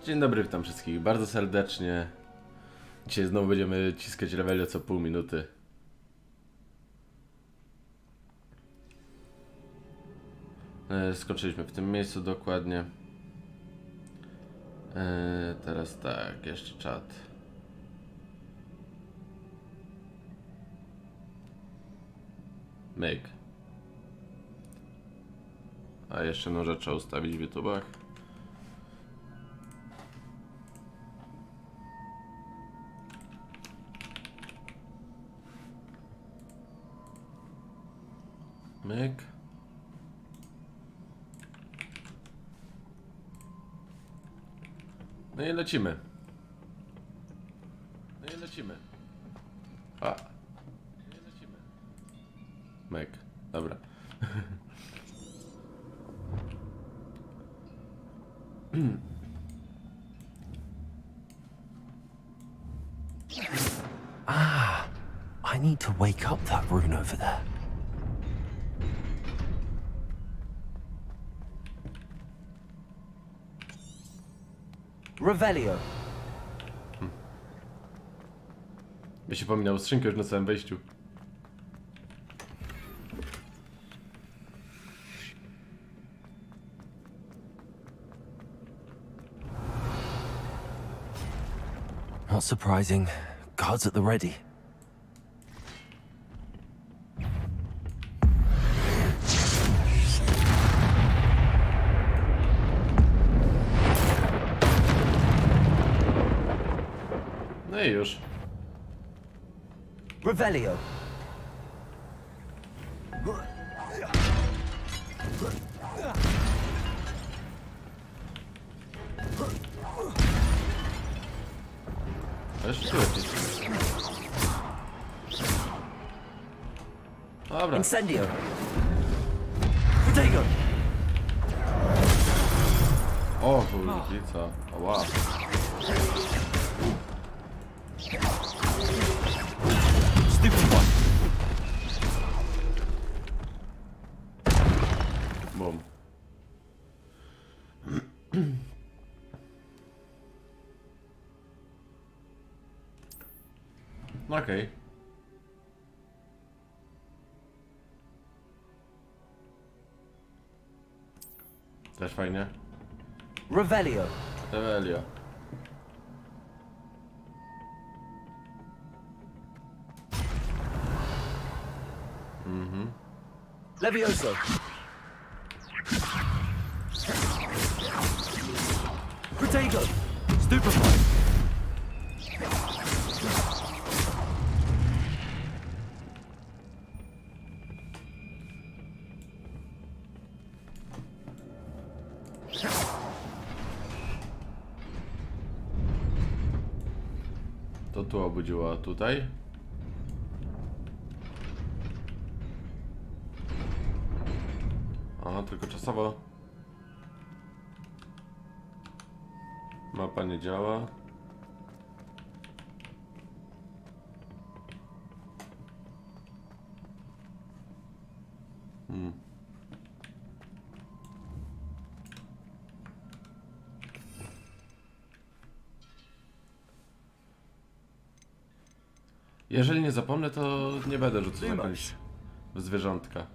Dzień dobry, witam wszystkich bardzo serdecznie. Dzisiaj znowu będziemy ciskać levelio co pół minuty. Skończyliśmy w tym miejscu dokładnie. Teraz tak, jeszcze czat. Myk. A jeszcze no rzecz trzeba ustawić w YouTubach. Myk. No i lecimy. A. Myk. Dobra. I need to wake up that rune over there. Revelio. Mi się pominął skrzynkę już na samym wejściu. Not surprising. Guards at the ready. No i już. Revelio. A jeszcze tu jakieś. Dobra. Incendio. Protego. O, kurwica. Ła. Stupid one. Bum. Okej. Też fajnie. Revelio. Revelio. Levioso. Protego. Stupefy. To tu obudziło, a tutaj? Aha, tylko czasowo. Mapa nie działa. Jeżeli nie zapomnę, to nie będę rzucał jakiegoś zwierzątka.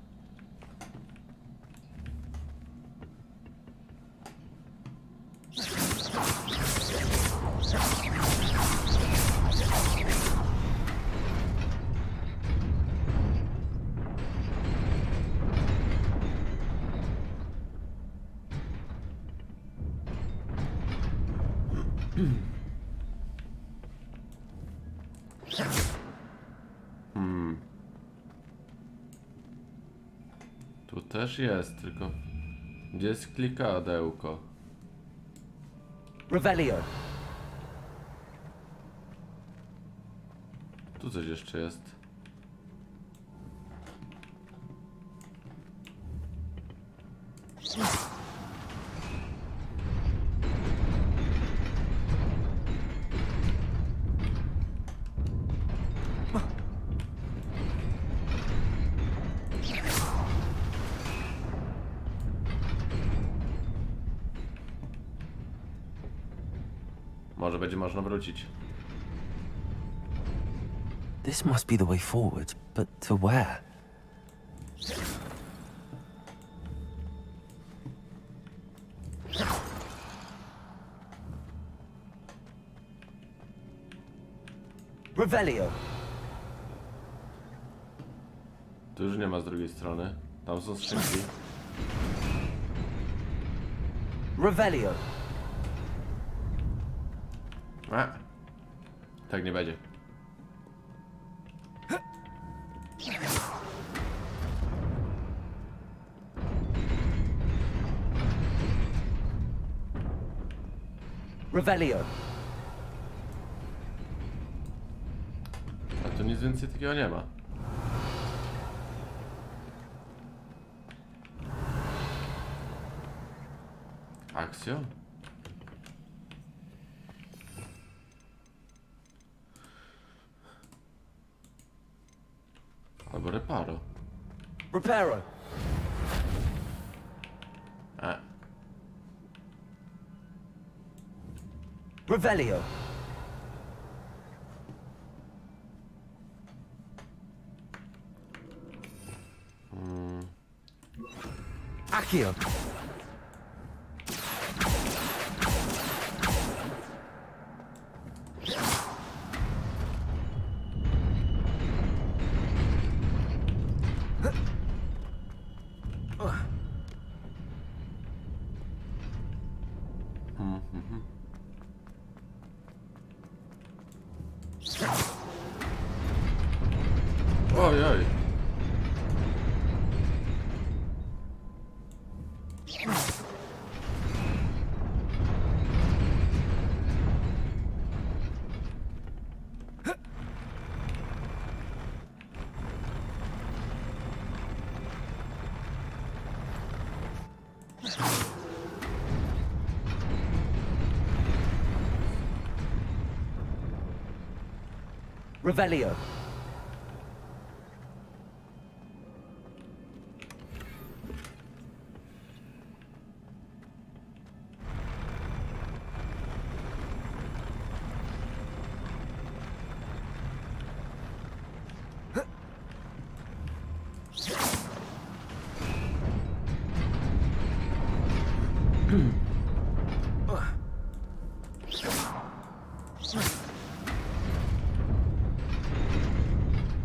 Tu też jest, tylko gdzie jest klikadełko? Revelio. Tu coś jeszcze jest. Może będzie można wrócić. This must be the way forward, but to where? Revelio. Tu już nie ma z drugiej strony. Tam są skrzynki. Revelio. A. Tak nie będzie. Revelio. A tu nic więcej takiego nie ma. Akcja? Albo reparo. Reparo. A. Revelio. Accio. Oj, oj. Revelio.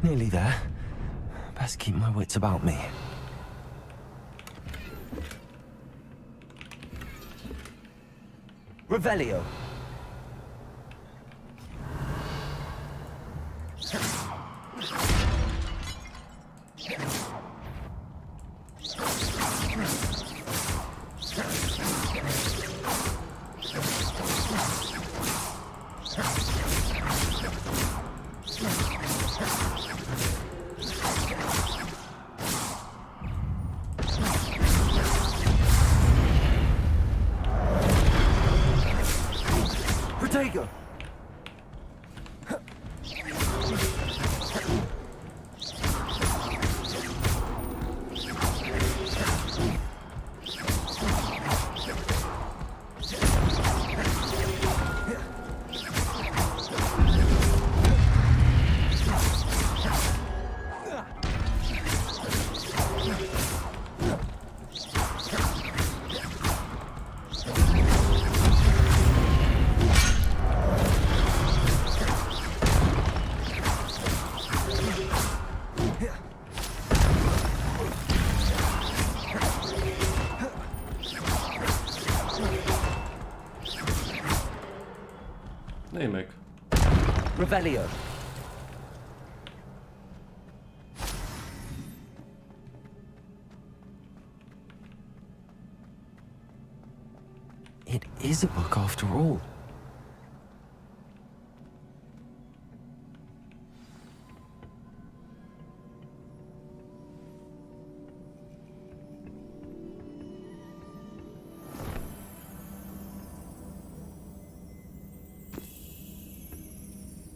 Nearly there. Best keep my wits about me. Revelio. Protego. No i myk. Revelio. It is a book after all.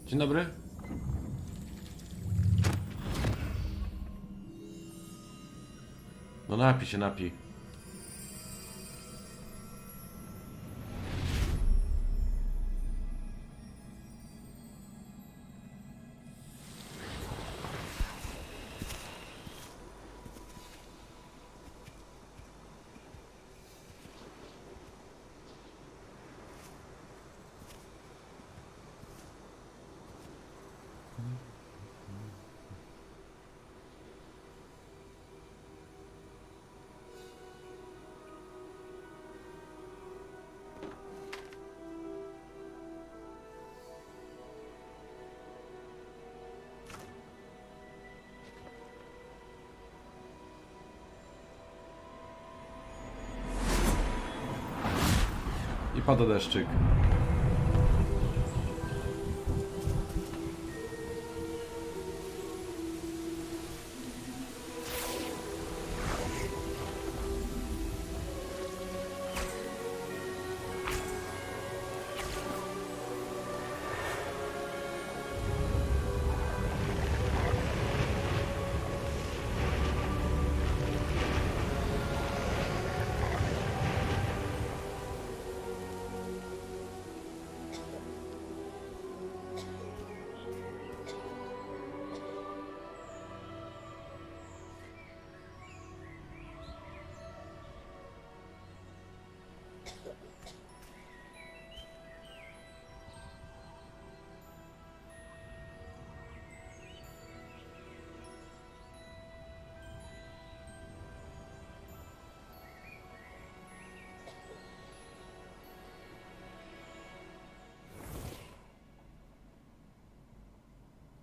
Dzień dobry. No napij się, napij. I pada deszczyk.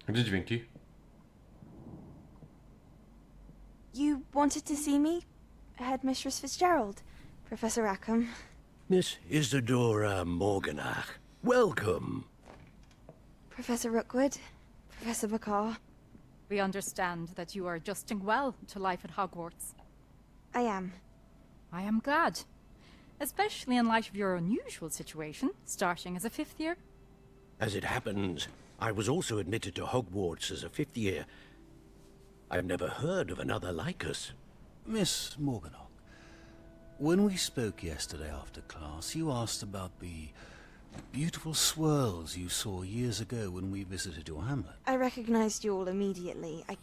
Gdzie dźwięki? You wanted to see me? Headmistress Fitzgerald, Professor Rackham. Miss Isadora Morganach, welcome. Professor Rookwood, Professor Bakar. We understand that you are adjusting well to life at Hogwarts. I am. I am glad. Especially in light of your unusual situation, starting as a 5th year. As it happens, I was also admitted to Hogwarts as a 5th year. I've never heard of another like us. Miss Morganock, when we spoke yesterday after class, you asked about the beautiful swirls you saw years ago when we visited your hamlet. I recognized you all immediately. I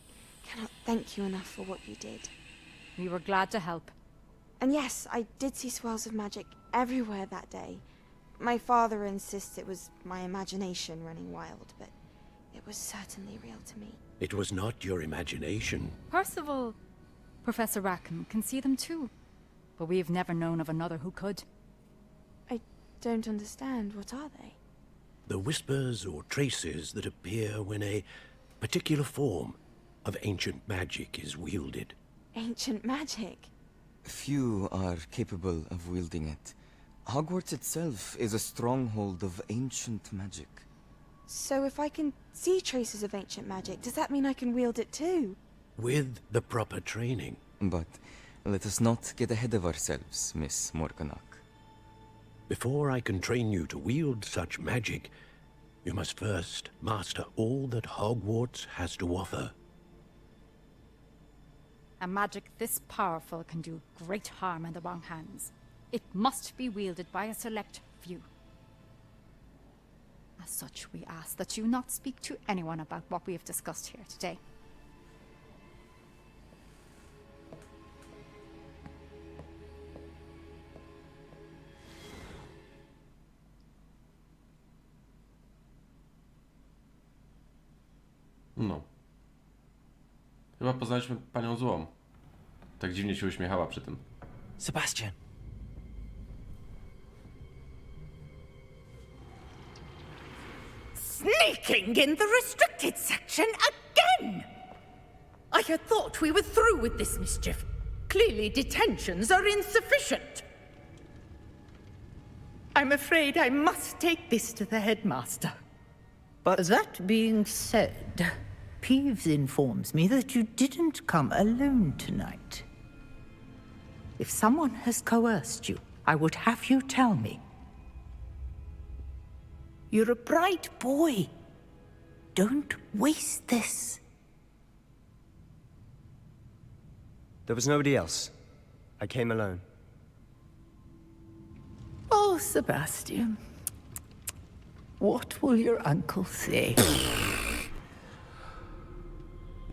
cannot thank you enough for what you did. We were glad to help. And yes, I did see swirls of magic everywhere that day. My father insists it was my imagination running wild, but it was certainly real to me. It was not your imagination. Percival, Professor Rackham can see them too. But we have never known of another who could. I don't understand. What are they? The whispers or traces that appear when a particular form of ancient magic is wielded. Ancient magic? Few are capable of wielding it. Hogwarts itself is a stronghold of ancient magic. So if I can see traces of ancient magic, does that mean I can wield it too? With the proper training. But let us not get ahead of ourselves, Miss Morganock. Before I can train you to wield such magic, you must first master all that Hogwarts has to offer. A magic this powerful can do great harm in the wrong hands. It must be wielded by a select few. As such, we ask that you not speak to anyone about what we have discussed here today. No. Chyba poznaliśmy panią złą. Tak dziwnie się uśmiechała przy tym. Sebastian. Sneaking in the restricted section again! I had thought we were through with this mischief. Clearly detentions are insufficient. I'm afraid I must take this to the headmaster. But That being said, Peeves informs me that you didn't come alone tonight. If someone has coerced you, I would have you tell me. You're a bright boy. Don't waste this. There was nobody else. I came alone. Oh, Sebastian. What will your uncle say?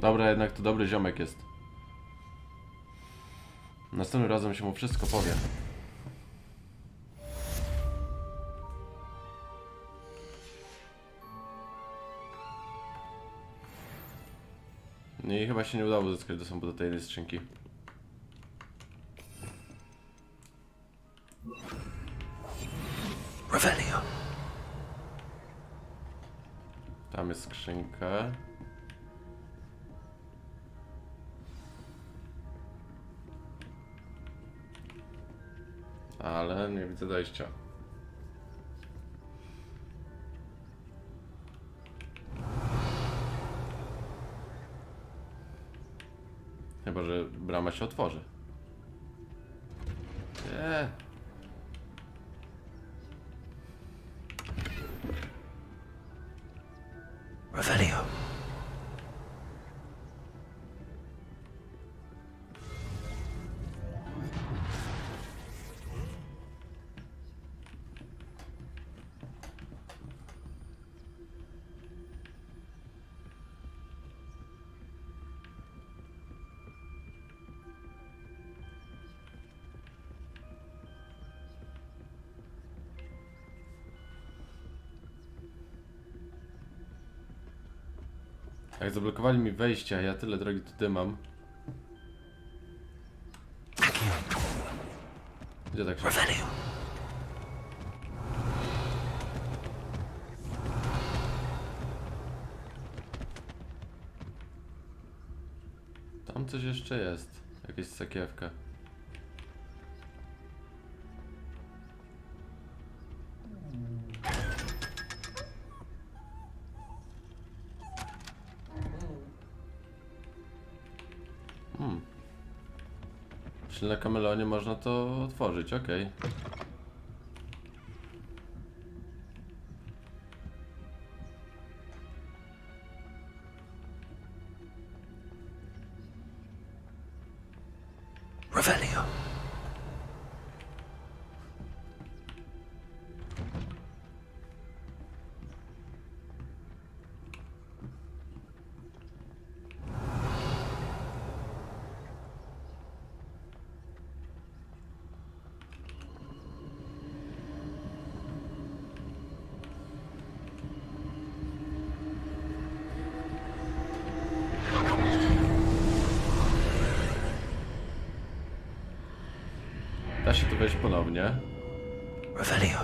Dobra, jednak to dobry ziomek jest. Następnym razem się mu wszystko powie. I chyba się nie udało uzyskać dostępu do tej skrzynki. Revelio. Tam jest skrzynka. Ale nie widzę dojścia. może brama się otworzy. Nie. Revelio. Jak zablokowali mi wejście, a ja tyle drogi tutaj mam. Gdzie tak się... Revelio. Tam coś jeszcze jest. Jakaś sakiewka. Czyli na kamelonie można to otworzyć, okej. Revelio. Da się tu wejść ponownie. Revelio.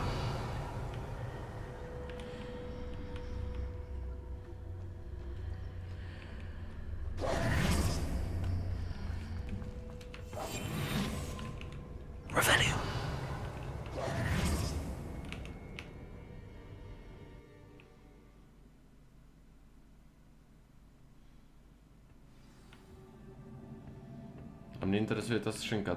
Revelio. A mnie interesuje ta skrzynka.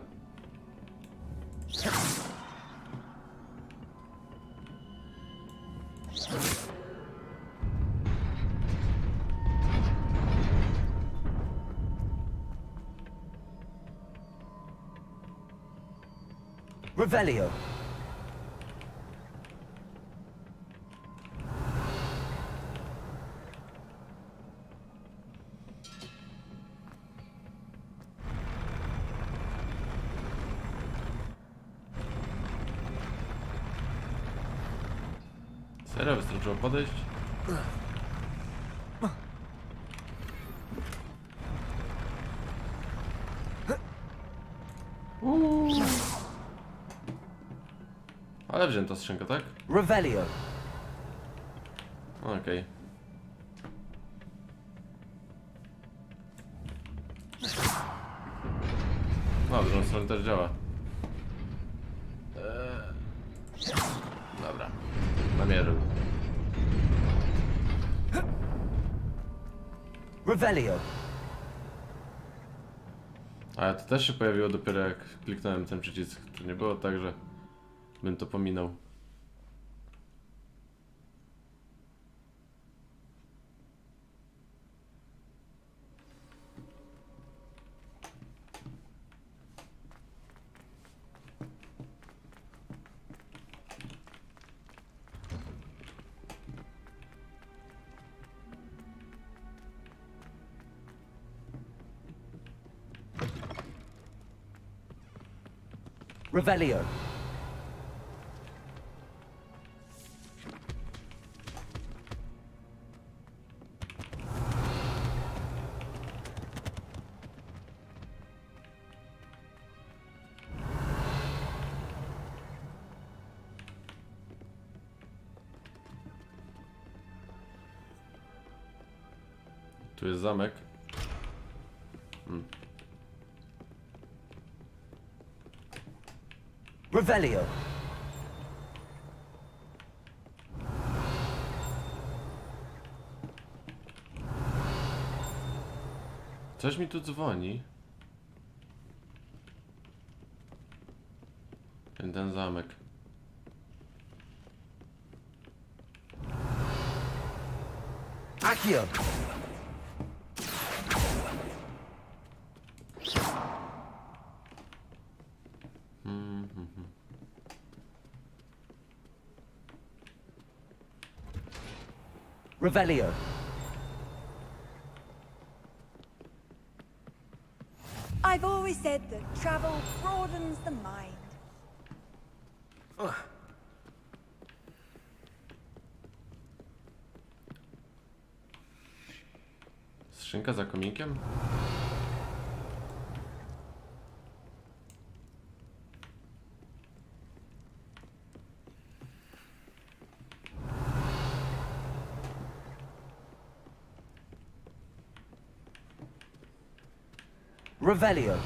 Revelio. Serio? Wystarczyło podejść? Ale wzięta skrzynka, tak? Revelio. Okej. No, w drugą stronę też działa. Dobra. Namierzył. Revelio. Ale to też się pojawiło dopiero jak kliknąłem ten przycisk. To nie było tak, że bym to pominął. Revelio. Tu jest zamek. Revelio. Coś mi tu dzwoni. ten zamek. Accio! Revelio. I've always said that travel broadens the mind. Skrzynka za kominkiem? Revelio.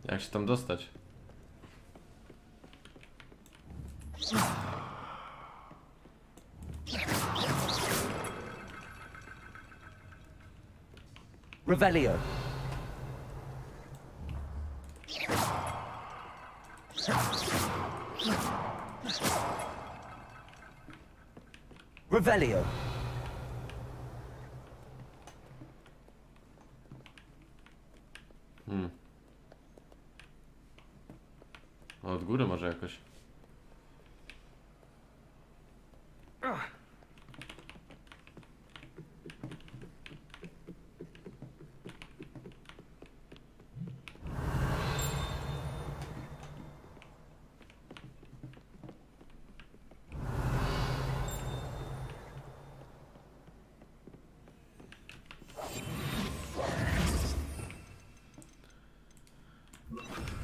Jak się tam dostać? Revelio. Revelio. Od góry może jakoś.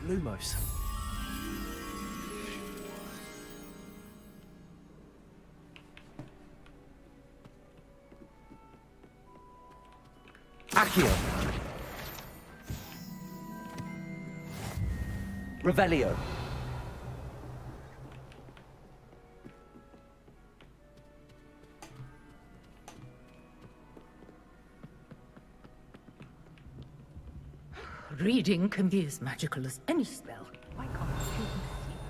Lumos. Accio. Revelio. Reading can be as magical as any spell. Why can't students see?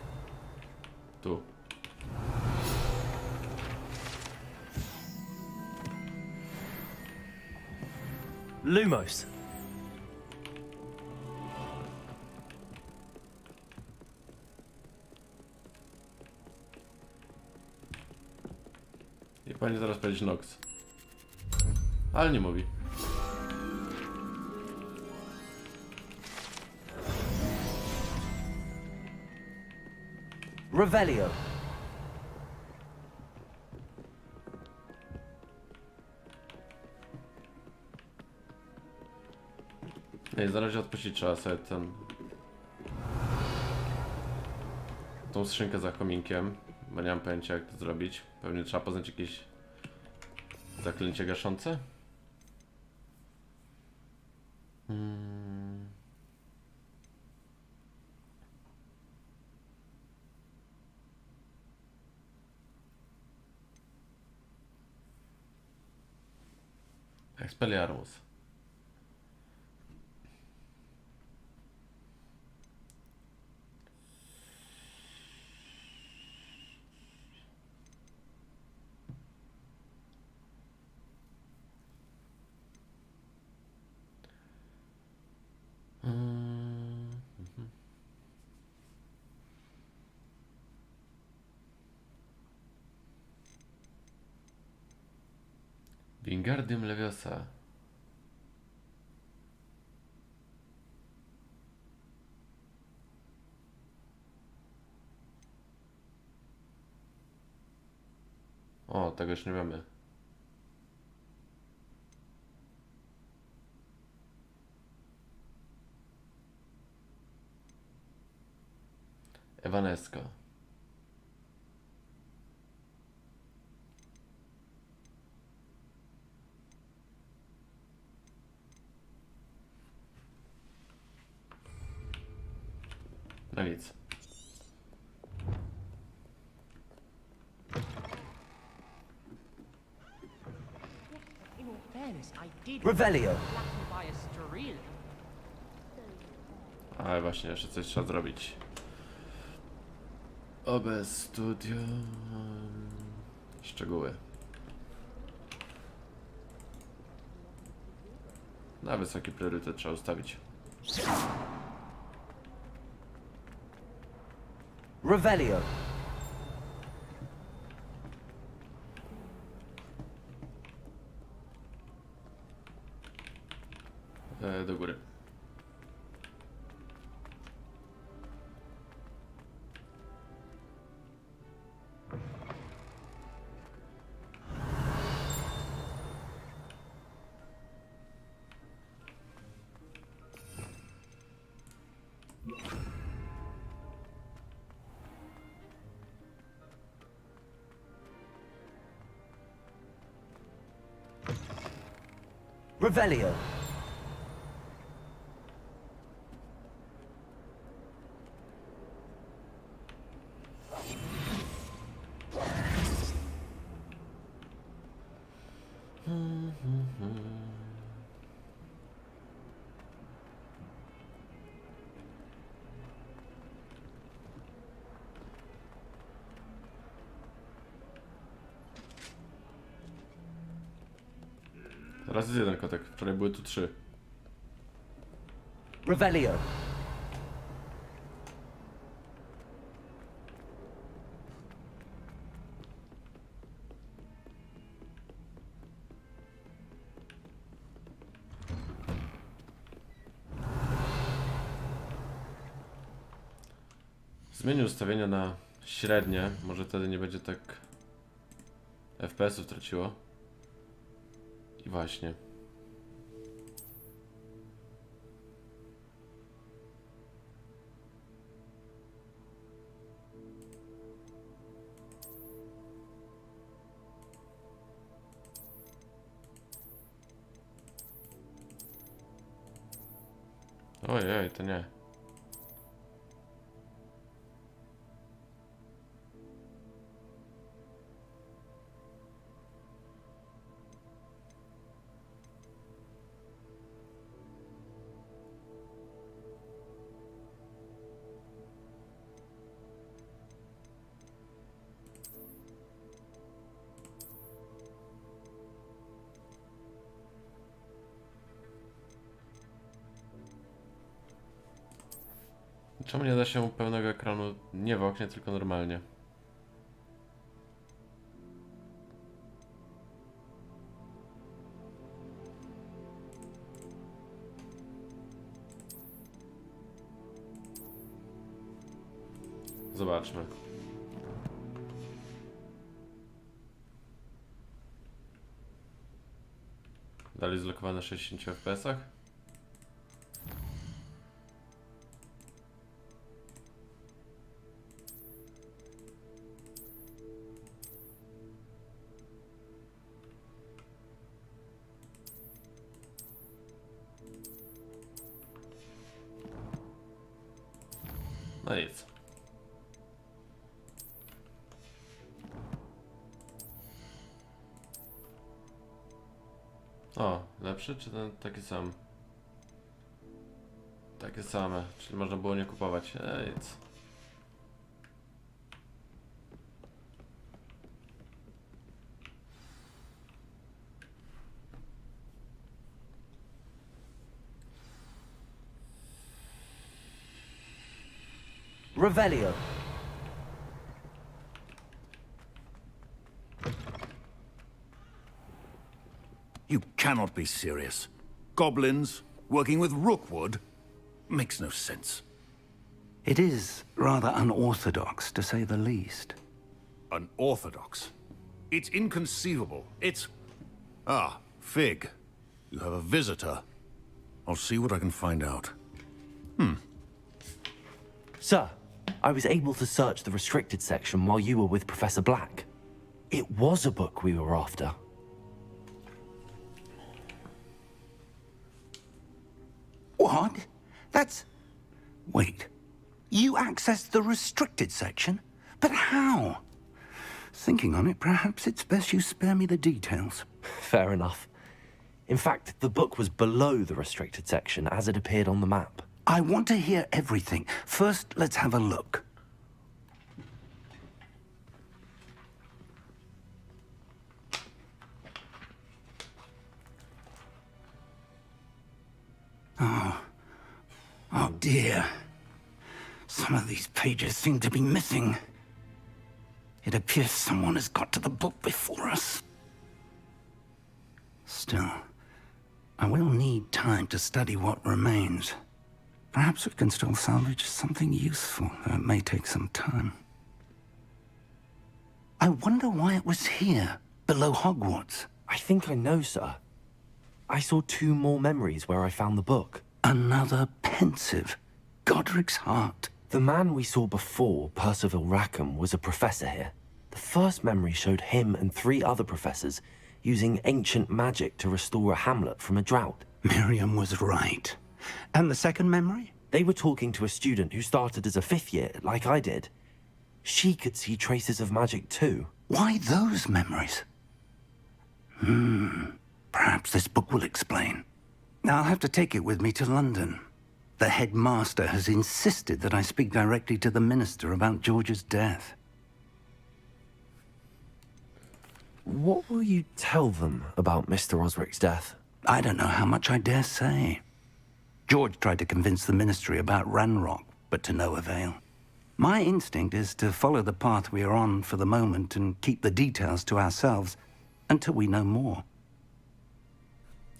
Tu. Lumos. I pani zaraz powiedzieć Nox. Ale nie mówi. Revelio. Nie, zaraz się odpuścić, trzeba sobie tą skrzynkę za kominkiem, bo nie mam pojęcia jak to zrobić. Pewnie trzeba poznać jakieś zaklęcie gaszące. Expelliarmus. Wingardium Leviosa. O, tego już nie wiemy. Evanesco. No nic. Revelio. Ale właśnie, jeszcze coś trzeba zrobić. OBS Studio... Szczegóły. Na wysoki priorytet trzeba ustawić. Revelio. Do góry. Revelio. Teraz jest jeden kotek, wczoraj były tu 3. Revelio. Zmienię ustawienia na średnie, może wtedy nie będzie tak FPS-ów traciło. I właśnie. Ojej, to nie. Czemu nie da się pełnego ekranu nie w oknie, tylko normalnie? Zobaczmy. Dalej zlokowane 60 FPS-ach? No nic. O, lepszy czy ten taki sam? Takie same, czyli można było nie kupować. Nic. Revelio. You cannot be serious. Goblins working with Rookwood makes no sense. It is rather unorthodox, to say the least. Unorthodox? It's inconceivable. It's... Ah, Fig. You have a visitor. I'll see what I can find out. Sir, I was able to search the restricted section while you were with Professor Black. It was a book we were after. What? That's... Wait. You accessed the restricted section? But how? Thinking on it, perhaps it's best you spare me the details. Fair enough. In fact, the book was below the restricted section as it appeared on the map. I want to hear everything. First, let's have a look. Oh dear. Some of these pages seem to be missing. It appears someone has got to the book before us. Still, I will need time to study what remains. Perhaps we can still salvage something useful, though it may take some time. I wonder why it was here, below Hogwarts. I think I know, sir. I saw 2 more memories where I found the book. Another pensive. Godric's heart. The man we saw before, Percival Rackham, was a professor here. The first memory showed him and 3 other professors using ancient magic to restore a hamlet from a drought. Miriam was right. And the second memory? They were talking to a student who started as a 5th year, like I did. She could see traces of magic too. Why those memories? Perhaps this book will explain. I'll have to take it with me to London. The headmaster has insisted that I speak directly to the minister about George's death. What will you tell them about Mr. Osric's death? I don't know how much I dare say. George tried to convince the ministry about Ranrock, but to no avail. My instinct is to follow the path we are on for the moment and keep the details to ourselves until we know more.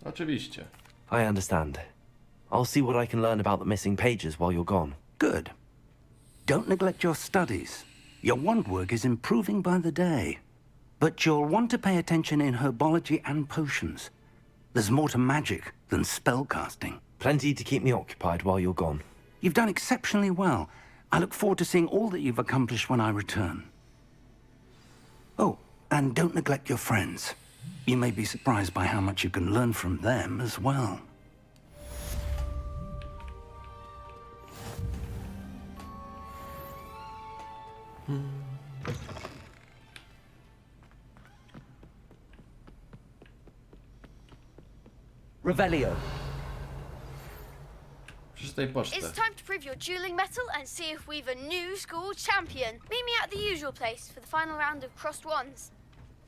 Oczywiście. I understand. I'll see what I can learn about the missing pages while you're gone. Good. Don't neglect your studies. Your wand work is improving by the day. But you'll want to pay attention in herbology and potions. There's more to magic than spellcasting. Plenty to keep me occupied while you're gone. You've done exceptionally well. I look forward to seeing all that you've accomplished when I return. Oh, and don't neglect your friends. You may be surprised by how much you can learn from them as well. Revelio. Przeczytaj pocztę. It's time to prove your dueling mettle and see if we've a new school champion. Meet me at the usual place for the final round of crossed wands.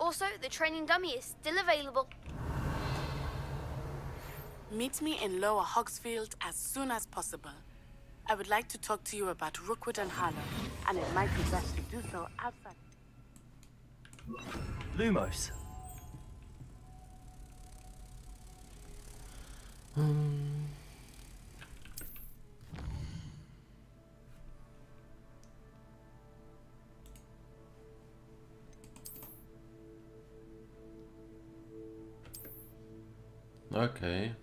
Also, the training dummy is still available. Meet me in Lower Hogsfield as soon as possible. I would like to talk to you about Rookwood and Harlow, and it might be best to do so outside. Lumos. Okej.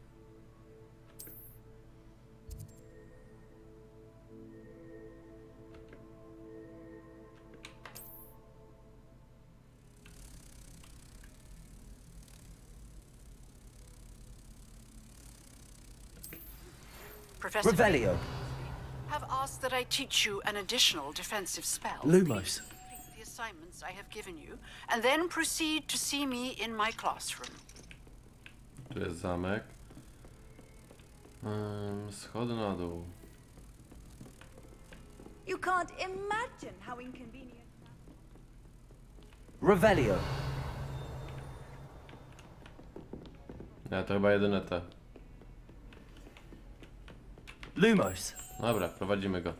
Professor Revelio. have asked that I teach you an additional defensive spell. Lumos. Complete the assignments I have given you, and then proceed to see me in my classroom. Tu jest zamek. Schody na dół. You can't imagine how inconvenient. Revelio. Nie, to chyba jedyne te. Lumos. Dobra, prowadzimy go.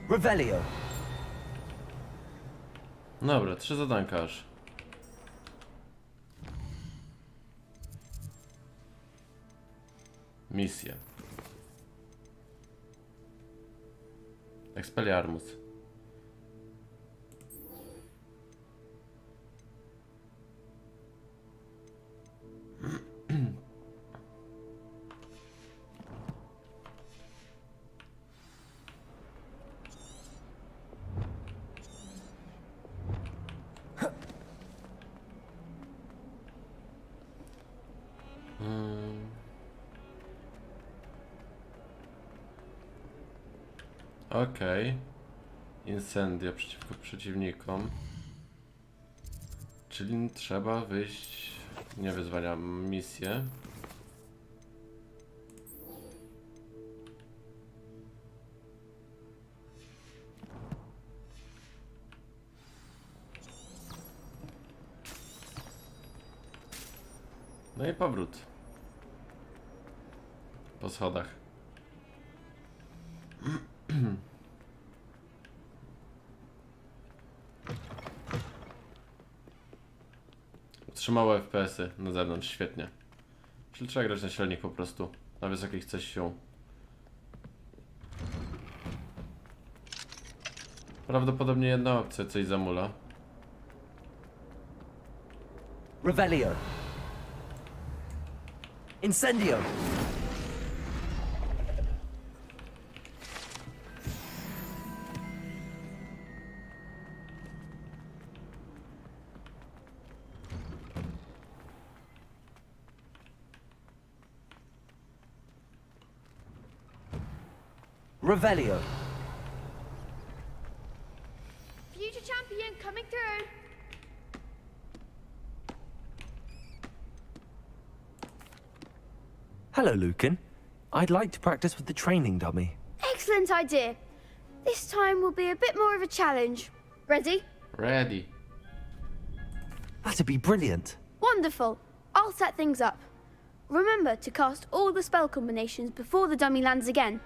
Revelio. Dobra, 3 zadanka aż. Misja. Expelliarmus. Okej. Incendia przeciwko przeciwnikom. Czyli trzeba wyjść... Nie wyzwania, misję. No i powrót. Po schodach. Utrzymało FPS-y na zewnątrz, świetnie. Czyli trzeba grać na średnich po prostu. Na wysokich coś się. Prawdopodobnie jedna opcja coś zamula. Revelio. Incendio. Revelio. Future champion coming through. Hello, Lucan. I'd like to practice with the training dummy. Excellent idea. This time will be a bit more of a challenge. Ready? Ready. That'd be brilliant. Wonderful. I'll set things up. Remember to cast all the spell combinations before the dummy lands again.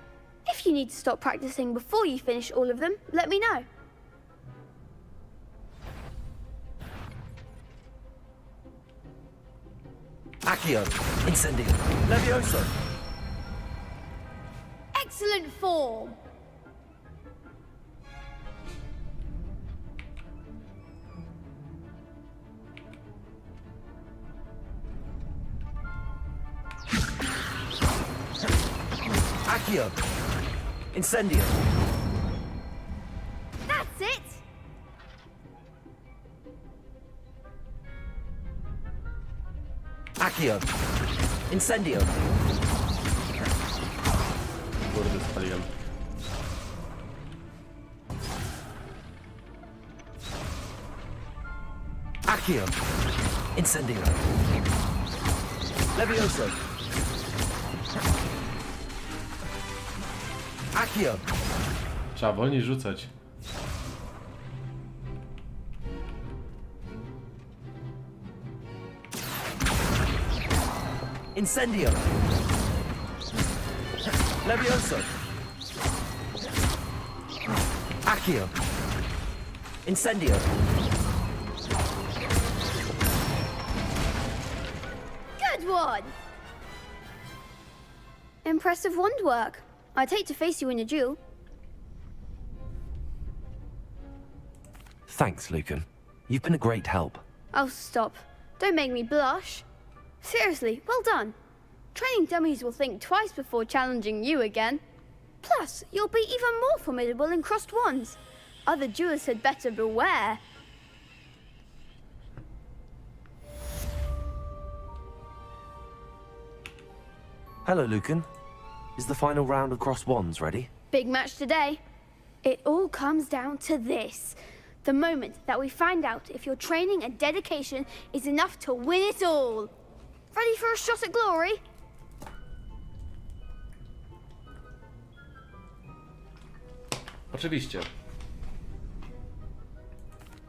If you need to stop practicing before you finish all of them, let me know. Accio. Incendio. Levioso. Excellent form. Accio. Incendio. That's it. Accio. Incendio. Kurde, spaliłem. Accio. Incendio. Levioso. Accio. Trzeba wolniej rzucać. Incendio. Levioso. Accio. Incendio. Good one. Impressive wand work. I'd hate to face you in a duel. Thanks, Lucan. You've been a great help. Oh, stop. Don't make me blush. Seriously, well done. Training dummies will think twice before challenging you again. Plus, you'll be even more formidable in crossed wands. Other duelists had better beware. Hello, Lucan. Is the final round of crossed wands ready? Big match today. It all comes down to this. The moment that we find out if your training and dedication is enough to win it all. Ready for a shot at glory? Oczywiście.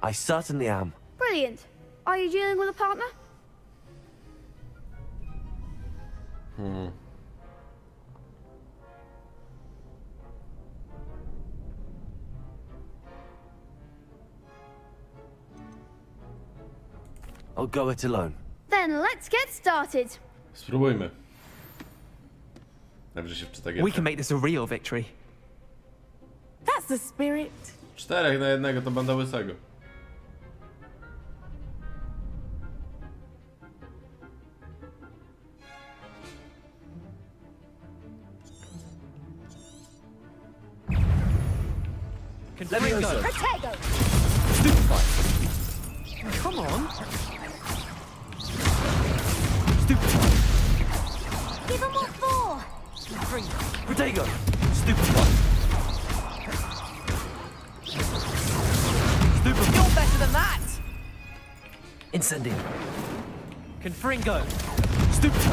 I certainly am. Brilliant. Are you dealing with a partner? I'll go it alone. Then let's get started. Spróbujmy. Dobrze się wczyta We can make this a real victory. That's the spirit. 4 na 1 to banda łysego. Levioso. Protego! Stupefy. Come on. Stupefy. Give him what for! Protego. Stupefy. Incendio. Confringo. Stupefy.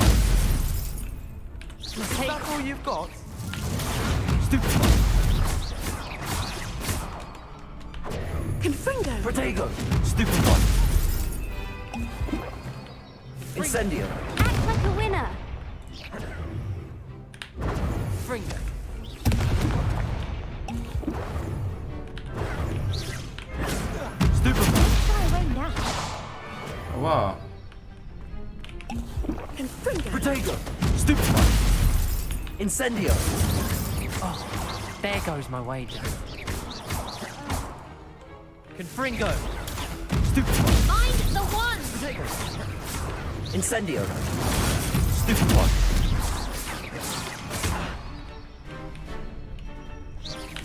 Is that all you've got? Stupefy. Confringo. Protego. Stupefy. Incendio. Act like a winner. Fringo. Stupefy. Fly away now. Wow. Confringo. Protego. Stupefy. Incendio. Oh, there goes my wager. Confringo. Stupefy. Find the one. Incendio. Stupefy.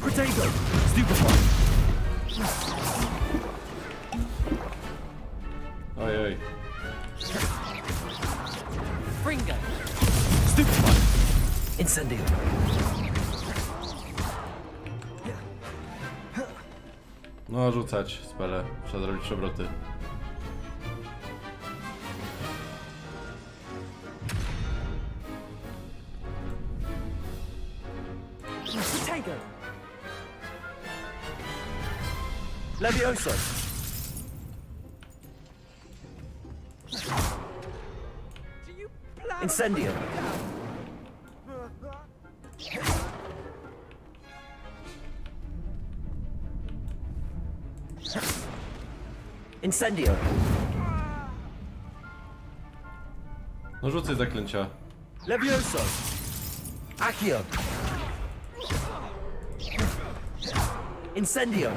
Protego. Stupefy. Oj, oj. Fringo. Stupefy. Incendio. No, rzucać spele. Trzeba zrobić przewroty. Protego. Levioso. Incendio. Incendio. No rzucaj zaklęcia. Levioso. Accio. Incendio.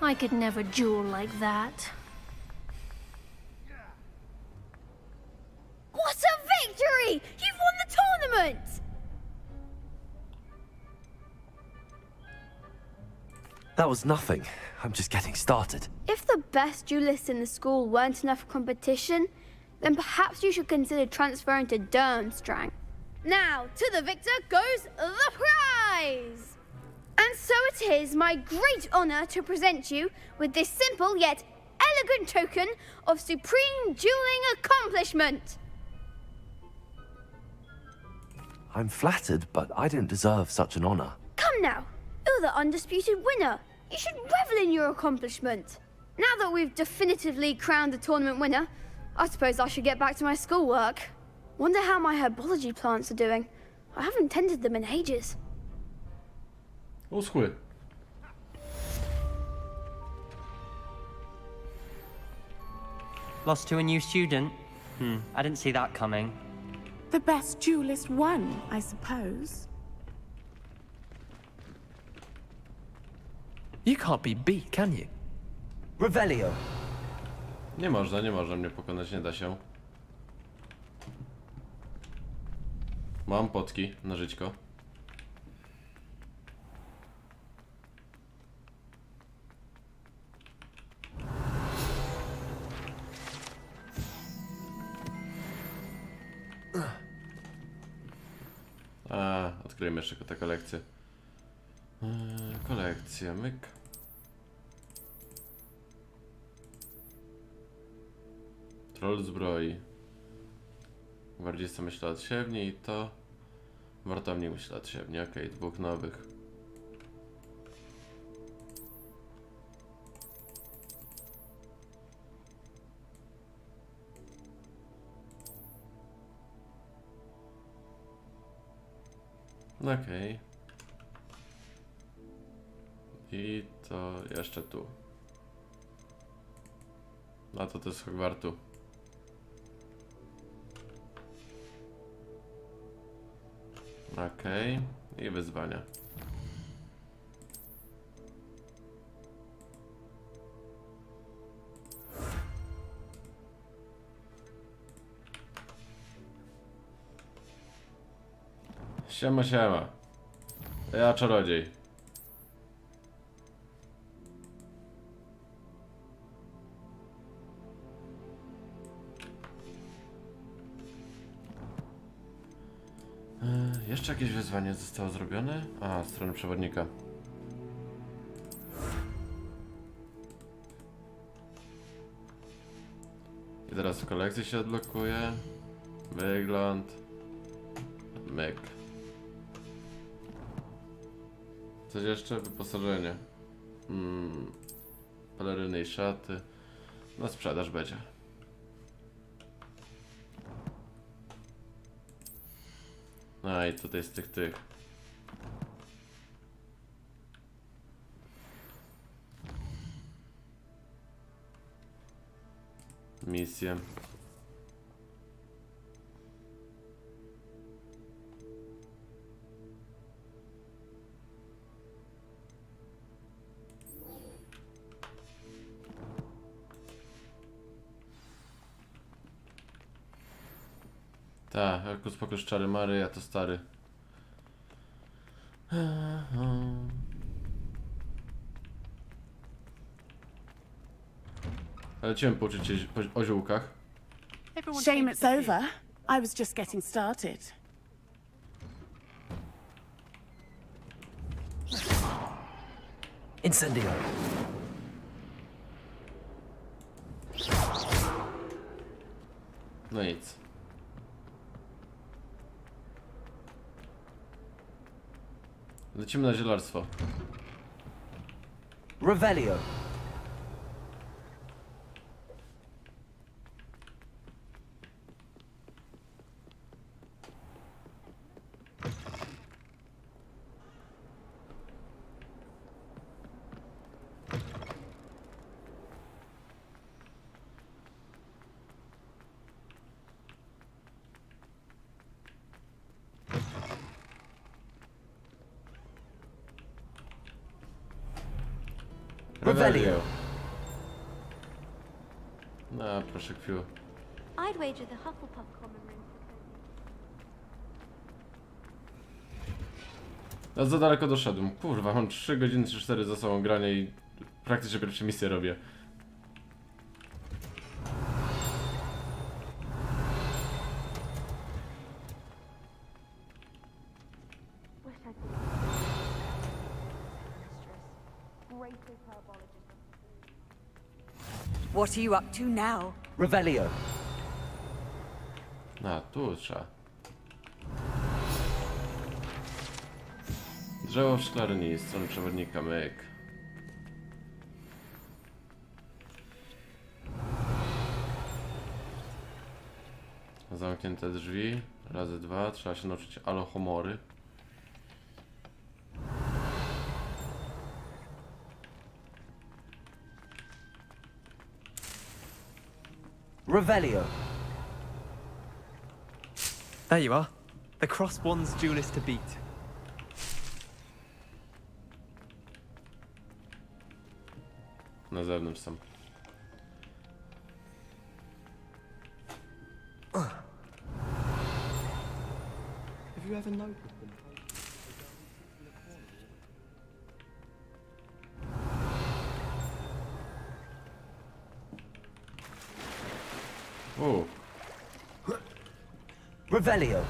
I could never duel like that. What a victory! You've won the tournament! That was nothing. I'm just getting started. If the best duelists in the school weren't enough competition, then perhaps you should consider transferring to Durmstrang. Now, to the victor goes the prize! And so it is my great honor to present you with this simple yet elegant token of supreme dueling accomplishment. I'm flattered, but I don't deserve such an honor. Come now, you're the undisputed winner. You should revel in your accomplishment. Now that we've definitively crowned the tournament winner, I suppose I should get back to my schoolwork. Wonder how my herbology plants are doing. I haven't tended them in ages. Uschły. Lost to a new student? I didn't see that coming. The best duelist won, I suppose. You can't be beat, can you? Revelio. Nie można mnie pokonać, nie da się. Mam potki na żyćko. Odkryjmy jeszcze tę kolekcję. Kolekcja, myk. Troll zbroi. Gwardzista myśli od siewni i to... Wartownik myśli od siewni, okej, dwóch nowych. Okej. I to jeszcze tu. A to jest Hogwartu. Okej. I wyzwania. Siema, siema. Ja czarodziej. Jeszcze jakieś wyzwanie zostało zrobione? A, strony przewodnika. I teraz w kolekcji się odblokuje. Wygląd. Myk. Coś jeszcze? Wyposażenie. Peleryny i szaty. Na sprzedaż będzie. No i tutaj z tych. Misje. Tak, jak uspokoisz czary Mary, ja to stary. Ale chciałem pouczyć się o ziółkach. Shame it's over. I was just getting started. Incendio. No nic. Lecimy na zielarstwo. Revelio. Revelio. No, proszę kwiu. I'd wager the Hufflepuff common room. Ja za daleko doszedłem. Kurwa, mam 3 godziny czy 4 za sobą grania i praktycznie pierwsze misje robię. What are you up to now? Revelio. A, tu trzeba. Drzewo w szklarni, strony przewodnika, myk. Zamknięte drzwi, razy 2, trzeba się nauczyć alohomory. Revelio. There you are. The cross one's duelist to beat. Na zewnątrz są. Have you ever noticed them? Revelio.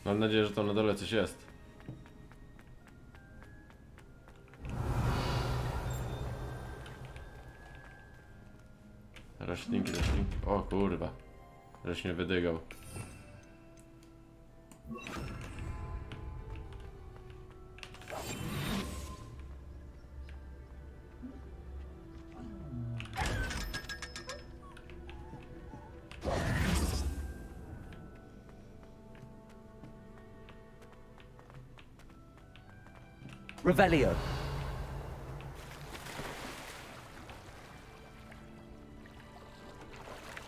Mam nadzieję, że tam na dole coś jest. Roślinki. O kurwa. Żeś mnie wydygał. Revelio.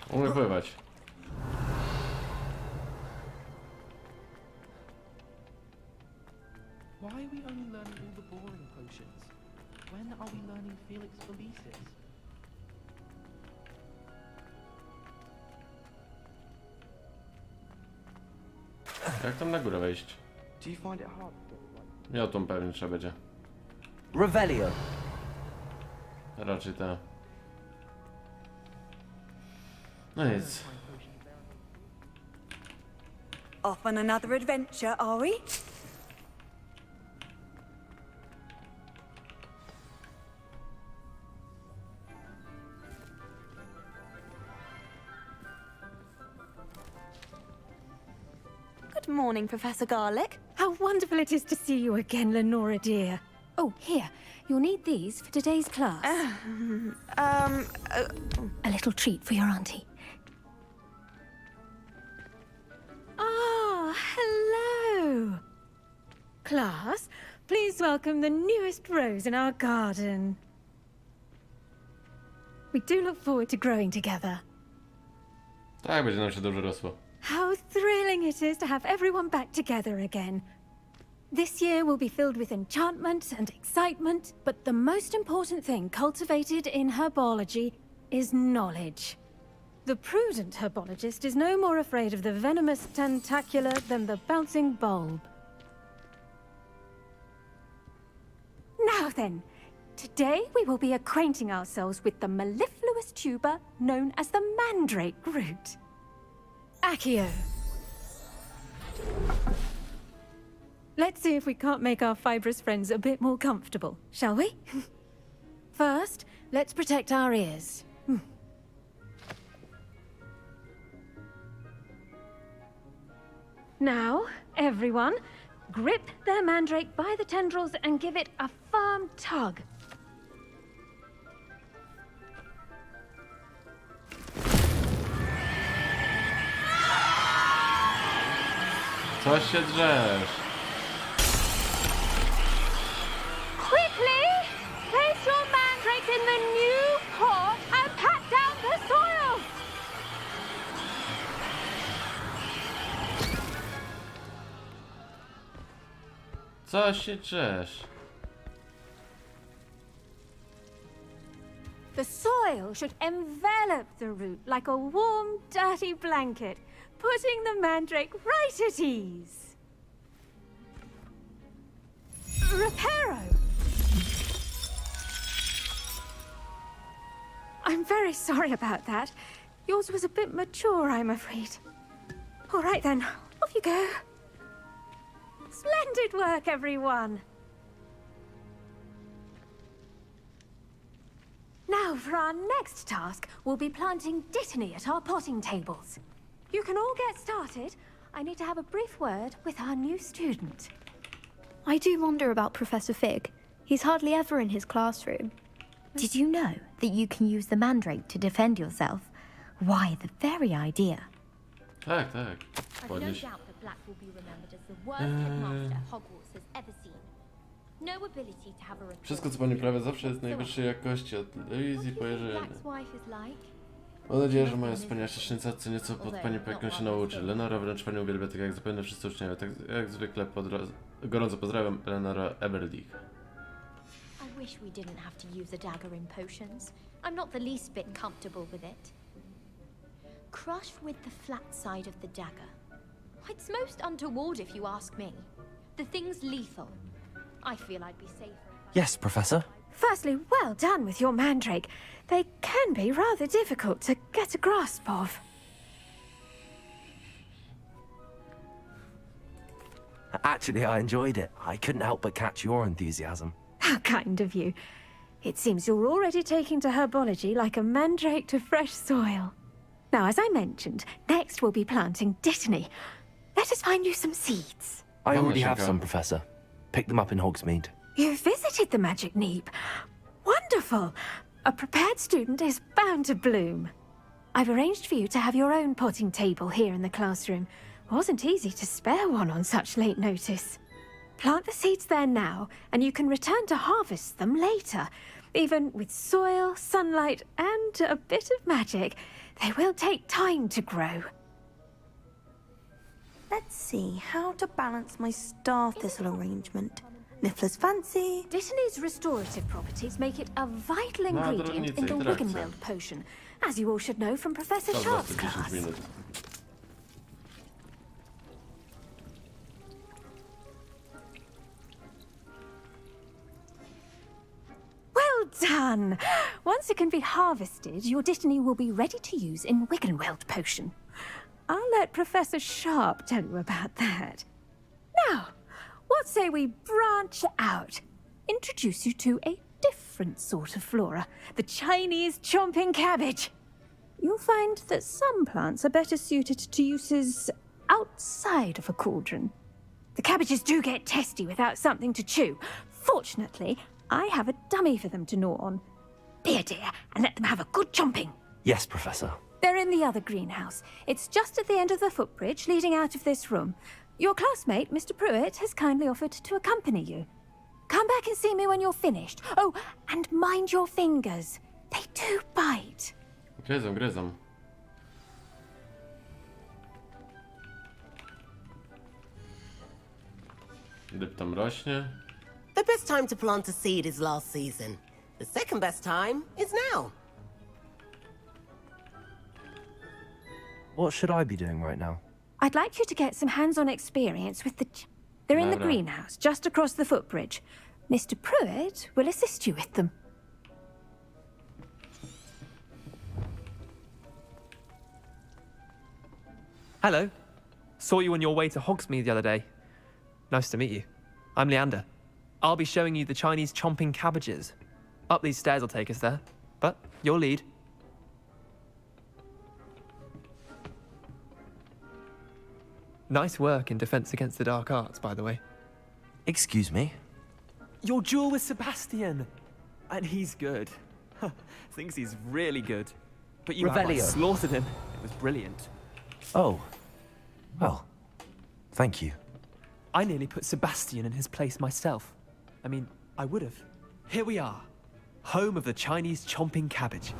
Umiem pływać. Why are we only learning all the boring potions? When are we learning Felix Felicis? Jak tam na górę wejść? Do you find it hard? Miotą pewnie trzeba będzie. Revelio. Raczej ta. No nic. Off on another adventure, are we? Good morning, Professor Garlick. How wonderful it is to see you again, Lenora dear. Oh, here. You'll need these for today's class. A little treat for your auntie. Ah, hello. Class, please welcome the newest rose in our garden. We do look forward to growing together. Tak, będzie nam się dobrze rosło. How thrilling it is to have everyone back together again. This year will be filled with enchantment and excitement, but the most important thing cultivated in herbology is knowledge. The prudent herbologist is no more afraid of the venomous tentacular than the bouncing bulb. Now then, today we will be acquainting ourselves with the mellifluous tuber known as the mandrake root. Accio. Let's see if we can't make our fibrous friends a bit more comfortable, shall we? First, let's protect our ears. Now, everyone, grip their mandrake by the tendrils and give it a firm tug. Co się drzesz? Quickly! Place your mandrake in the new pot and pat down the soil! Co się drzesz? The soil should envelop the root like a warm, dirty blanket, putting the mandrake right at ease. Reparo! I'm very sorry about that. Yours was a bit mature, I'm afraid. All right then, off you go. Splendid work, everyone! Now, for our next task, we'll be planting dittany at our potting tables. You can all get started. I need to have a brief word with our new student. I do wonder about Professor Fig. He's hardly ever in his classroom. Did you know that you can use the mandrake to defend yourself? Why, the very idea. Tak, tak. I've no Podnieś. doubt that Black will be remembered as the worst headmaster Hogwarts has ever seen. No ability to have a report. Wszystko, co pani prawia, zawsze jest najwyższej jakości, od Easy po Jeżeli. Black's wife is like? Mam nadzieję, że moja wspaniała siostrzenica co nieco pod pani opieką się nauczy. Lenora wręcz panią uwielbia, tak jak zapewne wszyscy uczniowie. Tak jak zwykle gorąco pozdrawiam, Lenora Eberlich. I wish we didn't have to use a dagger in potions. I'm not the least bit comfortable with it. Crush with the flat side of the dagger. It's most untoward if you ask me. The thing's lethal. I feel I'd be safer if Yes, Professor. Firstly, well done with your mandrake. They can be rather difficult to get a grasp of. Actually, I enjoyed it. I couldn't help but catch your enthusiasm. How kind of you. It seems you're already taking to herbology like a mandrake to fresh soil. Now, as I mentioned, next we'll be planting dittany. Let us find you some seeds. I already have Siemka. some, Professor. Picked them up in Hogsmeade. You've visited the Magic Neep. Wonderful! A prepared student is bound to bloom. I've arranged for you to have your own potting table here in the classroom. Wasn't easy to spare one on such late notice. Plant the seeds there now, and you can return to harvest them later. Even with soil, sunlight, and a bit of magic, they will take time to grow. Let's see how to balance my star thistle arrangement. Niffler's fancy. Dittany's restorative properties make it a vital No, ingredient in the interakcja. Wiggenweld potion, as you all should know from Professor To Sharp's 10 class. minut. Well done! Once it can be harvested, your dittany will be ready to use in Wiggenweld potion. I'll let Professor Sharp tell you about that. Now, what say we branch out? Introduce you to a different sort of flora, the Chinese chomping cabbage. You'll find that some plants are better suited to uses outside of a cauldron. The cabbages do get testy without something to chew. Fortunately, I have a dummy for them to gnaw on. Be a dear and let them have a good chomping. Yes, Professor. They're in the other greenhouse. It's just at the end of the footbridge leading out of this room. Your classmate, Mr. Pruitt, has kindly offered to accompany you. Come back and see me when you're finished. Oh, and mind your fingers. They do bite. Gryzą. Dyb tam rośnie. The best time to plant a seed is last season. The second best time is now. What should I be doing right now? I'd like you to get some hands-on experience with the... They're in the greenhouse, just across the footbridge. Mr. Pruitt will assist you with them. Hello. Saw you on your way to Hogsmeade the other day. Nice to meet you. I'm Leander. I'll be showing you the Chinese chomping cabbages. Up these stairs will take us there. But your lead. Nice work in Defense Against the Dark Arts, by the way. Excuse me? Your duel with Sebastian! And he's good. Thinks he's really good. But you outright slaughtered him. It was brilliant. Oh. Well, thank you. I nearly put Sebastian in his place myself. I mean, I would have. Here we are. Home of the Chinese chomping cabbage.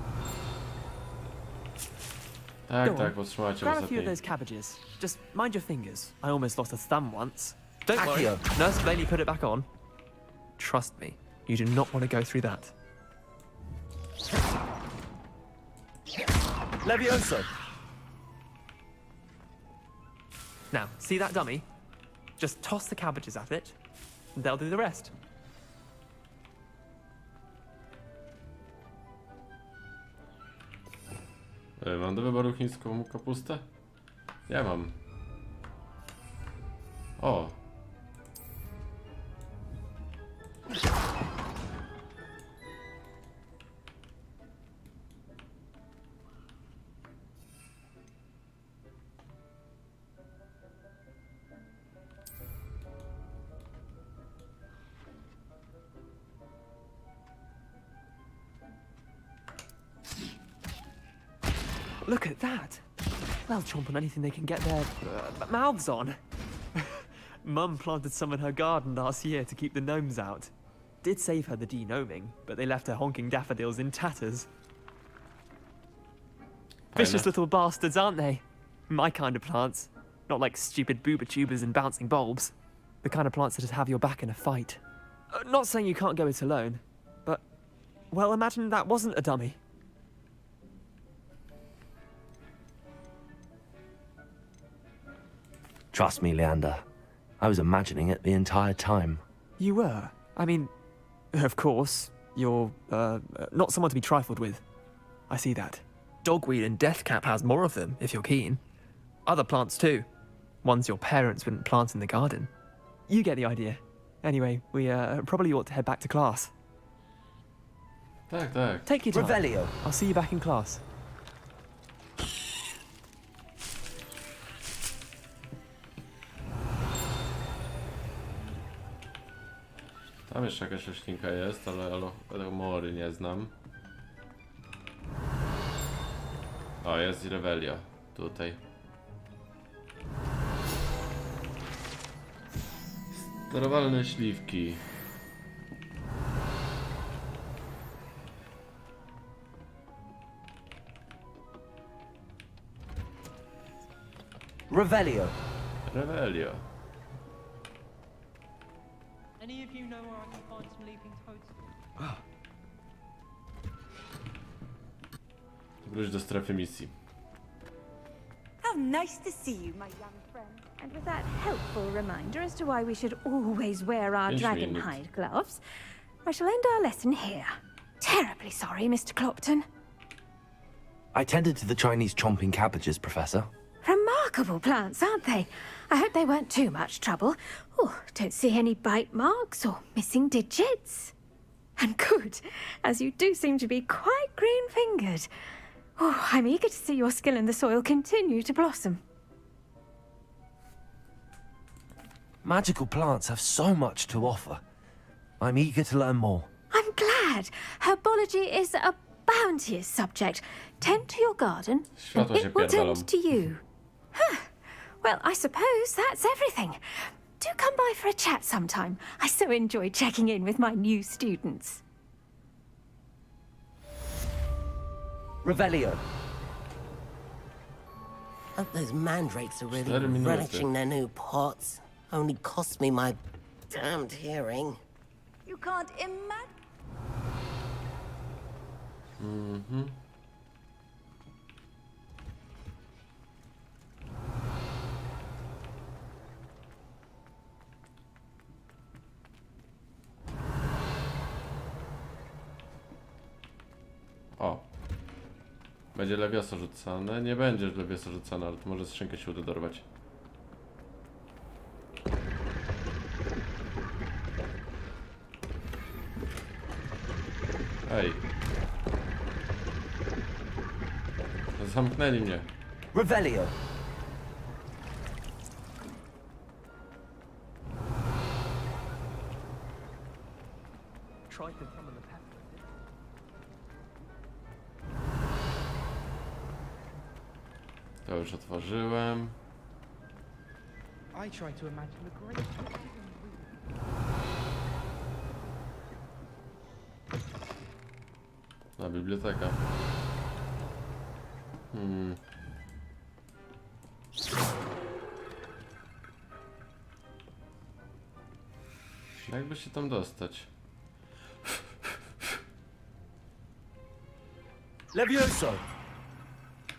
Tak, powstrzymajcie Grab a few of those cabbages. Just mind your fingers. I almost lost a thumb once. Don't worry. Nurse Blaney put it back on. Trust me, you do not want to go through that. Levioso! Now, see that dummy? Just toss the cabbages at it, and they'll do the rest. Mam do wyboru chińską kapustę? Ja mam. O! Look at that! They'll chomp on anything they can get their mouths on. Mum planted some in her garden last year to keep the gnomes out. Did save her the de-gnoming, but they left her honking daffodils in tatters. Vicious little bastards, aren't they? My kind of plants. Not like stupid booba tubers and bouncing bulbs. The kind of plants that just have your back in a fight. Not saying you can't go it alone, but... Well, imagine that wasn't a dummy. Trust me, Leander. I was imagining it the entire time. You were? I mean, of course, you're, not someone to be trifled with. I see that. Dogweed and deathcap has more of them, if you're keen. Other plants too. Ones your parents wouldn't plant in the garden. You get the idea. Anyway, we, probably ought to head back to class. Tak. Take your time. Revelio. I'll see you back in class. Tam jeszcze jakaś roślinka jest, ale mory nie znam. O, jest i Revelio. Tutaj. Sterowalne śliwki. Revelio. Any of you know where I can find some leaping toadstools? Wróć do strefy misji. How nice to see you, my young friend. And with that helpful reminder as to why we should always wear our dragon hide gloves, I shall end our lesson here. Terribly sorry, Mr. Clopton. I tended to the Chinese chomping cabbages, Professor. Remarkable. remarkable plants, aren't they? I hope they weren't too much trouble. Oh, don't see any bite marks or missing digits. And good, as you do seem to be quite green-fingered. Oh, I'm eager to see your skill in the soil continue to blossom. Magical plants have so much to offer. I'm eager to learn more. I'm glad. Herbology is a bounteous subject. Tend to your garden, and Światło się it will pierdolą. tend to you. Huh. Well, I suppose that's everything. Do come by for a chat sometime. I so enjoy checking in with my new students. Revelio. Hope those mandrakes are really 4 minuty. relishing their new pots. Only cost me my damned hearing. You can't imagine. O. Będzie lewioso rzucane. Nie będzie lewioso rzucane, ale to może skrzynkę się uda dorwać. Ej. Zamknęli mnie. Revelio. Tried to summon the pepper. To już otworzyłem. I try to imagine a great. Na biblioteka. Jakby się tam dostać? Levioso.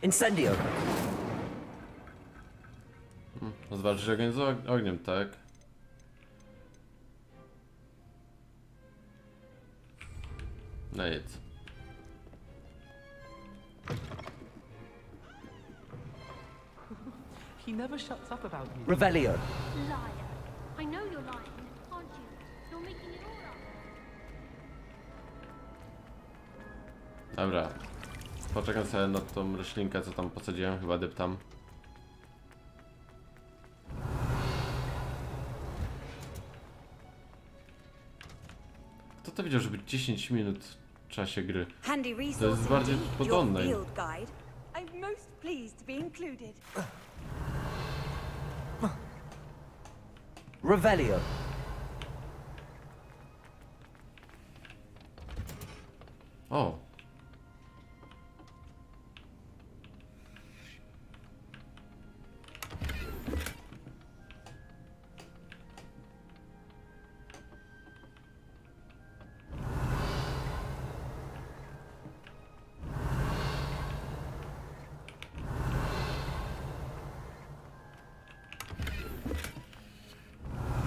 Incendio. Zwalczyć ogień z ogniem, tak? No nic. He never shuts up about you. Revelio. Liar. I know you're lying, aren't you? You're making it all up. Dobra. Poczekam sobie na tą roślinkę, co tam posadziłem, chyba deptam. Kto to wiedział, żeby 10 minut w czasie gry? Handy To jest resource bardziej indeed, your podobne. field guide. I'm most pleased to be included. Revelio. O!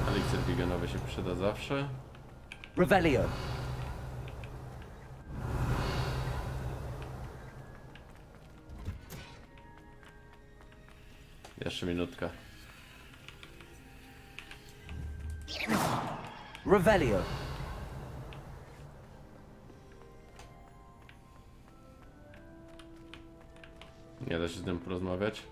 Eliksir biegonowy się przyda zawsze. Revelio. Jeszcze minutka. Revelio. Nie da się z nim porozmawiać.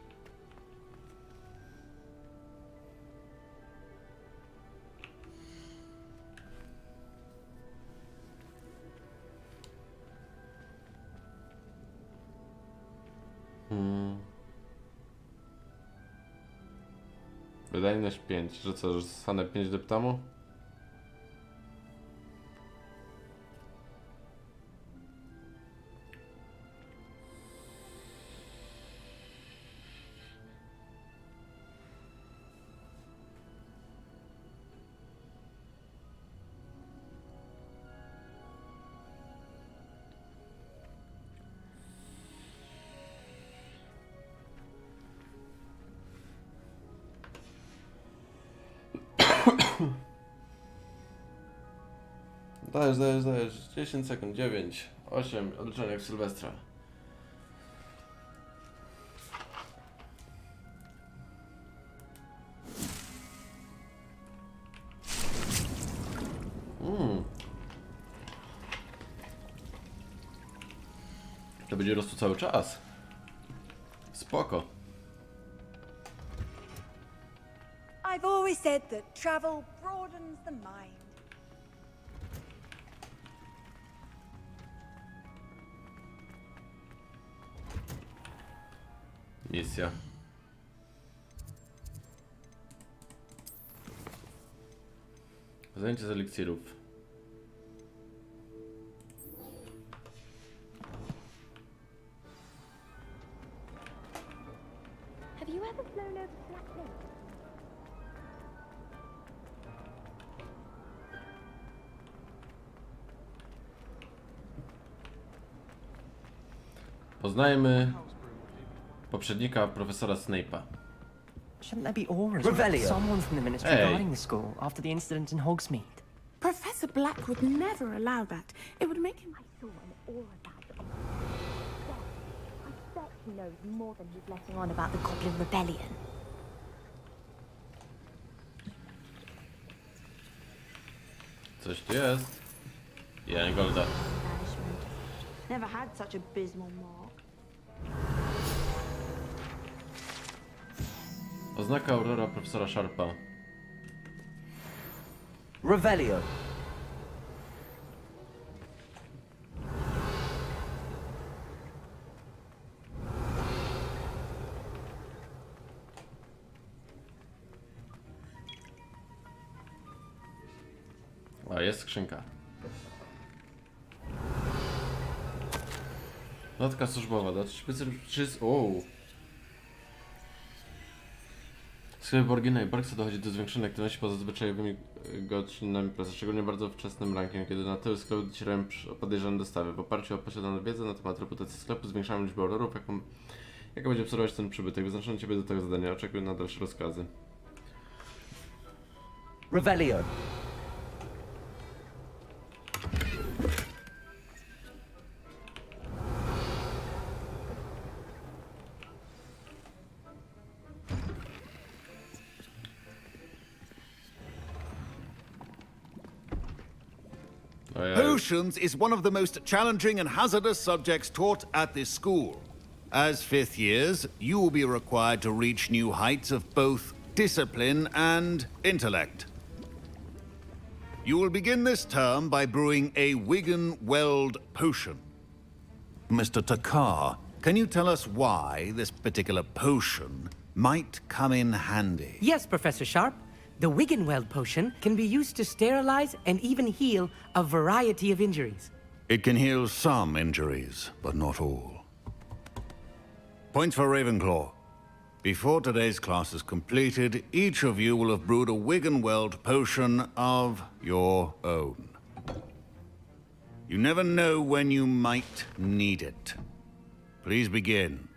Wydajność 5, że co, że zostanę 5 deptamu? Dajesz. 10 sekund, 9, 8, odliczenie jak Sylwestra. To będzie rosło cały czas. Spoko. I've always said that travel broadens the mind. Misja. Zajęcie z eliksirów. Have you ever flown over Black Lake? Poznajmy poprzednika profesora Snape'a. Shouldn't there be auras? Revelio. Someone from the ministry Hey. guarding the school after the incident in Hogsmeade. Professor Black would never allow that. It would make him. I saw an aura badge on him. Well, I bet he knows more than he's letting on about the Goblin Rebellion. Coś tu jest. Golda. Never had such abysmal mark. Oznaka aurora profesora Sharpa. Revelio. A, jest skrzynka. Notka służbowa, w sklepie Borgina i Borgsa dochodzi do zwiększonej aktywności poza zwyczajowymi godzinami pracy, szczególnie bardzo wczesnym rankiem, kiedy na tył sklepu docierają podejrzane dostawy. W oparciu o posiadaną wiedzę na temat reputacji sklepu zwiększamy liczbę aurorów, jaka będzie obserwować ten przybytek. Wyznaczono Ciebie do tego zadania, oczekuję na dalsze rozkazy. Revelio. Potions is one of the most challenging and hazardous subjects taught at this school. As fifth years, you will be required to reach new heights of both discipline and intellect. You will begin this term by brewing a Wigan-Weld potion. Mr. Takar, can you tell us why this particular potion might come in handy? Yes, Professor Sharp. The Wigan-Weld potion can be used to sterilize and even heal a variety of injuries. It can heal some injuries, but not all. Points for Ravenclaw. Before today's class is completed, each of you will have brewed a Wigan-Weld potion of your own. You never know when you might need it. Please begin.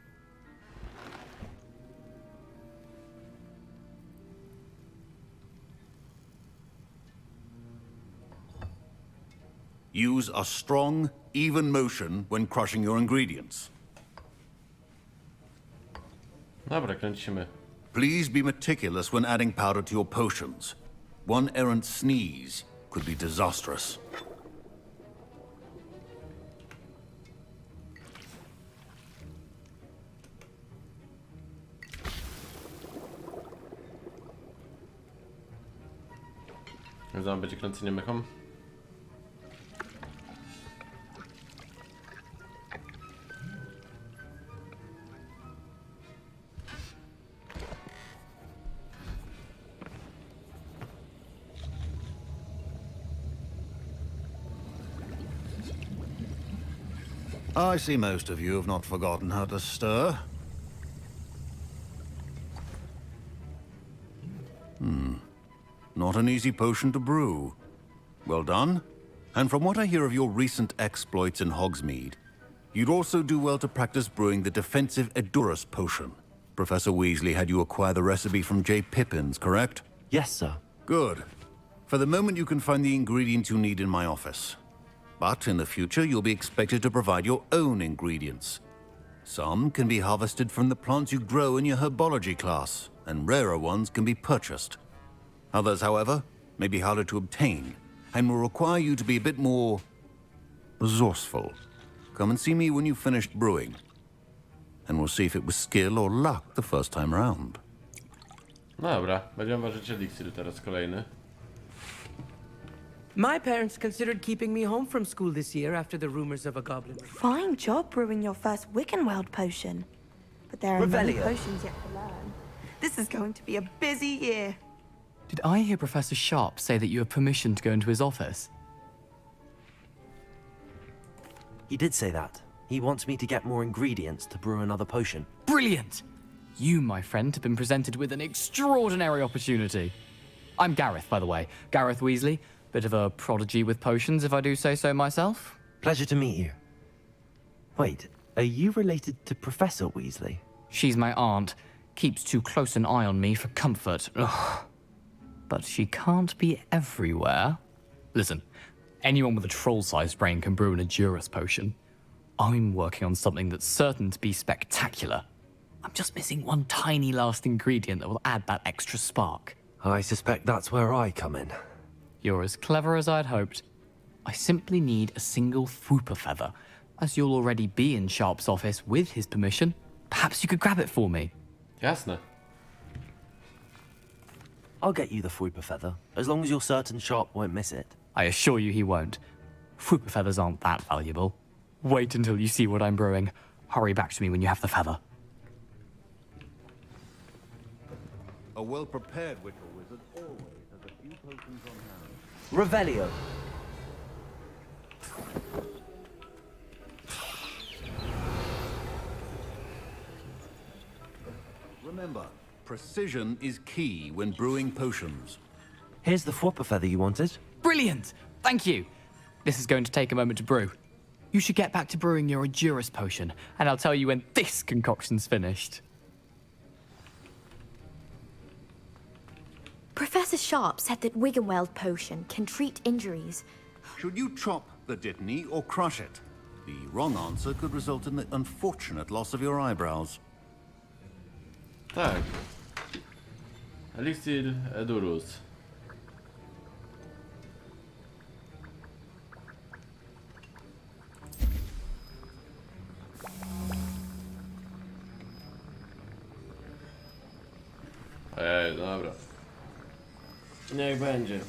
Use a strong, even motion when crushing your ingredients. Dobra, kręcimy. Please be meticulous when adding powder to your potions. One errant sneeze could be disastrous. Zaraz będzie kręcenie mychą. I see most of you have not forgotten how to stir. Not an easy potion to brew. Well done. And from what I hear of your recent exploits in Hogsmeade, you'd also do well to practice brewing the defensive Edurus potion. Professor Weasley had you acquire the recipe from J. Pippins, correct? Yes, sir. Good. For the moment, you can find the ingredients you need in my office. But in the future, you'll be expected to provide your own ingredients. Some can be harvested from the plants you grow in your herbology class, and rarer ones can be purchased. Others, however, may be harder to obtain, and will require you to be a bit more resourceful. come and see me when you've finished brewing. And we'll see if it was skill or luck the first time round. Dobra, będziemy ważyć eliksir teraz kolejny. My parents considered keeping me home from school this year after the rumors of a goblin. Fine job brewing your first Wiggenweld potion. But there are many Revelio. potions yet to learn. This is going to be a busy year. Did I hear Professor Sharp say that you have permission to go into his office? He did say that. He wants me to get more ingredients to brew another potion. Brilliant! You, my friend, have been presented with an extraordinary opportunity. I'm Gareth, by the way. Gareth Weasley. Bit of a prodigy with potions, if I do say so myself. Pleasure to meet you. Wait, are you related to Professor Weasley? She's my aunt. Keeps too close an eye on me for comfort. Ugh. But she can't be everywhere. Listen, anyone with a troll-sized brain can brew an Edurus potion. I'm working on something that's certain to be spectacular. I'm just missing one tiny last ingredient that will add that extra spark. I suspect that's where I come in. You're as clever as I'd hoped. I simply need a single Fwooper feather. As you'll already be in Sharp's office with his permission, perhaps you could grab it for me. Jasne. I'll get you the Fwooper feather, as long as you're certain Sharp won't miss it. I assure you he won't. Fwooper feathers aren't that valuable. Wait until you see what I'm brewing. Hurry back to me when you have the feather. A well-prepared Witcher wizard always has a few potions on hand. Revelio. Remember, precision is key when brewing potions. Here's the Fwooper feather you wanted. Brilliant! Thank you! This is going to take a moment to brew. You should get back to brewing your Edurus potion, and I'll tell you when this concoction's finished. Professor Sharp said that Wiggenweld potion can treat injuries. Should you chop the Dittany or crush it? The wrong answer could result in the unfortunate loss of your eyebrows. Tak. Eliksir Edurus. Ej, dobra. Niech będzie.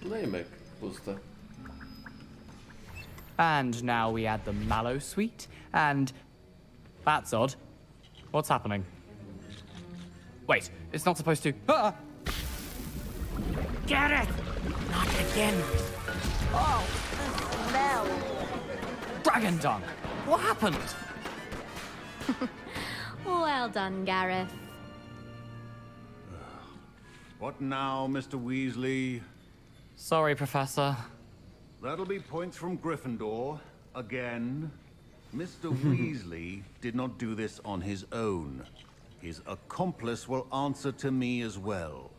Namek puste. And now we add the mallow sweet, and... That's odd. What's happening? Wait, it's not supposed to... Ah! Gareth! Not again. Oh, the smell. Dragon dung! What happened? Well done, Gareth. What now, Mr. Weasley? Sorry, Professor. That'll be points from Gryffindor, again. Mr. Weasley did not do this on his own. His accomplice will answer to me as well.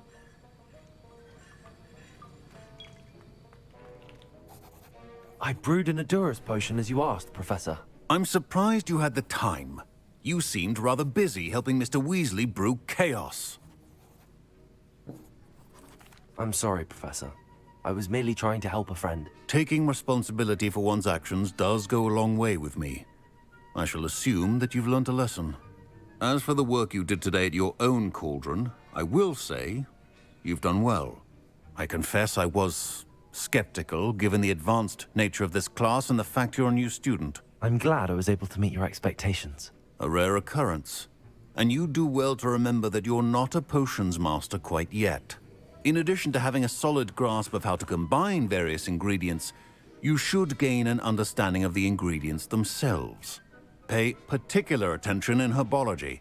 I brewed an Edurus potion as you asked, Professor. I'm surprised you had the time. You seemed rather busy helping Mr. Weasley brew chaos. I'm sorry, Professor. I was merely trying to help a friend. Taking responsibility for one's actions does go a long way with me. I shall assume that you've learnt a lesson. As for the work you did today at your own cauldron, I will say you've done well. I confess I was skeptical, given the advanced nature of this class and the fact you're a new student. I'm glad I was able to meet your expectations. A rare occurrence. And you do well to remember that you're not a potions master quite yet. In addition to having a solid grasp of how to combine various ingredients, you should gain an understanding of the ingredients themselves. Pay particular attention in herbology.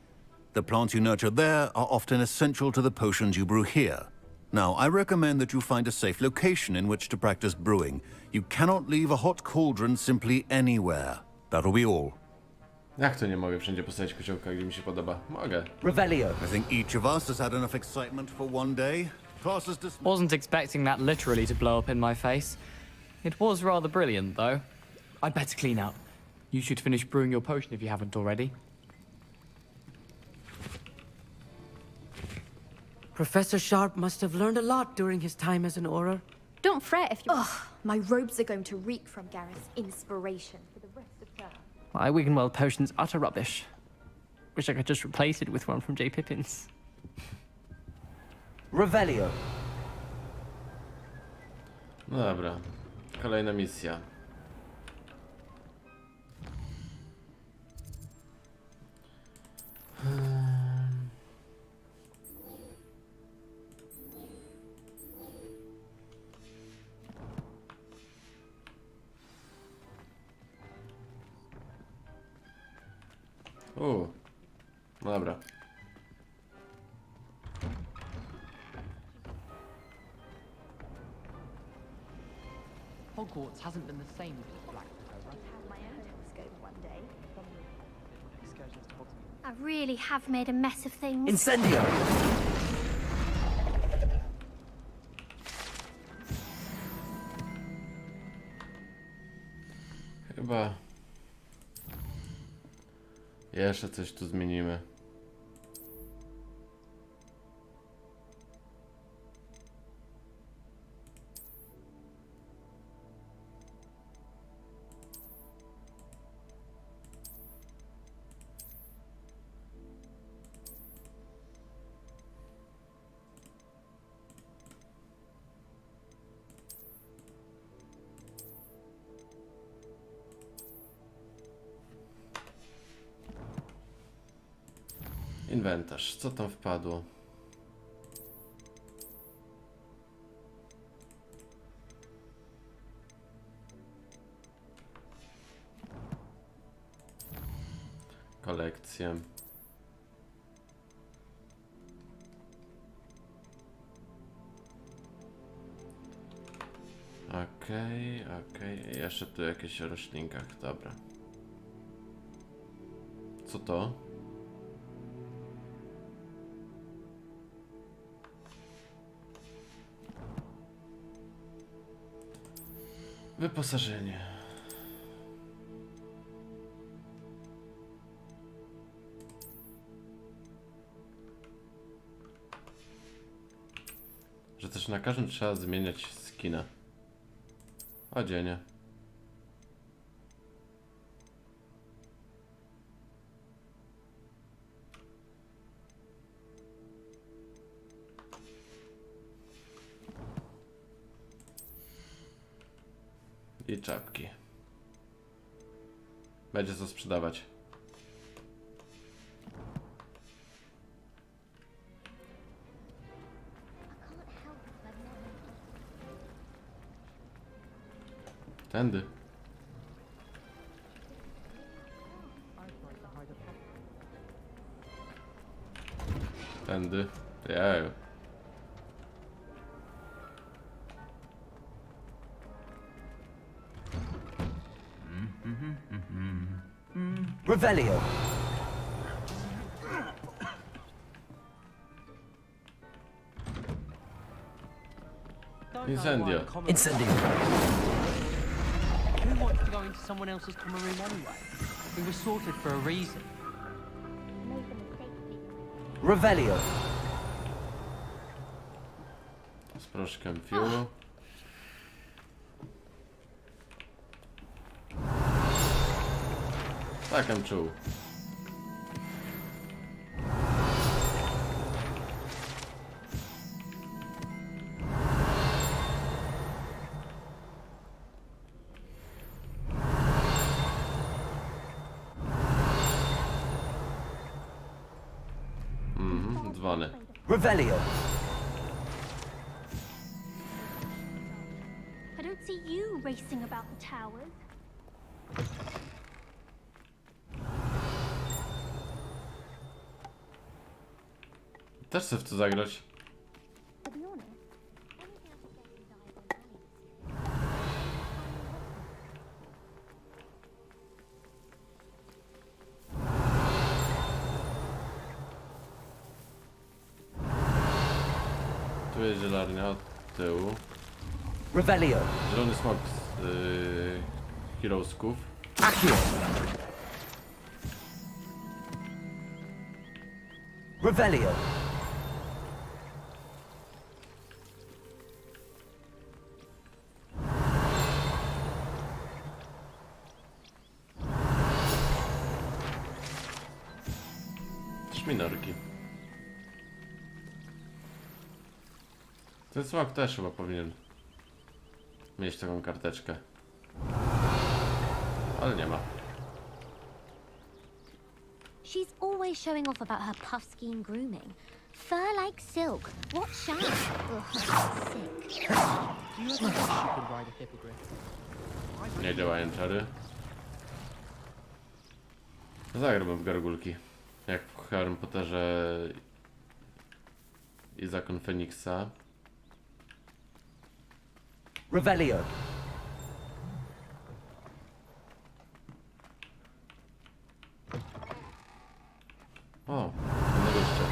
The plants you nurture there are often essential to the potions you brew here. Now, I recommend that you find a safe location in which to practice brewing. You cannot leave a hot cauldron simply anywhere. That'll be all. Jak to nie mogę wszędzie postawić kociołka, gdzie mi się podoba? Mogę. Revelio. I think each of us has had enough excitement for one day. Class is dismissed. Wasn't expecting that literally to blow up in my face. It was rather brilliant, though. I'd better clean up. You should finish brewing your potion if you haven't already. Professor Sharp must have learned a lot during his time as an Auror. Don't fret if you... Ugh, my robes are going to reek from Gareth's inspiration for the rest of term. My Wiggenweld potion's utter rubbish. Wish I could just replace it with one from J. Pippin's. Revelio. No dobra. Kolejna misja. No dobra. Hogwarts hasn't been the same since Black I really have made a mess of things. Incendio. Chyba jeszcze coś tu zmienimy. Inwentarz, co tam wpadło? Kolekcje. Okej. Jeszcze tu jakieś o roślinkach, dobra. Co to? Wyposażenie. Że też na każdym trzeba zmieniać skina. Odzienie. I czapki. Będzie co sprzedawać. Tędy. Tędy. Jeju. Revelio. Incendio. Incendio. Who wants to go into someone else's common room anyway? We were sorted for a reason. Revelio. Z proszkiem fuelu. Takem czuł. Dzwony. Revelio. I don't see you racing about the towers. Też chcę w to zagrać. Tu jest zielarnia od tyłu. Revelio. Zielony smok z Heroesków. Accio. Revelio. Minorki. Ten smok też chyba powinien mieć taką karteczkę. Ale nie ma. She's always showing off about her puff ski and grooming. Fur like silk. What shine? Ugh, sick. Do you ever wish you could ride a hippogriff? Nie działają czary. Zagrałbym w gargulki. Jak w Harrym Potterze i Zakon Feniksa. Revelio. O, inne goście.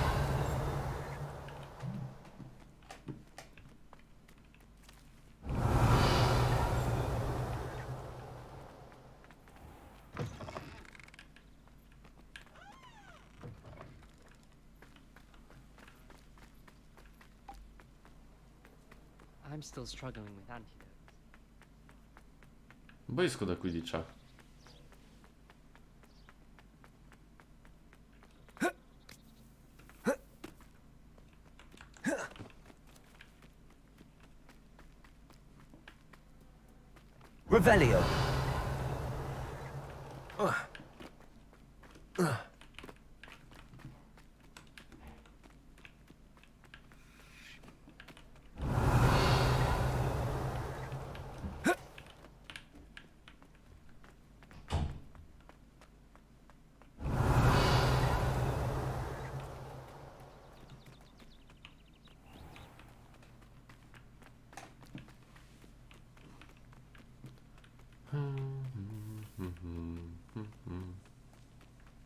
I'm still struggling with antidotes. Boisko do Quidditcha. Revelio.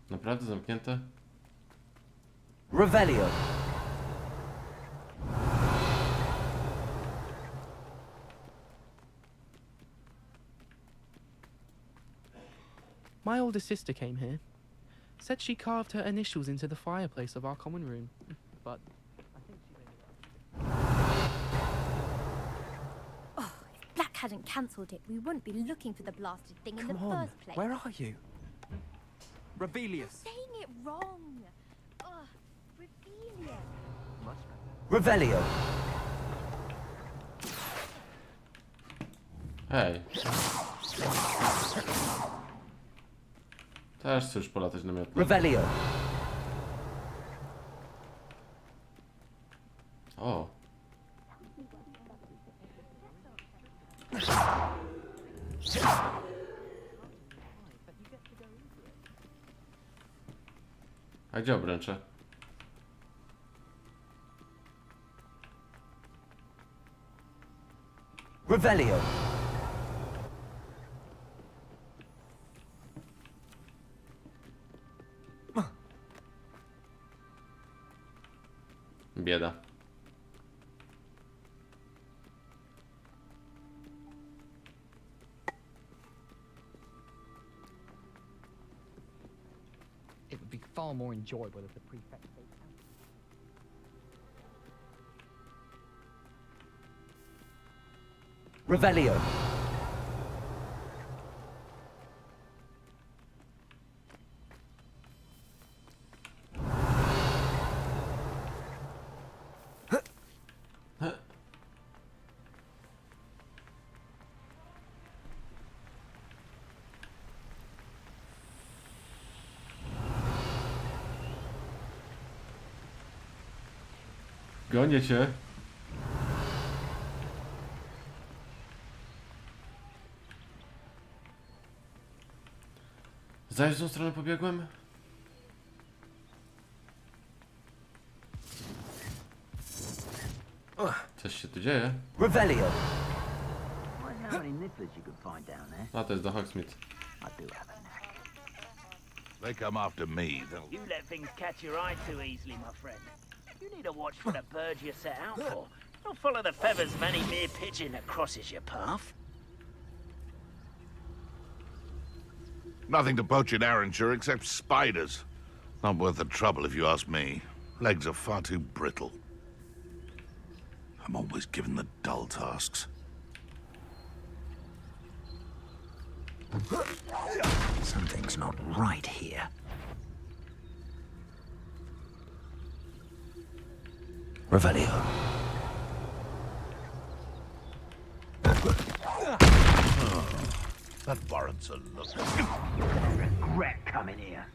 Naprawdę zamknięte? Revelio. My older sister came here. Said she carved her initials into the fireplace of our common room. But I think she made it up. Oh, if Black hadn't cancelled it, we wouldn't be looking for the blasted thing in the Come on, first place. where are you? Rebellious. Saying it wrong. Ugh, rebellion. Revelio. Hej. Też chcę już polatać na miotę. Revelio. O. A gdzie obręcze? Revelio. Bieda. It would be far more enjoyable if the prefect stayed out. Revelio. Gonię cię. Zaś w tą stronę pobiegłem? Coś się tu dzieje. Revelio. A, to jest do Hogsmeade. They come after me, they'll... You let things catch your eye too easily, my friend. You need to watch for the birds you set out for. Don't follow the feathers of any mere pigeon that crosses your path. Nothing to poach in Arranshire except spiders. Not worth the trouble if you ask me. Legs are far too brittle. I'm always given the dull tasks. Something's not right here. Revelio. That warrants a look. Regret coming here.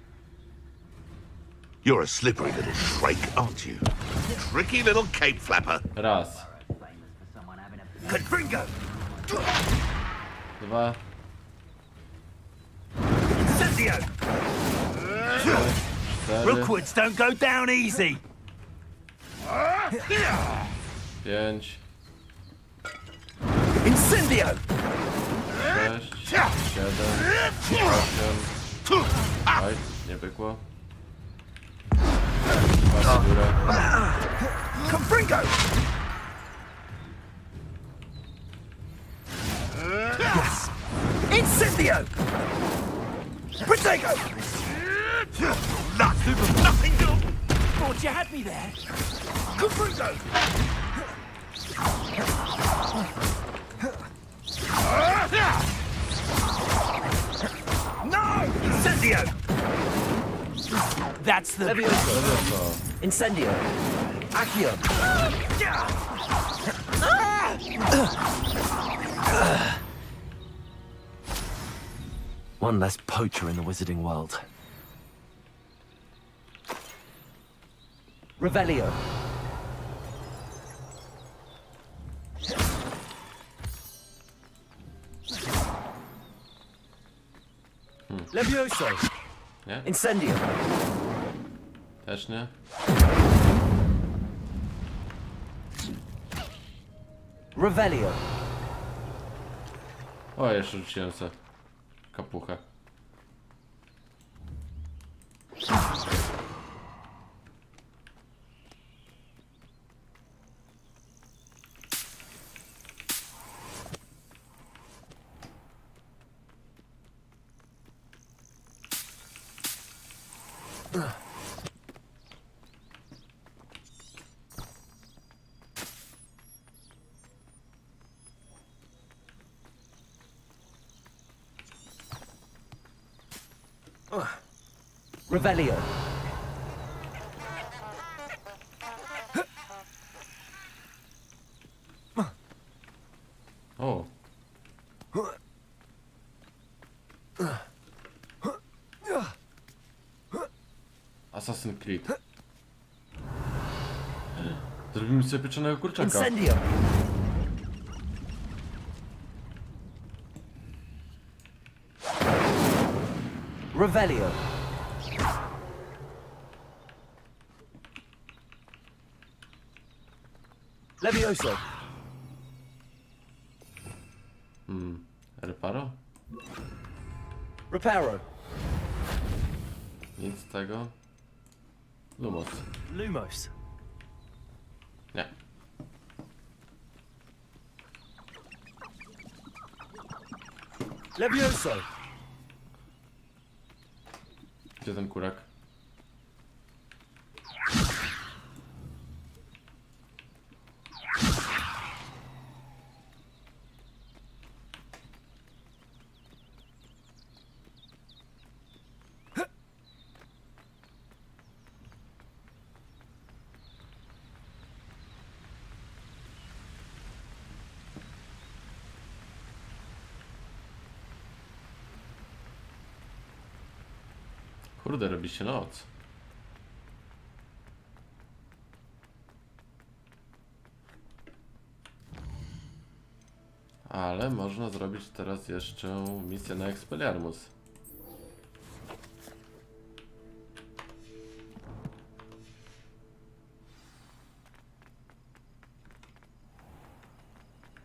You're a slippery little shrike, aren't you? Tricky little cape flapper. Raz. Confringo! 2. Incendio! 4. Rookwoods don't go down easy. 5. Incendio! 6. 7. 8. Oj, nie pykło. 2 w górę. Confringo! Yes! Incendio! Protego! Nothing new! Thought you had me there. Confringo! No! Incendio! That's the... Levioso. Incendio. Accio. One less poacher in the wizarding world. Revelio. Levioso. Nie? Incendio. Też nie? Revelio. O, jeszcze rzuciłem sobie kapuchę. Revelio. O. Assassin's Creed. Zrobimy sobie pieczonego kurczaka. Incendio. Revelio. Levioso. Reparo? Reparo. Nic z tego. Lumos. Lumos. Nie. Levioso. Gdzie ten kurak? Kurde, robi się noc. Ale można zrobić teraz jeszcze misję na Expelliarmus.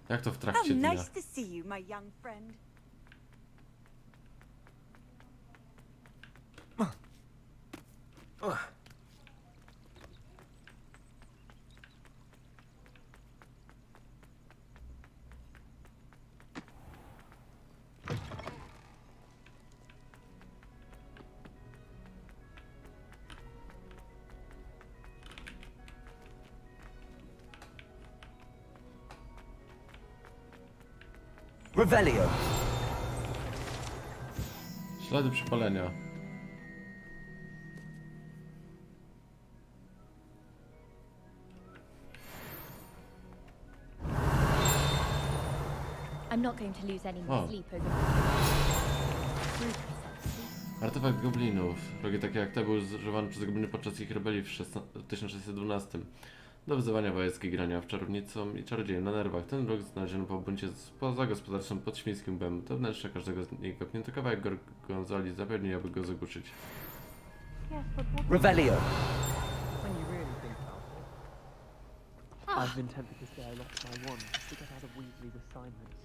Jak to w trakcie dnia? Nice to see you, my young friend. Revelio. Ślady przypalenia. I'm not going to lose any more sleep over. Artefakt goblinów. Rogi takie jak te był zużywany przez gobliny podczas ich rebelii w 1612. Do wyzywania wojsk i grania w czarownicą i czarodziejem na nerwach. Ten rok znaleziono po buncie poza gospodarstwem pod Świńskim Bem. To wnętrze każdego z nich kopnięto kawałek gorgonzoli zapewni, aby go zagłuszyć. Revelio. When you really think about it, I've been tempted to say I lost my wand just to get out of Weasley's assignments.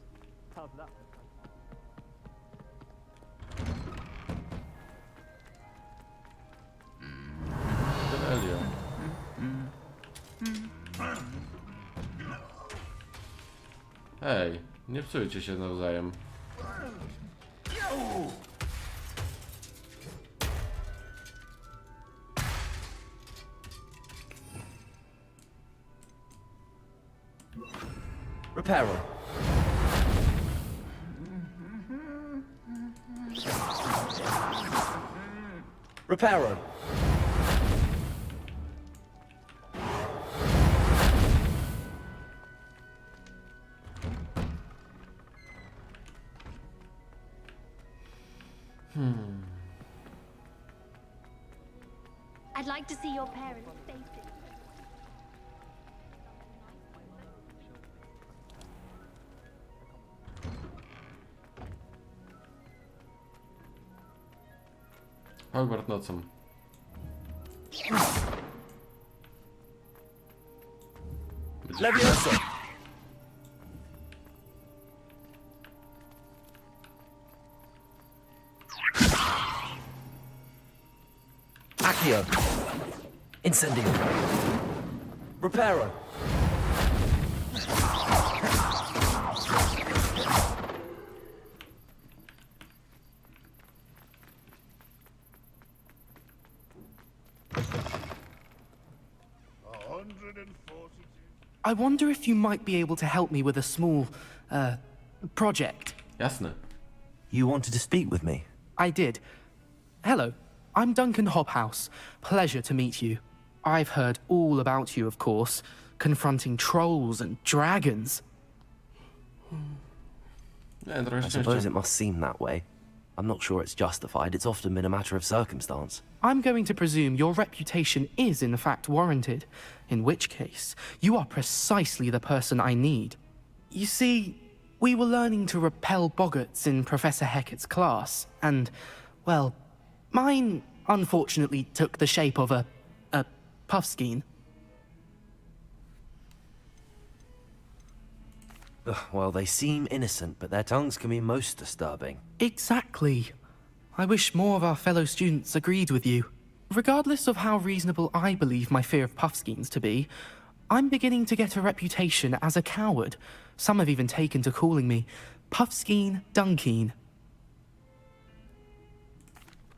How's that look like? Rebelio. Hej, nie psujcie się nawzajem. Reparo. Reparo. I'd like to see your parents' faces. Hogwart nocą. Leviosa. Accio. Incendio. Reparo. I wonder if you might be able to help me with a small, project. Jasne. You wanted to speak with me? I did. Hello, I'm Duncan Hobhouse. Pleasure to meet you. I've heard all about you, of course, confronting trolls and dragons. I suppose it must seem that way. I'm not sure it's justified. It's often been a matter of circumstance. I'm going to presume your reputation is in fact warranted, in which case, you are precisely the person I need. You see, we were learning to repel boggarts in Professor Hecat's class, and, well, mine unfortunately took the shape of a puffskein. Well, they seem innocent, but their tongues can be most disturbing. Exactly. I wish more of our fellow students agreed with you. Regardless of how reasonable I believe my fear of puffskeins to be, I'm beginning to get a reputation as a coward. Some have even taken to calling me Puffskeen Dunkeen.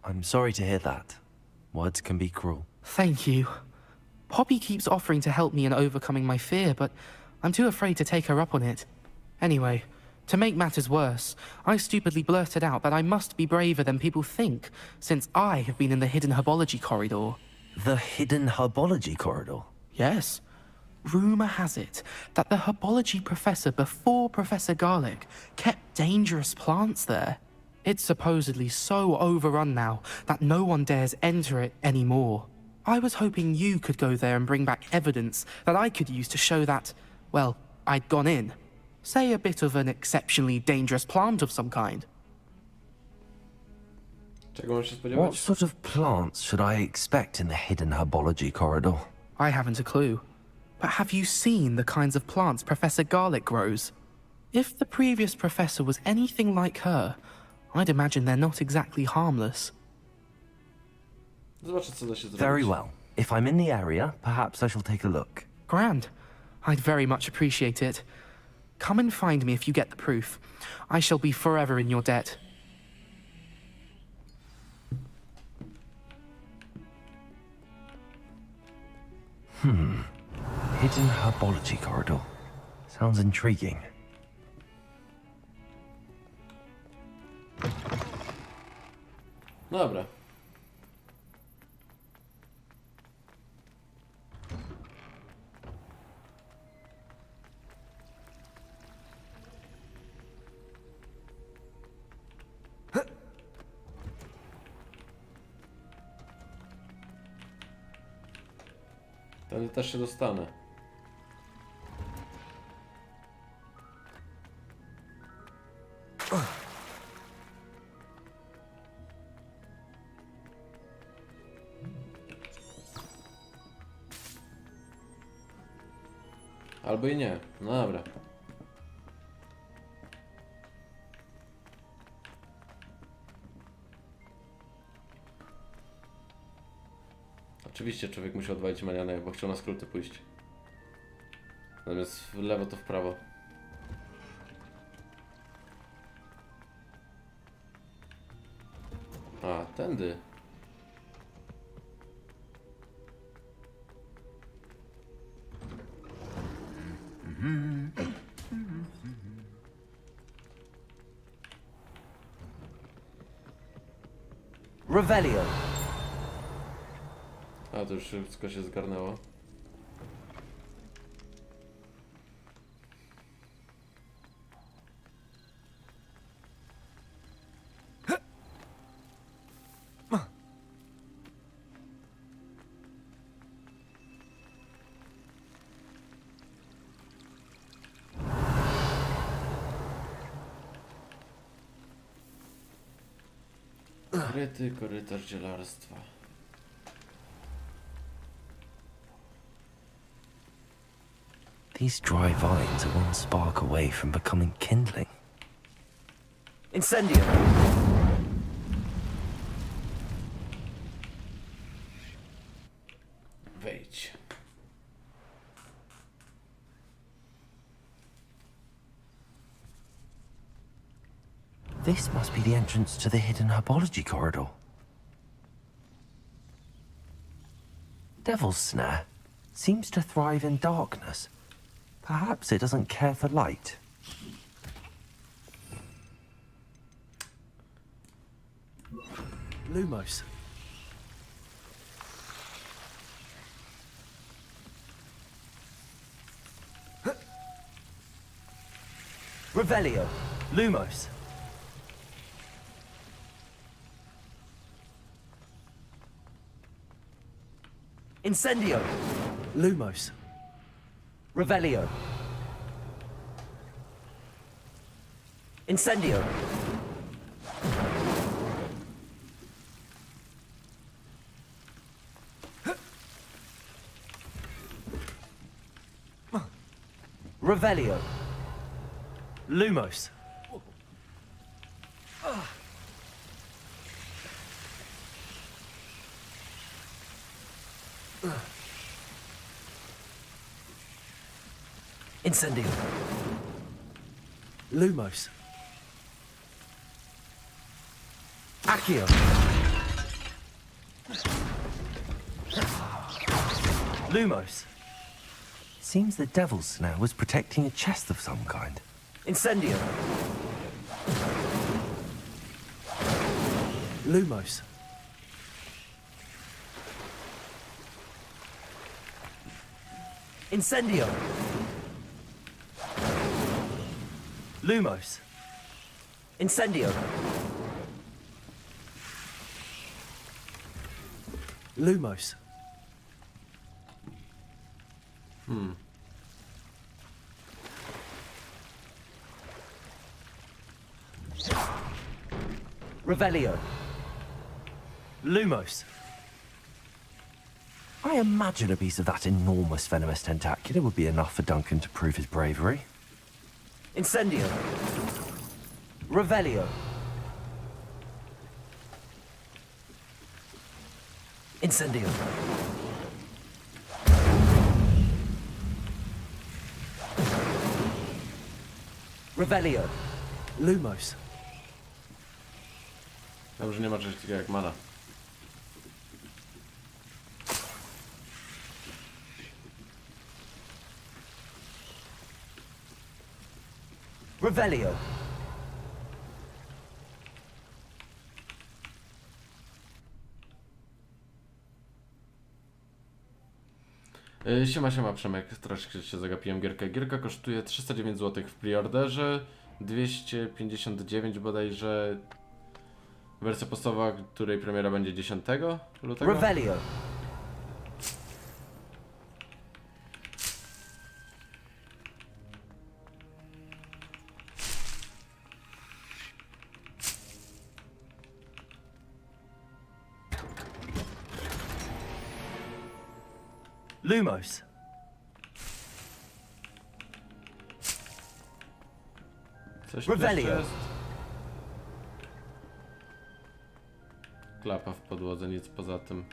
I'm sorry to hear that. Words can be cruel. Thank you. Poppy keeps offering to help me in overcoming my fear, but I'm too afraid to take her up on it. Anyway, to make matters worse, I stupidly blurted out that I must be braver than people think, since I have been in the hidden herbology corridor. The hidden herbology corridor? Yes. Rumour has it that the herbology professor before Professor Garlic kept dangerous plants there. It's supposedly so overrun now that no one dares enter it anymore. I was hoping you could go there and bring back evidence that I could use to show that, well, I'd gone in. Say a bit of an exceptionally dangerous plant of some kind. What sort of plants should I expect in the hidden herbology corridor? I haven't a clue. But have you seen the kinds of plants Professor Garlic grows? If the previous professor was anything like her, I'd imagine they're not exactly harmless. Very well. If I'm in the area, perhaps I shall take a look. Grand. I'd very much appreciate it. Come and find me if you get the proof. I shall be forever in your debt. Hidden herbology corridor. Sounds intriguing. Dobra. Wtedy też się dostanę. Albo i nie. No dobra. Oczywiście człowiek musi odwalić manianę, bo chciał na skróty pójść. Zamiast w lewo to w prawo. A, tędy. Revelio. A, to już wszystko się zgarnęło. Kryty korytarz dzielarstwa. These dry vines are one spark away from becoming kindling. Incendio! Wejdź. This must be the entrance to the hidden herbology corridor. Devil's Snare seems to thrive in darkness. Perhaps it doesn't care for light. Lumos. Revelio. Lumos. Incendio. Lumos. Revelio. Incendio. Revelio. Lumos. Incendio. Lumos. Accio. Lumos. Seems the Devil's Snare was protecting a chest of some kind. Incendio. Lumos. Incendio. Lumos. Incendio. Lumos. Revelio. Lumos. I imagine a piece of that enormous venomous tentacular would be enough for Duncan to prove his bravery. Incendio. Revelio. Incendio. Revelio. Lumos. Dobrze, nie ma czegoś takiego jak mana. Revelio. Siema Przemek, troszkę się zagapiłem gierkę. Gierka kosztuje 309 zł w preorderze, 259 bodajże wersja podstawowa, której premiera będzie 10 lutego. Revelio. Lumos. Coś tu jeszcze jest. Klapa w podłodze, nic poza tym.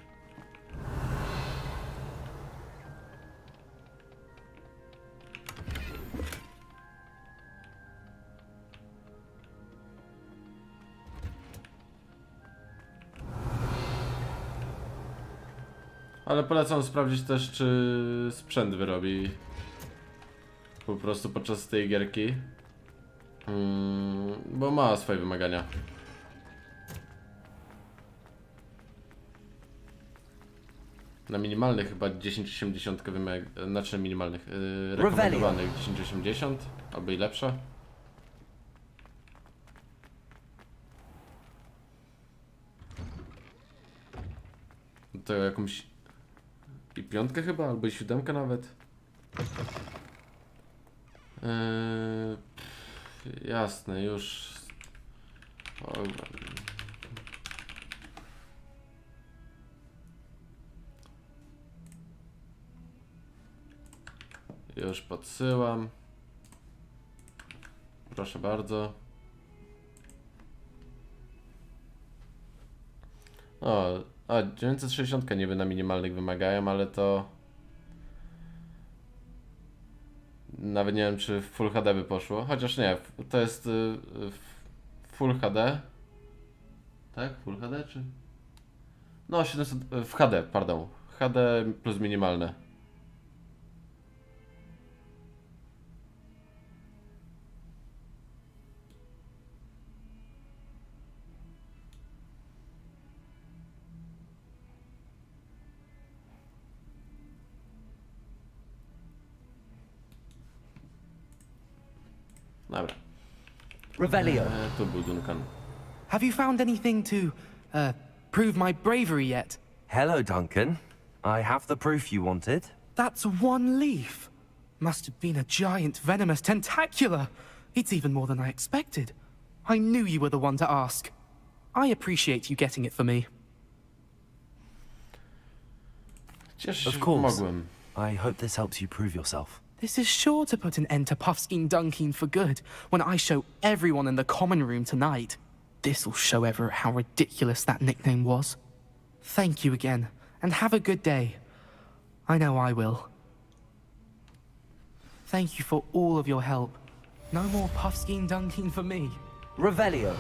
Ale polecam sprawdzić też, czy sprzęt wyrobi po prostu podczas tej gierki, bo ma swoje wymagania. Na minimalnych chyba 1080 wymaga, znaczy minimalnych, rekomendowanych 1080 albo i lepsza. To jakąś i 5 chyba, albo i 7 nawet. Jasne, już. Już podsyłam. Proszę bardzo. A 960 niby na minimalnych wymagają, ale to nawet nie wiem, czy w Full HD by poszło. Chociaż nie, to jest Full HD. Tak? Full HD czy? No 700 w HD, pardon. HD plus minimalne. Dobra. Revelio. Tu był Duncan. Have you found anything to, prove my bravery yet? Hello, Duncan. I have the proof you wanted. That's one leaf. Must have been a giant venomous tentacular. It's even more than I expected. I knew you were the one to ask. I appreciate you getting it for me. Cieszę Of się, course. pomogłem. I hope this helps you prove yourself. This is sure to put an end to Puffskein Dunkeen for good when I show everyone in the common room tonight. This'll show Everett how ridiculous that nickname was. Thank you again, and have a good day. I know I will. Thank you for all of your help. No more Puffskein Dunkeen for me. Revelio.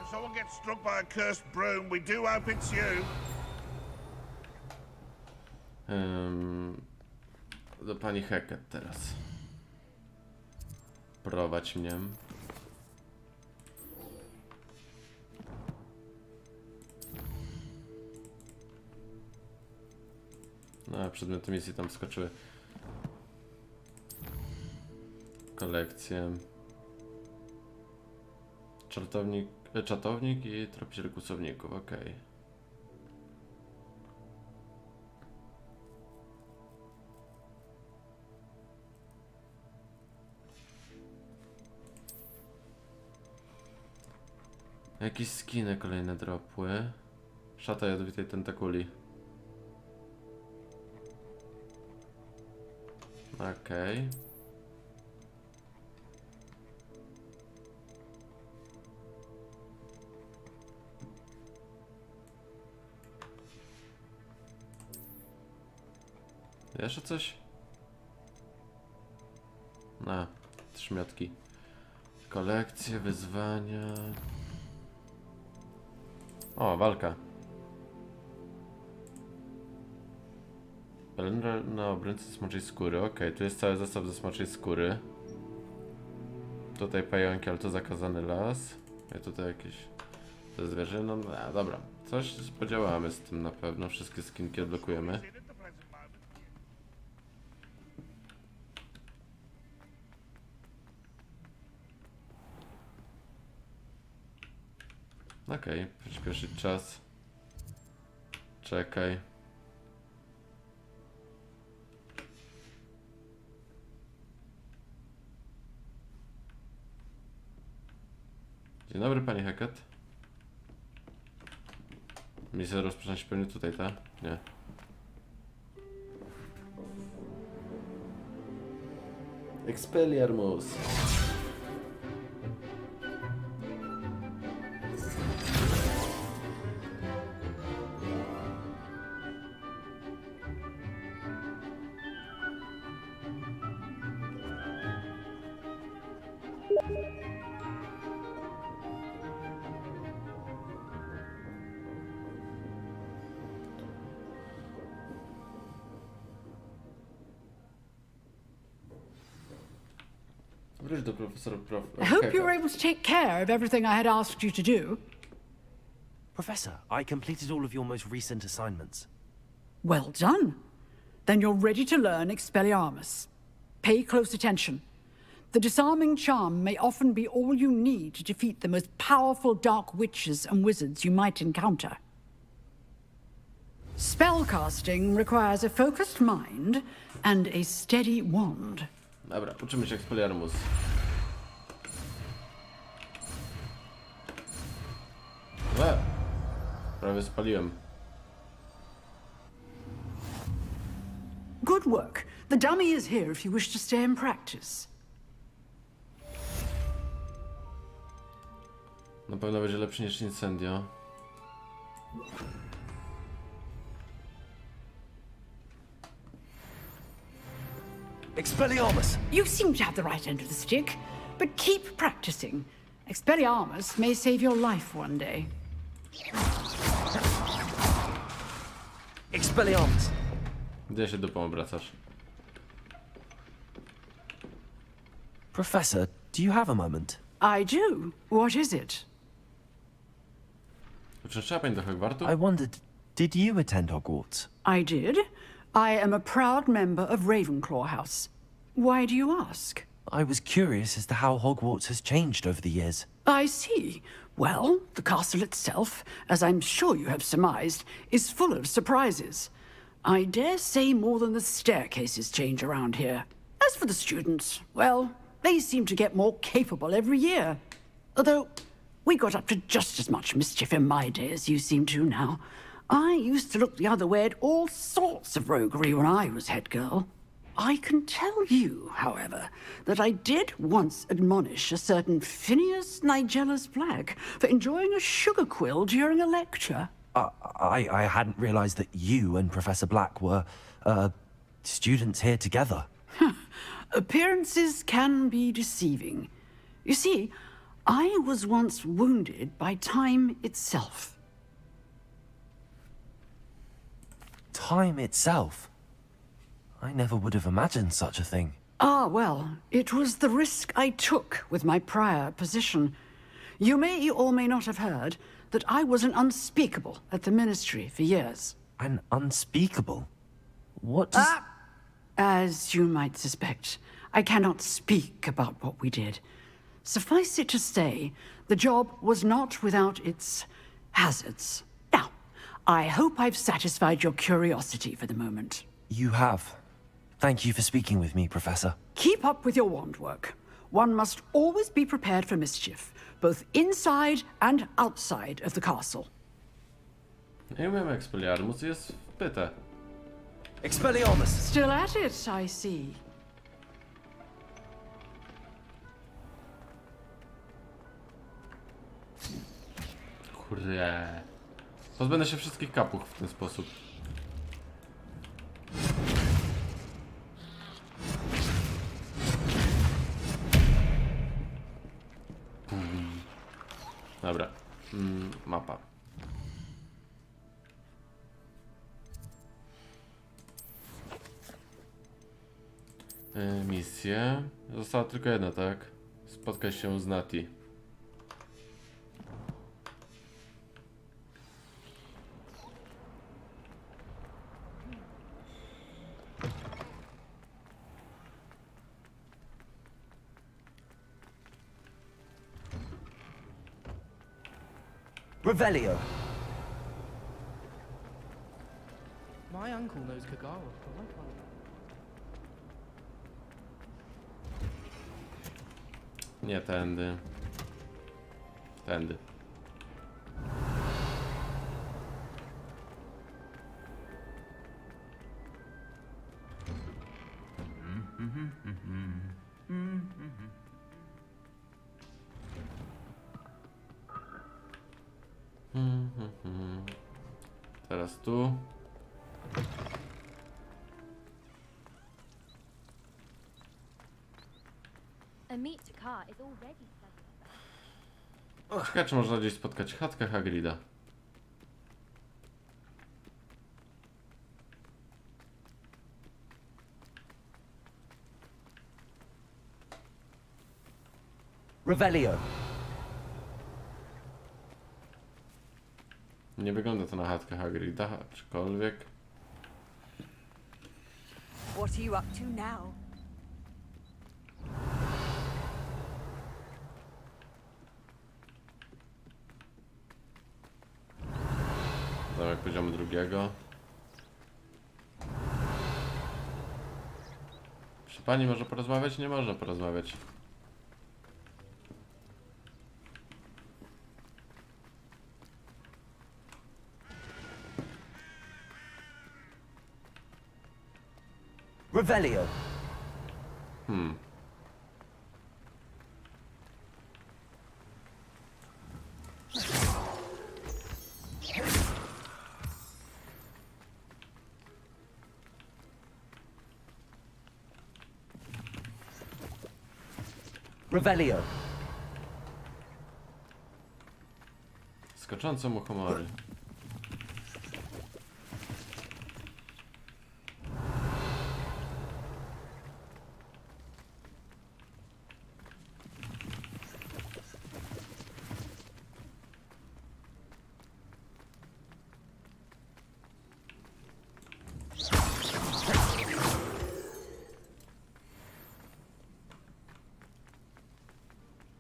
If someone gets struck by a cursed broom, we do hope it's you. Do pani Hackett teraz. Prowadź mnie. No, przedmioty misji tam skoczyły. Kolekcje. Czatownik i tropiciel kłusowników, okej. Jakieś skiny kolejne dropły. Szata jadowitej tentakuli. Okej. Jeszcze coś? No, szmiotki. Kolekcje, wyzwania. O, walka. Pelendra na obręczy smoczej skóry. Okej, tu jest cały zestaw ze smoczej skóry. Tutaj pająki, ale to zakazany las. I tutaj jakieś ze zwierzyną. Dobra, coś podziałamy z tym na pewno. Wszystkie skinki odblokujemy. Okej, przyspieszyć czas. Czekaj. Dzień dobry, pani Hackett. Misja rozpoczyna się pewnie tutaj, tak? Nie. Expelliarmus. I hope you were able to take care of everything I had asked you to do. Professor, I completed all of your most recent assignments. Well done. Then you're ready to learn Expelliarmus. Pay close attention. The disarming charm may often be all you need to defeat the most powerful dark witches and wizards you might encounter. Spellcasting requires a focused mind and a steady wand. Dobra, uczymy się Expelliarmus. Prawie spaliłem. Good work. The dummy is here if you wish to stay and practice. Na pewno będzie lepszy niż Incendio. Expelliarmus! You seem to have the right end of the stick, but keep practicing. Expelliarmus may save your life one day. Expelliarmus! Gdzie się dupą obracasz? Professor, do you have a moment? I do. What is it? Uczęszczała pani do Hogwartu? I wondered, did you attend Hogwarts? I did. I am a proud member of Ravenclaw House. Why do you ask? I was curious as to how Hogwarts has changed over the years. I see. Well, the castle itself, as I'm sure you have surmised, is full of surprises. I dare say more than the staircases change around here. As for the students, well, they seem to get more capable every year. Although, we got up to just as much mischief in my day as you seem to now. I used to look the other way at all sorts of roguery when I was head girl. I can tell you, however, that I did once admonish a certain Phineas Nigellus Black for enjoying a sugar quill during a lecture. I hadn't realized that you and Professor Black were, students here together. Appearances can be deceiving. You see, I was once wounded by time itself. Time itself? I never would have imagined such a thing. Ah, well, it was the risk I took with my prior position. You may or may not have heard that I was an unspeakable at the Ministry for years. An unspeakable? What does... As you might suspect, I cannot speak about what we did. Suffice it to say, the job was not without its hazards. Now, I hope I've satisfied your curiosity for the moment. You have. Thank you for speaking with me, Professor. Keep up with your wand work. One must always be prepared for mischief, both inside and outside of the castle. Nie umiem Expelliarmus, jest wpyte. Expelliarmus! Still at it, I see. Kurde. Pozbędę się wszystkich kapuch w ten sposób. Dobra. Mapa. Misje. Została tylko jedna, tak? Spotkać się z Nati. Revelio. My uncle knows Kagara, but I can't. Nie tędy. Tędy. Teraz tu. A meet to car is already Ciekawe, czy można gdzieś spotkać chatkę Hagrida. Revelio. Nie wygląda to na chatkę Hagrida, aczkolwiek... What are you up to now? Zamek poziomu drugiego. Czy pani może porozmawiać? Nie można porozmawiać. Revelio. Revelio. Skoczące muchomory.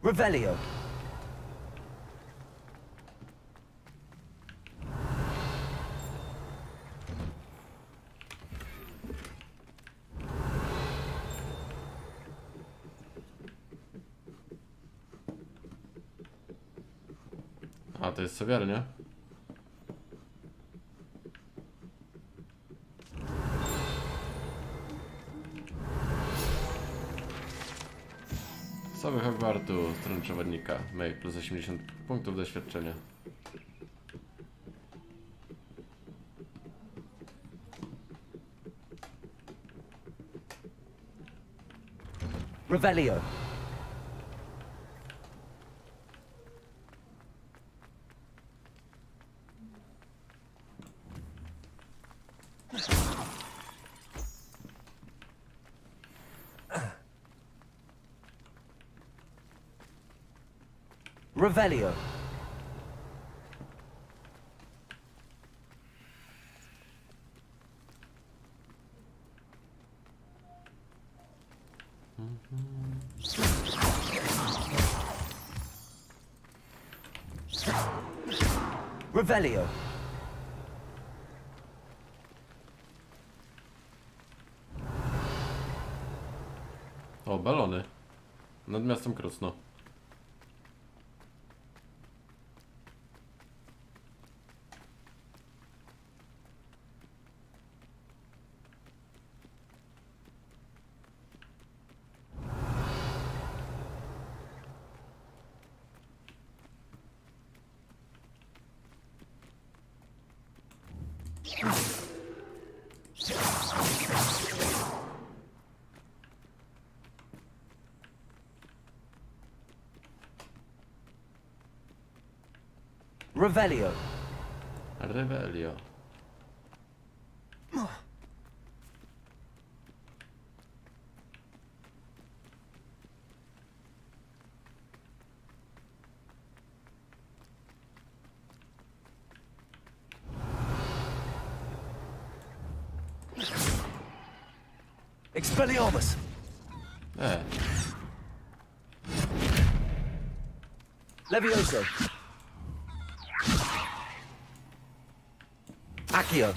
Revelio. A, to jest sowiarnia. Sowy Hogwartu, strony przewodnika. May plus 80 punktów doświadczenia. Revelio. Revelio. Revelio. O, balony. Nad miastem Krosno. Revelio. Revelio. Expelliarmus. Levioso. Accio.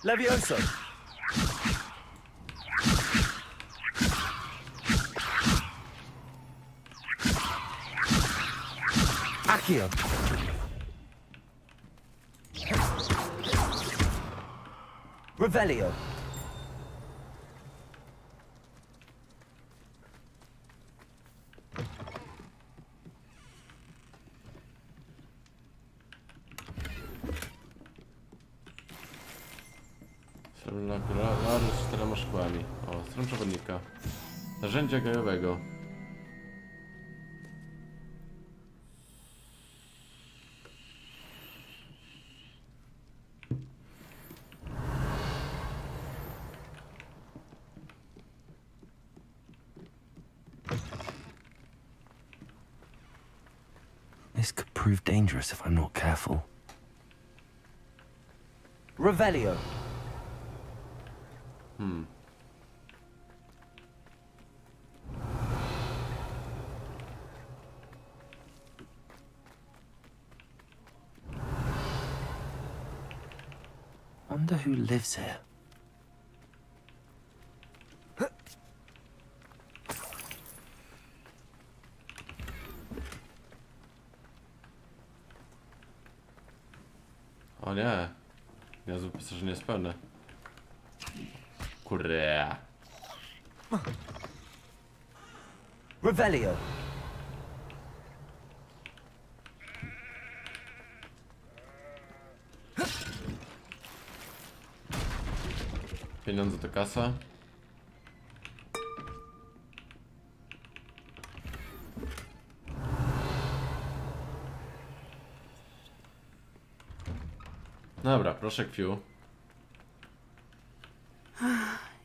Levioso. Accio. Revelio. Srebrna kulawa z 4 szkłami. O, stron przewodnika. Narzędzia gajowego. This could prove dangerous if I'm not careful. Revelio. Wonder who lives here. O nie. Gniazdo wyposażenie jest pełne. Kurwa. Revelio. Pieniądze to kasa. Dobra, proszę Q.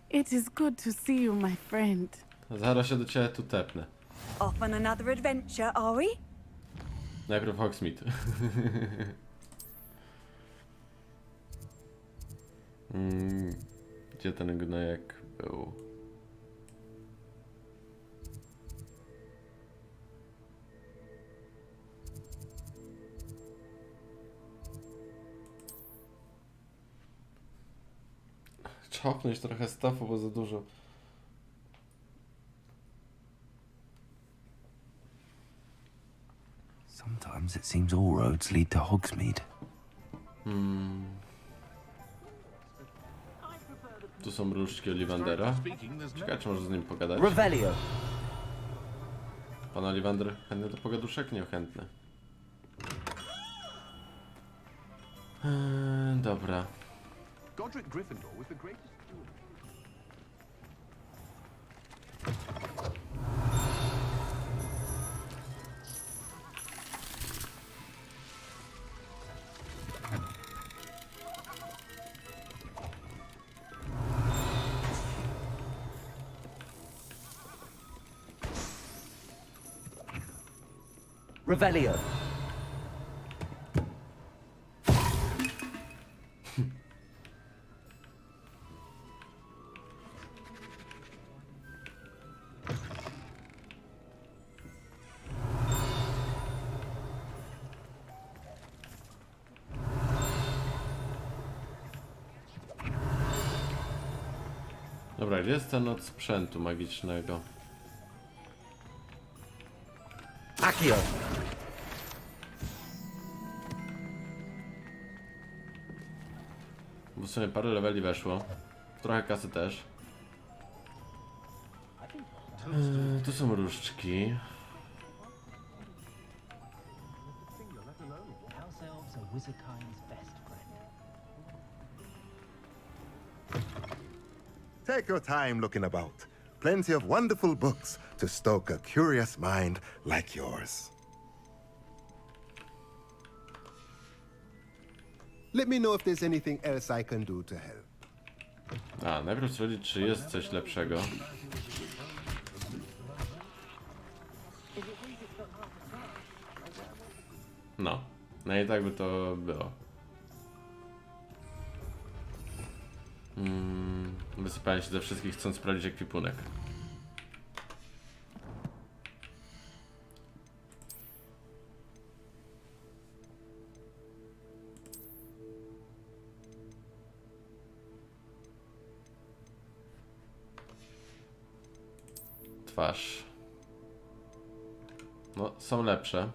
It is good to see you, my friend. Zaraz się do ciebie tu tepnę. Off on another adventure, are we? Najpierw Hogsmeade. Gdzie ten gnojek był? Czopnąć trochę stafu, bo za dużo. Sometimes it seems all roads lead to Hogsmeade. Tu są różdżki Olivandera. Ciekawe, czy może z nim pogadać. Revelio. Pan Olivander chętny do pogaduszek? Niechętny. Dobra. Godric Gryffindor was the greatest steward. Revelio. Dobra, gdzie jest ten od sprzętu magicznego? Accio. Bo w sumie parę leveli weszło. Trochę kasy też. Tu są różdżki. Take your time looking about. Plenty of wonderful books to stoke a curious mind like yours. Let me know if there's anything else I can do to help. A, najpierw sprawdzić, czy jest coś lepszego. No. No i tak by to było. Wysypałem się ze wszystkich, chcąc sprawdzić ekwipunek. twarz. No, są lepsze.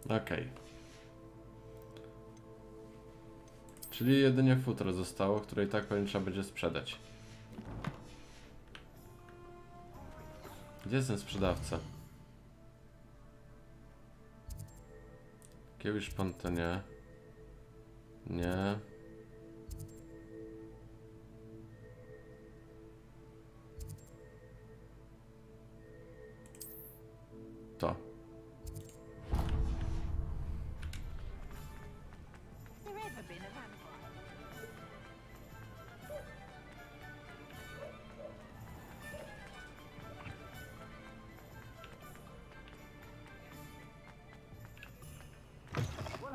Okej. Czyli jedynie futro zostało, które i tak pewnie trzeba będzie sprzedać. Gdzie jest ten sprzedawca? Kiedyś pan to nie. Nie. To.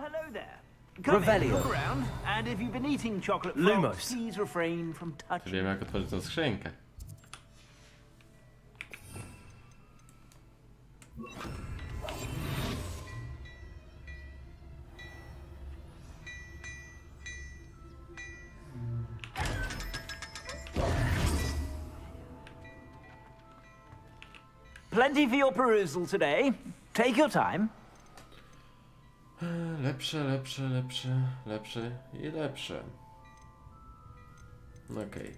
Hello there. Come in, Revelio. look around, and if you've been eating chocolate frogs, Lumos. please refrain from touching. Wiem, jak otworzyć tą skrzynkę. Plenty for your perusal today. Take your time. Lepsze, lepsze, lepsze, lepsze i lepsze. Okej.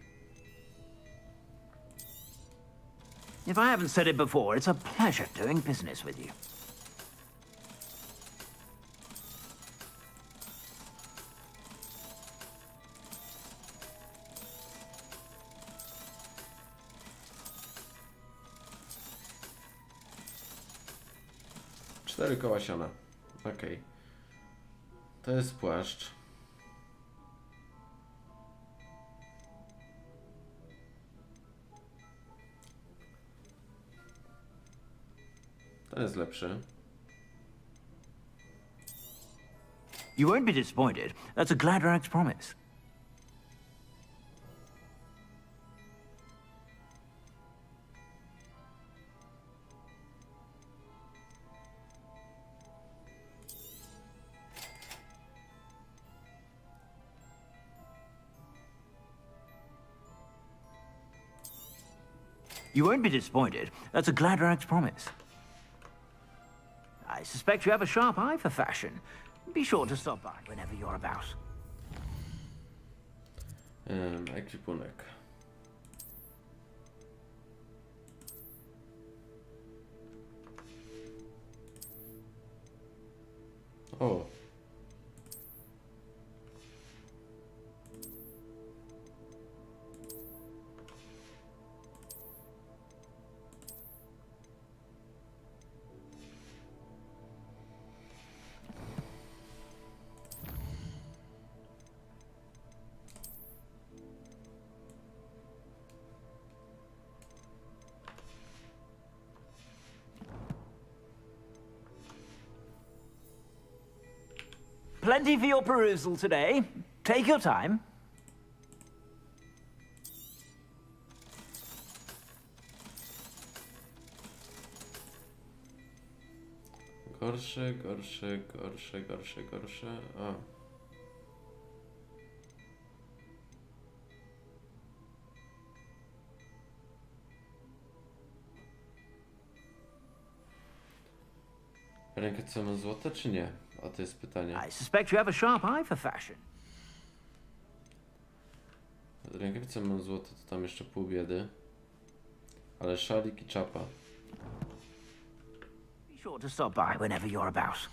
If I haven't said it before, it's a pleasure doing business with you. Cztery koła siana. Okej. To jest płaszcz. Ten jest lepszy. You won't be disappointed. That's a Gladrax promise. You won't be disappointed. That's a Gladrax promise. I suspect you have a sharp eye for fashion. Be sure to stop by whenever you're about. Ekwipunek. O. Plenty for your perusal today. Take your time. Gorsze, gorsze, gorsze, gorsze, gorsze. A. Rękawice mam złote czy nie? A to jest pytanie. I suspect you have a sharp eye for fashion. Rękawice mam złote, to tam jeszcze pół biedy. Ale szalik i czapa. Be sure to stop by whenever you're about.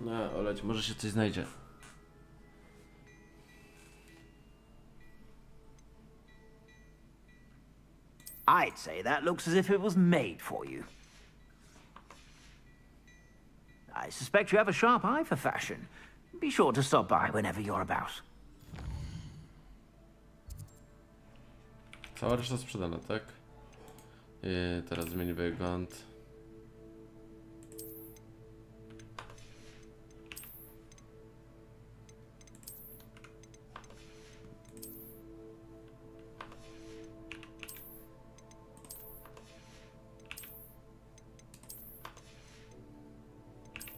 No, oleć, może się coś znajdzie. I'd say that looks as if it was made for you. I suspect you have a sharp eye for fashion. Be sure to stop by whenever you're about. Cała reszta sprzedana, tak? I teraz zmieni wygląd.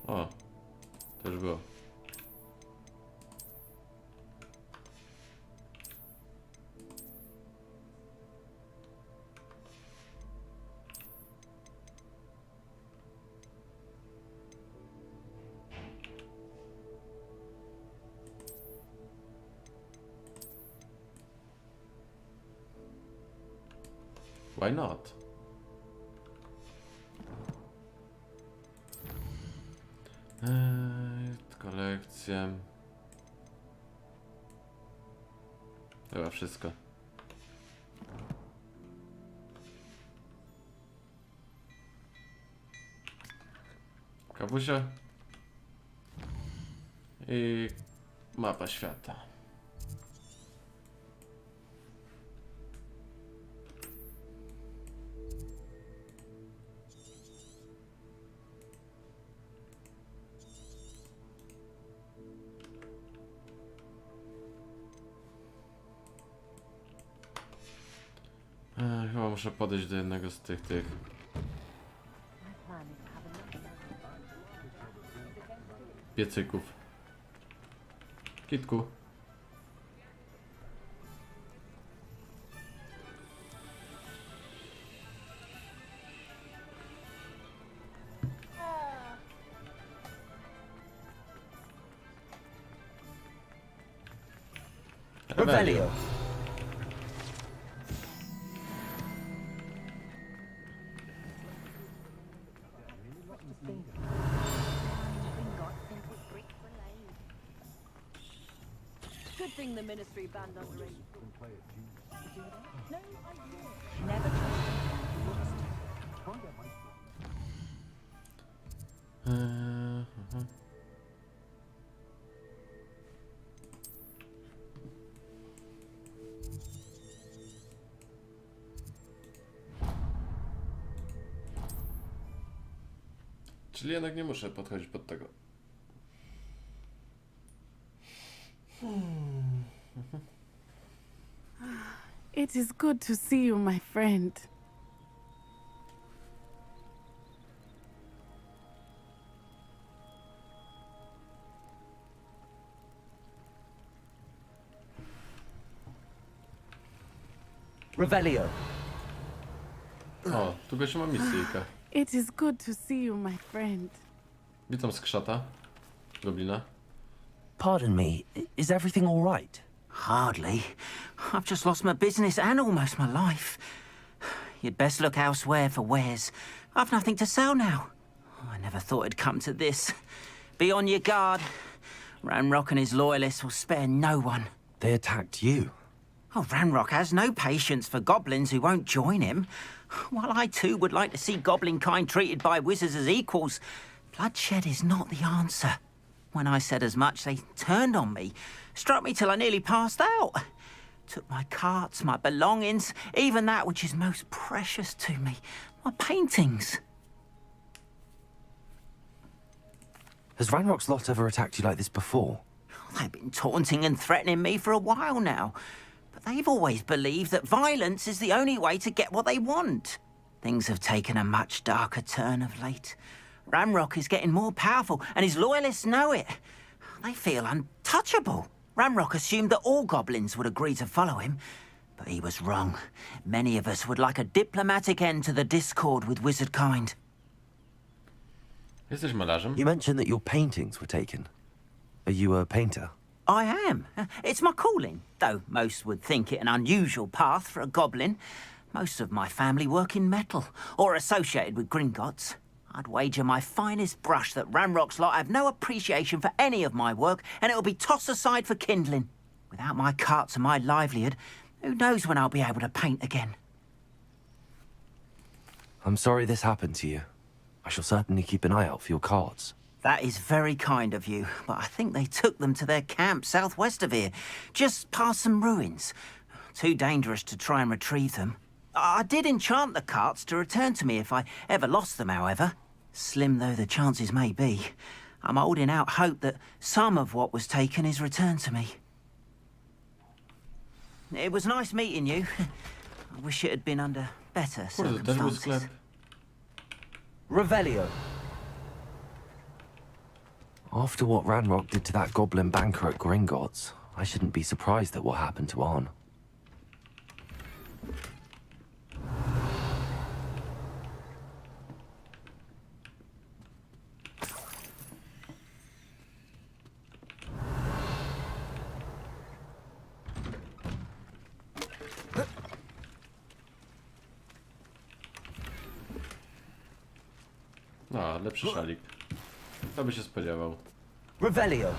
O, to już było. Why not? Kolekcja. Chyba wszystko. Kawusia. I mapa świata. Chyba muszę podejść do jednego z tych piecyków. Kitku. Revelio. Good thing the ministry banned us. No, I did. Never Czyli jednak nie muszę podchodzić pod tego. It is good to see you, my friend. Revelio. O, tu gościu ma misyjkę. It is good to see you, my friend. Witam skrzata. Goblina. Pardon me, is everything all right? Hardly. I've just lost my business and almost my life. You'd best look elsewhere for wares. I've nothing to sell now. I never thought it'd come to this. Be on your guard. Ranrock and his loyalists will spare no one. They attacked you. Oh, Ranrock has no patience for goblins who won't join him. While I too would like to see goblin kind treated by wizards as equals, bloodshed is not the answer. When I said as much, they turned on me, struck me till I nearly passed out. Took my carts, my belongings, even that which is most precious to me, my paintings. Has Ranrock's lot ever attacked you like this before? They've been taunting and threatening me for a while now. But they've always believed that violence is the only way to get what they want. Things have taken a much darker turn of late. Ranrock is getting more powerful, and his loyalists know it. They feel untouchable. Ranrock assumed that all goblins would agree to follow him, but he was wrong. Many of us would like a diplomatic end to the discord with wizard kind. Jesteś malarzem? You mentioned that your paintings were taken. Are you a painter? I am. It's my calling, though most would think it an unusual path for a goblin. Most of my family work in metal, or associated with Gringotts. I'd wager my finest brush that Ranrock's lot have no appreciation for any of my work, and it'll be tossed aside for kindling. Without my carts and my livelihood, who knows when I'll be able to paint again? I'm sorry this happened to you. I shall certainly keep an eye out for your cards. That is very kind of you, but I think they took them to their camp southwest of here, just past some ruins. Too dangerous to try and retrieve them. I did enchant the carts to return to me if I ever lost them, however. Slim though the chances may be, I'm holding out hope that some of what was taken is returned to me. It was nice meeting you. I wish it had been under better circumstances. Revelio. After what Ranrock did to that goblin banker at Gringotts, I shouldn't be surprised at what happened to Arn. No, lepszy szalik. Kto by się spodziewał? Revelio.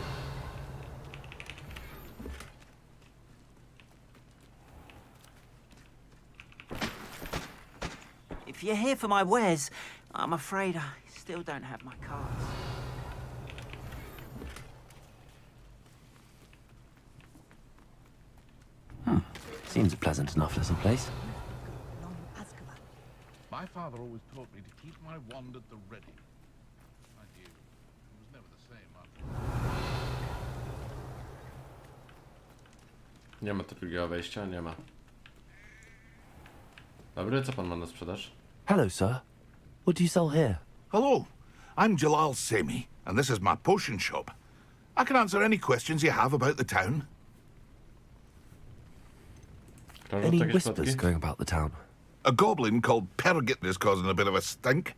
If you're here for my wares, I'm afraid I still don't have my cards. Seems a pleasant enough little place. My father always taught me to keep my wand at the ready. Mind you, it was never the same after. Nie ma tu drugiego wejścia, nie ma. Dobry, co pan ma na sprzedaż? Hello, sir. What do you sell here? Hello, I'm Jalal Semi, and this is my potion shop. I can answer any questions you have about the town. Any whispers going about the town? A goblin called Pergit is causing a bit of a stink.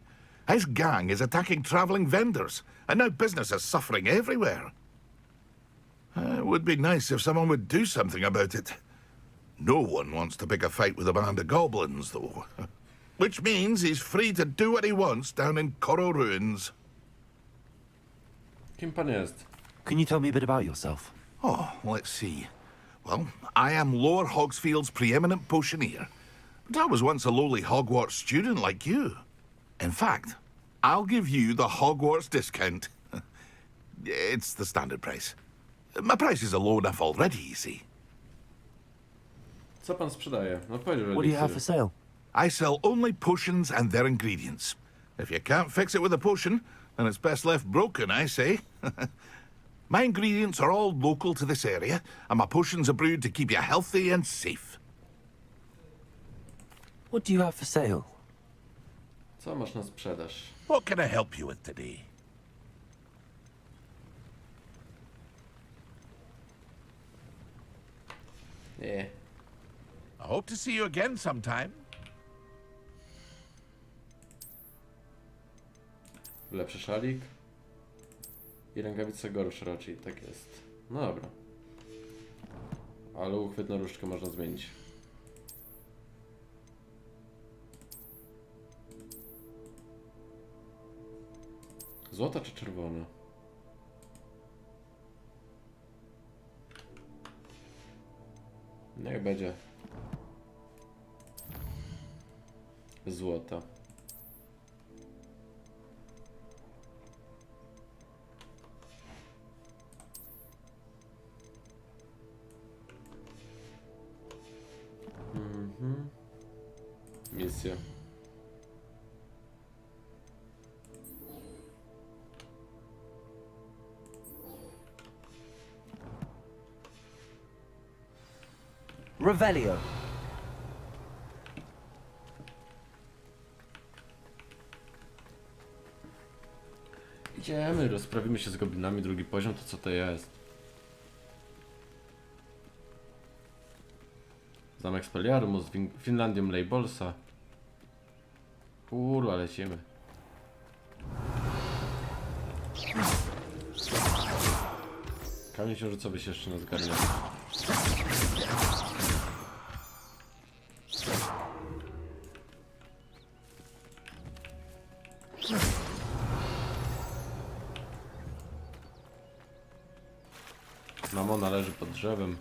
His gang is attacking travelling vendors, and now business is suffering everywhere. It would be nice if someone would do something about it. No one wants to pick a fight with a band of goblins, though. Which means he's free to do what he wants down in Coral Ruins. Kim pan jest? Can you tell me a bit about yourself? Oh, let's see. Well, I am Lower Hogsfield's preeminent potioneer. But I was once a lowly Hogwarts student like you. In fact, I'll give you the Hogwarts discount. It's the standard price. My prices are low enough already, you see. Co pan sprzedaje? No powiedz, What do you have for sale? I sell only potions and their ingredients. If you can't fix it with a potion, then it's best left broken, I say. My ingredients are all local to this area, and my potions are brewed to keep you healthy and safe. What do you have for sale? Co masz na sprzedaż? What can I help you with today? Nie. I hope to see you again sometime. Lepszy szalik. I rękawice gorsze raczej, tak jest. No dobra. Ale uchwyt na różdżkę można zmienić. Złota czy czerwona? Niech będzie złota. Misja. Revelio. Idziemy, rozprawimy się z goblinami, drugi poziom, to co to jest? Zamek Speliarmus, Finlandium Lejbolsa. Kurwa, lecimy. Kamień księżycowy się jeszcze nas zgarnia. Mamona leży pod drzewem.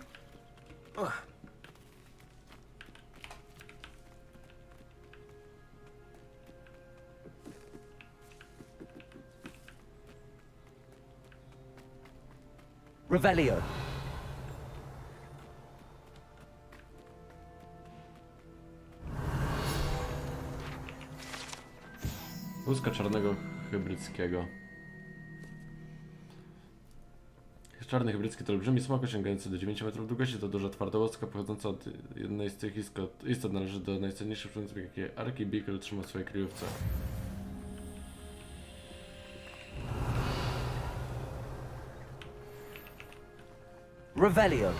Revelio. Łuska czarnego hybryckiego. Czarny hybrycki to olbrzymi smok osiągający do 9 metrów długości. To duża twarda łoska pochodząca od jednej z tych istot należy do najcenniejszych przedmiotów, jakie Archibald trzymał w swojej kryjówce. Revelio.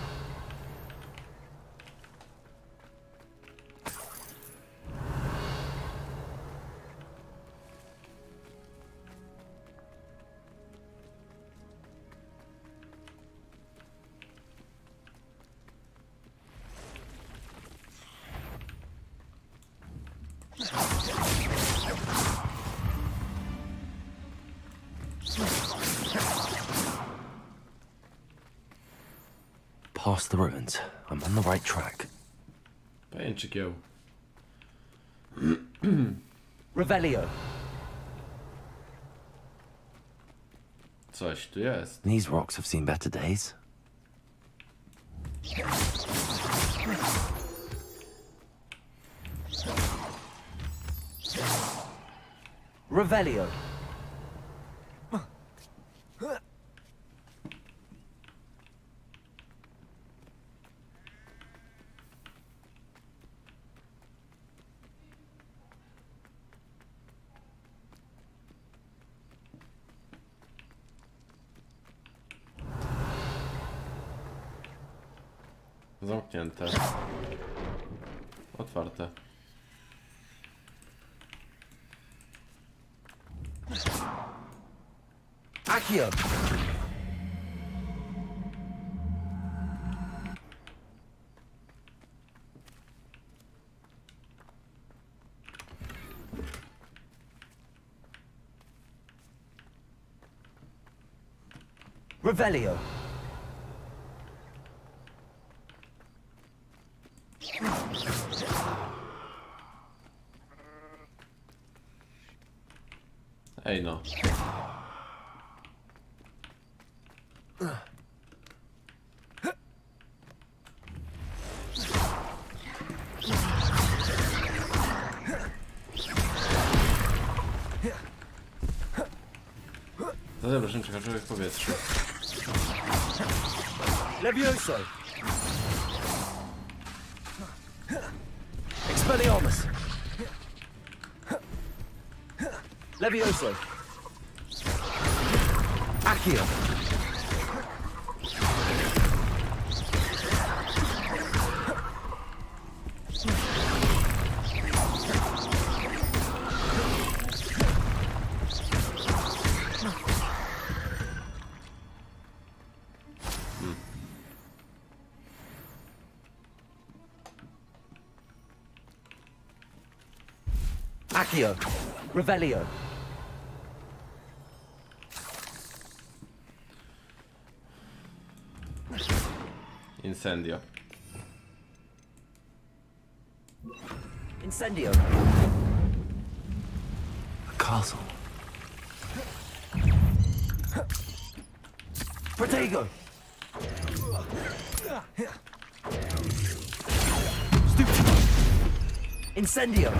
Past the ruins. I'm on the right track. Pajęczy kieł. Revelio. Coś tu jest. These rocks have seen better days. Revelio. Zamknięte. Otwarte. Accio. Revelio. Ej no. Zadaj wrażenie przekraczałych w powietrzu. Levioso. Expelliarmus. Levioso. Accio. Accio. Revelio. Incendio. Incendio. A castle. Protego. Stupid. Incendio.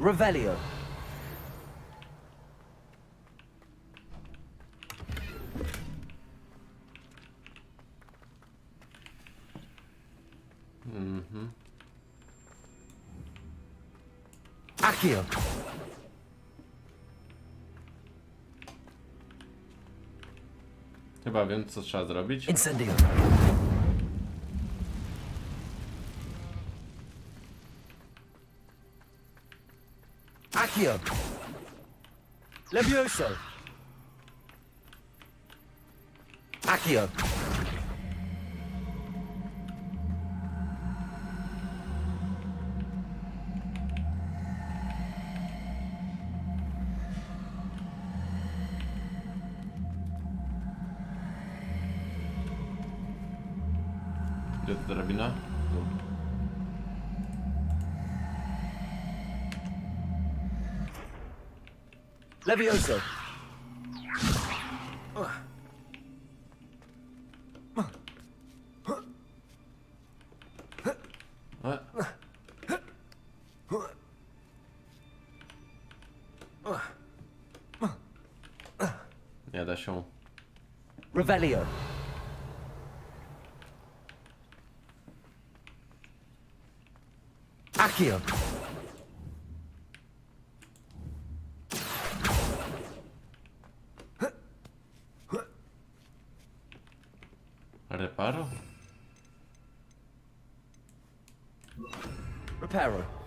Revelio. Accio. Chyba wiem, co trzeba zrobić. Incendio. Accio. Levioso. Accio. Gdzie to drabina? Tu. Levioso. Nie da się. Revelio. Accio. Reparo? Reparo.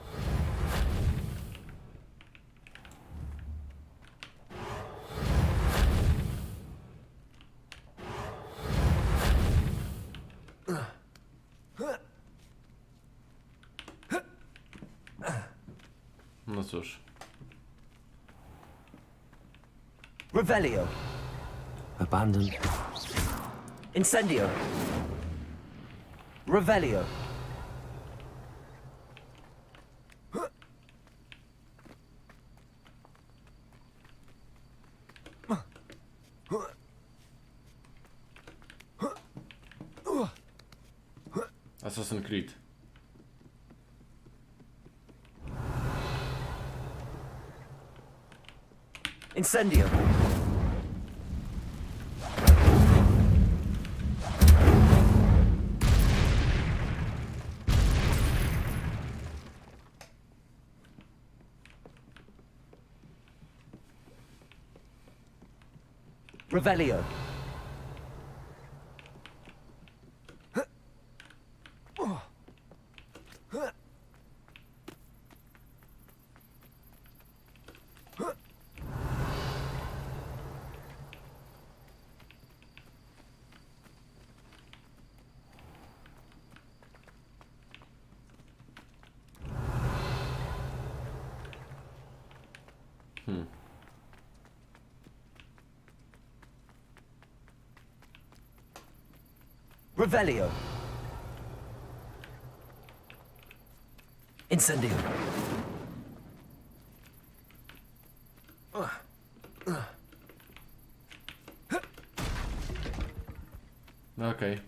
No cóż. Revelio. Abandoned. Incendio. Revelio. Assassin's Creed. Incendio. Revelio. Revelio. Incendio. No okej.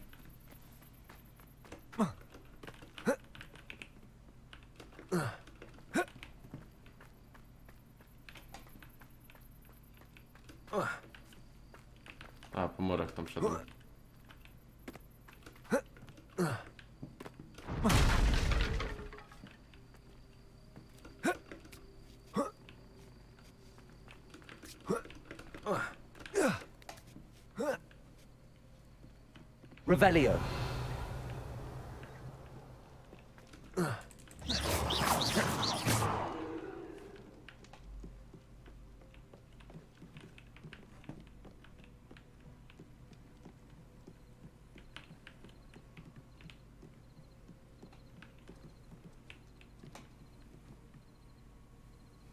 A, po murach tam szedłem. Revelio.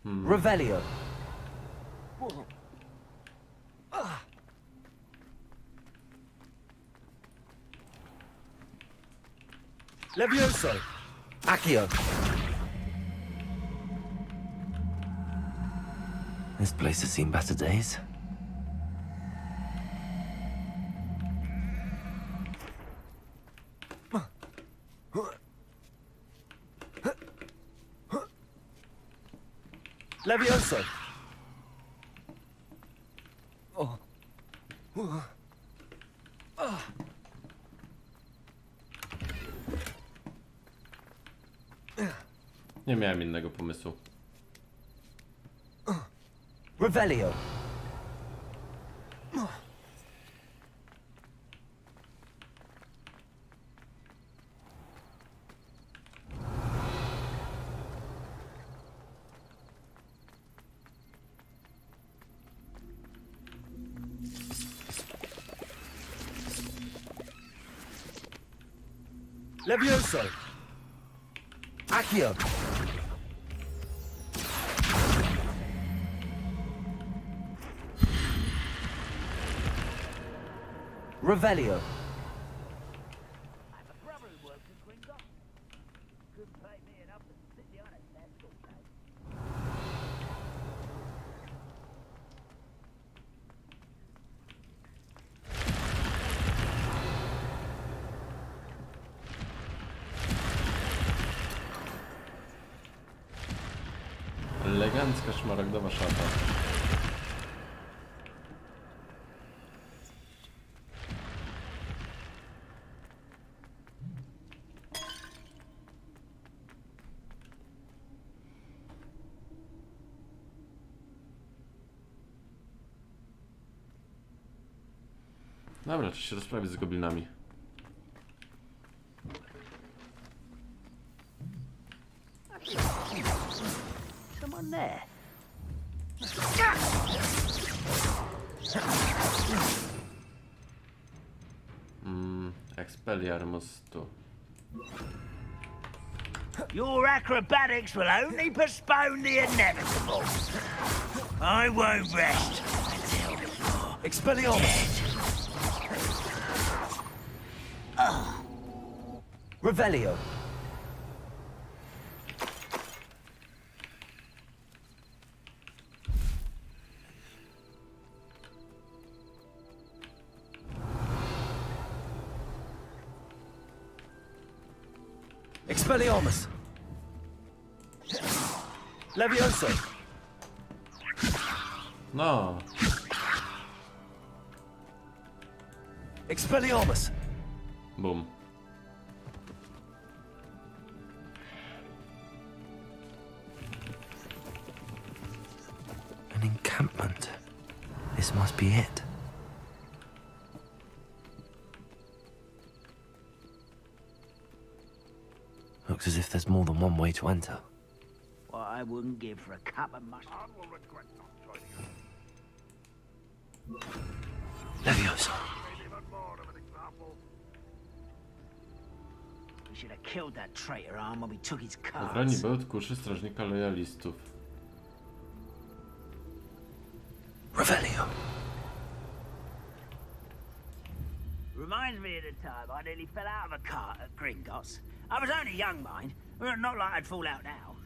Revelio. Levioso. Accio. This place has seen better days. Levioso. Nie miałem innego pomysłu. Revelio. Levioso. Accio. Revelio. elegancka szmaragdowa szata. Dobra, czy się rozprawić z goblinami? Come on there. Expelliarmus tu. Your acrobatics will only postpone the inevitable. I won't rest until you're Expelliarmus! Revelio. Expelliarmus! Levioso! No. Expelliarmus! Boom. An encampment. This must be it. Looks as if there's more than one way to enter. what I wouldn't give for a cup of mustard. Levioso. We should have killed that traitor arm when we took his Ochroni cards. bełt kuszy strażnika lojalistów. Revelio. Reminds me of the time I nearly fell out of a cart at Gringotts. I was only young, mind. Well, not like I'd fall out now.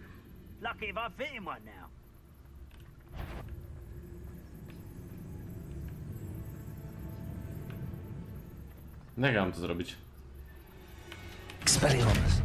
Lucky if I fit in one now. Jak ja mam to zrobić? Expelliarmus.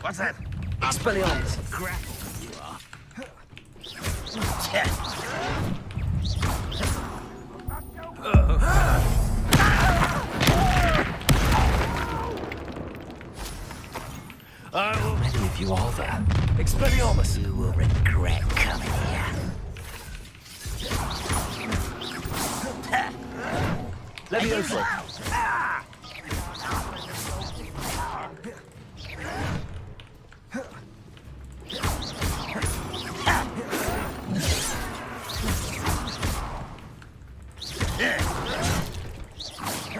What's that? Expelliarmus. Grapple, you are. How many of you are there? Expelliarmus. You will regret coming here. Levioso.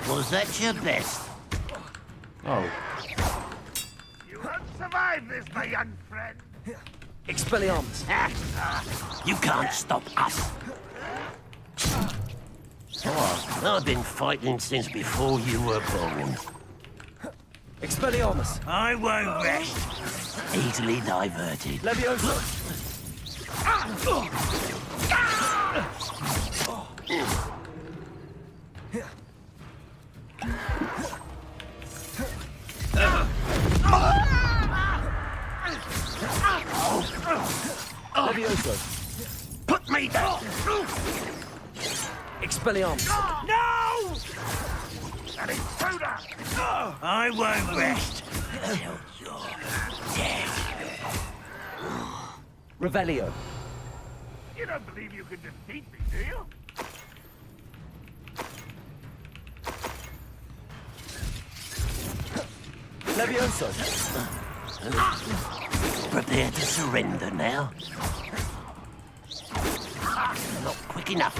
Was that your best? Oh. You won't survive this, my young friend. Expelliarmus. You can't stop us. I've been fighting since before you were born. Expelliarmus. I won't rest. Easily diverted. Levioso. Levioso. Put me down. Expelliarmus. No! An intruder! I won't rest until you're dead. Revelio. You don't believe you can defeat me, do you? Levioso. Prepare to surrender now. Not quick enough.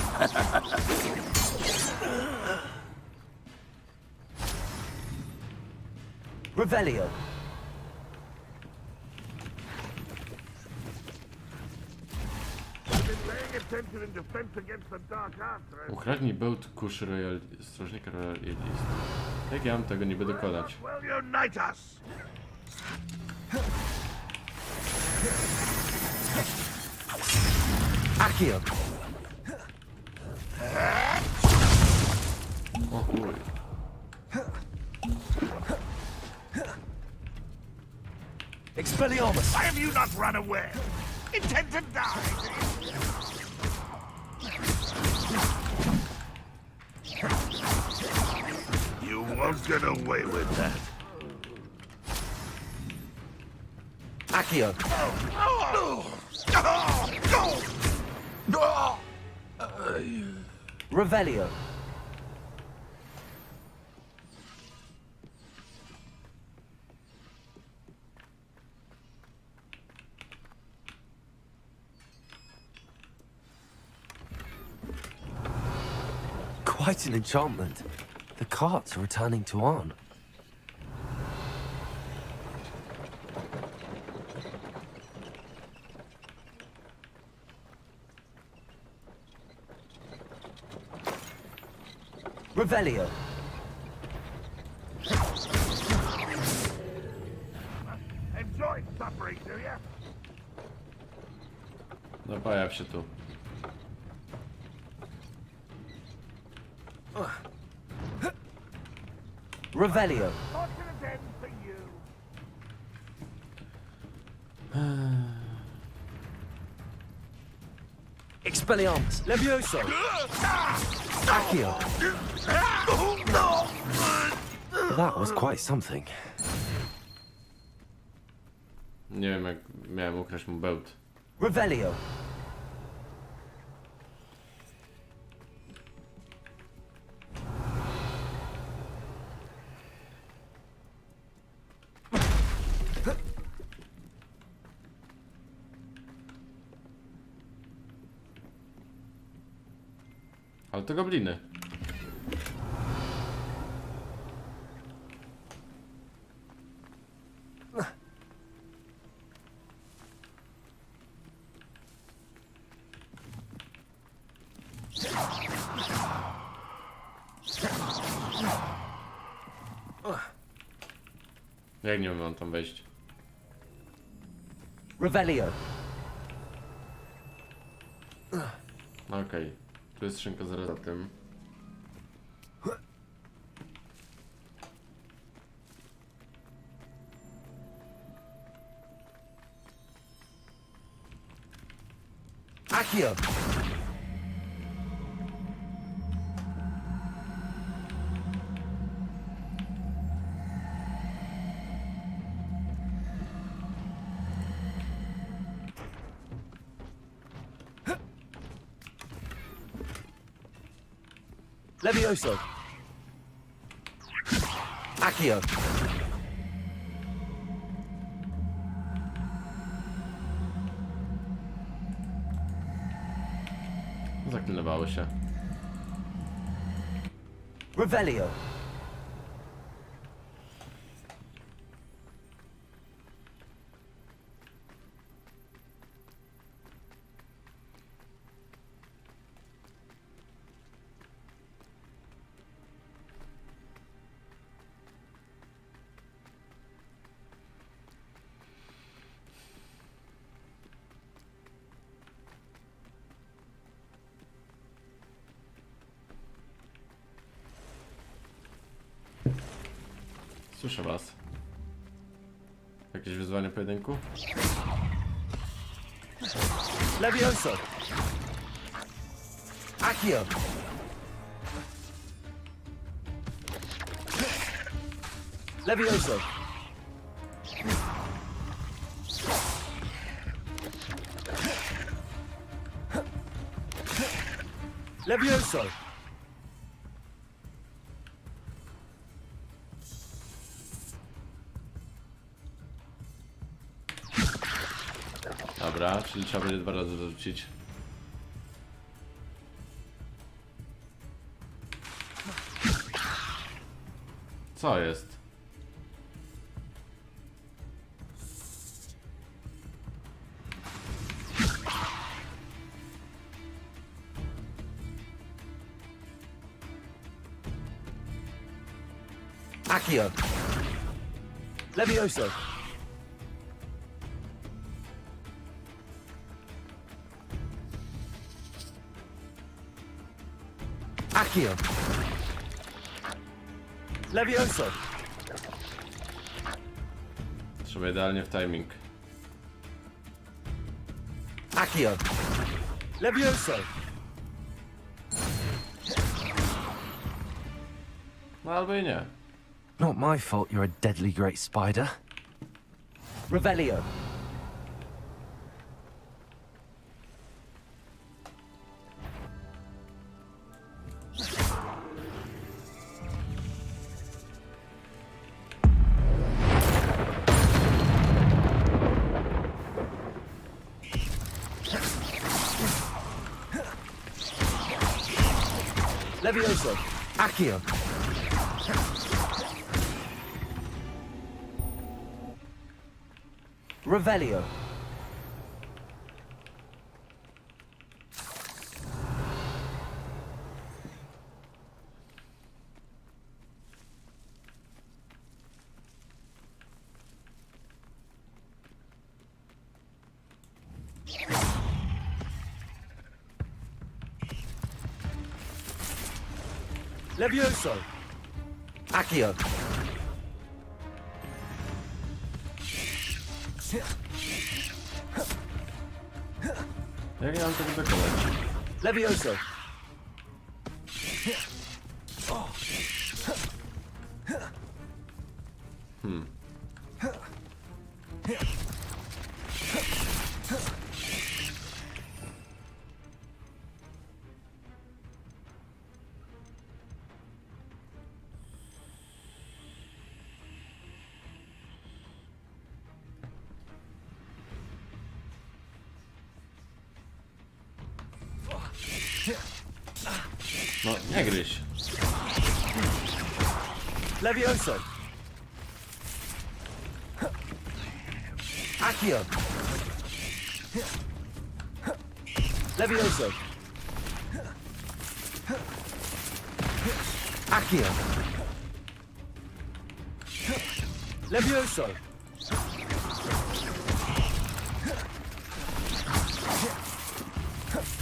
Revelio. Ukradnij bełt kuszy strażnika royalistów. Jak ja mam tego niby dokonać? Will you unite us? Accio. O chuj. Expelliarmus. Why have you not run away? Intend to die? You won't get away with that. Accio. Revelio. Quite an enchantment. The carts are returning to Arn. Revelio. Enjoy suffering, do you? No pojaw się tu. Revelio. Fortunate end for you. Expelliarmus. Levioso. Accio. That was quite something. Nie wiem, jak miałem ukraść mu bełt. Revelio. Ale to gobliny. Jak nie mam tam wejść? Revelio. Okej. Tu jest skrzynka zaraz za tym. Accio. Levioso. Accio. Zaklinowało się. Revelio. Słyszę was. Jakieś wyzwanie pojedynku? Levioso. Accio. Levioso. Levioso. Dobra, czyli trzeba będzie 2 razy dorzucić. Co jest? Accio. Levioso. Accio. Levioso. Trzeba idealnie w timing. Accio. Levioso. No albo i nie. Not my fault you're a deadly great spider. Revelio. Levioso. Accio. Revelio. Levioso. Accio. Jak ja mam tego dokonać? Levioso. No, nie gryź. Levioso. Accio. Levioso. Accio. Levioso.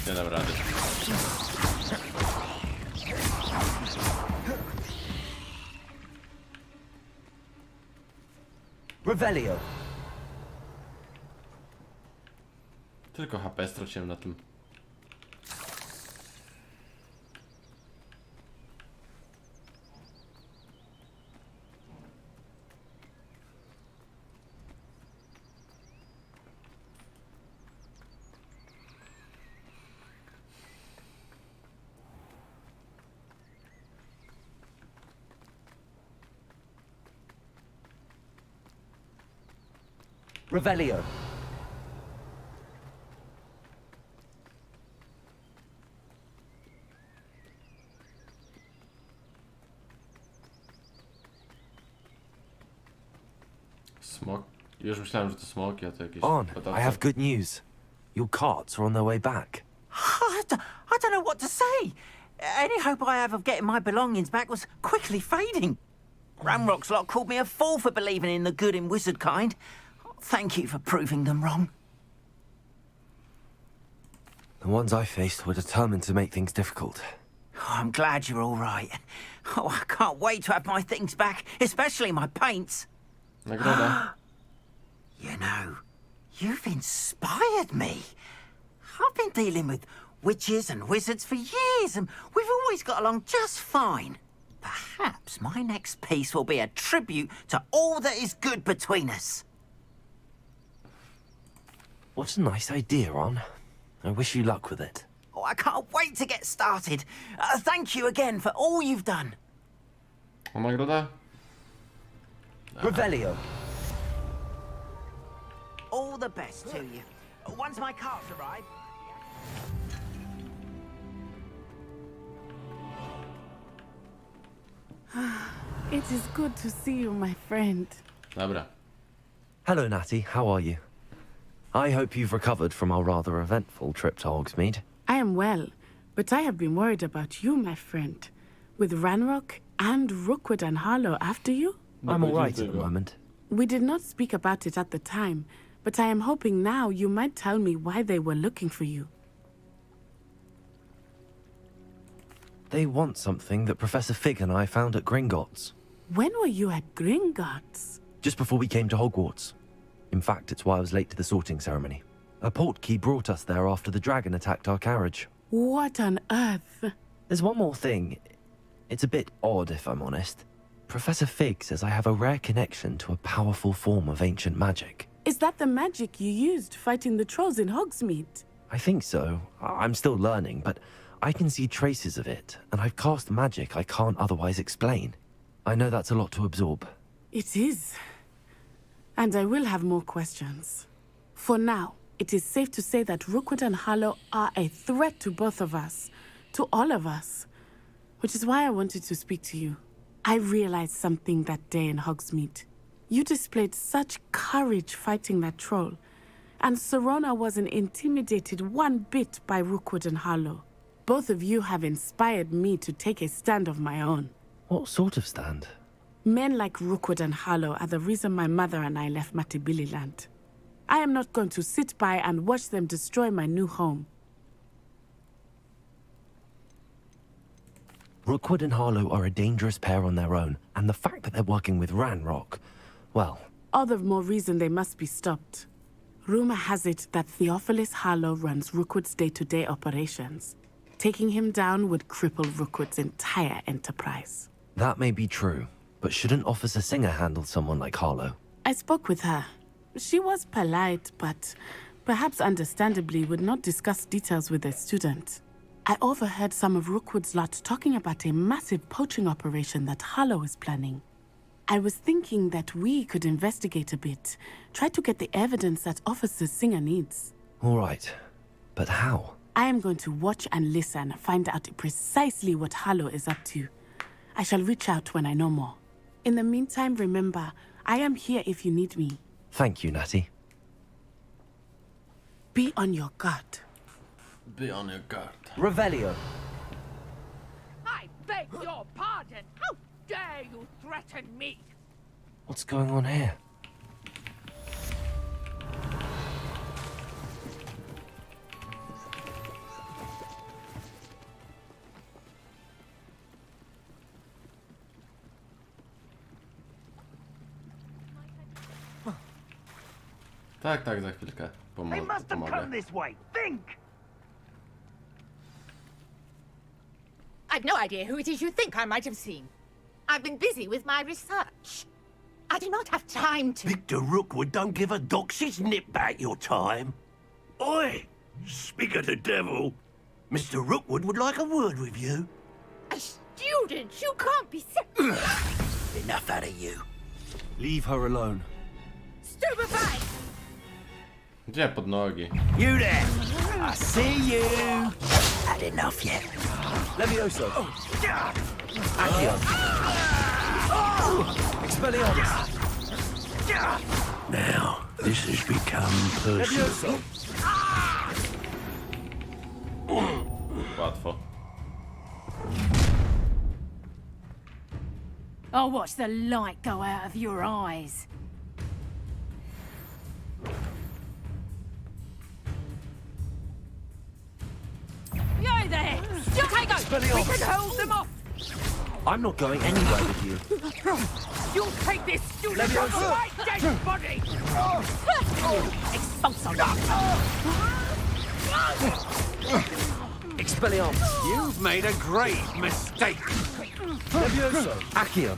Nie dam rady. Revelio. Tylko HP straciłem na tym. Revelio. Smok? Już myślałem, że to smoki, a to jakieś On, potawce. I have good news. Your carts are on their way back. I don't know what to say. Any hope I have of getting my belongings back was quickly fading. Ranrock's lot called me a fool for believing in the good in wizard kind. Thank you for proving them wrong. The ones I faced were determined to make things difficult. Oh, I'm glad you're all right. Oh, I can't wait to have my things back, especially my paints. Nagroda. You know, you've inspired me. I've been dealing with witches and wizards for years, and we've always got along just fine. Perhaps my next piece will be a tribute to all that is good between us. What a nice idea, Ron. I wish you luck with it. Oh, I can't wait to get started. Thank you again for all you've done. O nagroda? Revelio. All the best to you. Once my carts arrive... It is good to see you, my friend. Dobra. Hello, Natty. How are you? I hope you've recovered from our rather eventful trip to Hogsmeade. I am well, but I have been worried about you, my friend. With Ranrock and Rookwood and Harlow after you? I'm all right at the moment. We did not speak about it at the time, but I am hoping now you might tell me why they were looking for you. They want something that Professor Fig and I found at Gringotts. When were you at Gringotts? Just before we came to Hogwarts. In fact, it's why I was late to the sorting ceremony. A portkey brought us there after the dragon attacked our carriage. What on earth? There's one more thing. It's a bit odd, if I'm honest. Professor Fig says I have a rare connection to a powerful form of ancient magic. Is that the magic you used fighting the trolls in Hogsmeade? I think so. I'm still learning, but I can see traces of it, and I've cast magic I can't otherwise explain. I know that's a lot to absorb. It is. And I will have more questions. For now, it is safe to say that Rookwood and Harlow are a threat to both of us, to all of us, which is why I wanted to speak to you. I realized something that day in Hogsmeade. You displayed such courage fighting that troll, and Serona wasn't intimidated one bit by Rookwood and Harlow. Both of you have inspired me to take a stand of my own. What sort of stand? Men like Rookwood and Harlow are the reason my mother and I left Matibili land. I am not going to sit by and watch them destroy my new home. Rookwood and Harlow are a dangerous pair on their own, and the fact that they're working with Ranrock, well... All the more reason they must be stopped. Rumor has it that Theophilus Harlow runs Rookwood's day-to-day operations. Taking him down would cripple Rookwood's entire enterprise. That may be true, but shouldn't Officer Singer handle someone like Harlow? I spoke with her. She was polite, but perhaps understandably would not discuss details with a student. I overheard some of Rookwood's lot talking about a massive poaching operation that Harlow is planning. I was thinking that we could investigate a bit, try to get the evidence that Officer Singer needs. All right, but how? I am going to watch and listen, find out precisely what Harlow is up to. I shall reach out when I know more. In the meantime, remember, I am here if you need me. Thank you, Natty. Be on your guard. Be on your guard. Revelio. I beg your pardon. How dare you threaten me? What's going on here? Tak, za chwilkę. They must have come this way. Think! I've no idea who it is you think I might have seen. I've been busy with my research. I do not have time to... Victor Rookwood don't give a doxy's nip back your time. Oi! Speak of the devil. Mr. Rookwood would like a word with you. A student? You can't be... Enough out of you. Leave her alone. Stupefied! Gdzie pod nogi? You there! I see you! Had enough yet? Levioso! Accio! Expelliarmus! Now, this has become personal. Levioso! Łatwo. I'll watch the light go out of your eyes. You're there! You take us! We can hold them off! I'm not going anywhere with you. You'll take this student off my dead body! Expulso! Expelliarmus! You've made a great mistake. Levioso! Accio!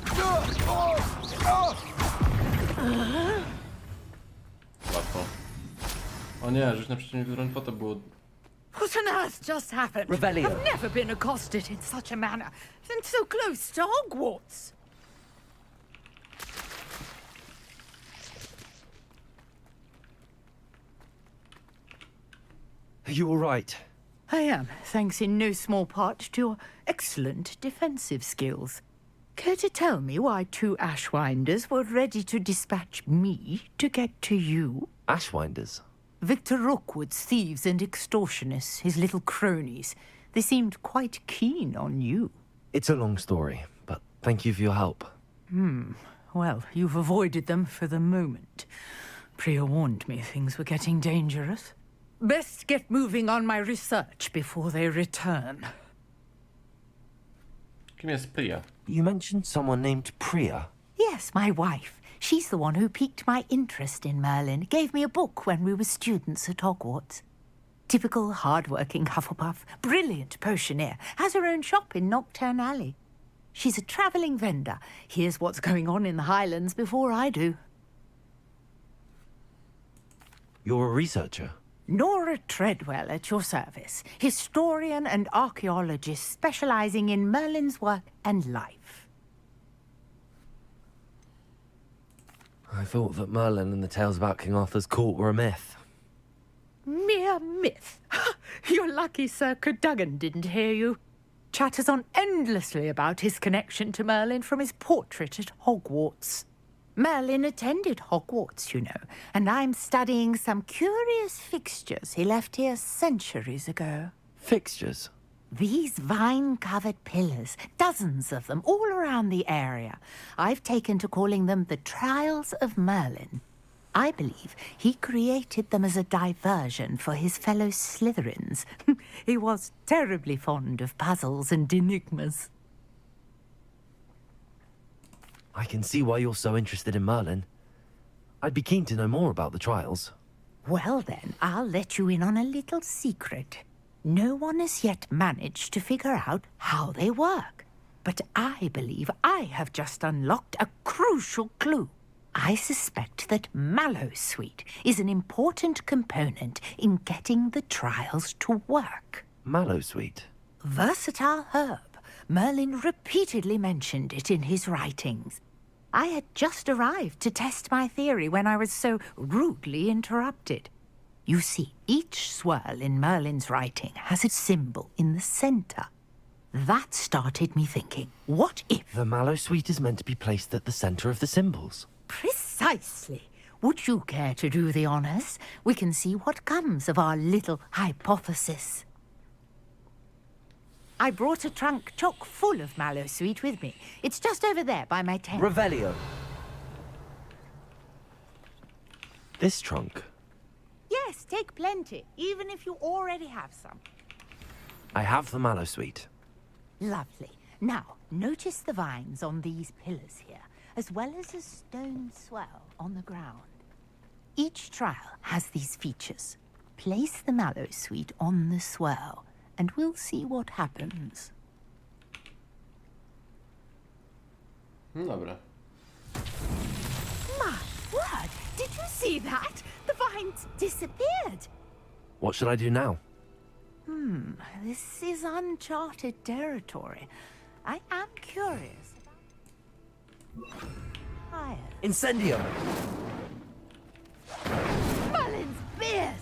Łatwo. O nie, rzuć na przeciwniku broń, to było... What on earth just happened? Revelio. I've never been accosted in such a manner, and so close to Hogwarts. Are you all right? I am, thanks in no small part to your excellent defensive skills. Care to tell me why two Ashwinders were ready to dispatch me to get to you? Ashwinders? Victor Rookwood's thieves and extortionists, his little cronies. They seemed quite keen on you. It's a long story, but thank you for your help. Well, you've avoided them for the moment. Priya warned me things were getting dangerous. Best get moving on my research before they return. Kim jest Priya? You mentioned someone named Priya. Yes, my wife. She's the one who piqued my interest in Merlin. Gave me a book when we were students at Hogwarts. Typical hard-working Hufflepuff, brilliant potioneer, has her own shop in Knockturn Alley. She's a travelling vendor. Hears what's going on in the Highlands before I do. You're a researcher? Nora Treadwell at your service. Historian and archaeologist specialising in Merlin's work and life. I thought that Merlin and the tales about King Arthur's court were a myth. Mere myth. You're lucky Sir Cadogan didn't hear you. Chatters on endlessly about his connection to Merlin from his portrait at Hogwarts. Merlin attended Hogwarts, you know, and I'm studying some curious fixtures he left here centuries ago. Fixtures? These vine-covered pillars, dozens of them, all around the area. I've taken to calling them the Trials of Merlin. I believe he created them as a diversion for his fellow Slytherins. He was terribly fond of puzzles and enigmas. I can see why you're so interested in Merlin. I'd be keen to know more about the trials. Well then, I'll let you in on a little secret. No one has yet managed to figure out how they work. But I believe I have just unlocked a crucial clue. I suspect that Mallowsweet is an important component in getting the trials to work. Mallowsweet? Versatile herb. Merlin repeatedly mentioned it in his writings. I had just arrived to test my theory when I was so rudely interrupted. You see, each swirl in Merlin's writing has a symbol in the center. That started me thinking, what if... The Mallowsweet is meant to be placed at the center of the symbols. Precisely. Would you care to do the honors? We can see what comes of our little hypothesis. I brought a trunk chock full of Mallowsweet with me. It's just over there by my tent. Revelio. This trunk? Yes, take plenty, even if you already have some. I have the Mallowsweet. Lovely. Now, notice the vines on these pillars here, as well as a stone swell on the ground. Each trial has these features. Place the Mallowsweet on the swirl, and we'll see what happens. Dobra. My word! Did you see that? The vines disappeared. What should I do now? This is uncharted territory. I am curious. Fire. Incendio! Merlin's beard!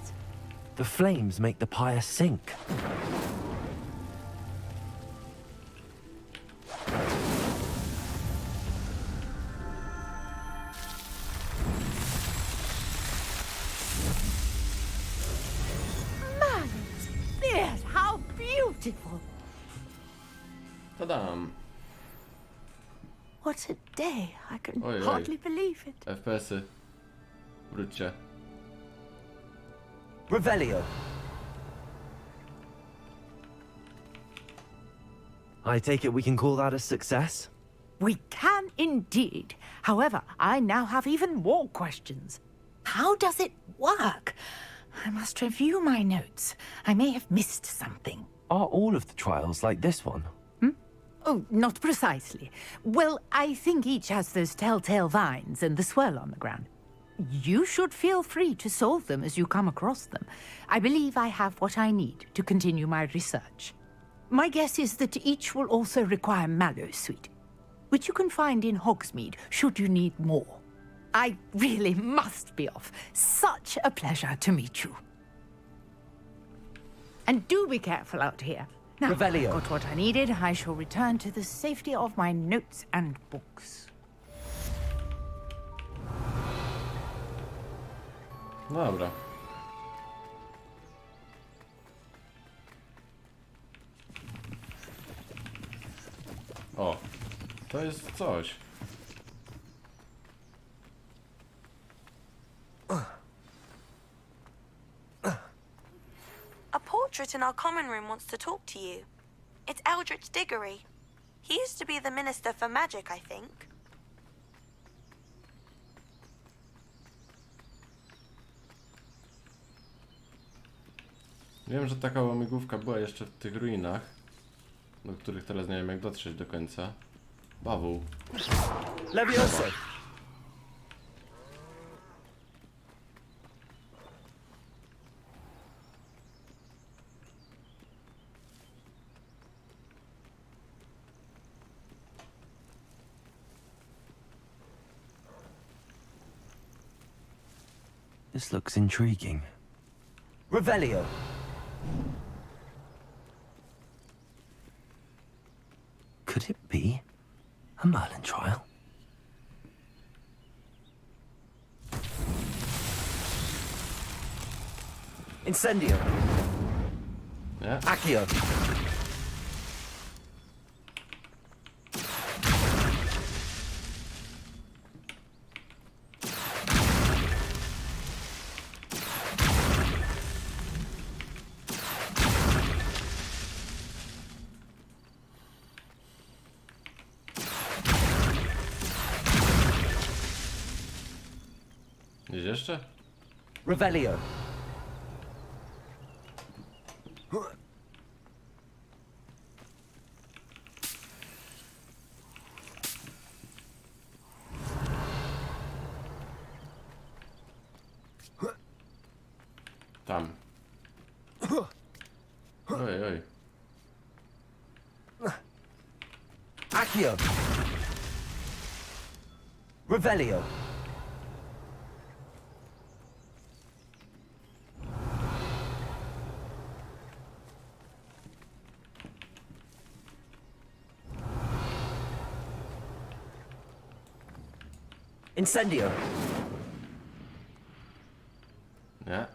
The flames make the pyre sink. Merlin's beard! How beautiful! Tadam! What a day! I can Oj, hardly believe it. FPS-y. Wróćcie. Revelio. I take it we can call that a success? We can indeed. However, I now have even more questions. How does it work? I must review my notes. I may have missed something. Are all of the trials like this one? Oh, not precisely. Well, I think each has those telltale vines and the swirl on the ground. You should feel free to solve them as you come across them. I believe I have what I need to continue my research. My guess is that each will also require Mallowsweet, which you can find in Hogsmeade should you need more. I really must be off. Such a pleasure to meet you. And do be careful out here. Now, Revelio. I've got what I needed. I shall return to the safety of my notes and books. Dobra. O, to jest coś. A portrait in our common room wants to talk to you. It's Eldritch Diggory. He used to be the Minister for Magic, I think. Wiem, że taka łamigłówka była jeszcze w tych ruinach, do których teraz nie wiem jak dotrzeć do końca. Bawół. Levioso! This looks intriguing. Revelio! Could it be a Merlin trial? Incendio! Yeah. Accio! Gdzieś jeszcze? Revelio! Tam. Oj, oj. Accio! Revelio! Incendio! Nie.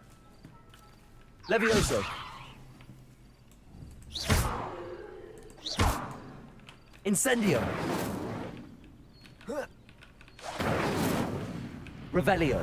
Levioso! Incendio! Revelio!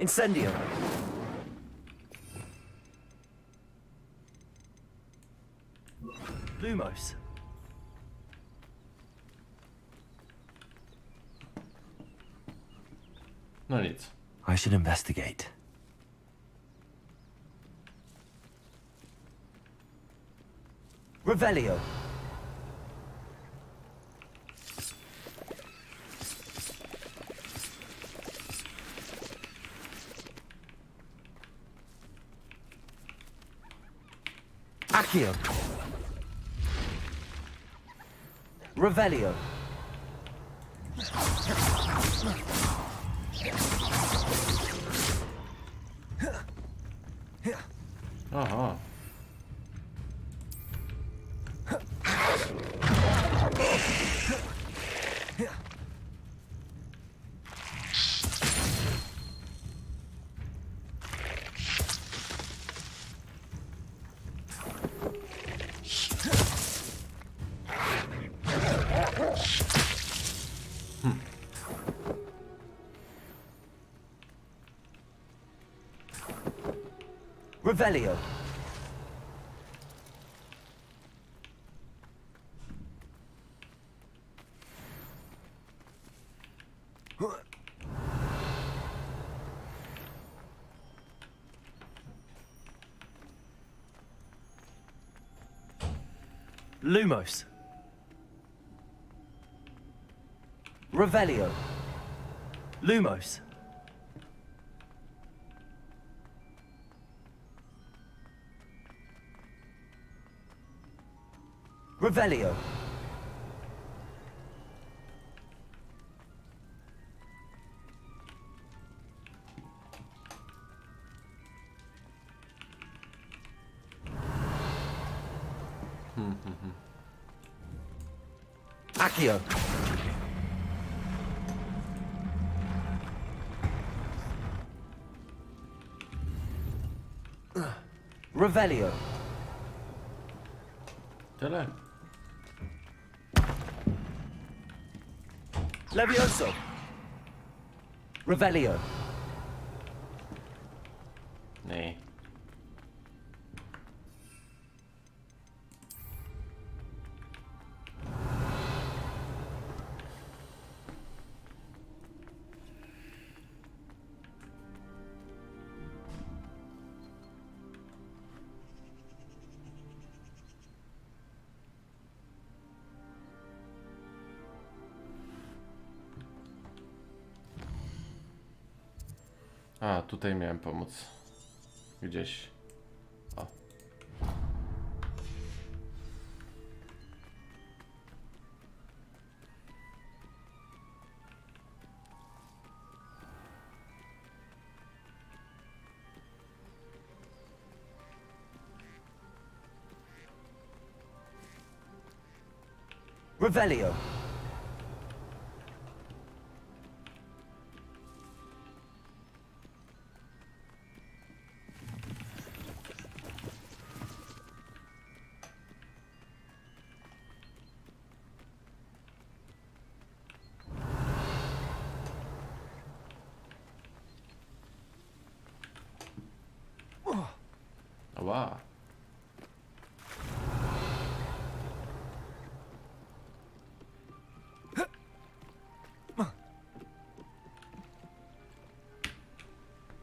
Incendio! Lumos! No nic. I should investigate. Revelio! Accio! Revelio! Aha. Revelio! Lumos! Revelio! Lumos! Revelio! Accio. Revelio. Tyle. Levioso. Revelio. Nee. A, tutaj miałem pomóc. Gdzieś. O. Revelio. Wow.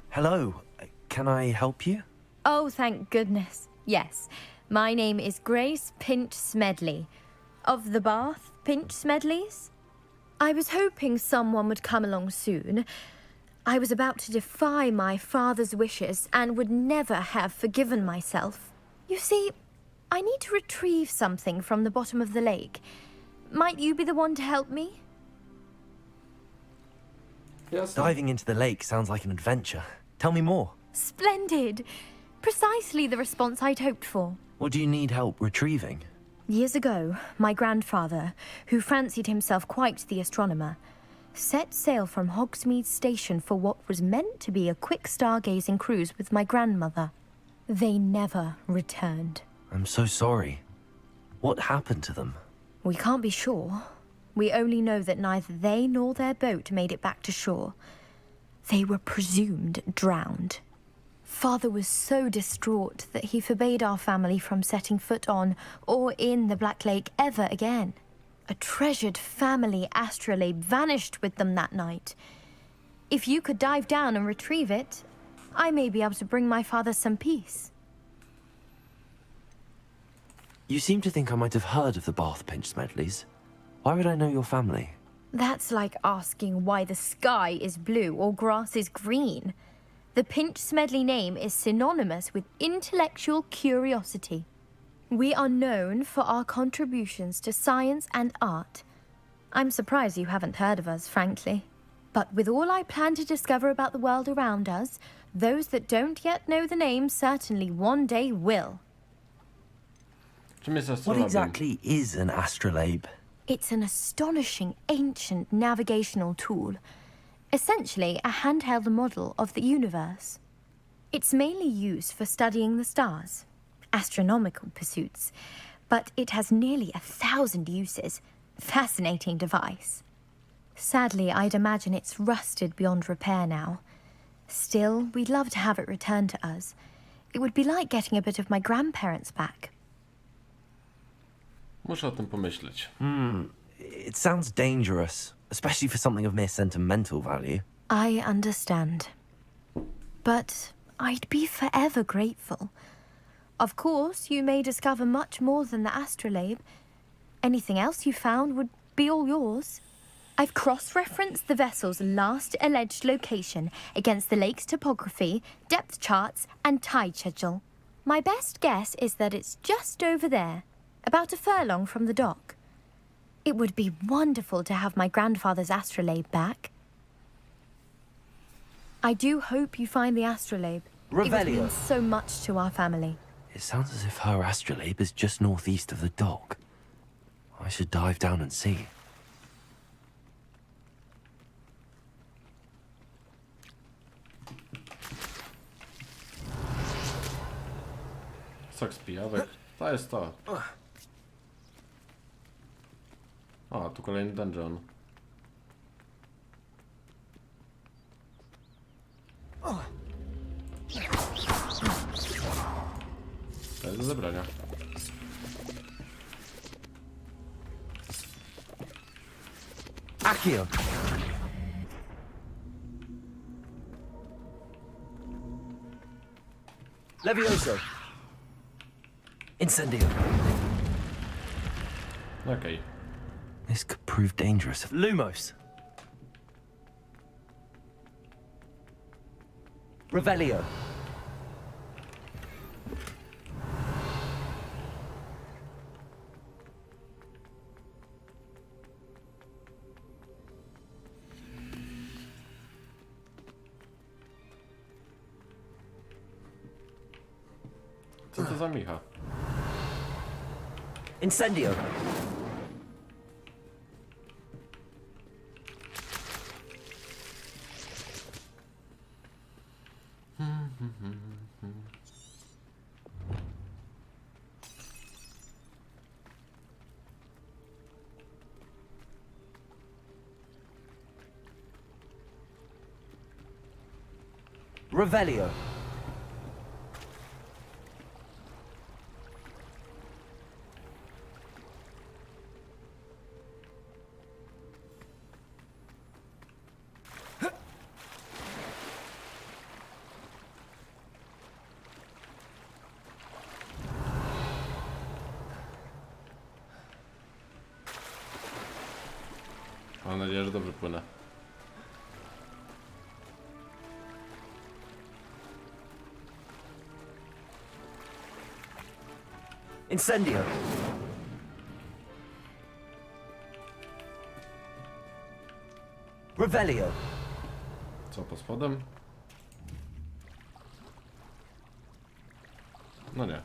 Hello. Can I help you? Oh, thank goodness. Yes. My name is Grace Pinch Smedley. Of the Bath Pinch Smedleys? I was hoping someone would come along soon. I was about to defy my father's wishes and would never have forgiven myself. You see, I need to retrieve something from the bottom of the lake. Might you be the one to help me? Diving into the lake sounds like an adventure. Tell me more. Splendid! Precisely the response I'd hoped for. What do you need help retrieving? Years ago, my grandfather, who fancied himself quite the astronomer, set sail from Hogsmeade Station for what was meant to be a quick stargazing cruise with my grandmother. They never returned. I'm so sorry. What happened to them? We can't be sure. We only know that neither they nor their boat made it back to shore. They were presumed drowned. Father was so distraught that he forbade our family from setting foot on or in the Black Lake ever again. A treasured family astrolabe vanished with them that night. If you could dive down and retrieve it, I may be able to bring my father some peace. You seem to think I might have heard of the Bath Pinch Smedleys. Why would I know your family? That's like asking why the sky is blue or grass is green. The Pinch Smedley name is synonymous with intellectual curiosity. We are known for our contributions to science and art. I'm surprised you haven't heard of us, frankly. But with all I plan to discover about the world around us, those that don't yet know the name certainly one day will. What exactly is an astrolabe? It's an astonishing ancient navigational tool. Essentially a handheld model of the universe. It's mainly used for studying the stars, astronomical pursuits, but it has nearly 1,000 uses. Fascinating device. Sadly, I'd imagine it's rusted beyond repair now. Still, we'd love to have it returned to us. It would be like getting a bit of my grandparents back. Muszę o tym pomyśleć. It sounds dangerous, especially for something of mere sentimental value. I understand. But I'd be forever grateful. Of course, you may discover much more than the astrolabe. Anything else you found would be all yours. I've cross-referenced the vessel's last alleged location against the lake's topography, depth charts, and tide schedule. My best guess is that it's just over there, about a furlong from the dock. It would be wonderful to have my grandfather's astrolabe back. I do hope you find the astrolabe. It would Revelio. mean so much to our family. It sounds as if her astrolabe is just northeast of the dock. I should dive down and see. Sok z pijawek. To jest to. O, tu kolejny dungeon. To jest do zebrania. Akio! Levioso! Incendio! Okej. This could prove dangerous. Lumos! Revelio! Co to za Micha? Incendio! Revelio! Mam nadzieję, że dobrze płynę. Incendio! Revelio! Co po spodem? No nie.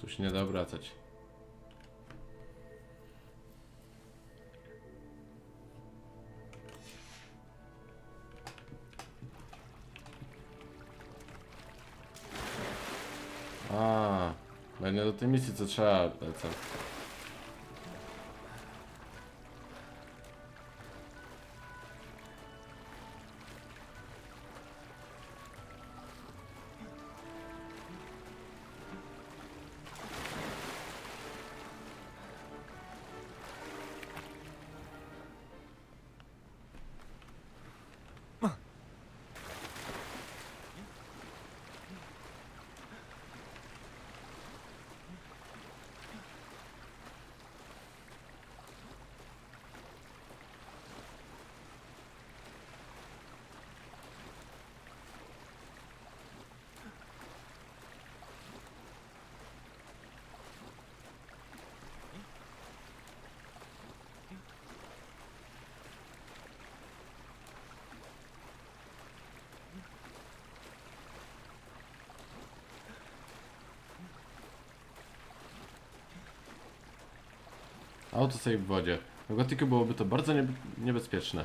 Tu się nie da obracać. A, będzie do tej misji co trzeba lecę. Autosave w wodzie. W gotyku byłoby to bardzo niebezpieczne.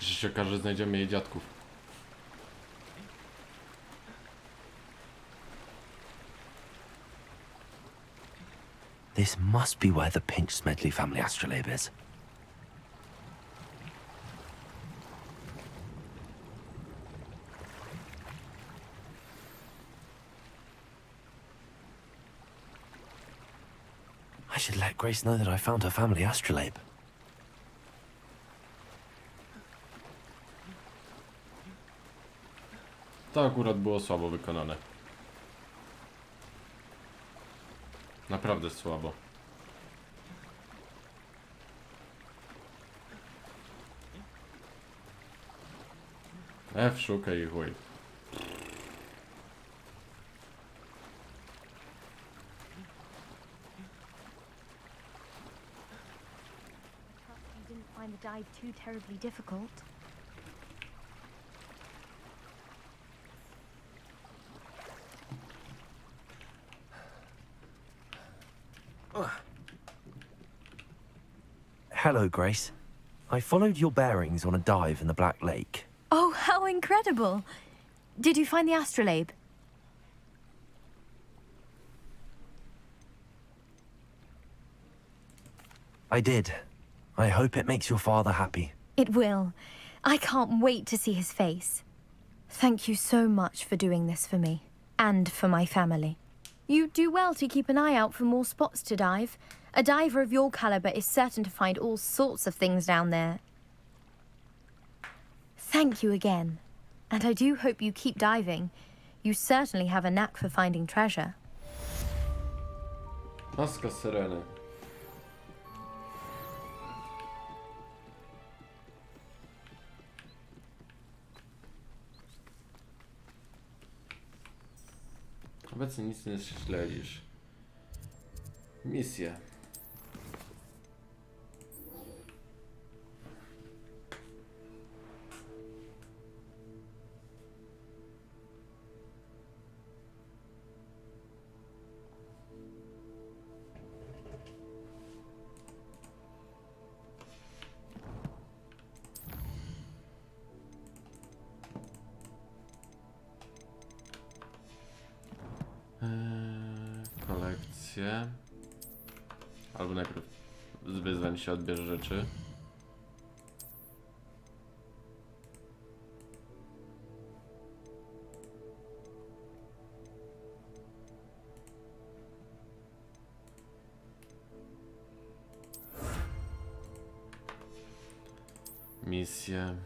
Że się okaże, że znajdziemy jej dziadków. This must be where the Pinch Smedley family astrolabe is. I should let Grace know that I found her family astrolabe. To akurat było słabo wykonane. Naprawdę słabo. F, szukaj i chuj. find the dive too terribly difficult. Hello, Grace. I followed your bearings on a dive in the Black Lake. Oh, how incredible! Did you find the astrolabe? I did. I hope it makes your father happy. It will. I can't wait to see his face. Thank you so much for doing this for me, and for my family. You do well to keep an eye out for more spots to dive. A diver of your caliber is certain to find all sorts of things down there. Thank you again. And I do hope you keep diving. You certainly have a knack for finding treasure. Maska syreny. Obecnie nic nie śledzisz. Misje. Kolekcje. Albo najpierw z wyzwań się odbierze rzeczy. Misje.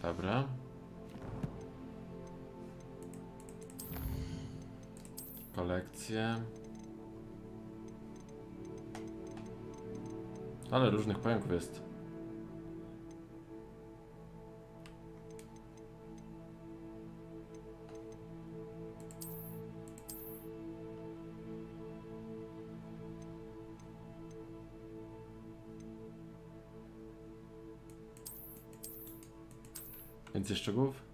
Dobra. Kolekcje. Ale różnych pająków jest. Więcej szczegółów?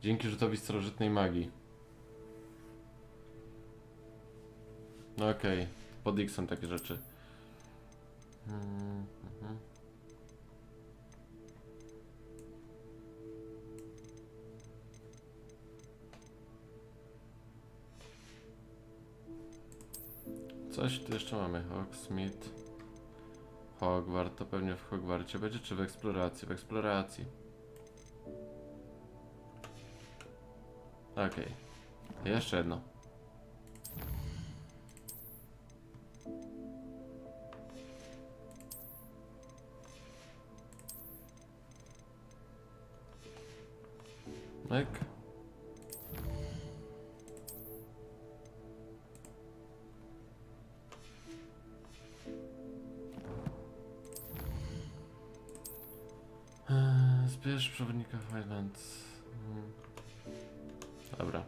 Dzięki rzutowi starożytnej magii. No okej, pod X są takie rzeczy. Coś tu jeszcze mamy. Hogsmeade. Hogwart. To pewnie w Hogwarcie będzie, czy w eksploracji? W eksploracji. Okej. Jeszcze jedno. Myk. Zbierz przewodnika Highlands. Dobra.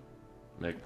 Myk.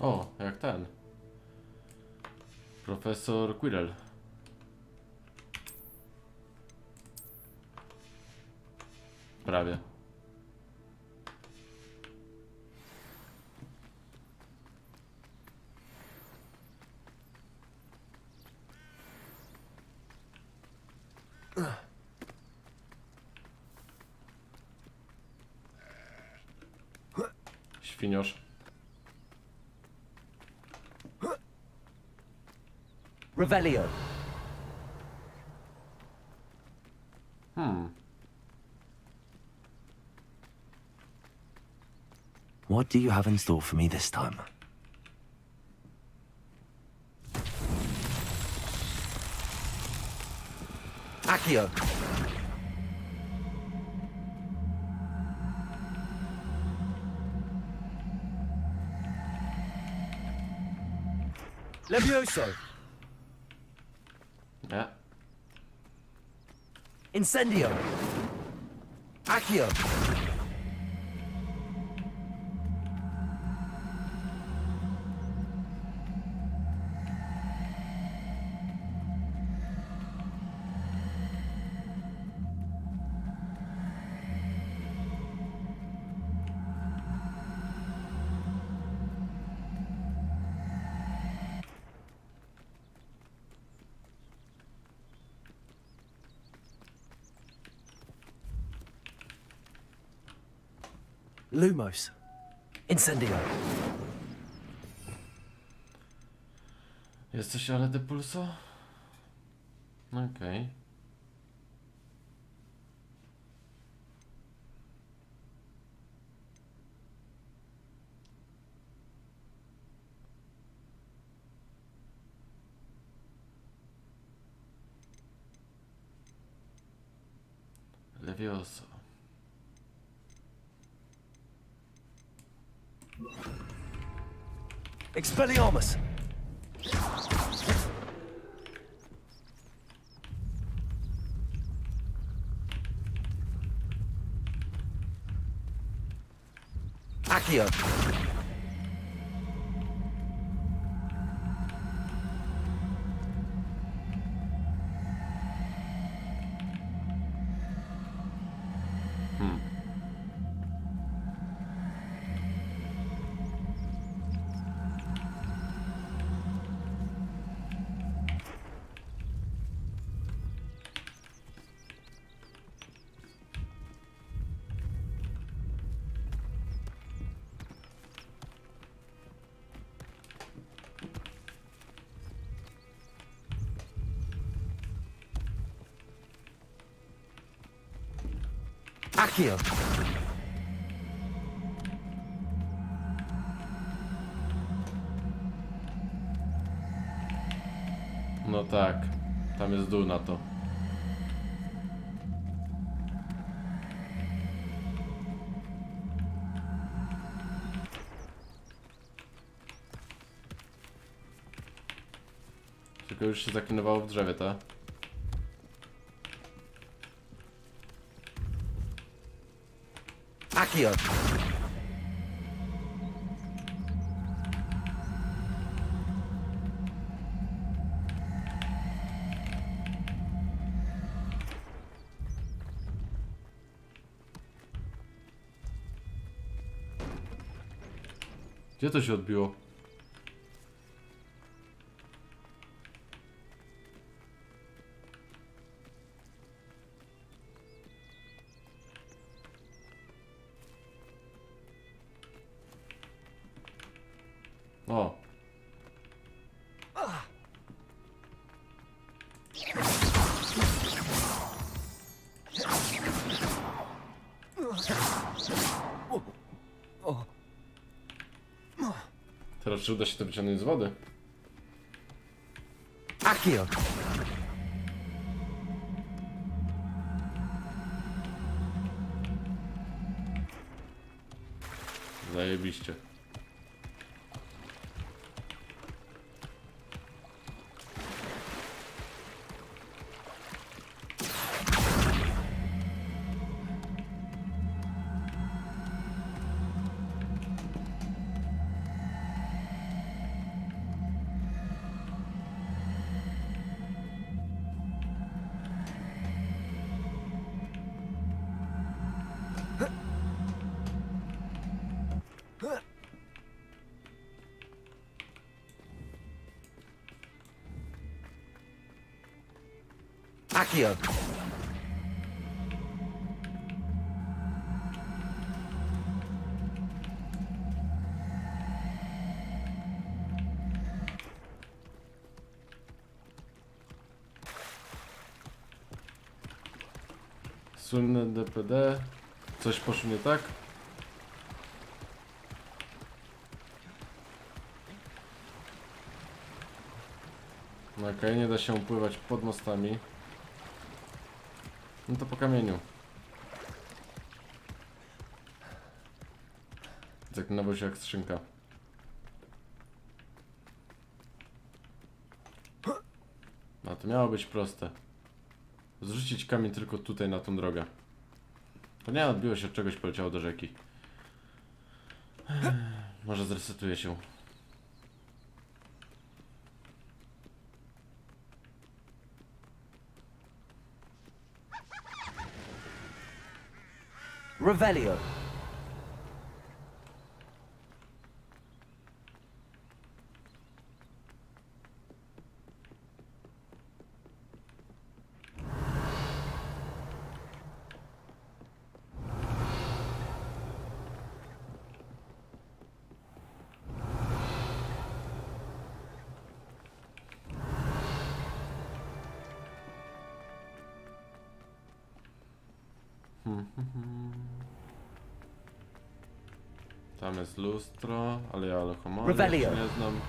O, jak ten. Profesor Quirrell. Prawie. Świniosz. Revelio. What do you have in store for me this time? Accio. Levioso. Ja. Incendio. Accio. Lumos. Incendio. Jesteś ale de pulso? Okej. Levioso. Expelliarmus. Accio. Accio. No tak. Tam jest dół na to. Tylko już się zaklinowało w drzewie, tak? Accio. Gdzie to się odbiło? O. Teraz czy uda się to wyciągnąć z wody? Accio. Zajebiście. Accio. Słynne DPD. Coś poszło nie tak? No okej, nie da się upływać pod mostami. No to po kamieniu. Tak na bosie jak skrzynka. No to miało być proste. Zrzucić kamień tylko tutaj na tą drogę. To nie odbiło się od czegoś, poleciało do rzeki. Może zresetuje się. Revelio. Tam jest lustro, ale ja Alohomory Revelio. nie znam.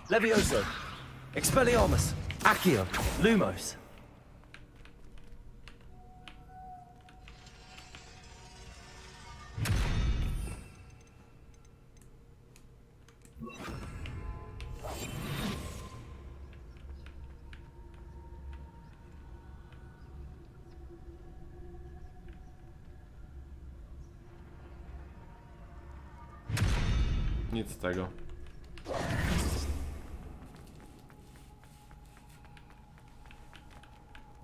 Levioso. Expelliarmus. Accio. Lumos. Nic z tego.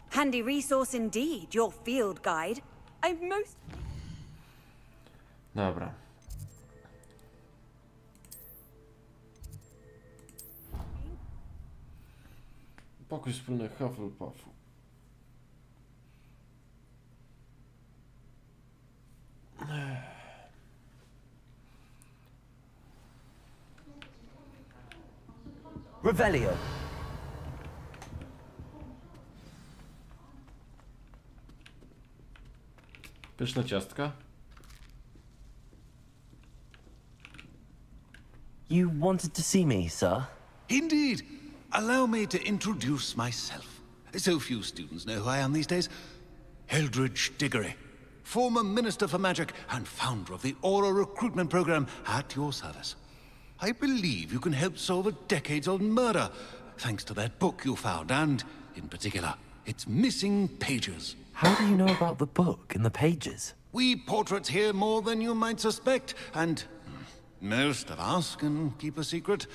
Handy resource indeed, your field guide. I'm most... Dobra. Pokój wspólny Hufflepuffu. Revelio. Pyszne ciastka. You wanted to see me, sir? Indeed. Allow me to introduce myself. So few students know who I am these days. Eldridge Diggory, former Minister for Magic and founder of the Aura recruitment program at your service. I believe you can help solve a decades-old murder, thanks to that book you found, and, in particular, its missing pages. How do you know about the book and the pages? We portraits hear more than you might suspect, and most of us can keep a secret.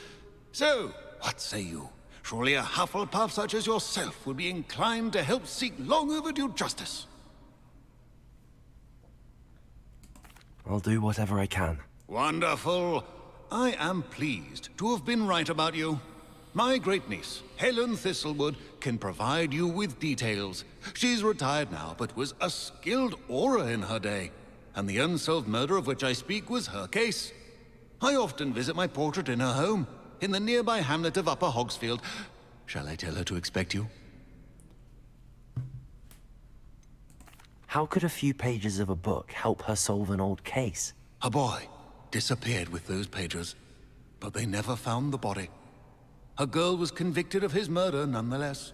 So, what say you? Surely a Hufflepuff such as yourself would be inclined to help seek long overdue justice. I'll do whatever I can. Wonderful. I am pleased to have been right about you. My great-niece, Helen Thistlewood, can provide you with details. She's retired now, but was a skilled aura in her day. And the unsolved murder of which I speak was her case. I often visit my portrait in her home, in the nearby hamlet of Upper Hogsfield. Shall I tell her to expect you? How could a few pages of a book help her solve an old case? A boy disappeared with those pages, but they never found the body. A girl was convicted of his murder nonetheless.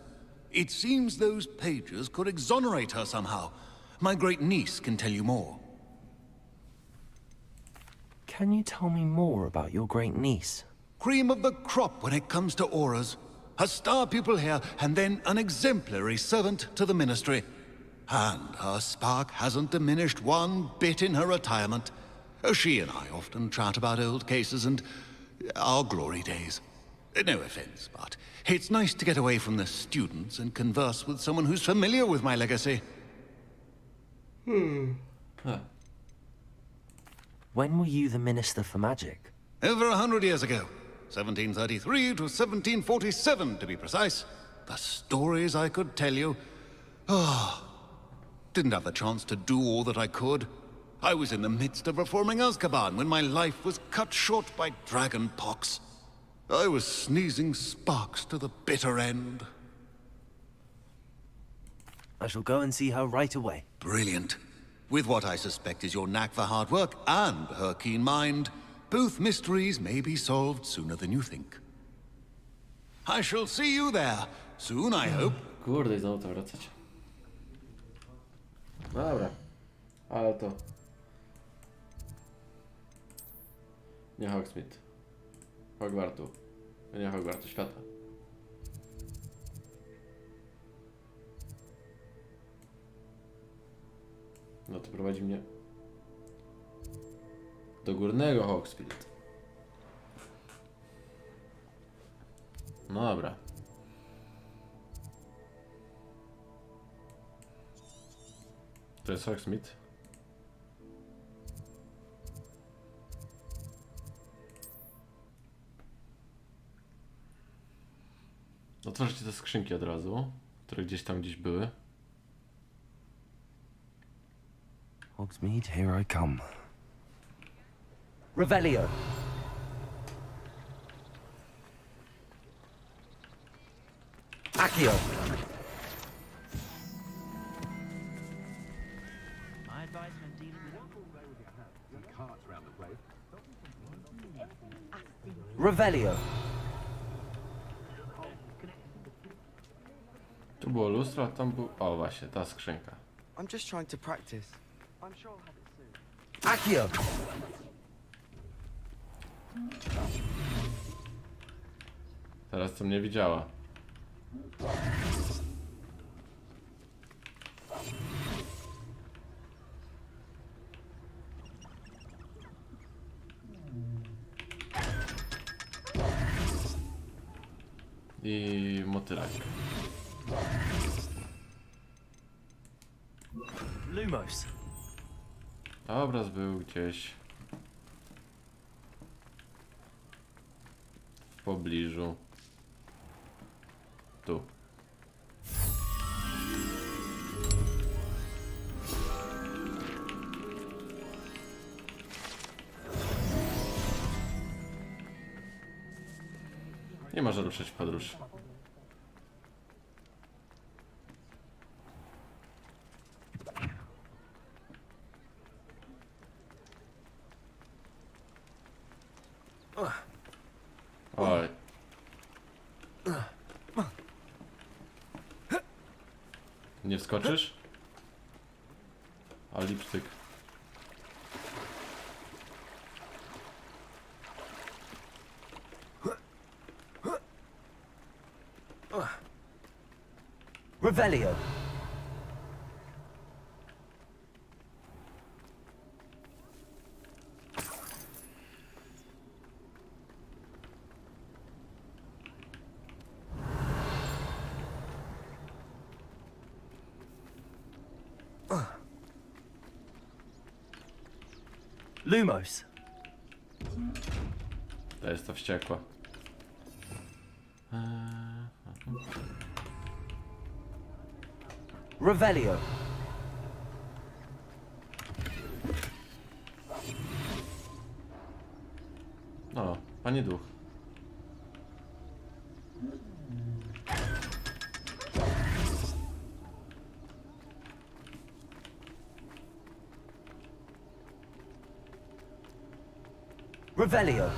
It seems those pages could exonerate her somehow. My great-niece can tell you more. Can you tell me more about your great-niece? Cream of the crop when it comes to auras. A star pupil here, and then an exemplary servant to the ministry. And her spark hasn't diminished one bit in her retirement. She and I often chat about old cases and our glory days. No offense, but it's nice to get away from the students and converse with someone who's familiar with my legacy. When were you the Minister for Magic? Over 100 years ago. 1733 to 1747, to be precise. The stories I could tell you. Didn't have the chance to do all that I could. I was in the midst of reforming Azkaban when my life was cut short by dragon pox. I was sneezing sparks to the bitter end. I shall go and see her right away. Brilliant. With what I suspect is your knack for hard work and her keen mind, both mysteries may be solved sooner than you think. I shall see you there. Soon, I hope. Kurde, i znowu to wracać. Dobra. Ale to... Nie Hogsmeade. Hogwartu. Nie Hogwartu, świata. No to prowadzi mnie do górnego Hogsmeade. No dobra. To jest Hogsmeade. Otworzycie te skrzynki od razu, które gdzieś były. Hogsmeade, here I come. Revelio. Accio. My advice when dealing with carts round the place. Revelio. Tu było lustro, a tam był... O właśnie, ta skrzynka. I'm just trying to practice. I'm sure I'll have it soon. Accio. Teraz to mnie widziała. I motylek. Lumos. Obraz był gdzieś w pobliżu. Tu. Nie może ruszać w podróż. Oj. Nie wskoczysz? A lipstyk. Revelio. Lumos. To jest to wściekła. Revelio. No, panie duch. Revelio.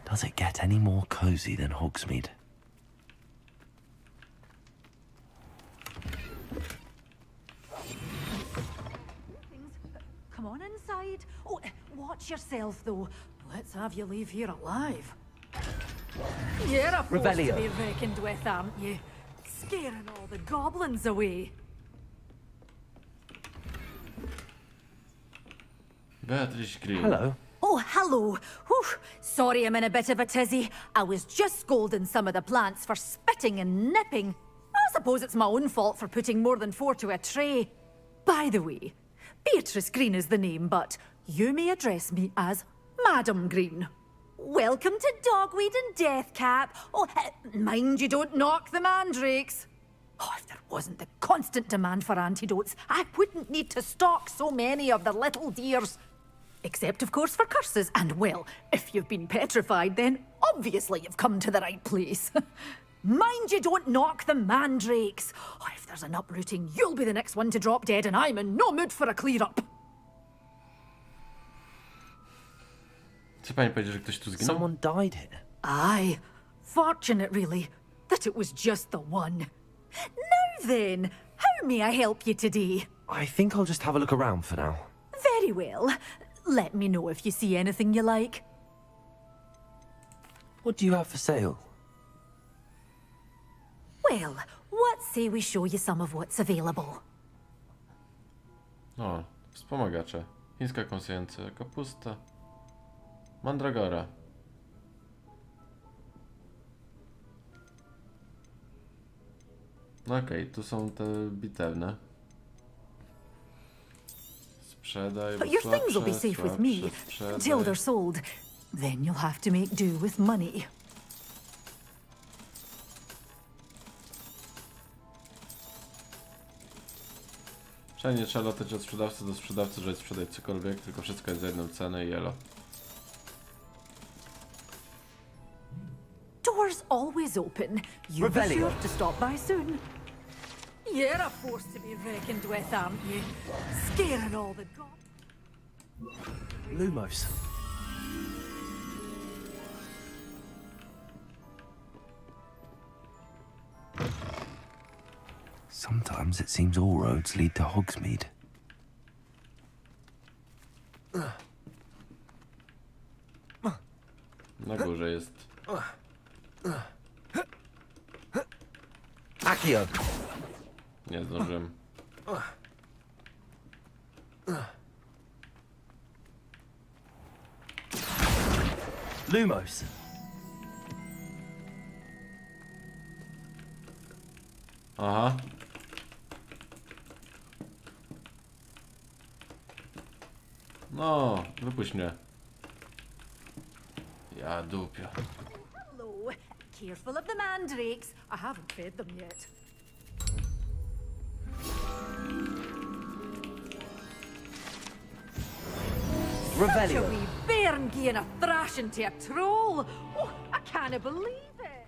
Does it get any more cozy than Hogsmeade? Come on inside. Oh, watch yourself, though. Let's have you leave here alive. You're a force to be reckoned with, aren't you? Scaring all the goblins away. Beatrice Green. Hello. Oh, hello. Whew. Sorry I'm in a bit of a tizzy. I was just scolding some of the plants for spitting and nipping. I suppose it's my own fault for putting more than 4 to a tray. By the way, Beatrice Green is the name, but you may address me as Madam Green. welcome to Dogweed and Deathcap. Oh, mind you don't knock the mandrakes. Oh, if there wasn't the constant demand for antidotes, I wouldn't need to stock so many of the little dears. Except, of course, for curses. And, well, if you've been petrified, then obviously you've come to the right place. Mind you don't knock the mandrakes. Oh, if there's an uprooting, you'll be the next one to drop dead, and I'm in no mood for a clear-up. Chce pani powiedzieć, że ktoś tu zginął? Someone died here. Aye. Fortunate, really, that it was just the one. Now then, how may I help you today? I think I'll just have a look around for now. Very well. Let me know if you see anything you like. What do you have for sale? Well, what say we show you some of what's available? O, wspomagacze. Chińska konsujencja, kapusta. Mandragora. Okej, tu są te bitewne. Sprzedaj, But your things will be safe with me until they're sold. Then you'll have to make do with money. Przynajmniej nie trzeba latać od sprzedawcy do sprzedawcy, żeby sprzedać cokolwiek, tylko wszystko jest za jedną cenę i elo. Doors always open. You be sure to stop by soon. You're a force to be reckoned with, aren't you? Scaring all the Lumos. Sometimes it seems all roads lead to Hogsmeade. Na górze jest. Accio! Nie zdążyłem. Lumos. Aha. No, wypuść mnie. Ja dupio. Hello. Careful of the mandrakes. I haven't fed them yet. Such a wee bairn giving a thrashing to a troll. Oh, I can't believe it.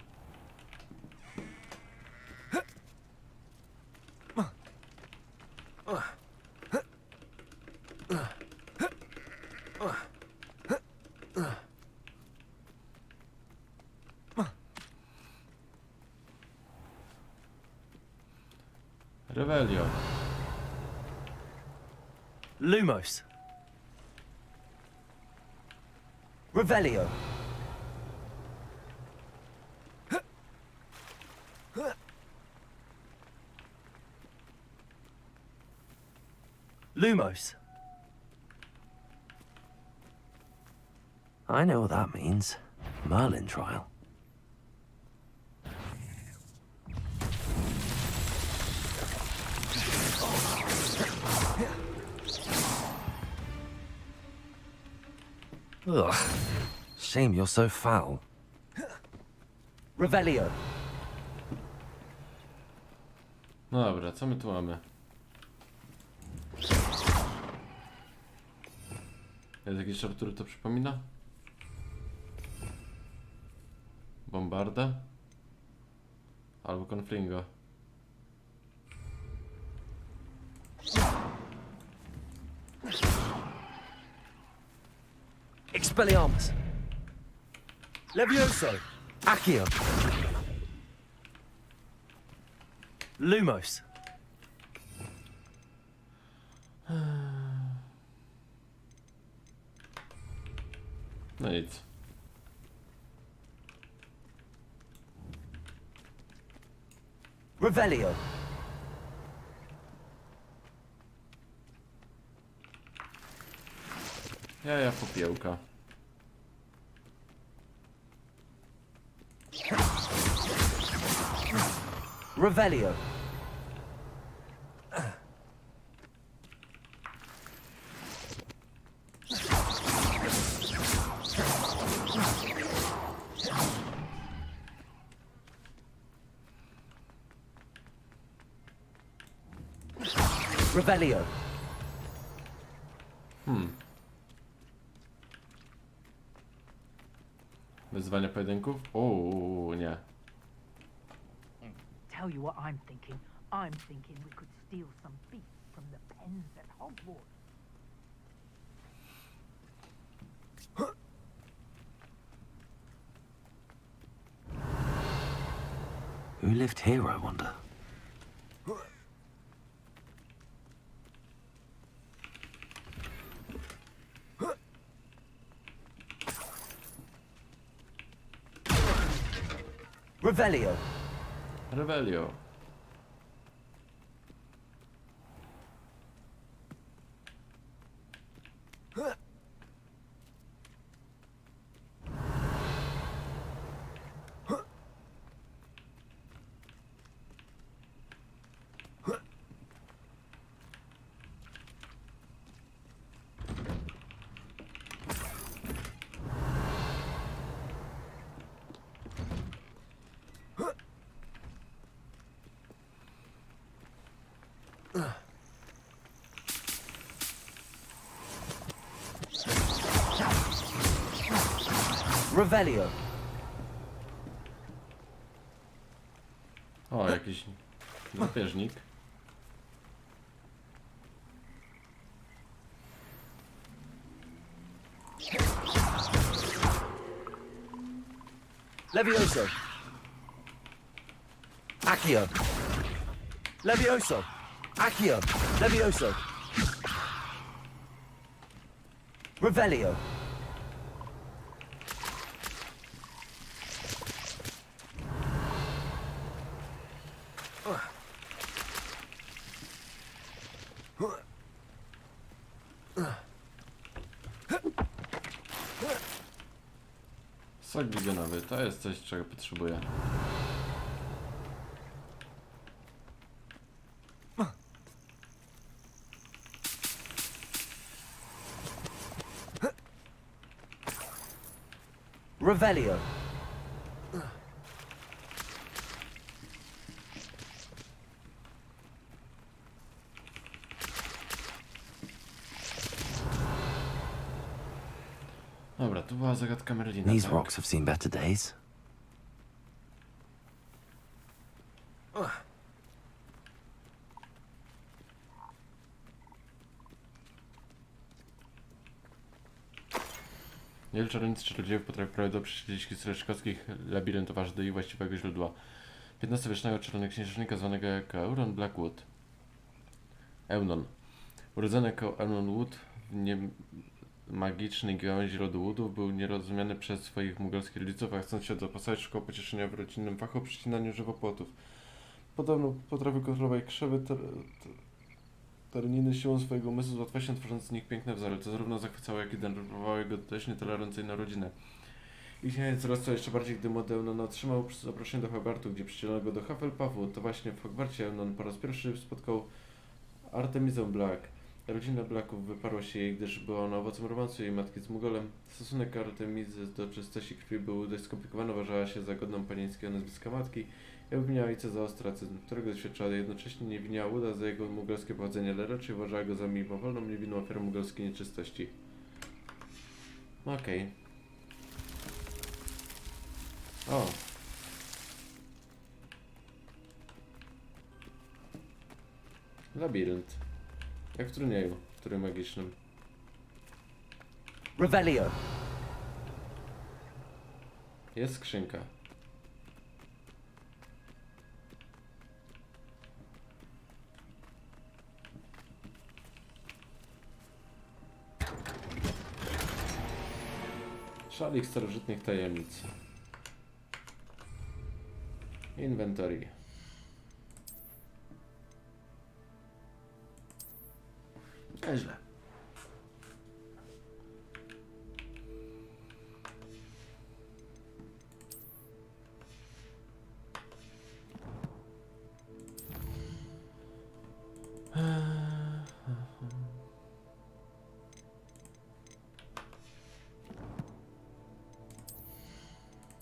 Rebelio. Lumos. Revelio. Lumos. I know what that means. Merlin trial. Ugh. Shame you're so foul. Revelio. No dobra, co my tu mamy? Jest jakiś shop, który to przypomina? Bombarda? Albo Confringo. Expelliarmus. Levioso. Accio. Lumos. No nic. Revelio. Jaja popiełka. Revelio. Revelio. Wyzwania pojedynków? Uuu, nie. Tell you what I'm thinking. I'm thinking we could steal some beef from the pens at Hogwarts. Who lived here, I wonder? Revelio. Revelio. Revelio. O, jakiś drapieżnik. Levioso. Accio. Levioso. Accio. Levioso. Revelio. Sok bigonowy, to jest coś, czego potrzebuję. Revelio. Dobra, tu była zagadka Merlina, These tak? rocks have seen better days. Wielu czarownic czy czarodziejów potrafi prawie do ścieżki szkockich labiryntów aż do ich właściwego źródła. XV-wiecznego czarnoksiężnika zwanego jako Euron Blackwood. Eunon. Urodzony jako Eunon Wood w magicznej gałęzi rodu Woodów, był nierozumiany przez swoich mugolskich rodziców, a chcąc się dopasować, szukał pocieszenia w rodzinnym fachu przycinaniu żywopłotów. Podobno potrafił kontrolować krzewy tereniny siłą swojego umysłu, z łatwością tworząc z nich piękne wzory, co zarówno zachwycało, jak i denerwowało jego dość nietolerancyjną rodzinę. Ich niechęć wzrosła jeszcze bardziej, gdy młody Eunon otrzymał zaproszenie do Hogwartu, gdzie przydzielono go do Hufflepuffu. To właśnie w Hogwarcie Eunon po raz pierwszy spotkał Artemisę Black. Rodzina Blacków wyparła się jej, gdyż była ona owocem romansu jej matki z Mugolem. Stosunek Artemizy do czystości krwi był dość skomplikowany, uważała się za godną panieńskiego nazwiska matki i obwiniała ojca za ostracyzm, którego doświadczała. Jednocześnie nie winiała Wooda za jego mugolskie pochodzenie, ale raczej uważała go za mimowolną, niewinną ofiarę mugolskiej nieczystości. Okej. O! Labirynt. Jak w turnieju, w turnieju magicznym. Revelio. Jest skrzynka. Szalik starożytnych tajemnic. Inventory. Nieźle.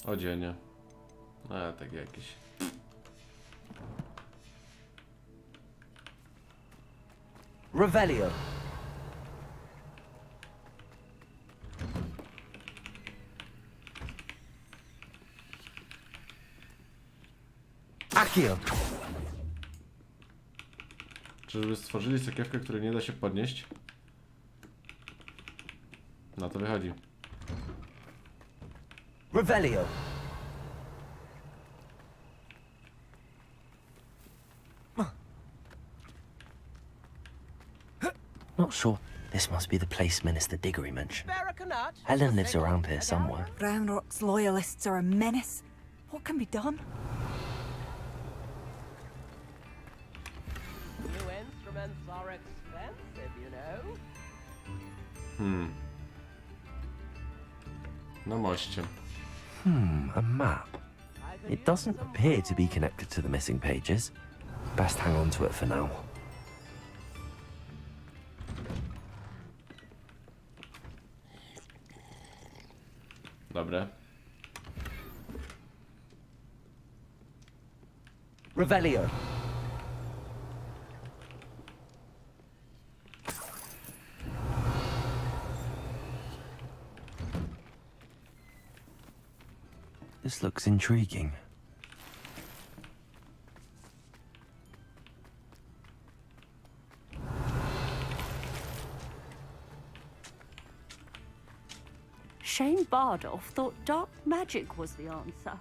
Odzienie. A, tak jakieś. Revelio. Accio. Czyżby stworzyli sakiewkę, której nie da się podnieść? No to wychodzi. Revelio. Not sure. This must be the place Minister Diggory mentioned. Helen lives around here somewhere. Ranrock's loyalists are a menace. What can be done? New instruments are expensive, you know. Na moście. A map. It doesn't appear to be connected to the missing pages. Best hang on to it for now. Dobre. Revelio. This looks intriguing. Shane Bardolph thought dark magic was the answer.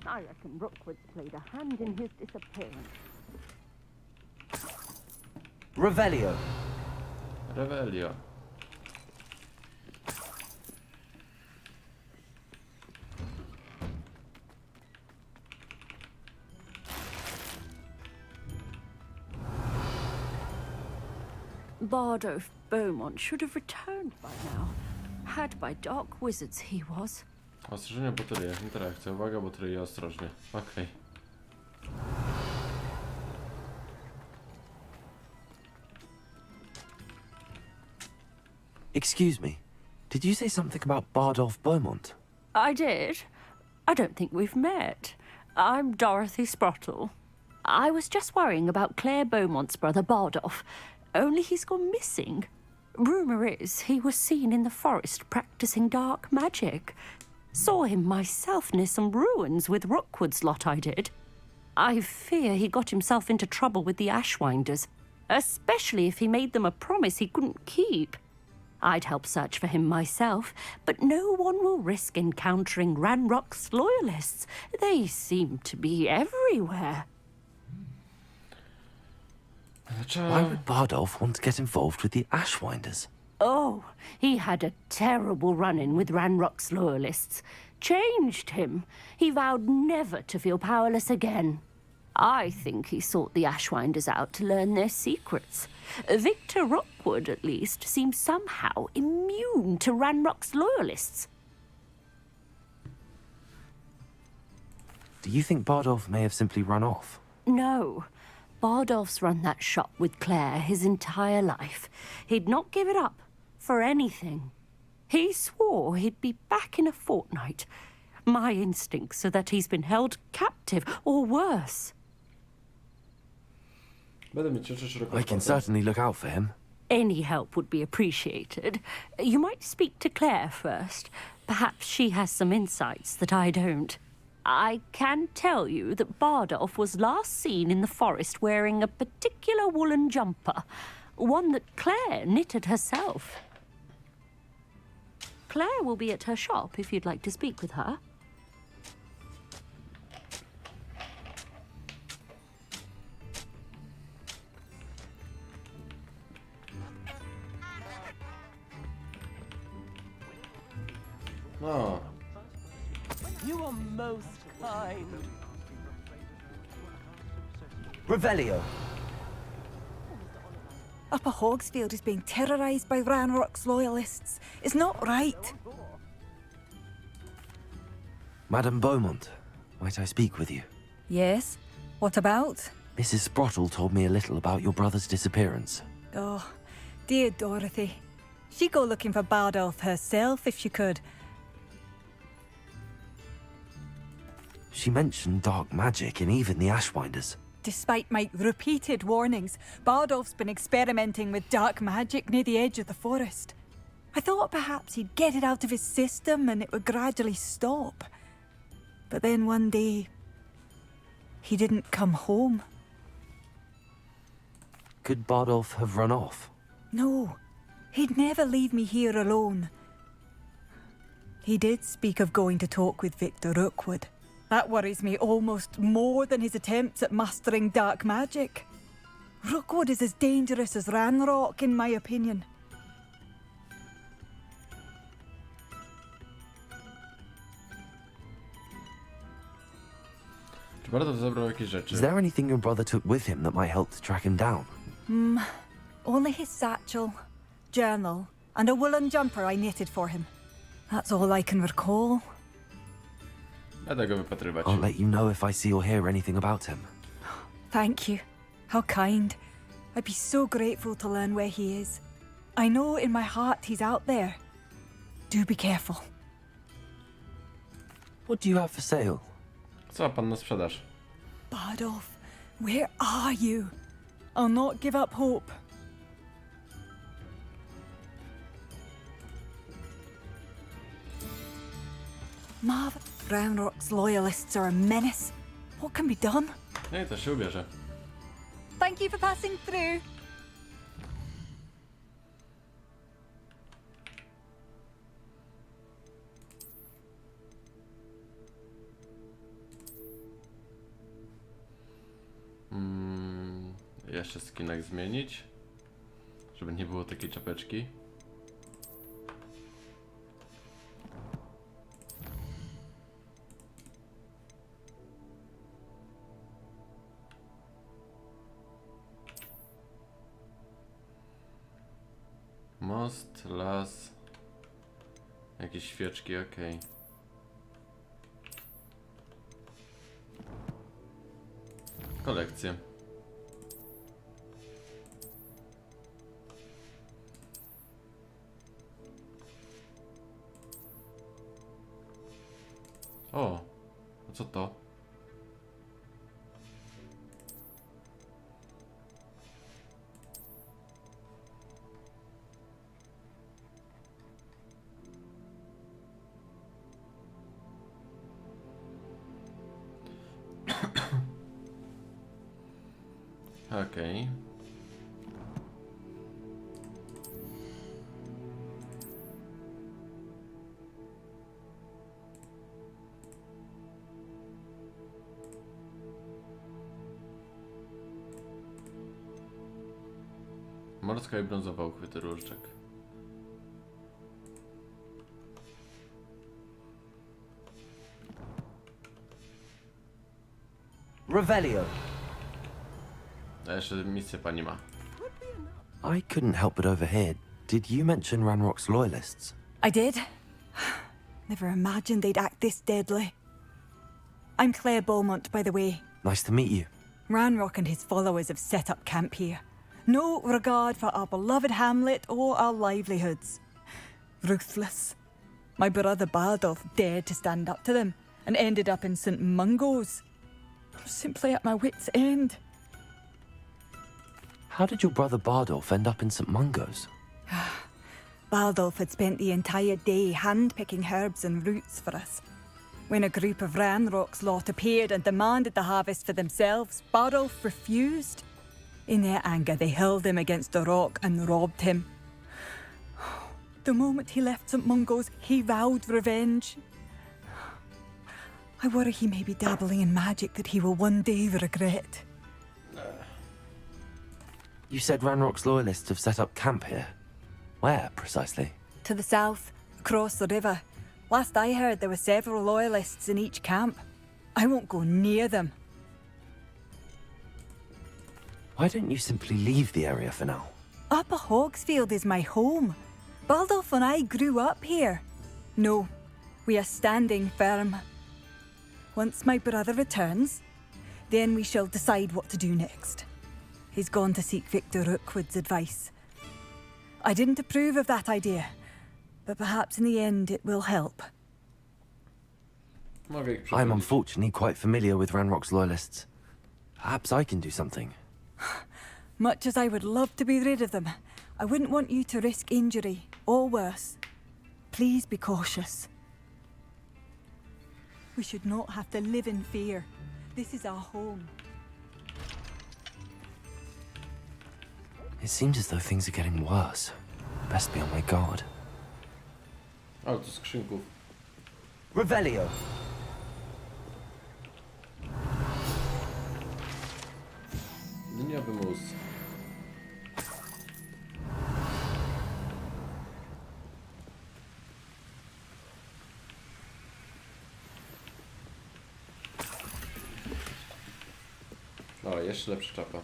I reckon Rookwood's played a hand in his disappearance. Revelio. Revelio. Bardolph Beaumont should have returned by now. Had by dark wizards he was. Ostrzeżenie baterii. Interakcja. Uwaga, baterie ostrożnie. Okej. Excuse me. Did you say something about Bardolph Beaumont? I did. I don't think we've met. I'm Dorothy Sprottle. I was just worrying about Claire Beaumont's brother Bardolph, only he's gone missing. Rumour is he was seen in the forest practicing dark magic. Saw him myself near some ruins with Rookwood's lot I did. I fear he got himself into trouble with the Ashwinders, especially if he made them a promise he couldn't keep. I'd help search for him myself, but no one will risk encountering Ranrock's loyalists. They seem to be everywhere. Why would Bardolph want to get involved with the Ashwinders? Oh, he had a terrible run-in with Ranrock's loyalists. Changed him. He vowed never to feel powerless again. I think he sought the Ashwinders out to learn their secrets. Victor Rookwood, at least, seems somehow immune to Ranrock's loyalists. Do you think Bardolph may have simply run off? No. Bardolph's run that shop with Claire his entire life. He'd not give it up for anything. He swore he'd be back in a fortnight. My instincts are that he's been held captive, or worse. I can certainly look out for him. Any help would be appreciated. You might speak to Claire first. Perhaps she has some insights that I don't. I can tell you that Bardolph was last seen in the forest wearing a particular woolen jumper, one that Claire knitted herself. Claire will be at her shop if you'd like to speak with her. No. You are most kind. Revelio. Upper Hogsfield is being terrorised by Ranrock's loyalists. It's not right. Madame Beaumont, might I speak with you? Yes? What about? Mrs. Sprottle told me a little about your brother's disappearance. Oh, dear Dorothy. She'd go looking for Bardolph herself if she could. She mentioned dark magic and even the Ashwinders. Despite my repeated warnings, Bardolph's been experimenting with dark magic near the edge of the forest. I thought perhaps he'd get it out of his system and it would gradually stop. But then one day, he didn't come home. Could Bardolph have run off? No, he'd never leave me here alone. He did speak of going to talk with Victor Rookwood. That worries me almost more than his attempts at mastering dark magic. Rookwood is as dangerous as Ranrock, in my opinion. Czy Bardolph zabrał jakieś rzeczy? Is there anything your brother took with him that might help to track him down? Only his satchel, journal, and a woolen jumper I knitted for him. That's all I can recall. Będę go wypatrywać. I'll let you know if I see or hear anything about him. Thank you. How kind. I'd be so grateful to learn where he is. I know in my heart he's out there. Do be careful. What do you have for sale? Co ma pan na sprzedaż? Bardolph, where are you? I'll not give up hope. Marv, Ranrock's loyalists are a menace. What can be done? Nie, to się ubierze. Thank you for passing through. Jeszcze skinek zmienić, żeby nie było takiej czapeczki. Most, las, jakieś świeczki, okej. Kolekcje. O, a co to? Okej. Morska i brązowa uchwyty różdżek. Revelio. A jeszcze misję pani ma. I couldn't help but overhear. Did you mention Ranrock's loyalists? I did. Never imagined they'd act this deadly. I'm Claire Beaumont, by the way. Nice to meet you. Ranrock and his followers have set up camp here. No regard for our beloved hamlet or our livelihoods. Ruthless. My brother Bardolph dared to stand up to them and ended up in St. Mungo's. I'm simply at my wit's end. How did your brother Bardolph end up in St. Mungo's? Bardolph had spent the entire day hand-picking herbs and roots for us. When a group of Ranrock's lot appeared and demanded the harvest for themselves, Bardolph refused. In their anger, they hurled him against a rock and robbed him. The moment he left St. Mungo's, he vowed revenge. I worry he may be dabbling in magic that he will one day regret. You said Ranrock's loyalists have set up camp here. Where, precisely? To the south, across the river. Last I heard, there were several loyalists in each camp. I won't go near them. Why don't you simply leave the area for now? Upper Hogsfield is my home. Bardolph and I grew up here. No, we are standing firm. Once my brother returns, then we shall decide what to do next. He's gone to seek Victor Rookwood's advice. I didn't approve of that idea, but perhaps in the end it will help. I'm unfortunately quite familiar with Ranrock's loyalists. Perhaps I can do something. Much as I would love to be rid of them, I wouldn't want you to risk injury, or worse. Please be cautious. We should not have to live in fear. This is our home. It seems as though things are getting worse. Best be on my guard. O, to skrzynków. Revelio. Liniowy mus. O, jeszcze lepsza czapa.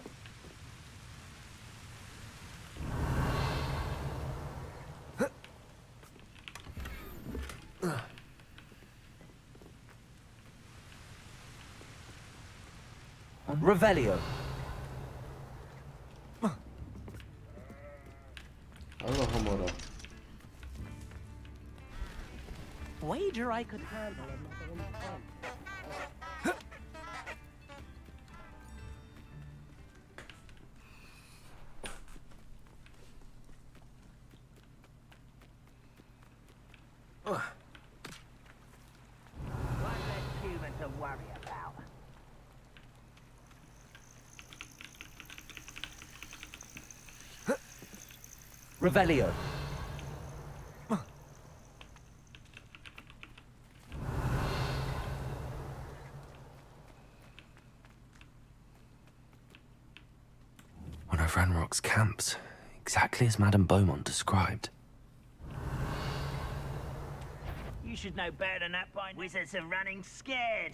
Revelio. Albo homora. Wager I could handle another one. One less human to worry about. Revelio. One of Ranrock's camps, exactly as Madame Beaumont described. You should know better than that by now. Wizards are running scared.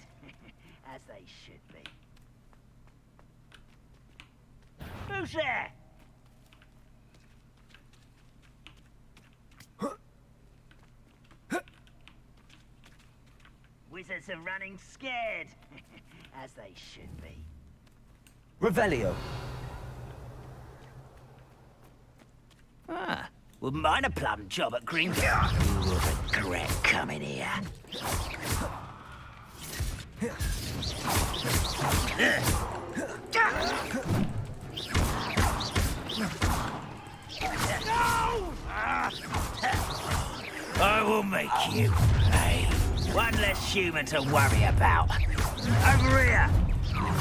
As they should be. Who's there? Wizards are running scared. As they should be. Revelio. Ah, wouldn't mind a plum job at Green. You will regret coming here. No! I will make you pay. One less human to worry about. Over here. You will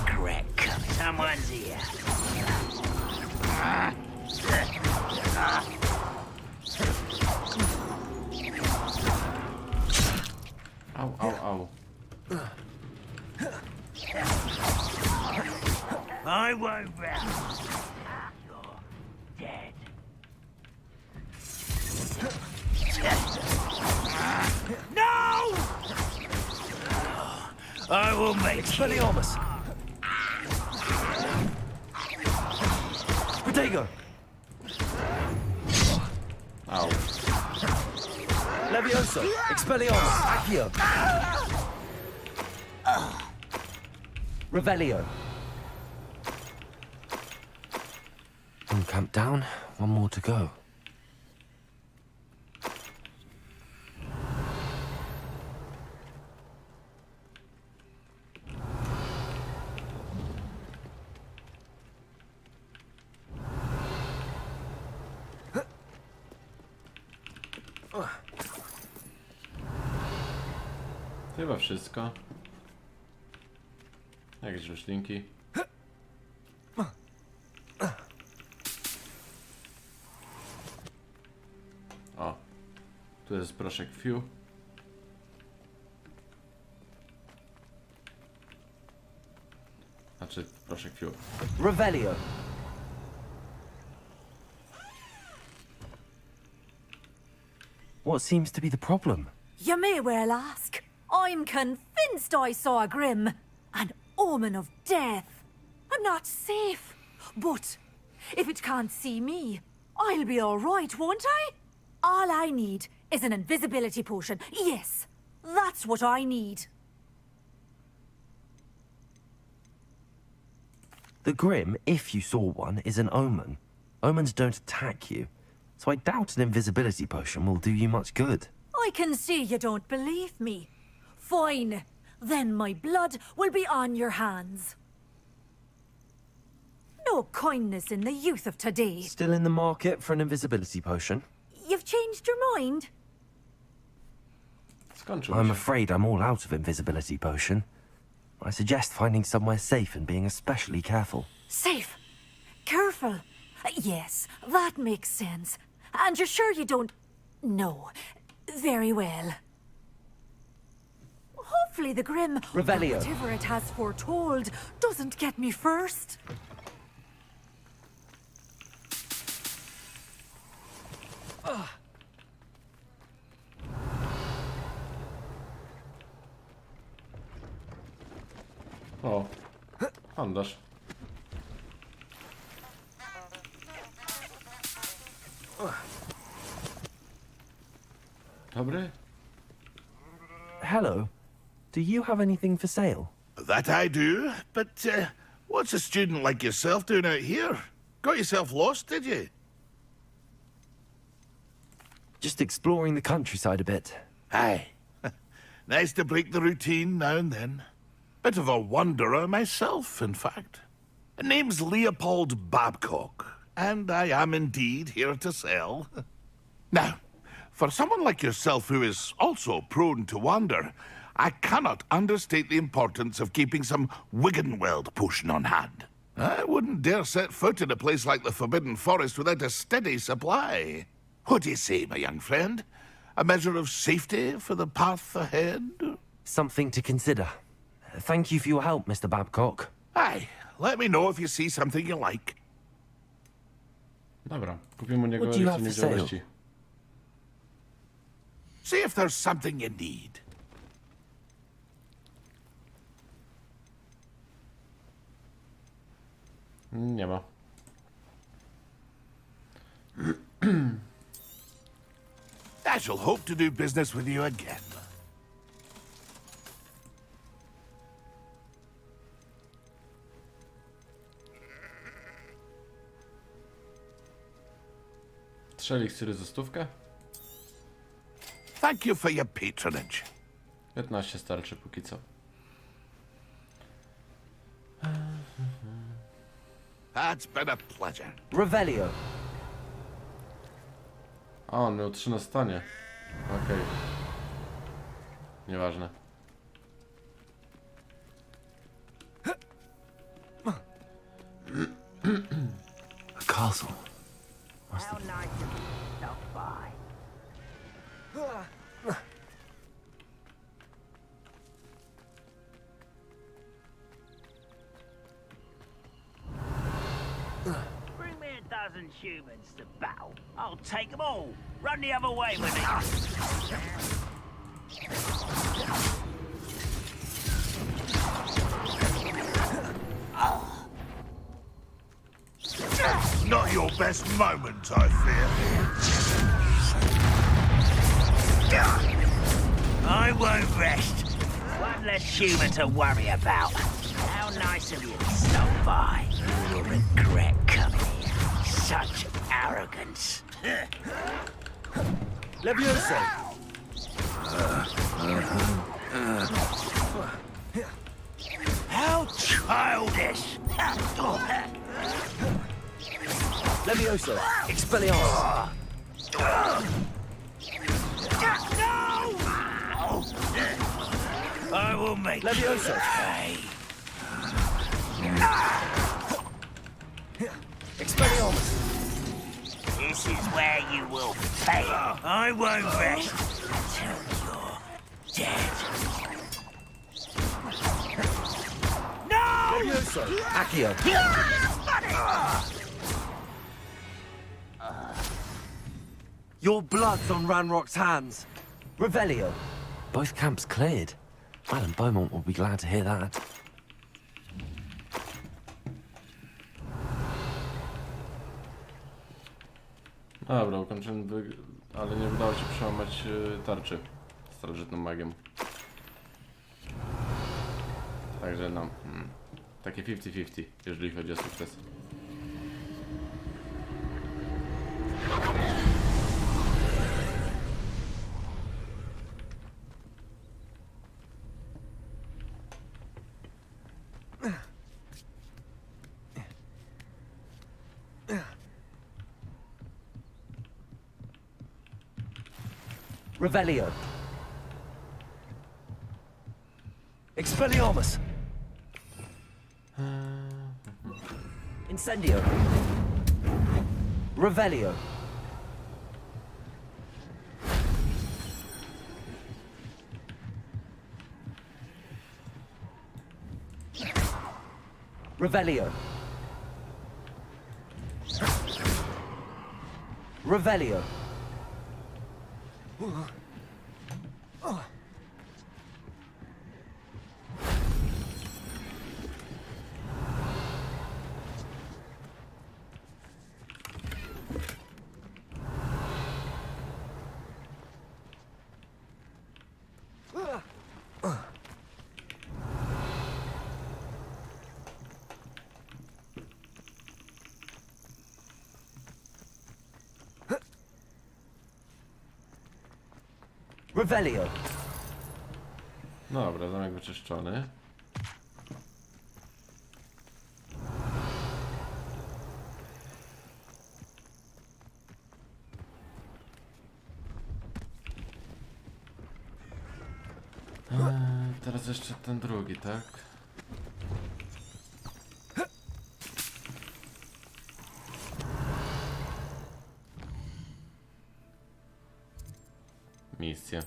regret coming. Someone's here. Au, au, au. I won't rest. You're dead. No! I will make Expelliarmus. Protego. Au. Levioso. Expelliarmus. Accio. Revelio. One camp down, one more to go. Chyba wszystko. Jakieś roślinki. O, tu jest proszek Fiu. Znaczy proszek Fiu. Revelio. What seems to be the problem? You may well ask. I'm convinced I saw a grim, an omen of death. I'm not safe. But if it can't see me, I'll be all right, won't I? All I need is an invisibility potion. Yes, that's what I need. The Grim, if you saw one, is an omen. Omens don't attack you, so I doubt an invisibility potion will do you much good. I can see you don't believe me. Fine. Then my blood will be on your hands. No kindness in the youth of today. Still in the market for an invisibility potion? You've changed your mind? I'm afraid I'm all out of invisibility potion. I suggest finding somewhere safe and being especially careful. Safe. Careful. Yes, that makes sense. And you're sure you don't... No. Very well. Hopefully the Grim, Revelio. whatever it has foretold, doesn't get me first. O, handlarz. Dobry? Hello. Do you have anything for sale? That I do, but what's a student like yourself doing out here? Got yourself lost, did you? Just exploring the countryside a bit. Aye. Nice to break the routine now and then. Bit of a wanderer myself, in fact. Name's Leopold Babcock, and I am indeed here to sell. Now, for someone like yourself who is also prone to wander, I cannot understate the importance of keeping some Wiggenweld potion on hand. I wouldn't dare set foot in a place like the Forbidden Forest without a steady supply. What do you say, my young friend? A measure of safety for the path ahead? Something to consider. Thank you for your help, Mr. Babcock. Aye, let me know if you see something you like. Dobra, kupimy u niego What do you have lekcję for sale? niedziałości. See if there's something you need. Nie ma. I shall hope to do business with you again. Trzy eliksiry za stówkę? Thank you for your patronage. 15 starczy póki co. That's been a pleasure. Revelio. A, on miał 3 na stanie. Okej. Nieważne. A castle. Must How have... nice of you to stop by. Bring me a dozen humans to battle. I'll take them all. Run the other way with it. Not your best moment, I fear. I won't rest. One less human to worry about. How nice of you to stop by. You regret coming here. Such arrogance. Levioso. How childish. Levioso. Expelliarmus. I will make Levioso. pay. Expelliarmus. This is where you will fail. I won't rest until you're dead. No! Levioso. Accio. Your blood's on Ranrock's hands. Revelio. Both camps cleared. Alan Beaumont will be glad to hear that. Dobra, ukończyłem, ale nie udało się przełamać tarczy starożytną magiem. Także no, takie 50-50, jeżeli chodzi o sukces. Revelio. Expelliarmus. Incendio. Revelio. Revelio. Revelio. Revelio. Dobra, zamek wyczyszczony. Teraz jeszcze ten drugi, tak? Misja.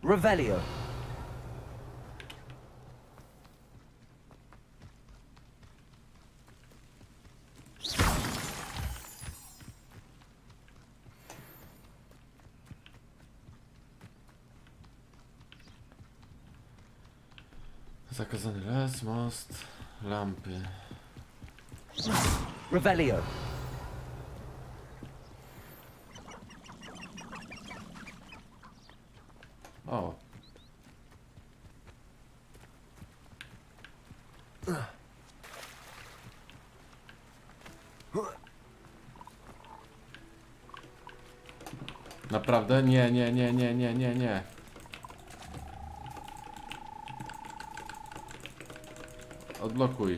Revelio. Zakazany les, most, lampy. Revelio. O. Naprawdę? Nie, nie, nie, nie, nie, nie, nie. Odblokuj.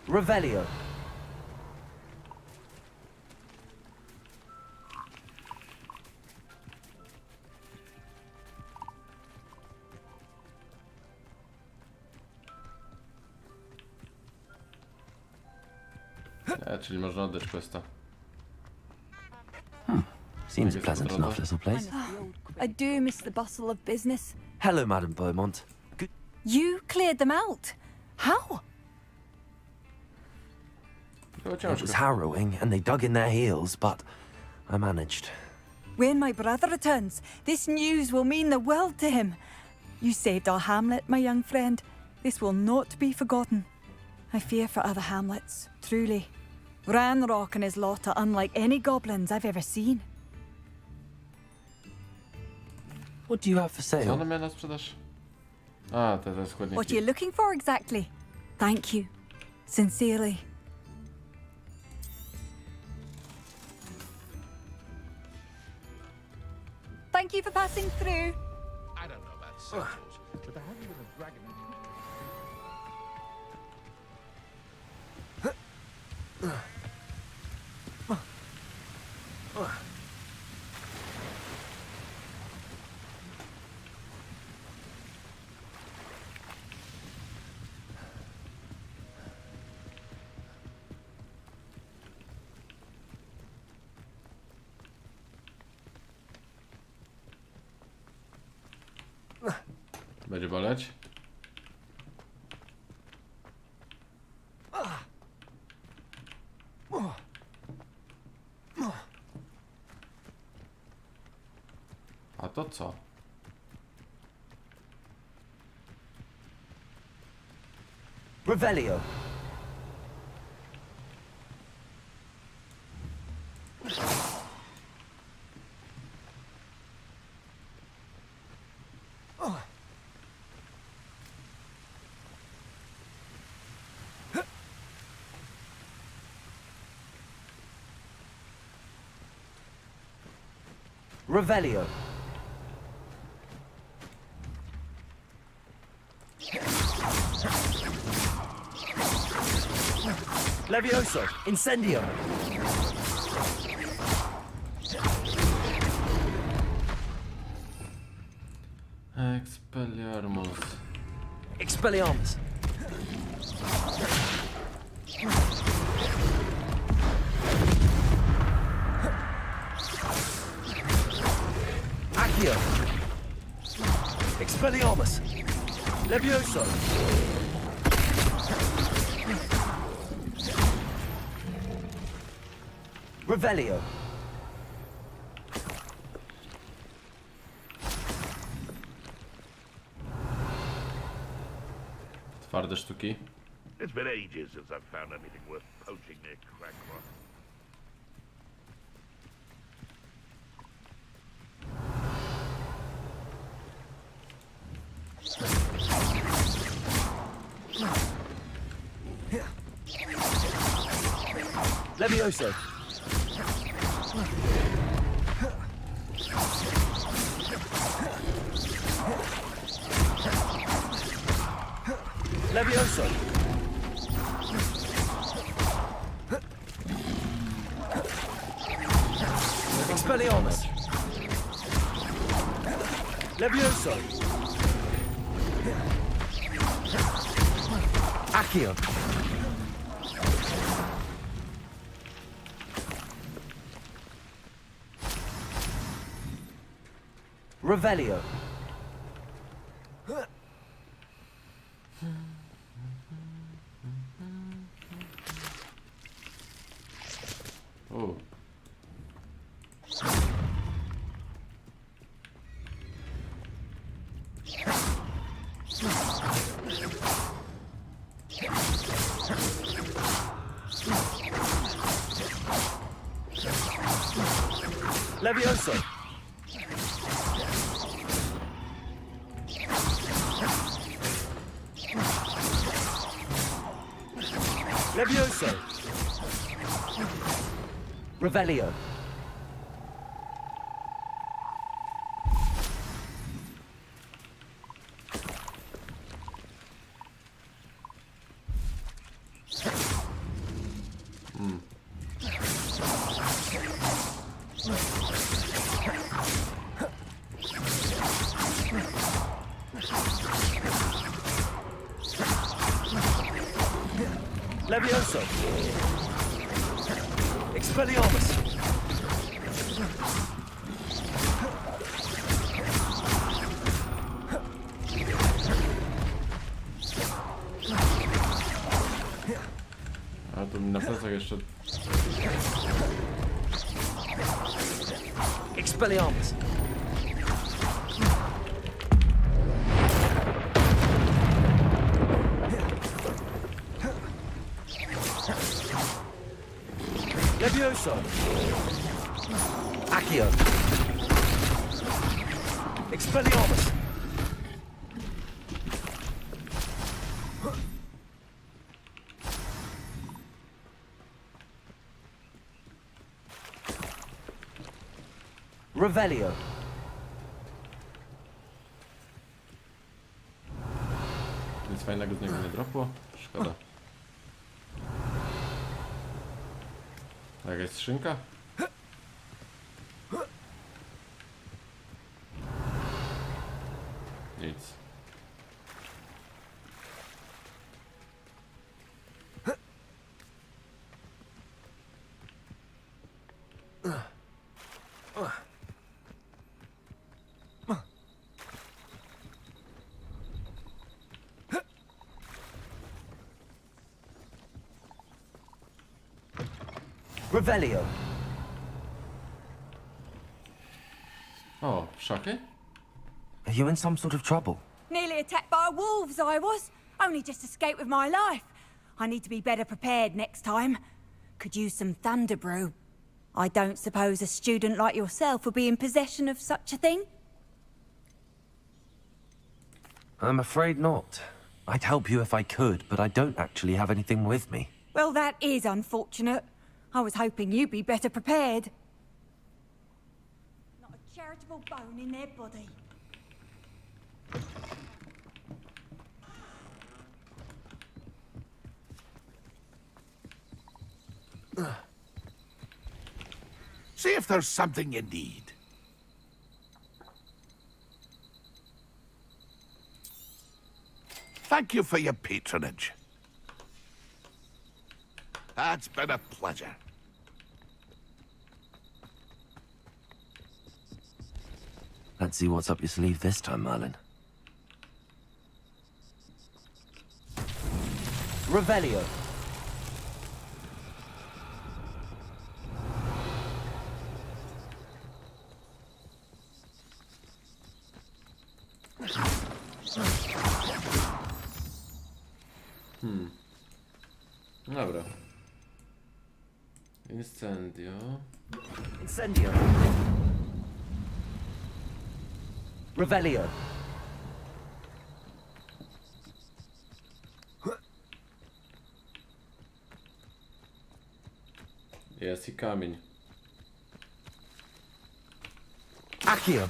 Revelio. Czyli można oddać questa. Seems a pleasant enough little place. I do miss the bustle of business. Hello, Madam Beaumont. You cleared them out. How? It was harrowing, and they dug in their heels, but I managed. When my brother returns, this news will mean the world to him. You saved our hamlet, my young friend. This will not be forgotten. I fear for other hamlets, truly. Ranrock and his lot are unlike any goblins I've ever seen. What do you have for Co sale? ona miała na sprzedaż? A, to jest What chłodniki. are you looking for exactly? Thank you. Sincerely. Thank you for passing through. I don't know about socials, but there hasn't been a dragon. Będzie boleć? to co? Revelio. Revelio. Levioso. Incendio. Expelliarmus. Expelliarmus. Accio. Expelliarmus. Levioso. Revelio. Twarde sztuki. It's been ages since I've found anything worth poaching near Crackrock. Levioso. Levioso. Expelliarmus. Levioso. Accio. Revelio. O. Levioso. Levioso. Revelio. Levioso. Expelliarmus. A to mi na plecach jeszcze... Expelliarmus. Levioso. Accio. Expelliarmus. Revelio. Nic fajnego z niego nie dropło. Szkoda. A jakaś skrzynka? Nic. Revelio. O, szachy? Are you in some sort of trouble? Nearly attacked by wolves, I was. Only just escaped with my life. I need to be better prepared next time. Could use some thunder brew. I don't suppose a student like yourself would be in possession of such a thing? I'm afraid not. I'd help you if I could, but I don't actually have anything with me. Well, that is unfortunate. I was hoping you'd be better prepared. Not a charitable bone in their body. See if there's something you need. Thank you for your patronage. It's been a pleasure. Let's see what's up your sleeve this time, Merlin. Revelio. Dobra. Incendio. Incendio. Revelio. Jest i kamień. Accio.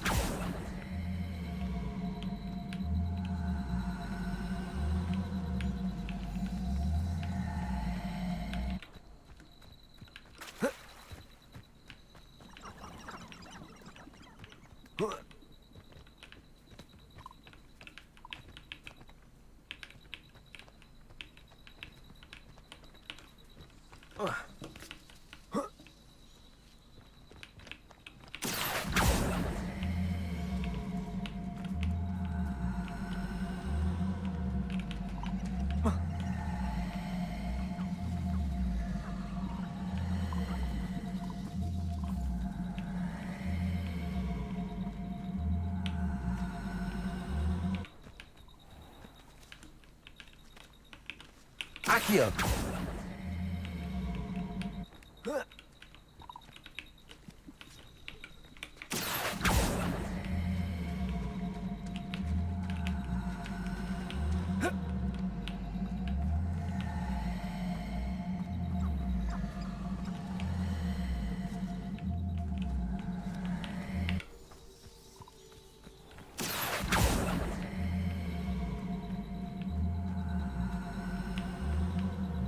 Accio.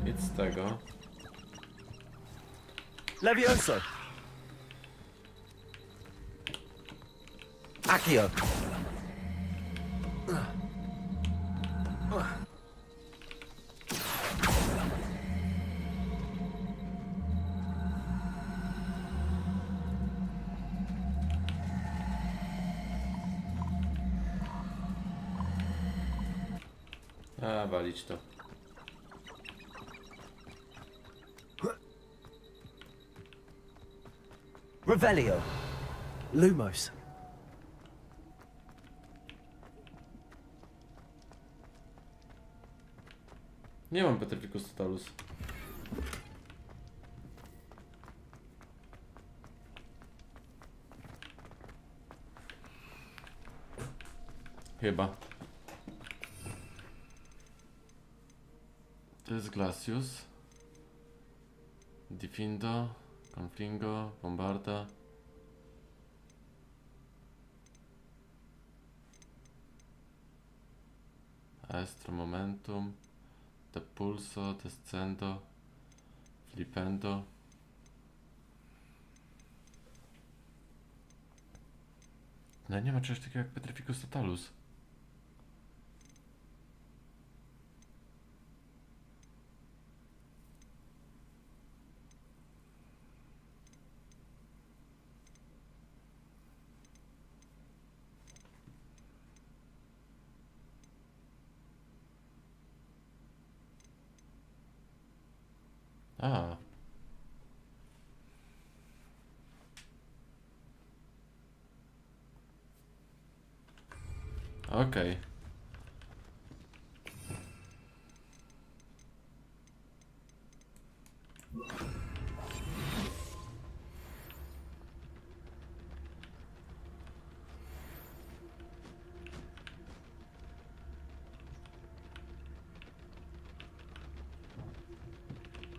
Nic z tego. Levioso. Accio. A, walić to. Revelio. Lumos. Nie mam Petrificus Totalus. Chyba. To jest Glacius. Diffindo. Confringo. Bombarda. Aestro Momentum. Depulso. Descendo. Flipendo. No nie ma czegoś takiego jak Petrificus Totalus. A. Okej.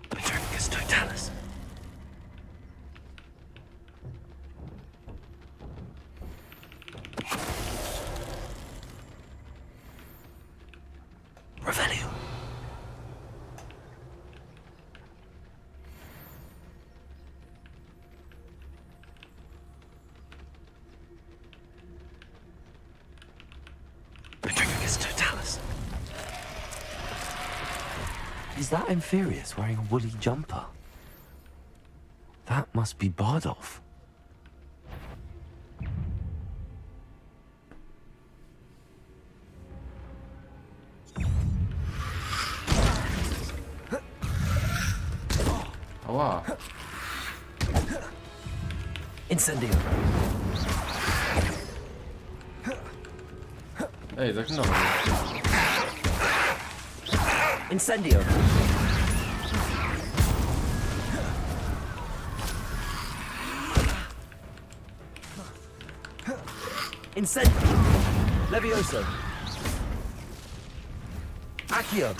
Petricus Totalis. Revelio. Petricus Totalis. Is that Inferius wearing a woolly jumper? That must be Bardolph. Ała. Incendio. Ej, zaklinowałem. Incendio. Incendio. Levioso. Accio.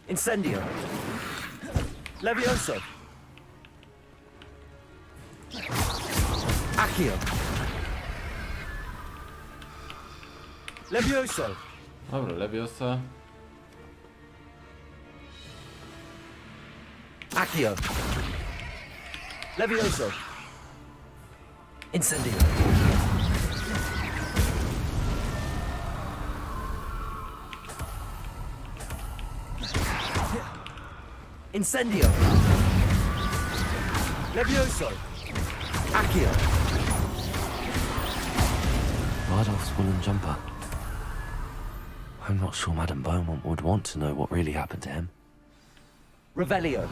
Incendio. Levioso. Accio. Levioso. Dobra, Leviosa. Accio. Levioso. Incendio. Incendio. Levioso. Accio. Bardolph's woolen jumper. I'm not sure Madame Beaumont would want to know what really happened to him. Revelio.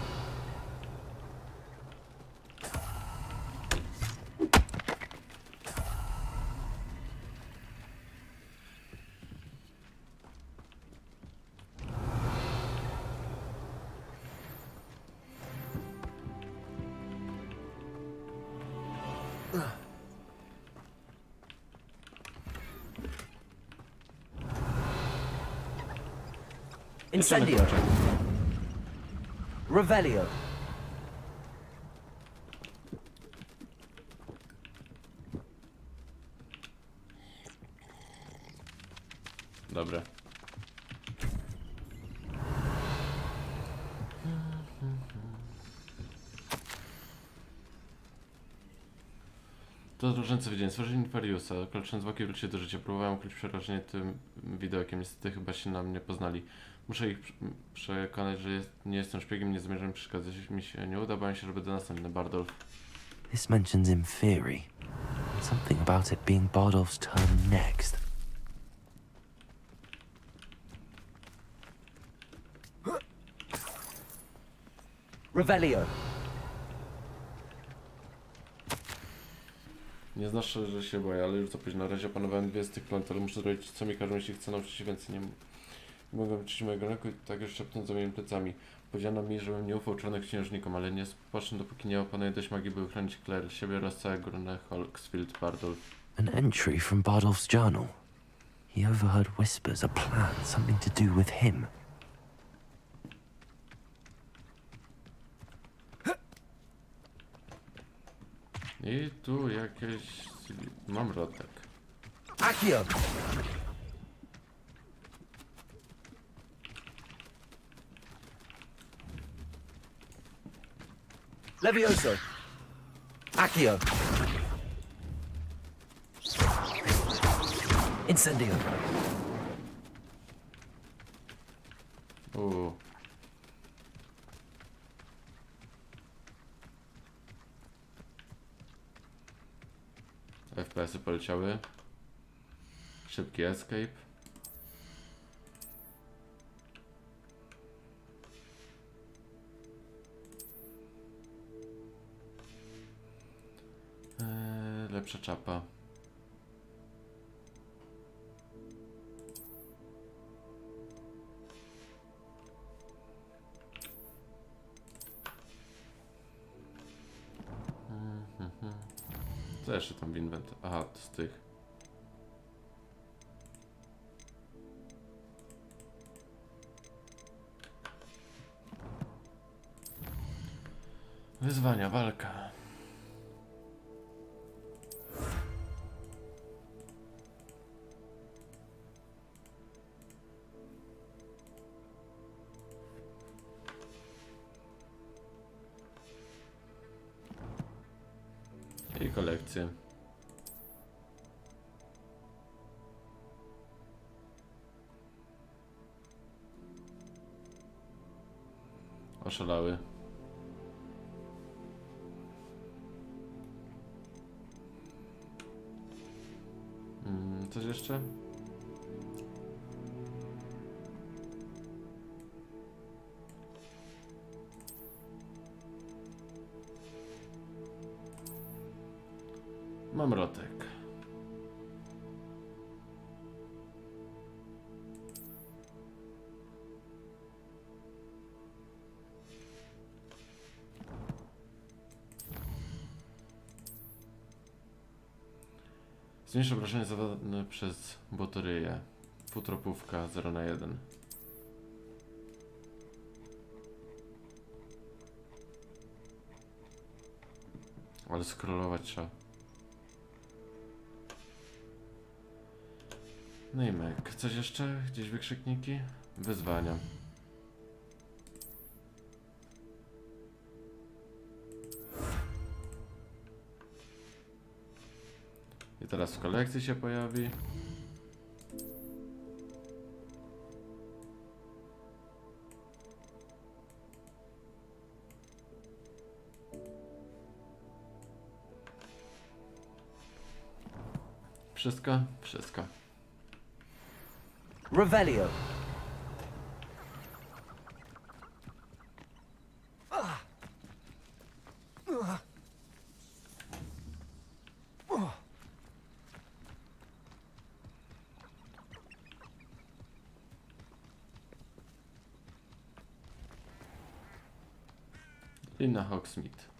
Incendio. Revelio. Dobra. To różnice widziałem. Stworzenie Inferiusa. Kolcząc zwłoki wrócicie do życia. Próbowałem ukryć przerażenie tym widokiem. Niestety chyba się na mnie poznali. Muszę ich przekonać, że nie jestem szpiegiem, nie zamierzam przeszkadzać. Jeśli mi się nie uda, bałem się, że będę następny Bardolph. This mentions Inferi. Something about it being Bardolph's turn next. Revelio. Nie znaczy, że się boję, ale już za późno. Na razie opanowałem dwie z tych kląt, ale muszę zrobić co mi każą, jeśli chcę nauczyć się więcej. Nie mogę wyczyścić mojego ręku i tak już szepnąc za moimi plecami. Powiedziano mi, żebym nie ufał czarnym księżnikom, ale nie spocznę, dopóki nie opanuję dość magii, by uchronić Claire, siebie oraz całe górne Hawksfield, Bardolph. An entry from Bardolph's journal. He overheard whispers, a plan, something to do with him. I tu jakieś... mam rotek. Accio. Levioso. Accio. Incendio. FPS-y poleciały. Szybki escape. Najlepsza czapa. Co jeszcze tam w inwentarzu? Aha, to z tych. Wyzwania, walka. I kolekcje. Oszalały. Coś jeszcze? Mam rotek. Zmniejsz obrażenie zadawane przez botoryję. Futropówka 0 na 1. Ale scrollować trzeba. No i mek. Coś jeszcze? Gdzieś wykrzykniki? Wyzwania. I teraz w kolekcji się pojawi. Wszystko? Wszystko. Revelio. Lina Hogsmeade.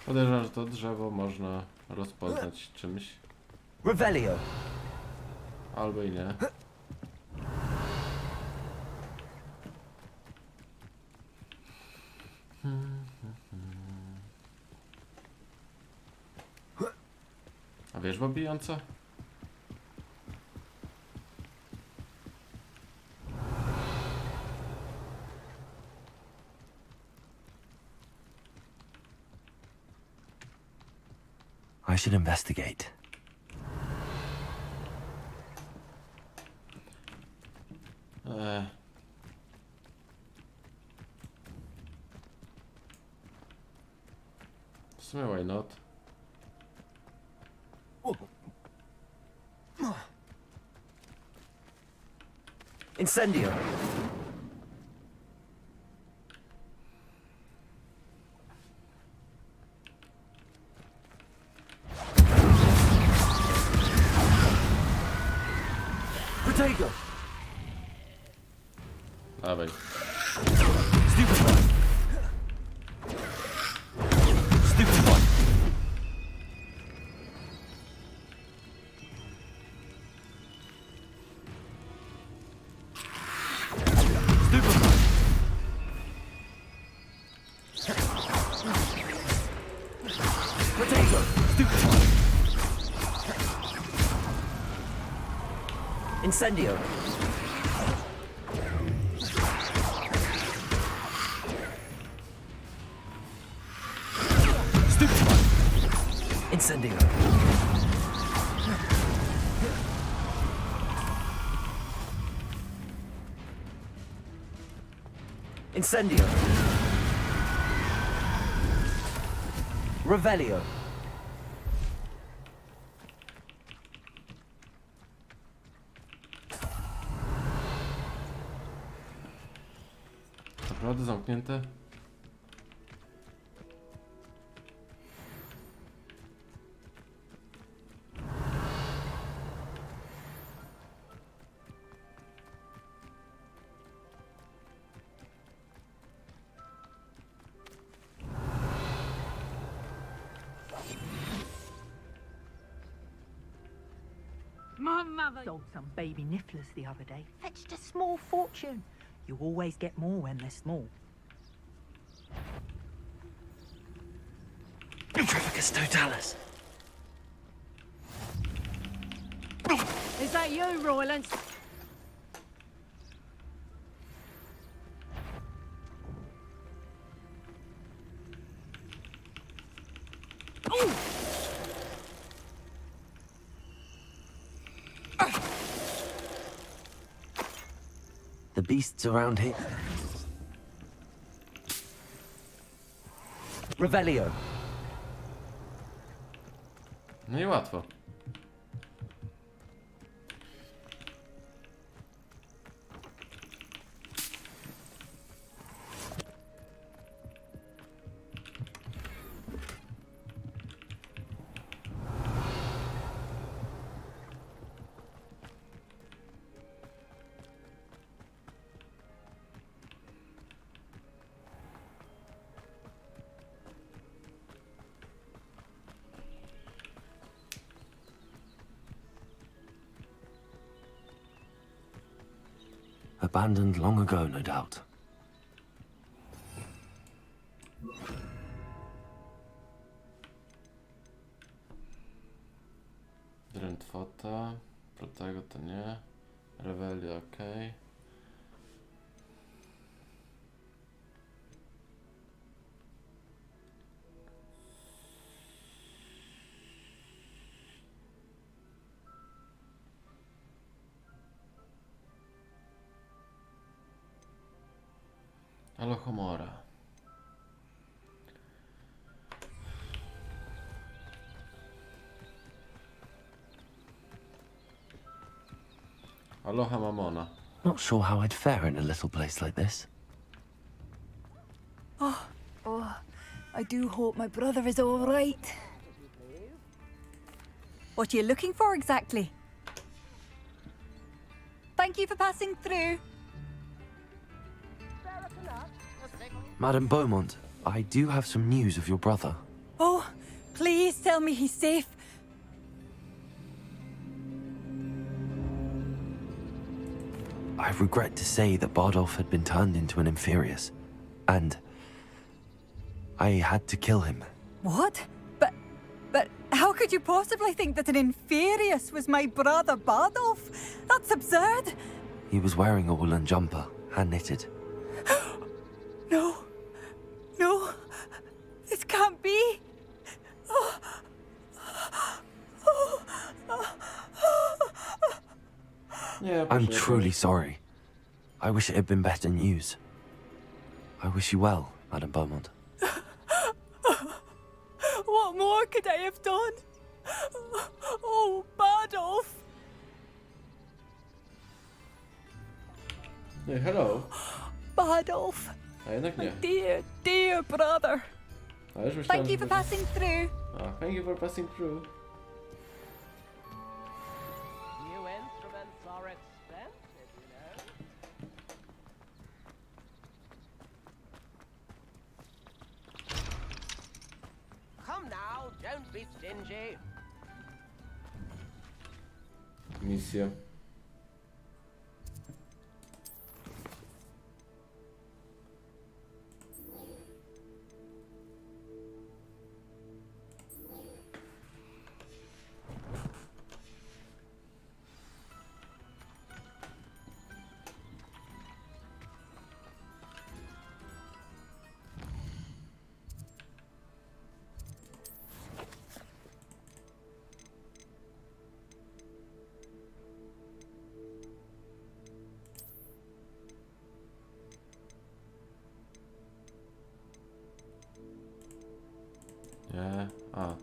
Podejrzewam, że to drzewo można rozpoznać czymś. Revelio. Albo i nie. A wiesz, bijąca? I should investigate. W sumie why not? Incendio. Protego. Dawaj. Stupefy. Stupefy. Incendio. Stupefy. Incendio. Incendio. Revelio. Naprawdę zamknięte? My mother sold some baby nifflers the other day. Fetched a small fortune. You always get more when they're small. Petrificus totalis. Is that you, Royland? The beasts around here. Revelio. No i łatwo. Abandoned long ago, no doubt. Drętwota. Protego to nie. Revelia, okej. Alohomora. Aloha Mamona. Not sure how I'd fare in a little place like this. Oh, I do hope my brother is all right. What are you looking for exactly? Thank you for passing through. Madame Beaumont, I do have some news of your brother. Oh, please tell me he's safe. I regret to say that Bardolph had been turned into an Inferius, and I had to kill him. What? But how could you possibly think that an Inferius was my brother Bardolph? That's absurd. He was wearing a woolen jumper, hand-knitted. No. No. This can't be. Yeah, I'm truly sorry. I wish it had been better news. I wish you well, Madame Beaumont. What more could I have done? Oh, Bardolph. Yeah, hello. Bardolph. A jednak nie. Dear, dear brother. A już myślałem, Thank you for passing through. Thank you for passing through. New instruments are expensive, you know. Come now, don't be stingy. Misja.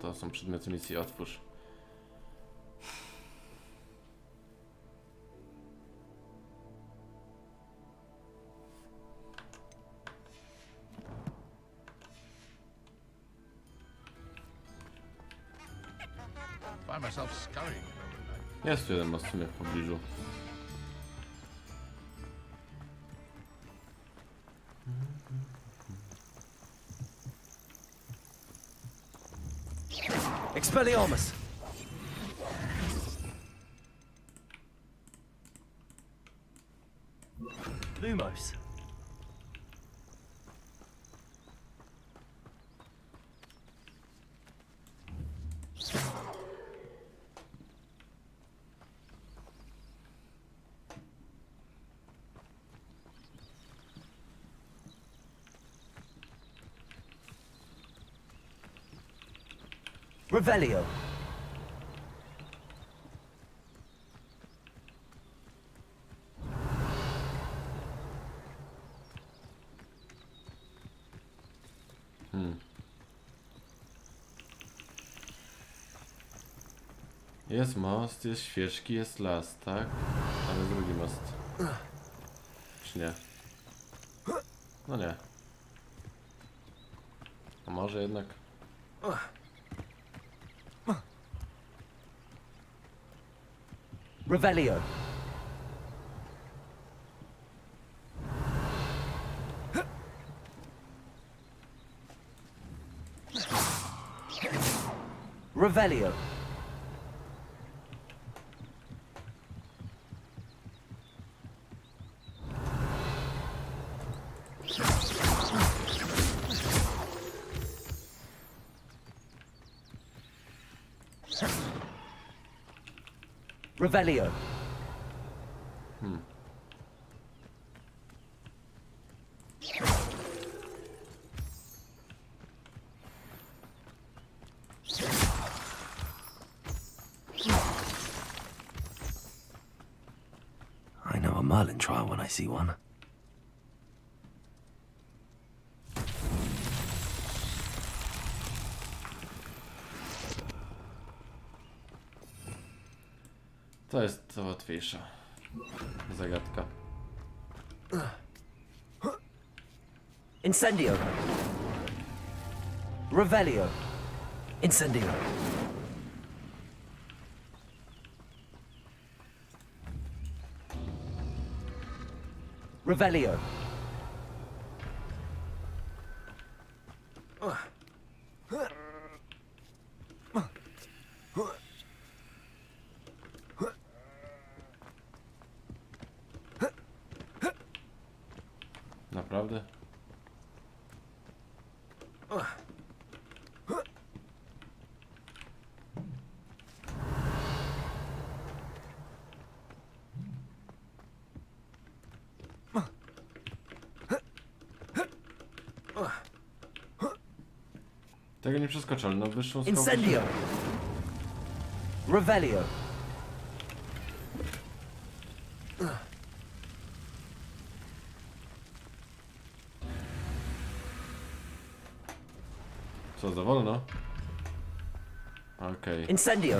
to są przedmioty misji, otwórz. Find myself scurrying over the Jest tu jeden most w sumie w pobliżu. Expelliarmus! Lumos. Revelio. Jest most, jest świeczki, jest las, tak? Tam jest drugi most. Czy nie? No nie. A może jednak... Revelio. Revelio. Revelio. I know a Merlin trial when I see one. To jest to łatwiejsza zagadka. Incendio. Revelio. Incendio. Revelio. Naprawdę? Tego nie przeskoczę, ale na wyższą skałę... Incendio. Revelio. Co, za wolno? Okej. Incendio.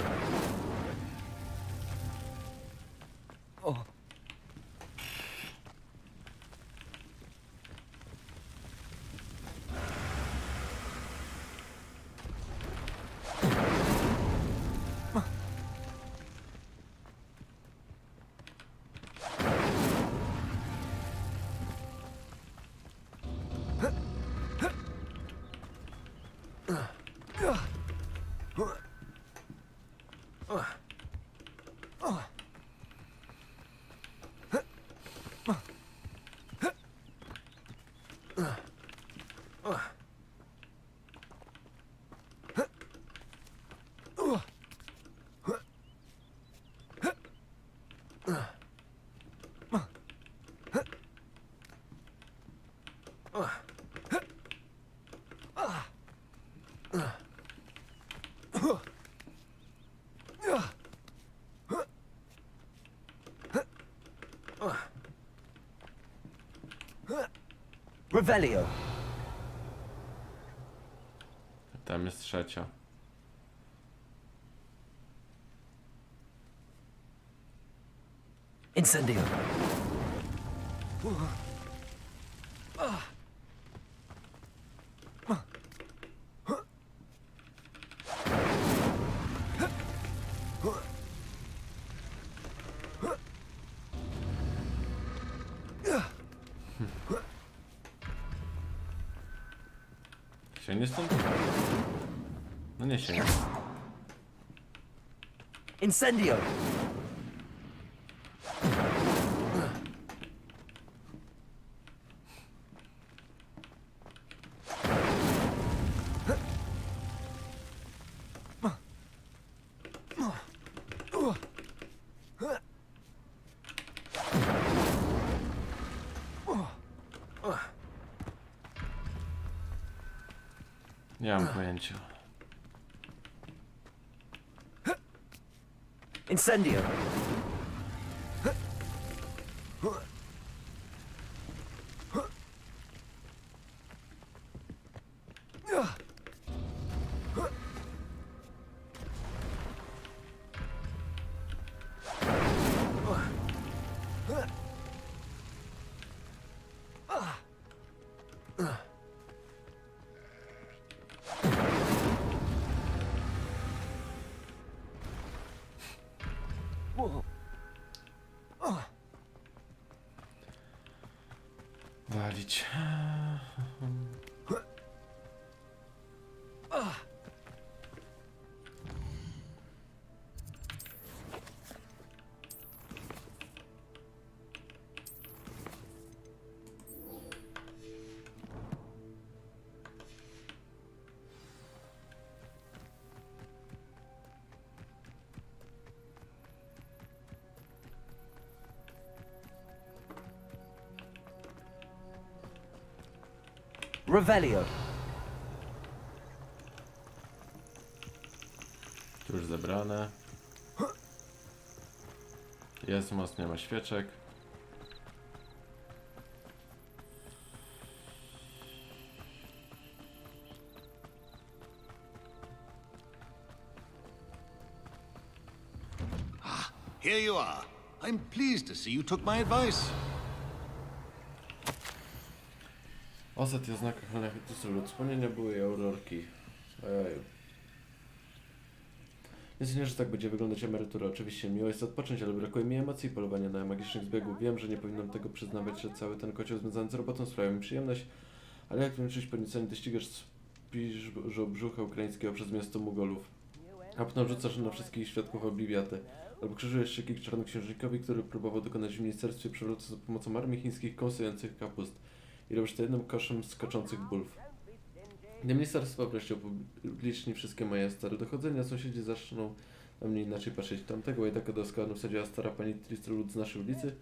Revelio. Tam jest trzecia. Incendio. Sięgnie stąd? No nie sięgnie. Incendio. Nie mam pojęcia. Incendio. Walić. Revelio. Tu już zebrane. Jest most, nie ma świeczek. Here you are. I'm pleased to see you took my advice. Osad i oznaka Hellenytysu wspomnienia były aurorki. Ojeju. Nie że tak będzie wyglądać emerytura. Oczywiście miło jest odpocząć, ale brakuje mi emocji polowania na magicznych zbiegów. Wiem, że nie powinnam tego przyznawać, że cały ten kocioł związany z robotą sprawia mi przyjemność, ale jak większość podniecony dościgasz spiżu brzucha ukraińskiego przez miasto Mugolów. A potem rzucasz na wszystkich świadków obliwiaty. Albo krzyżujesz szyki czarnoksiężnikowi, który próbował dokonać w ministerstwie przewrotu za pomocą armii chińskich kąsujących kapust. I robisz to jednym koszem skoczących bulw. Gdy ministerstwo wreszcie upubliczni wszystkie moje stare dochodzenia, sąsiedzi zaczną na mnie inaczej patrzeć. Tamtego łajdaka do skałanu wsadziła stara pani Tristrolud z naszej ulicy.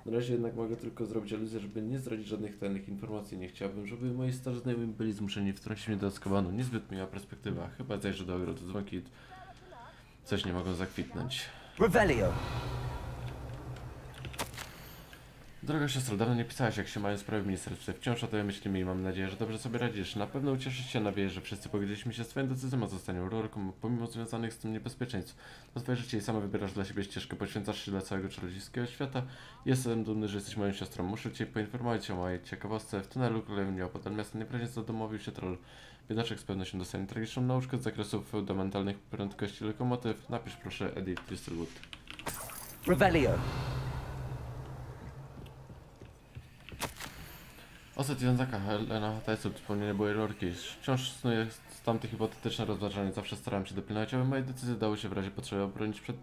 Na razie jednak mogę tylko zrobić aluzję, żeby nie zdradzić żadnych tajnych informacji. Nie chciałbym, żeby moi starzy znajomi byli zmuszeni wtrącić mnie do skałanu. Niezbyt miła perspektywa. Chyba zajrzę do ogrodu dzwonki i coś nie mogą zakwitnąć. Revelio. Droga siostro, dawno nie pisałaś, jak się mają sprawy w ministerstwie. Wciąż o tobie myślimy i mam nadzieję, że dobrze sobie radzisz. Na pewno ucieszysz się na wieży, że wszyscy pogodziliśmy się z twoją decyzją o zostaniu aurorką, pomimo związanych z tym niebezpieczeństw. To twoje życie i sama wybierasz dla siebie ścieżkę, poświęcasz się dla całego czarodziejskiego świata. Jestem dumny, że jesteś moją siostrą. Muszę cię poinformować o mojej ciekawostce. W tunelu kolejnym opodal miasta nieprędko domowił się troll. Biedaczek z pewnością dostanie tragiczną nauczkę z zakresu fundamentalnych prędkości lokomotyw. Napisz proszę Edith Crystalwood. Revelio. Osad Wiązaka Helena Tyson wspomnienie byłej rorki. Wciąż snuję z tamtych hipotetyczne rozważanie. Zawsze starałem się dopilnować, aby moje decyzje dały się w razie potrzeby obronić przed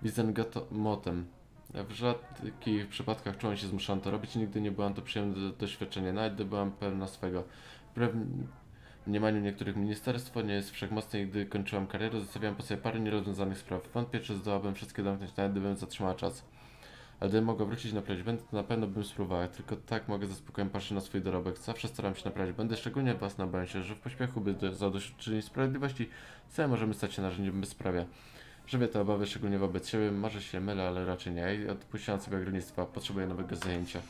Wizengatomotem. W rzadkich przypadkach czułem się zmuszony to robić i nigdy nie byłam to przyjemne doświadczenie, nawet gdy byłam pewna swego. Wbrew mniemaniu niektórych ministerstwo nie jest wszechmocne i gdy kończyłam karierę, zostawiałam po sobie parę nierozwiązanych spraw. Wątpię, czy zdołabym wszystkie zamknąć, nawet gdybym zatrzymała czas. Ale gdybym mogła wrócić na naprawić błędy, to na pewno bym spróbowała. Tylko tak mogę ze spokojem patrzeć na swój dorobek. Zawsze staram się naprawiać błędy, szczególnie was obawiam się, że w pośpiechu, by zadośćuczynić sprawiedliwości, sami możemy stać się narzędziem bezprawia. Żywię te obawy, szczególnie wobec siebie. Może się mylę, ale raczej nie. I odpuściłam sobie ogrodnictwa. Potrzebuję nowego zajęcia.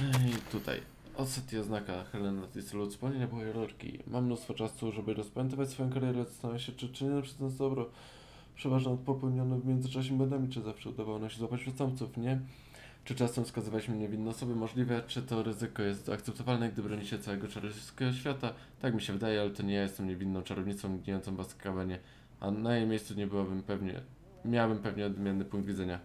I tutaj. Odset i oznaka Helena Tyson wspomnienia byłej rorki. Mam mnóstwo czasu, żeby rozpamiętywać swoją karierę, zastanawiam się, czy czynię przez nas dobro. przeważnie nad popełnione w międzyczasie błędami, czy zawsze udawało nam się złapać przestępców, nie? Czy czasem skazywaliśmy niewinne osoby? Możliwe. Czy to ryzyko jest akceptowalne, gdy broni się całego czarodziejskiego świata? Tak mi się wydaje, ale to nie ja jestem niewinną czarownicą gnijącą w Azkabanie, a na jej miejscu nie byłabym pewnie... Miałabym pewnie odmienny punkt widzenia.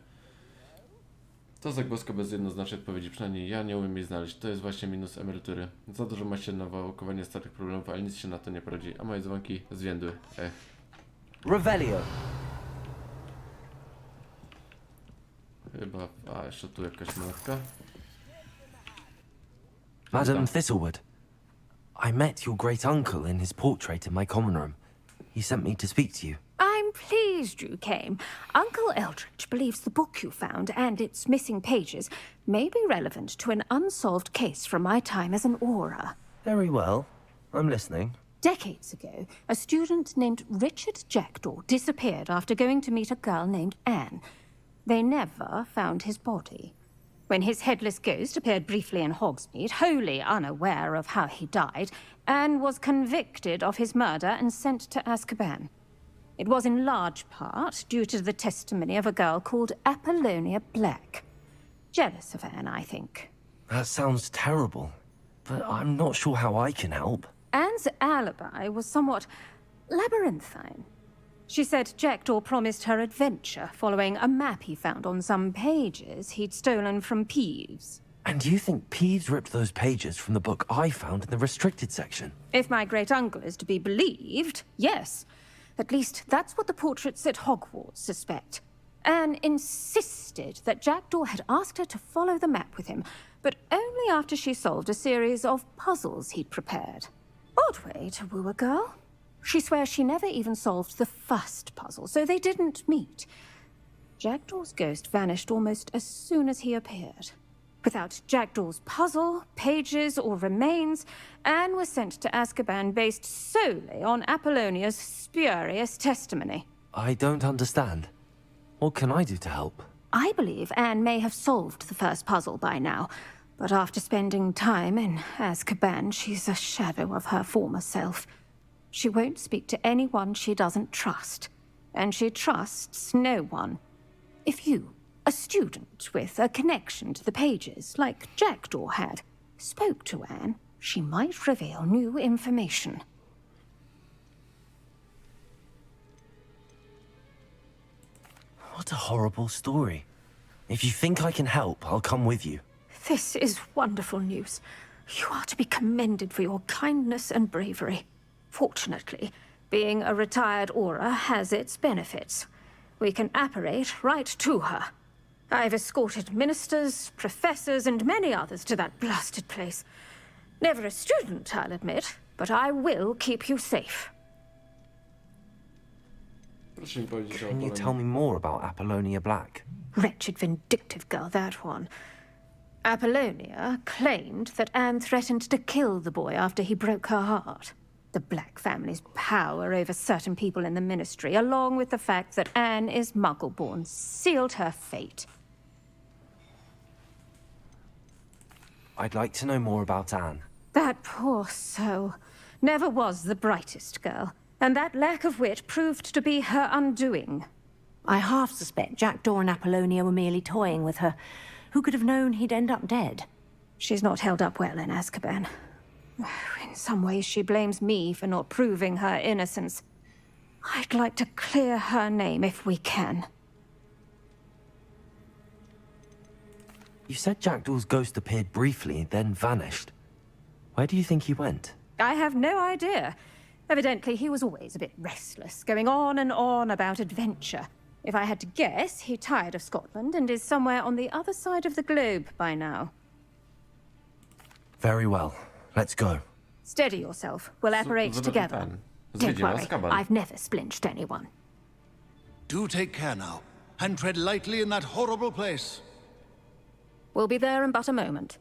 To zagłoska bez jednoznacznej odpowiedzi, przynajmniej ja nie umiem jej znaleźć. To jest właśnie minus emerytury. Za dużo ma się na wałkowanie starych problemów, ale nic się na to nie poradzi, a moje dzwonki zwiędły. Revelio. Chyba... A, jeszcze tu jakaś monetka. Madam Thistlewood, I met your great uncle in his portrait in my common room. He sent me to speak to you. I'm pleased you came. Uncle Eldridge believes the book you found and its missing pages may be relevant to an unsolved case from my time as an aura. Very well. I'm listening. Decades ago, a student named Richard Jackdaw disappeared after going to meet a girl named Anne. They never found his body. When his headless ghost appeared briefly in Hogsmeade, wholly unaware of how he died, Anne was convicted of his murder and sent to Azkaban. It was in large part due to the testimony of a girl called Apollonia Black. Jealous of Anne, I think. That sounds terrible, but I'm not sure how I can help. Anne's alibi was somewhat labyrinthine. She said Jackdaw promised her adventure following a map he found on some pages he'd stolen from Peeves. And you think Peeves ripped those pages from the book I found in the restricted section? If my great-uncle is to be believed, yes. At least that's what the portraits at Hogwarts suspect. Anne insisted that Jackdaw had asked her to follow the map with him, but only after she solved a series of puzzles he'd prepared. Odd way to woo a girl. She swears she never even solved the first puzzle, so they didn't meet. Jackdaw's ghost vanished almost as soon as he appeared. Without Jackdaw's puzzle, pages, or remains, Anne was sent to Azkaban based solely on Apollonia's spurious testimony. I don't understand. What can I do to help? I believe Anne may have solved the first puzzle by now, but after spending time in Azkaban, she's a shadow of her former self. She won't speak to anyone she doesn't trust, and she trusts no one. If you, a student with a connection to the pages, like Jackdaw had, spoke to Anne, she might reveal new information. What a horrible story. If you think I can help, I'll come with you. This is wonderful news. You are to be commended for your kindness and bravery. Fortunately, being a retired aura has its benefits. We can apparate right to her. I've escorted ministers, professors, and many others to that blasted place. Never a student, I'll admit, but I will keep you safe. Can you tell me more about Apollonia Black? Wretched, vindictive girl, that one. Apollonia claimed that Anne threatened to kill the boy after he broke her heart. The Black family's power over certain people in the Ministry, along with the fact that Anne is Muggle-born, sealed her fate. I'd like to know more about Anne. That poor soul never was the brightest girl, and that lack of wit proved to be her undoing. I half suspect Jackdaw and Apollonia were merely toying with her. Who could have known he'd end up dead? She's not held up well in Azkaban. In some ways, she blames me for not proving her innocence. I'd like to clear her name if we can. You said Jackdaw's ghost appeared briefly, then vanished. Where do you think he went? I have no idea. Evidently, he was always a bit restless, going on and on about adventure. If I had to guess, he tired of Scotland and is somewhere on the other side of the globe by now. Very well. Let's go. Steady yourself. We'll apparate together. Don't worry, I've never splinched anyone. Do take care now, and tread lightly in that horrible place. We'll be there in but a moment.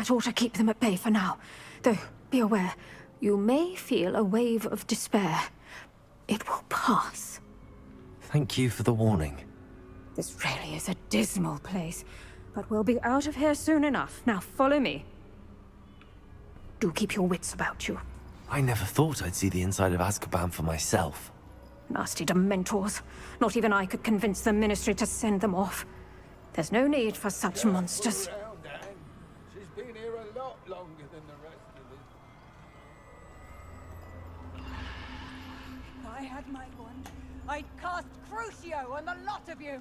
That ought to keep them at bay for now. Though, be aware, you may feel a wave of despair. It will pass. Thank you for the warning. This really is a dismal place, but we'll be out of here soon enough. Now follow me. Do keep your wits about you. I never thought I'd see the inside of Azkaban for myself. Nasty Dementors. Not even I could convince the Ministry to send them off. There's no need for such monsters. She's been here a lot longer than the rest of us. If I had my wand, I'd cast Crucio on the lot of you.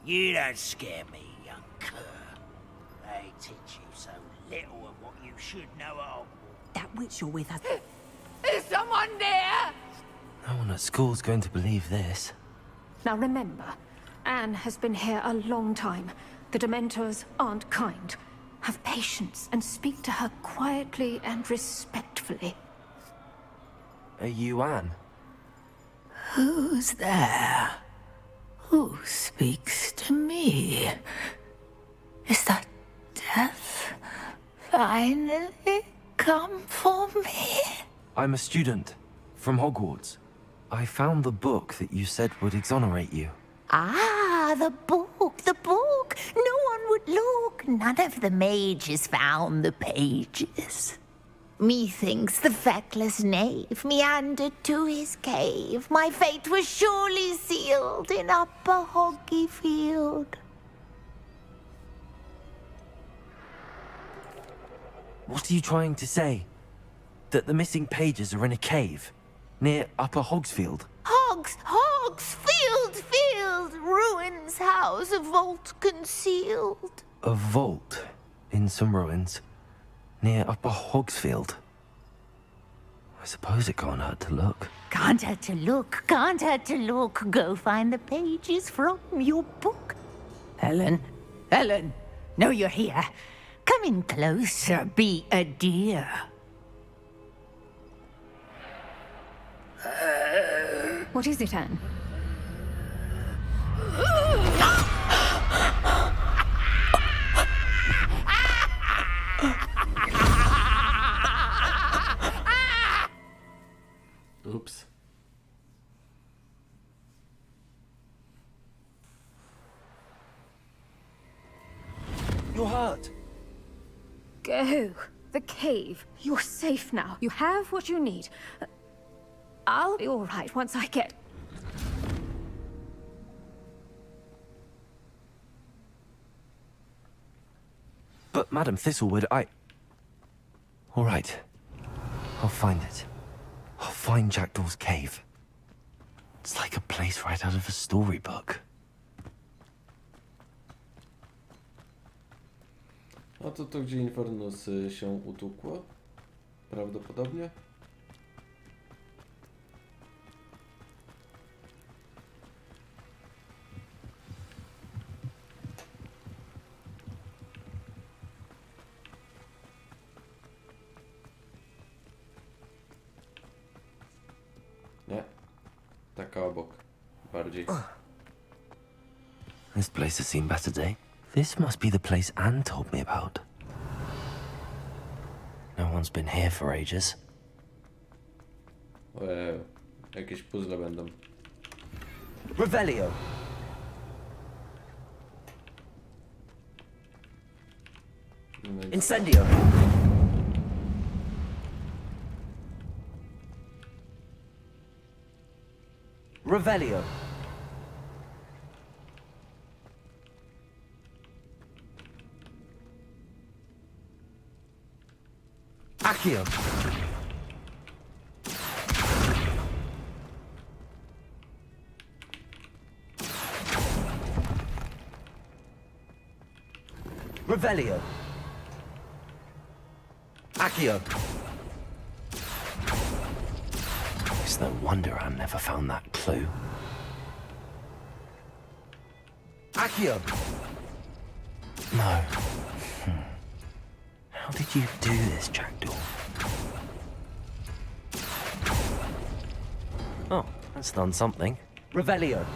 You don't scare me, young cur. They teach you so little of what you should know at Hogwarts. That witch you're with has... Is someone there? No one at school's going to believe this. Now remember, Anne has been here a long time. The Dementors aren't kind. Have patience and speak to her quietly and respectfully. Are you Anne? Who's there? Who speaks to me? Is that death finally come for me? I'm a student from Hogwarts. I found the book that you said would exonerate you. Ah, the book, the book. No one would look. None of the mages found the pages. Methinks the feckless knave meandered to his cave. My fate was surely sealed in Upper Hoggyfield. What are you trying to say? That the missing pages are in a cave near Upper Hogsfield? Field, ruins house, a vault concealed. A vault in some ruins near Upper Hogsfield. I suppose it can't hurt to look. Can't hurt to look, can't hurt to look. Go find the pages from your book. Helen, know you're here. Come in closer, be a dear. What is it, Anne? Oops. You're hurt. Go. The cave. You're safe now. You have what you need. I'll be all right once I get... But Madam Thistlewood, All right. I'll find it. I'll find Jackdaw's cave. It's like a place right out of a storybook. A to gdzie Infernusy się utłukło? Prawdopodobnie. Nie. Taka obok. Bardziej. This place has seen better day. This must be the place Anne told me about. No one's been here for ages. Jakieś puzzle będą. Revelio. Incendio. Revelio. Accio. Revelio. Accio. It's no wonder I never found that clue. Accio. No. How did you do this, Jackdaw? Oh, that's done something. Revelio.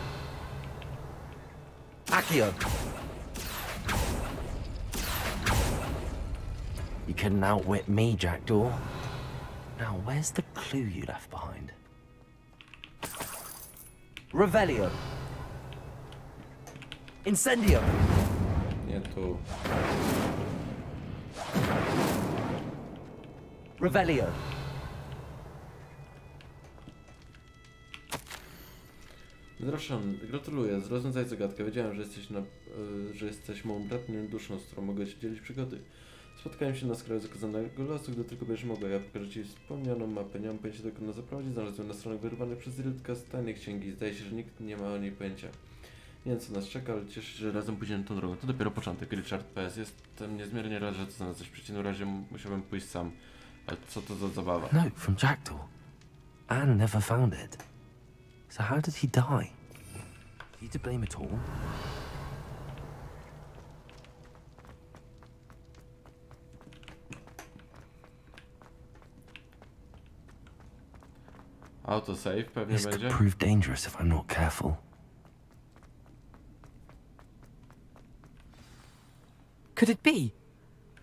Accio. You couldn't outwit me, Jackdaw. Now, where's the clue you left behind? Revelio. Incendio. Nie tu. Revelio. Zapraszam, gratuluję, zrozumaj zagadkę. Wiedziałem, że jesteś moją bratnią duszą, z którą mogę się dzielić przygody. Spotkałem się na skraju zakazanego lasu, gdy tylko będziesz mogła. Ja pokażę ci wspomnianą mapę. Nie mam pojęcia, dokąd nas zaprowadzi. Znalazłem na stronach wyrywanych przez Irytka z tajnej księgi. Zdaje się, że nikt nie ma o niej pojęcia. Nie wiem, co nas czeka, ale cieszę się, że razem pójdziemy tą drogą. To dopiero początek. Richard PS. Jestem niezmiernie rad, że to znalazłeś. W przeciwnym razie musiałbym pójść sam. Ale co to za zabawa? Note from Jackdaw. Anne never found it. So how did he die? Is he to blame at all? Autosave pewnie This could będzie. prove dangerous if I'm not careful. Could it be?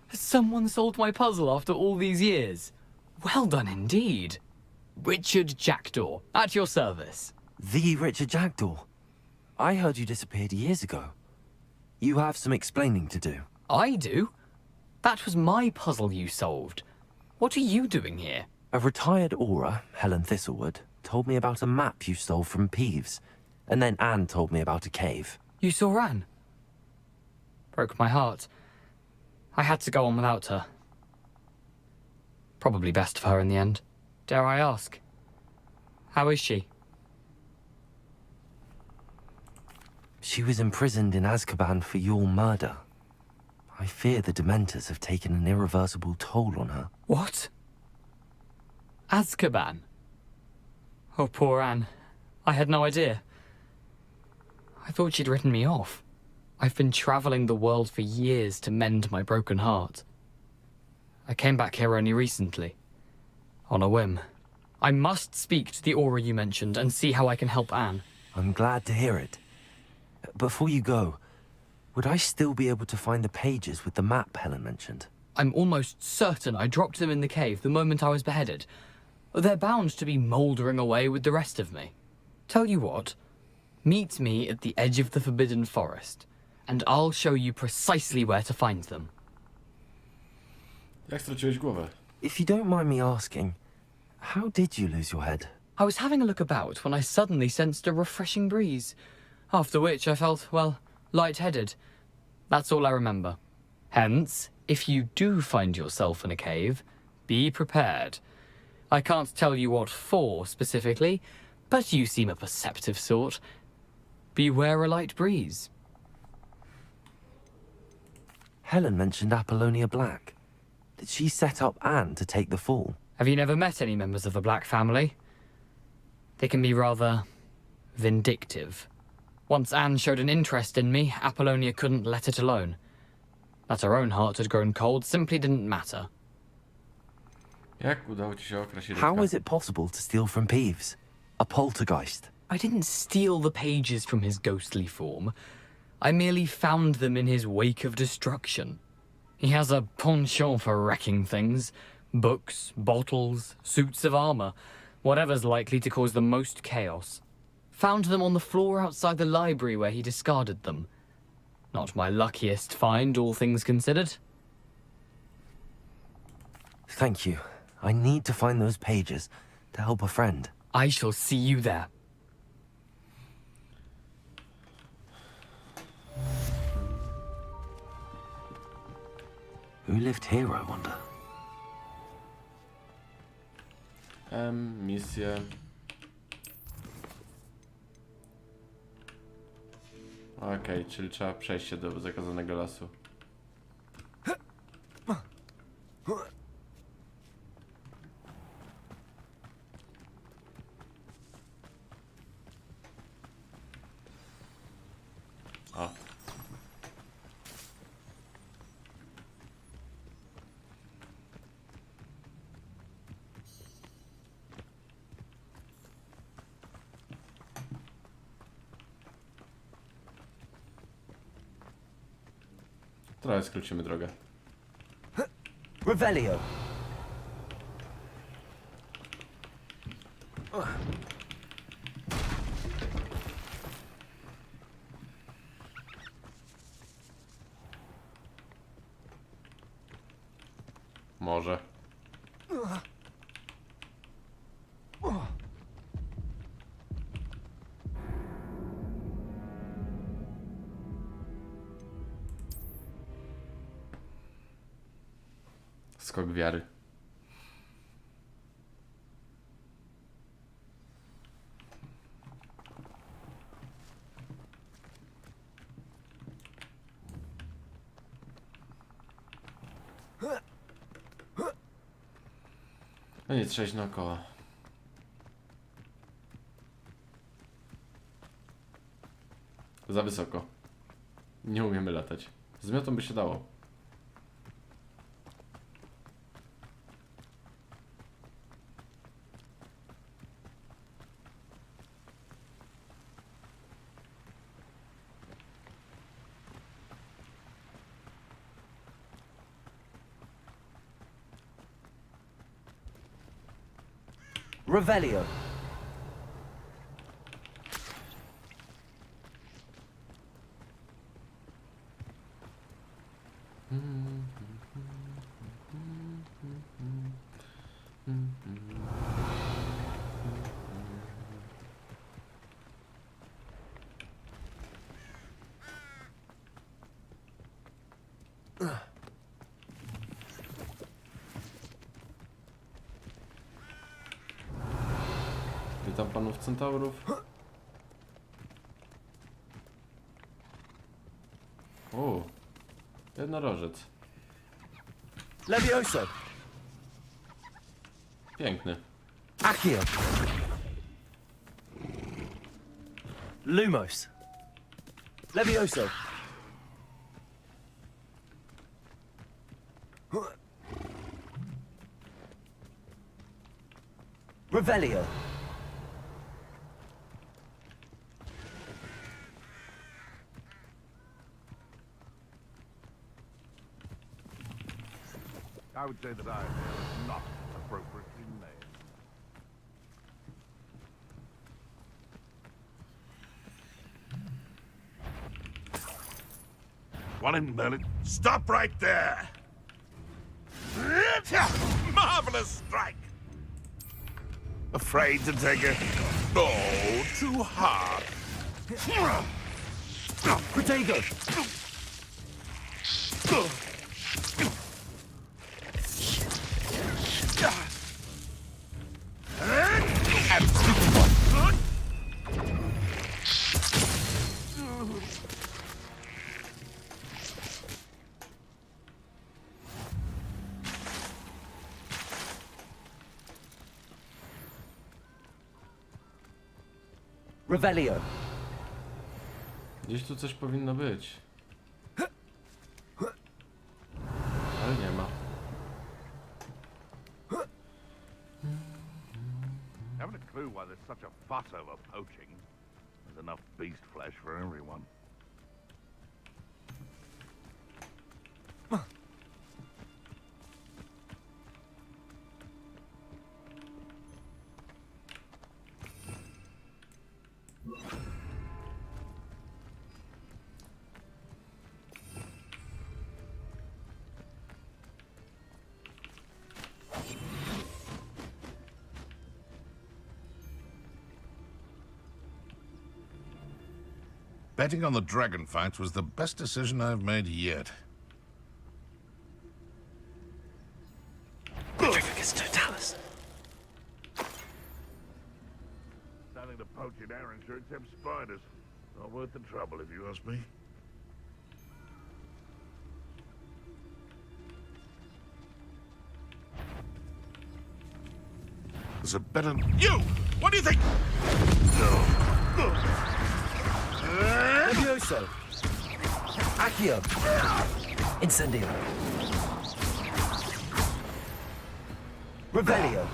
Has someone solved my puzzle after all these years? Well done indeed. Richard Jackdaw, at your service. The Richard Jackdaw. I heard you disappeared years ago. You have some explaining to do. I do? That was my puzzle you solved. What are you doing here? A retired aura, Helen Thistlewood, told me about a map you stole from Peeves. And then Anne told me about a cave. You saw Anne? Broke my heart. I had to go on without her. Probably best for her in the end. Dare I ask? How is she? She was imprisoned in Azkaban for your murder. I fear the Dementors have taken an irreversible toll on her. What? Azkaban? Oh, poor Anne. I had no idea. I thought she'd written me off. I've been traveling the world for years to mend my broken heart. I came back here only recently. On a whim. I must speak to the aura you mentioned and see how I can help Anne. I'm glad to hear it. Before you go, would I still be able to find the pages with the map Helen mentioned? I'm almost certain I dropped them in the cave the moment I was beheaded. They're bound to be mouldering away with the rest of me. Tell you what, meet me at the edge of the Forbidden Forest, and I'll show you precisely where to find them. Jak straciłeś głowę? If you don't mind me asking, how did you lose your head? I was having a look about when I suddenly sensed a refreshing breeze, after which I felt, well, lightheaded. That's all I remember. Hence, if you do find yourself in a cave, be prepared. I can't tell you what for specifically, but you seem a perceptive sort. Beware a light breeze. Helen mentioned Apollonia Black. Did she set up Anne to take the fall? Have you never met any members of the Black family? They can be rather vindictive. Once Anne showed an interest in me, Apollonia couldn't let it alone. That her own heart had grown cold simply didn't matter. Jak udało ci się okraść Irytka? How is it possible to steal from Peeves? A poltergeist? I didn't steal the pages from his ghostly form. I merely found them in his wake of destruction. He has a penchant for wrecking things. Books, bottles, suits of armor. Whatever's likely to cause the most chaos. Found them on the floor outside the library where he discarded them. Not my luckiest find, all things considered. Thank you. I need to find those pages to help a friend. I shall see you there. Who lived here, I wonder? Misje. Okej, czyli trzeba przejść się do zakazanego lasu. O. Trochę skrócimy drogę. Revelio. Może. Skok wiary. No nie, trzeba iść naokoło. Za wysoko. Nie umiemy latać. Z miotą by się dało. Revelio. Witam panów centaurów. O, jednorożec. Levioso. Piękny. Accio. Lumos. Levioso. Revelio. I would say that I am not appropriately named. One in Merlin. Stop right there! Marvelous strike! Afraid to take it? Oh, too hard. Protego. Revelio. Gdzieś tu coś powinno być. Ale nie ma. Haven't a clue why there's such a fuss over poaching. There's enough beast flesh for everyone. Betting on the dragon fights was the best decision I've made yet. Totalis. Nothing to poach in Arrowshire except spiders. Not worth the trouble, if you ask me. There's a better... You! What do you think? Levioso. Accio. Incendio. Revelio.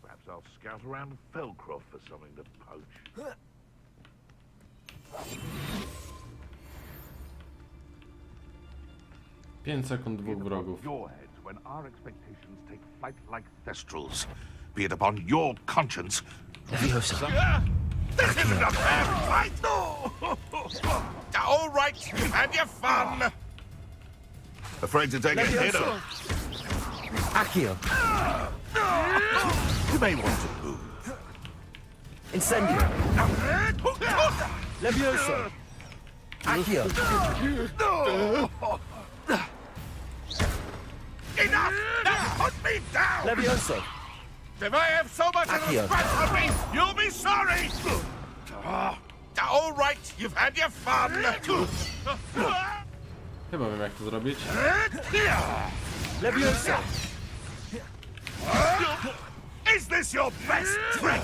Perhaps I'll scout around Felcroft for something to poach. 5 sekund, 2 wrogów. Your head when our expectations take flight like thestrals. Be it upon your conscience. This isn't a fair fight! No! All right, you've had your fun. Afraid to take a hit or... Accio. You may want to move. Incendio. Levioso. Accio. Enough! Now put me down! Levioso. If I have so much as a scratch on me, you'll be sorry! All right, you've had your fun. Chyba wiem, jak to zrobić. Leviosa. Is this your best trick?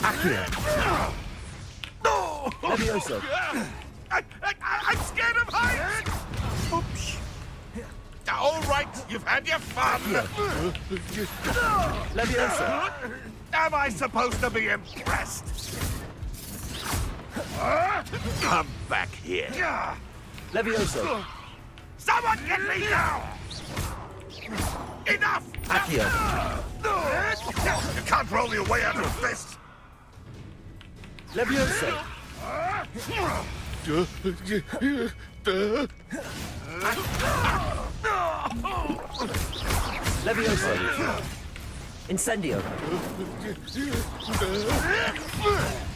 Accio. Leviosa. I'm scared of heights! Oops. All right, you've had your fun. Leviosa. Am I supposed to be impressed? Come back here. Leviosa. Someone get me down! Enough! Accio. You can't roll your way out of this! Leviosa. Leviosa. Incendio.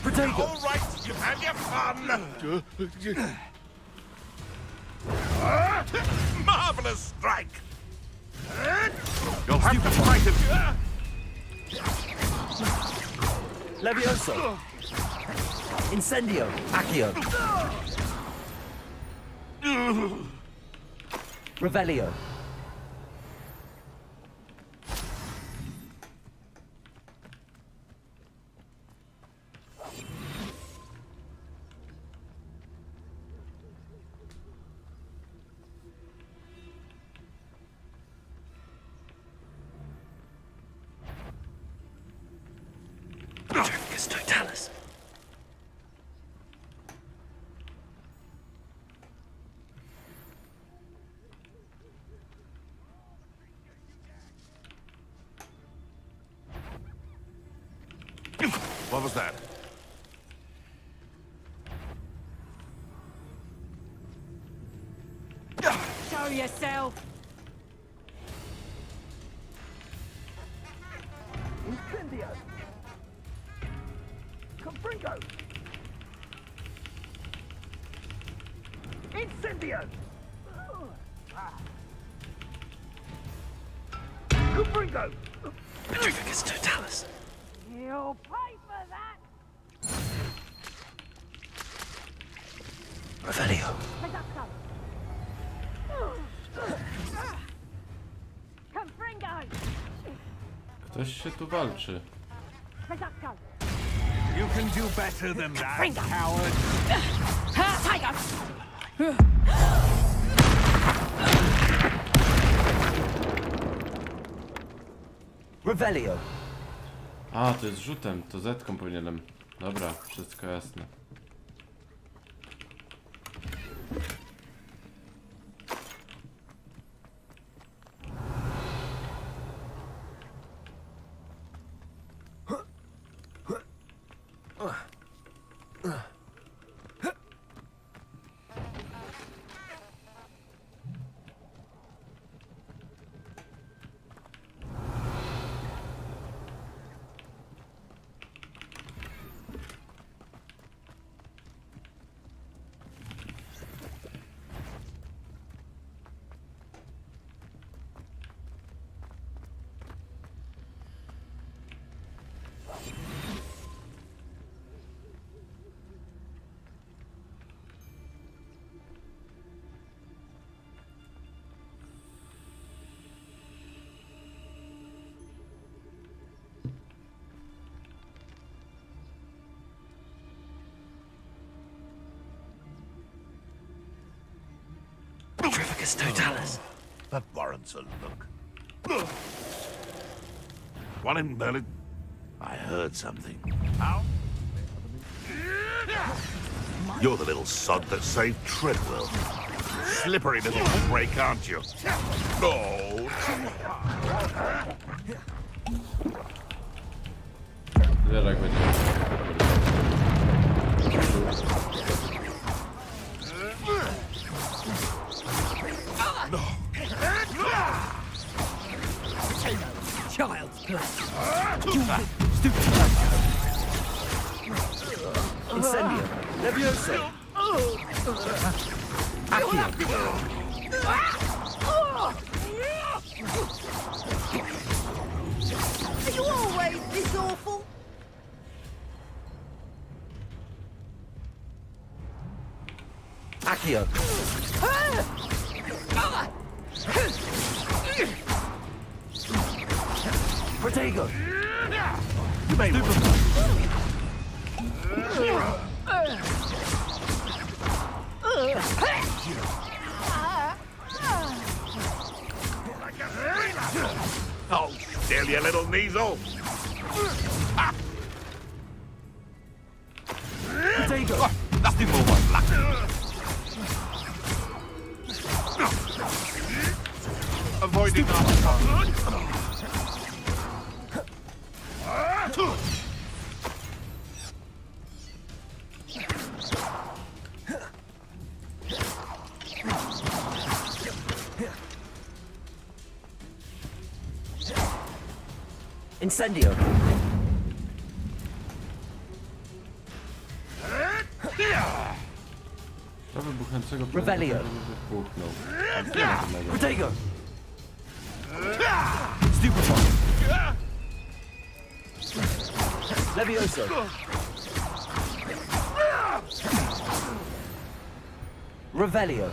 Protego. All right, you've had your fun. Marvelous strike. You'll have to fight him. Levioso. Incendio. Accio. Revelio. Totalis. What was that? Show yourself. Incendio. Confringo. Incendio. Confringo. Petrificus Totalis. You'll pay for that. Revelio. Confringo. Ktoś się tu walczy. You can do better than that, coward. Revelio. A, to jest rzutem, to zetką powinienem. Dobra, wszystko jasne. Petrificus Totalis. That warrants a look. One in Merlin. I heard something. How? You're the little sod that saved Treadwell. Slippery little break, aren't you? Oh. Zwierzak będzie. Child's play. Stupid. Incendio. Levioso. Accio. Are you always this awful? Accio. Protego. You may Oh, still, you little measle. Protego. Nothing more one luck. Avoiding Incendio. Do wybuchającego Revelio. wybuchnął. Protego. Stupefy. Levioso. Revelio.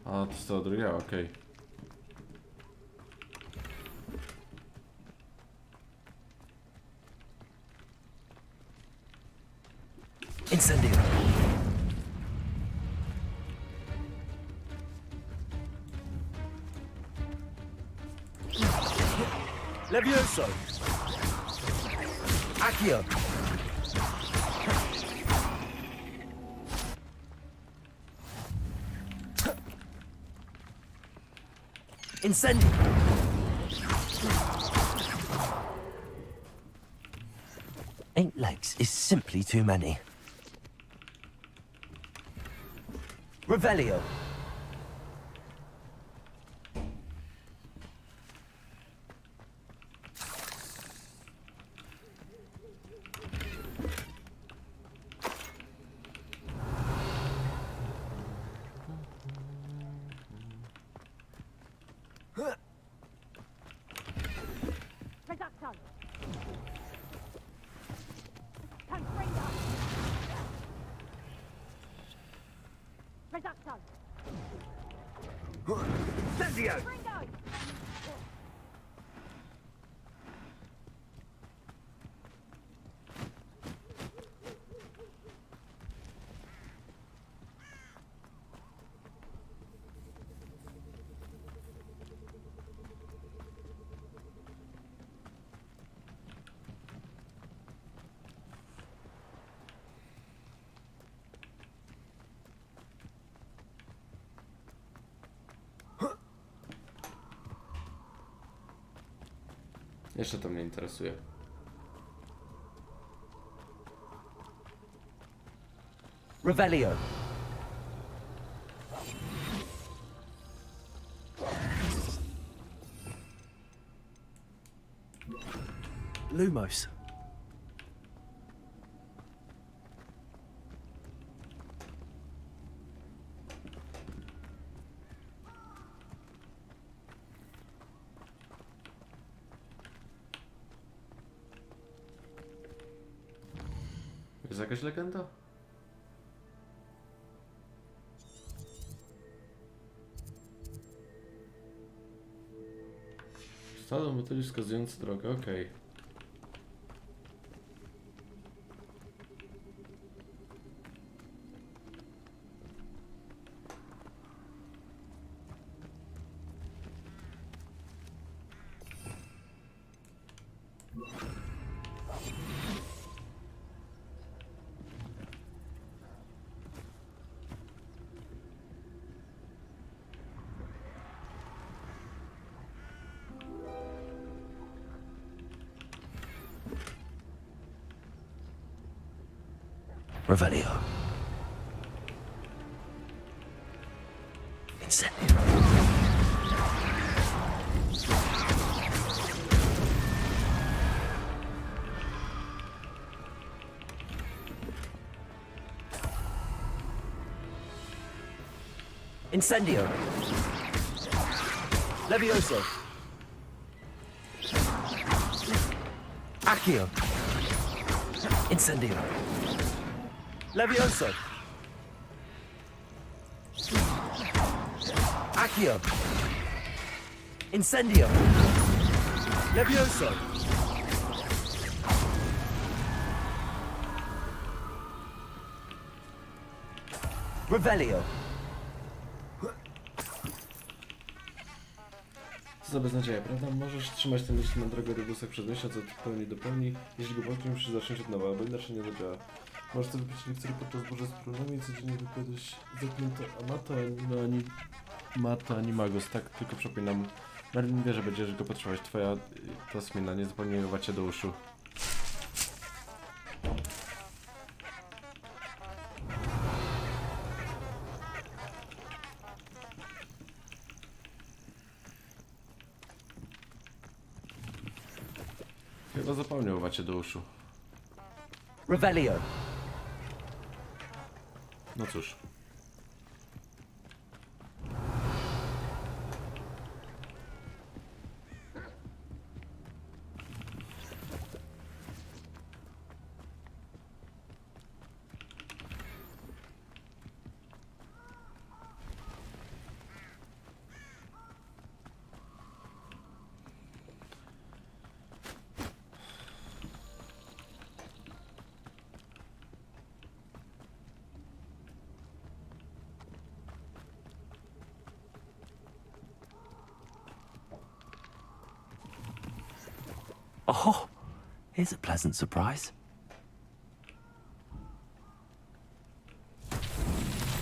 A, to z tego drugiego, okej. Incendio. Levioso. Accio. Incendio. Eight legs is simply too many. Revelio. Jeszcze to mnie interesuje. Revelio. Lumos. Jest jakaś legenda? Stado motyli wskazujący drogę, okej. Revelio. Incendio. Incendio. Levioso. Accio. Incendio. Levioso. Accio. Incendio. Levioso. Revelio. Co za beznadzieja, prawda? Możesz trzymać ten liść na drogę do wózek przed miesiąc, od pełni do pełni. Jeśli go połkniesz, musisz zacząć od nowa, albo inaczej nie zadziała. Możesz to wypić lekcjory podczas burzy z prunami i codziennie wykładać zamknięte amato ani magos. Tak, tylko przypominam. Merlin wie, że będziesz go potrzebować. Twoja Tasmina, nie zapomnij chować cię do uszu. Chyba zapomniał chować cię do uszu. Revelio. No cóż. Oh, here's a pleasant surprise.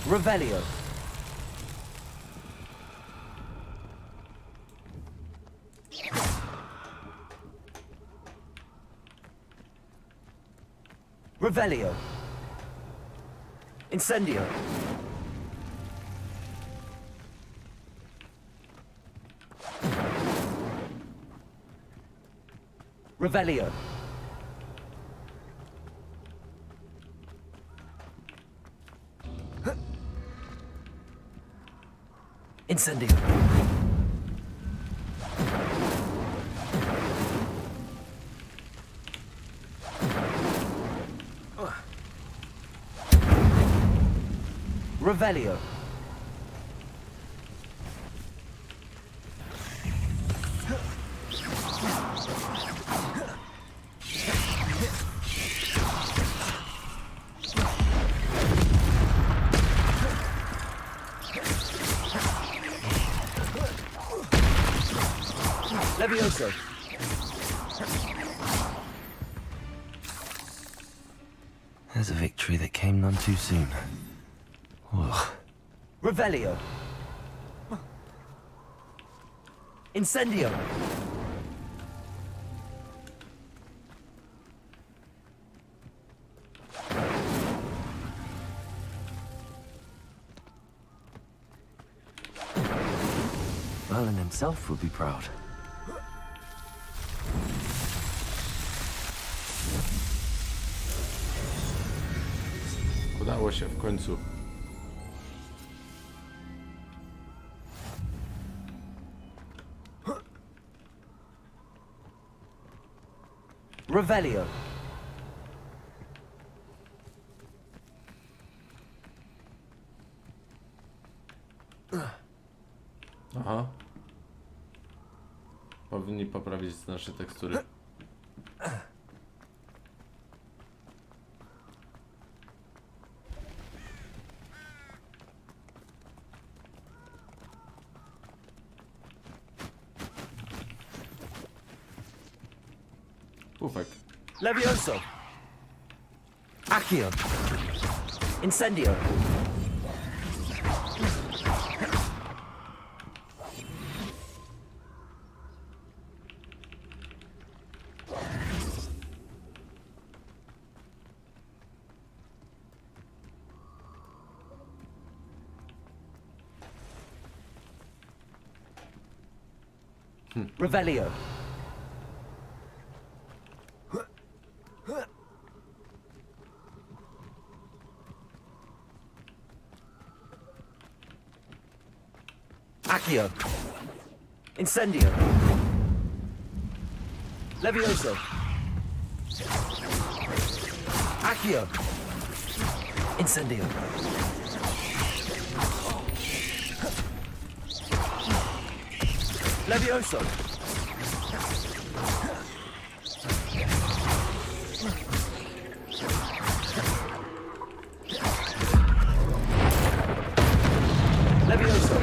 Revelio. Revelio. Incendio. Revelio. Incendio. Revelio. Levioso. There's a victory that came none too soon. Ugh. Revelio. Incendio. Merlin himself would be proud. Udało się w końcu. Revelio. Aha. Powinni poprawić nasze tekstury. Pufek. Levioso. Accio. Incendio. Revelio. Accio. Incendio. Levioso. Accio. Incendio. Levioso. Levioso.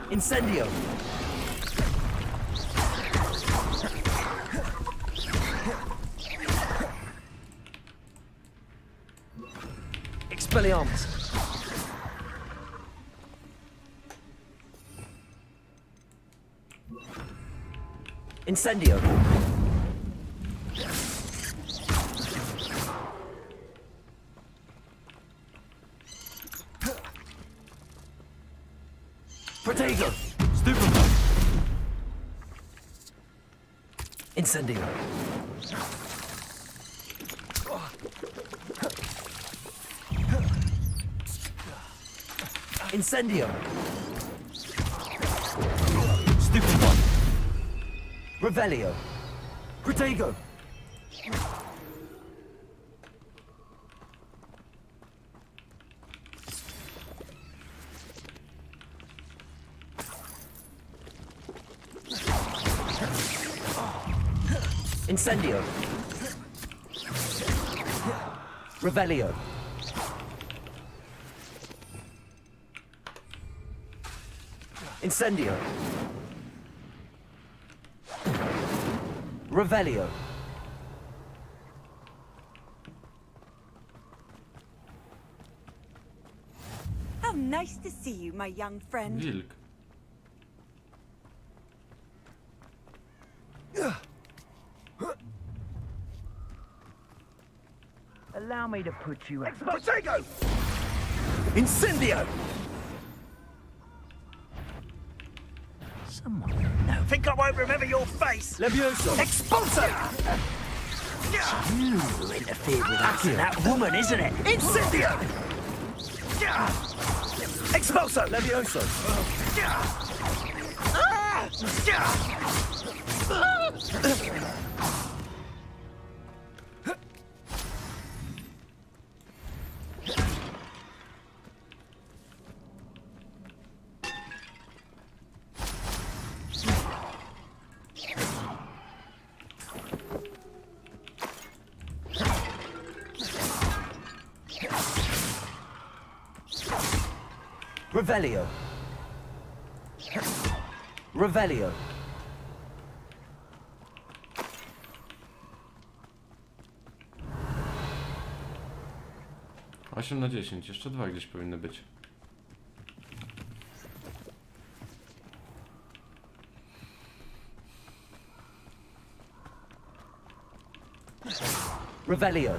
Incendio. Expelliarmus. Incendio. Protego. Stupefy. Incendio. Incendio. Stupefy. Revelio. Protego. Incendio. Revelio. Incendio. Revelio. How nice to see you, my young friend. Wilk. Allow me to put you out. Protego! Incendio. Someone no. Think I won't remember your face? Levioso. Expulso! You interfered with us and that woman, isn't it? Incendio! Expulso! Levioso. Revelio. Revelio. Osiem na 10, jeszcze 2 gdzieś powinny być. Revelio.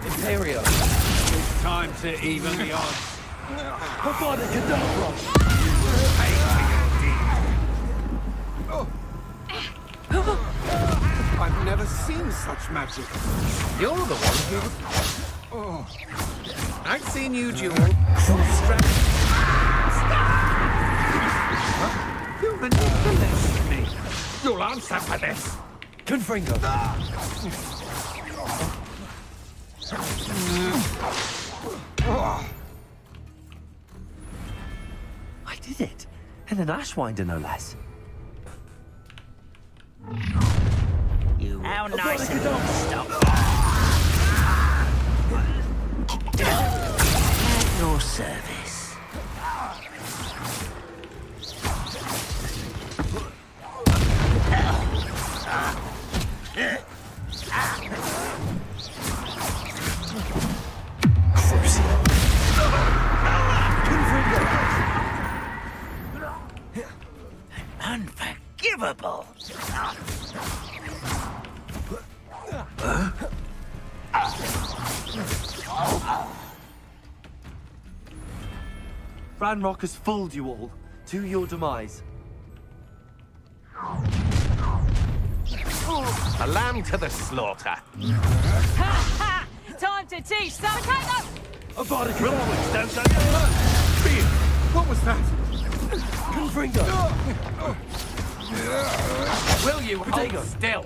Imperio. It's time to even the odds. Hogwarts Cadabra. I've never seen such magic. You're the one who... Oh. I've seen you duel. Stop! You manipulate me. You'll answer for this. Confringo. I did it. And an Ashwinder, no less. How nice of you to stop. At your service. Unforgivable. Ranrock has fooled you all. To your demise. A lamb to the slaughter. Time to teach some tango! A body Rookwood, don't say What was that? Confringo! Will you hold still?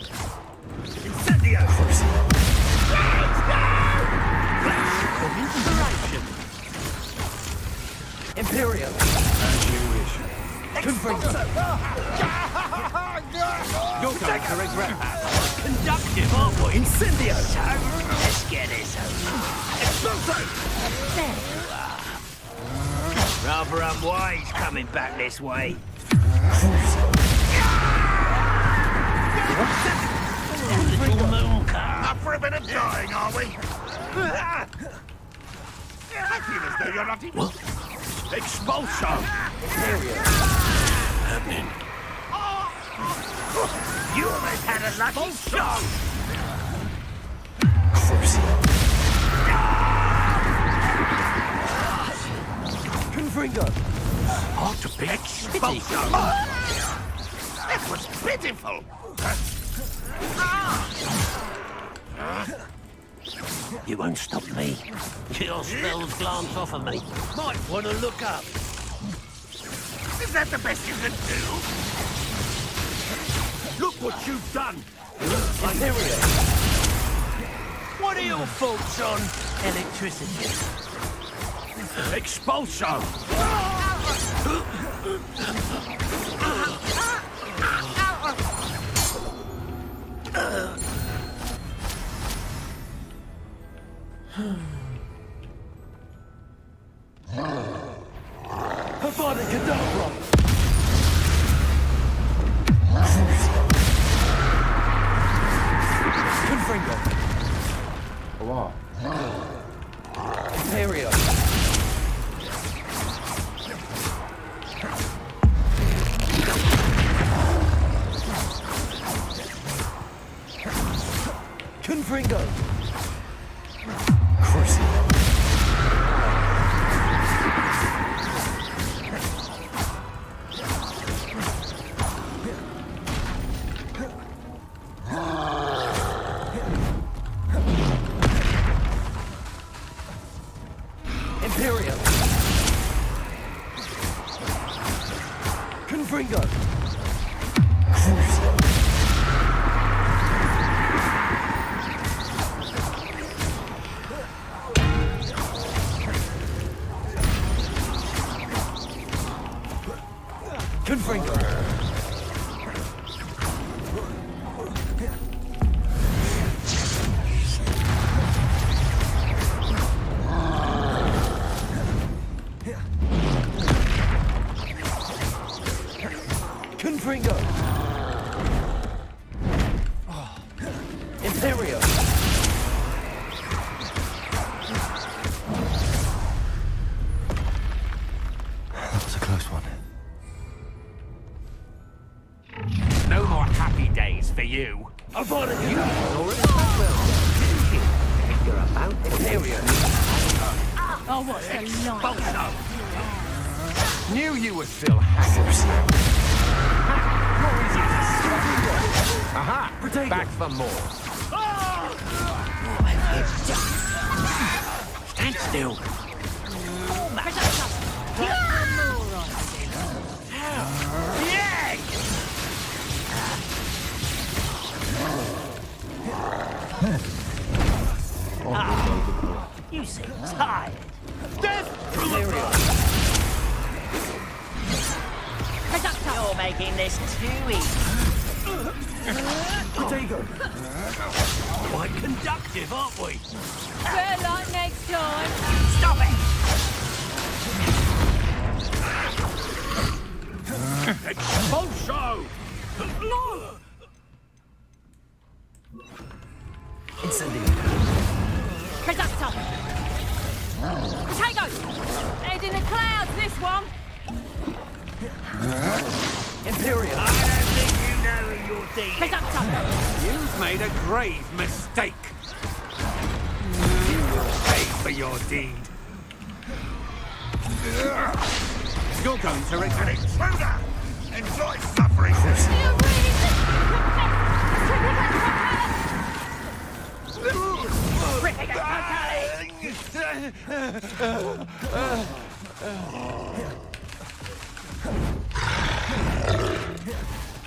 Incendio! Imperial! As you wish. Confringo! You're going to regret that. Conductive, aren't we? Incendio! So, let's get this over. There you are. Rather unwise coming back this way. Little moon car. Up for a bit of dying, are we? I feel as though you're not even... Expulsion! Happening. You almost had a lucky shot. Confringo! Ought to be expulsion! That was pitiful! You won't stop me. Your spells glance off of me. Might want to look up. Is that the best you can do? Look what you've done! What are your thoughts on electricity? Expulsion! Avada Kedavra! Confringo! Wow. Imperial! Confringo! Imperial! Confringo! Confringo! Confringo! Imperial! That was a close one. No more happy days for you. Avada You You're about Imperial! Oh, what's the line? Knew you were still hanging. Aha! Back for more. Stand still. cozy, tired. You're making this too easy. Quite conductive, aren't we? Good luck next time. Stop it! Expulso! Incendio. Conductor. Potatoes. Head in the clouds, this one. Imperial. I don't think you know who you're dealing. Conductor. You've made a grave mistake. You will pay for your deed. You're going to regret it. Intruder! Enjoy suffering!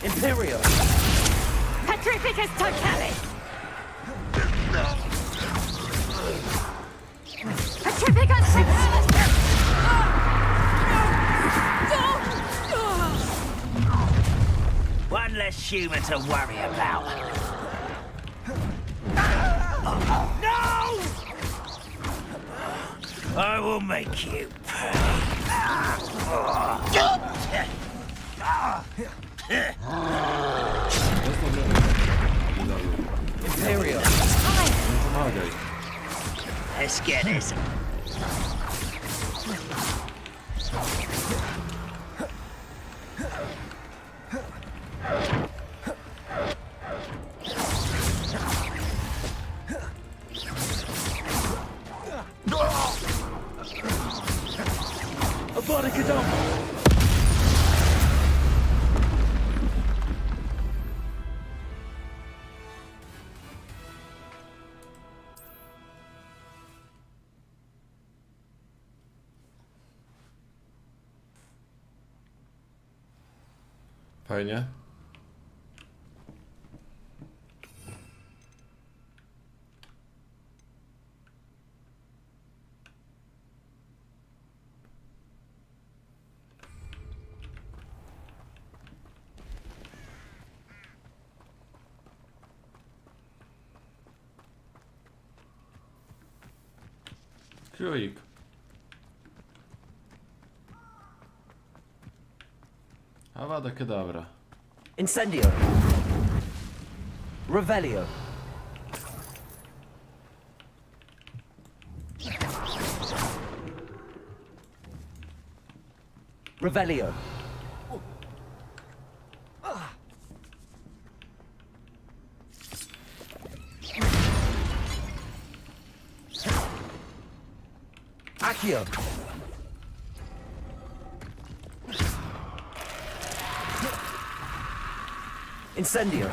Imperial. Petrificus totalis. Petrificus totalis. One less human to worry about. No! I will make you pay. Imperial. Let's get this. Fajnie. Królik. Avada Kedavra. Incendio. Revelio. Revelio. Accio. Incendio.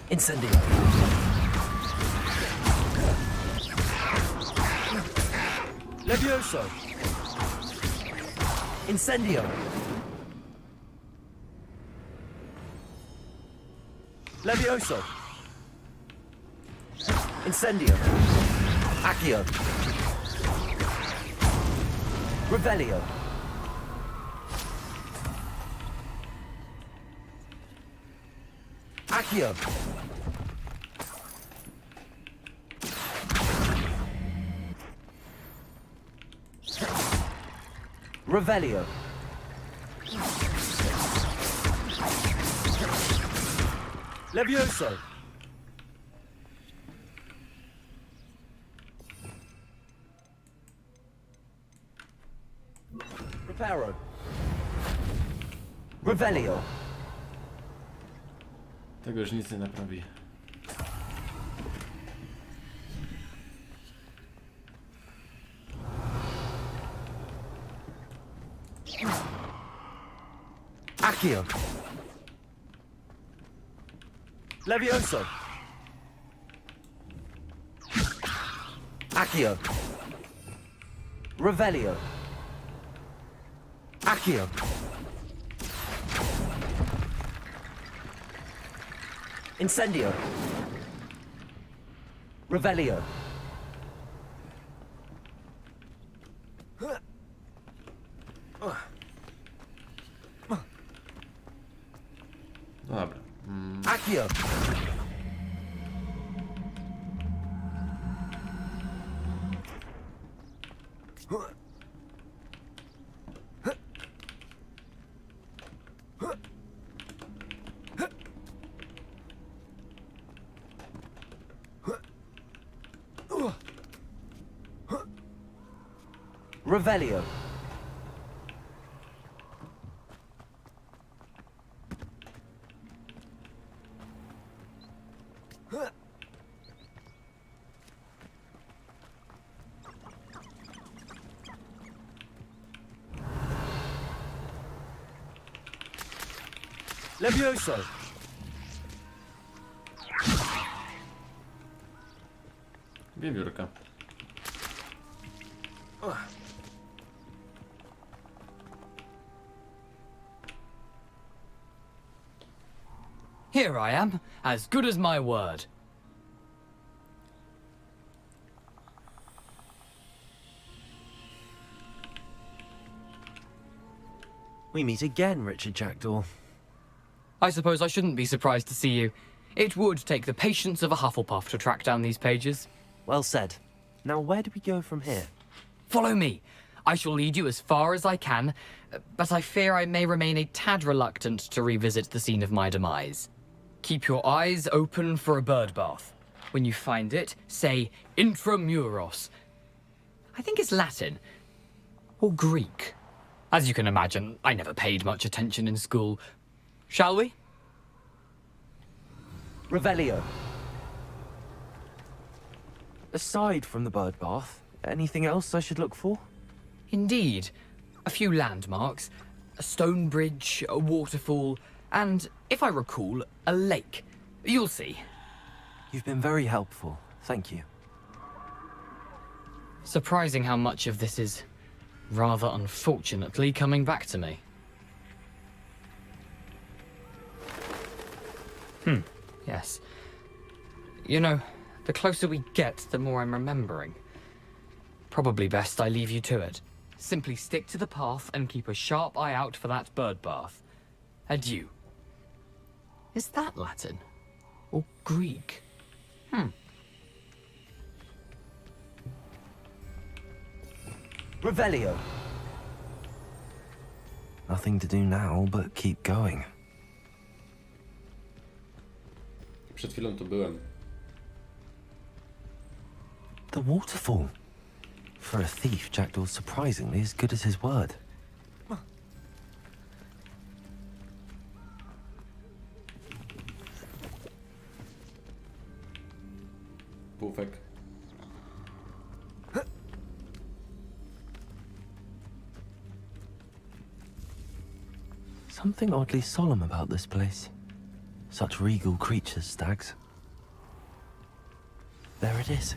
Incendio. Levioso. Incendio. Levioso. Incendio. Accio. Revelio. Accio. Revelio. Levioso. Reparo. Revelio. Tego już nic nie naprawi. Accio. Levioso. Accio. Revelio. Accio. Incendio. Revelio. No dobra. Accio. Revelio. Levioso. Wiewiórka. Here I am, as good as my word. We meet again, Richard Jackdaw. I suppose I shouldn't be surprised to see you. It would take the patience of a Hufflepuff to track down these pages. Well said. Now, where do we go from here? Follow me. I shall lead you as far as I can, but I fear I may remain a tad reluctant to revisit the scene of my demise. Keep your eyes open for a bird bath. When you find it, say intramuros. I think it's Latin. Or Greek. As you can imagine, I never paid much attention in school. Shall we? Revelio. Aside from the bird bath, anything else I should look for? Indeed. A few landmarks. A stone bridge, a waterfall, and, if I recall, a lake. You'll see. You've been very helpful. Thank you. Surprising how much of this is, rather unfortunately, coming back to me. Yes. You know, the closer we get, the more I'm remembering. Probably best I leave you to it. Simply stick to the path and keep a sharp eye out for that bird bath. Adieu. Is that Latin? Or Greek? Revelio. Nothing to do now but keep going. Przed chwilą tu byłem. The waterfall. For a thief, Jackdaw's surprisingly as good as his word. Półfek. Something oddly solemn about this place. Such regal creatures, stags. There it is,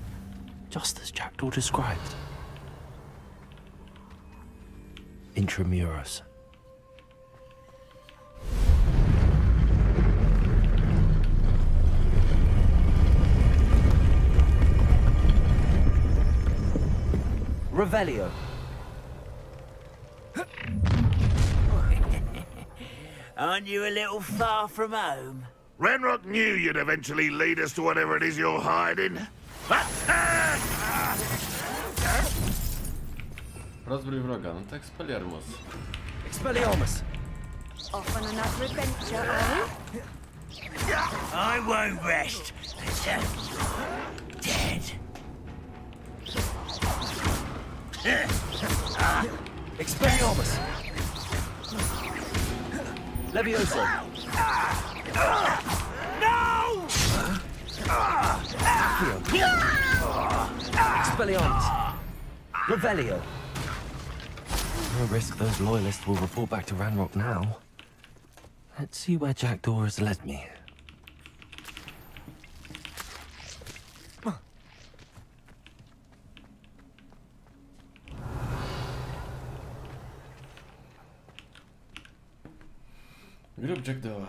just as Jackdaw described. Intramuros. Revelio. Aren't you a little far from home? Renrock knew you'd eventually lead us to whatever it is you're hiding. Rozbrój wroga, no to Expelliarmus. Expelliarmus. Off on another adventure, eh? I won't rest until dead. Expelliarmus. Levioso. No! Expelliarmus. Revelio. No risk those loyalists will report back to Ranrock now. Let's see where Jackdaw has led me. Grób Jackdawa.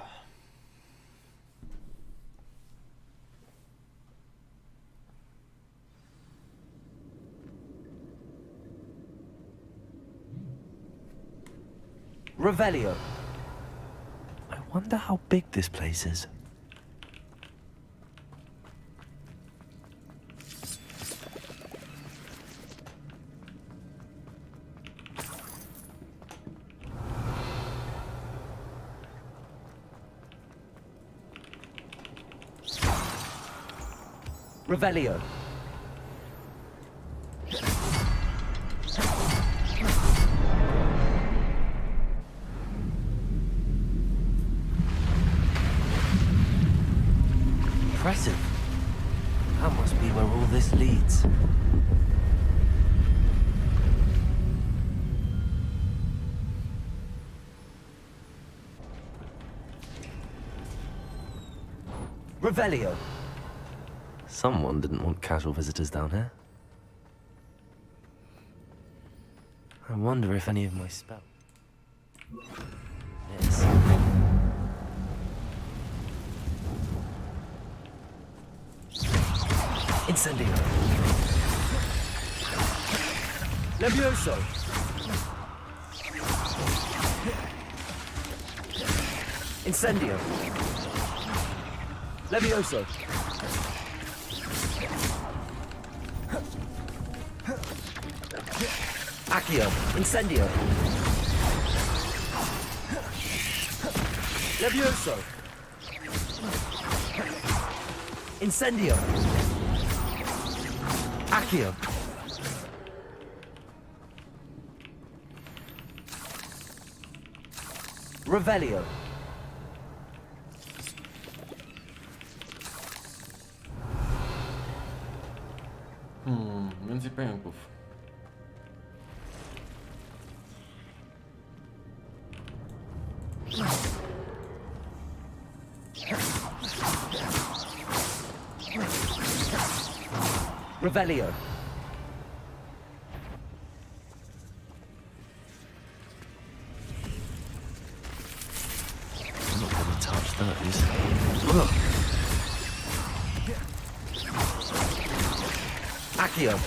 Revelio. I wonder how big this place is. Revelio. Impressive. That must be where all this leads. Revelio. Someone didn't want casual visitors down here. I wonder if any of my spells... Yes. Incendio. Levioso. Incendio. Levioso. Accio. Incendio. Levioso. Incendio. Accio. Revelio. Więcej pająków. Revelio. I'm not going to touch those. Ugh. Accio.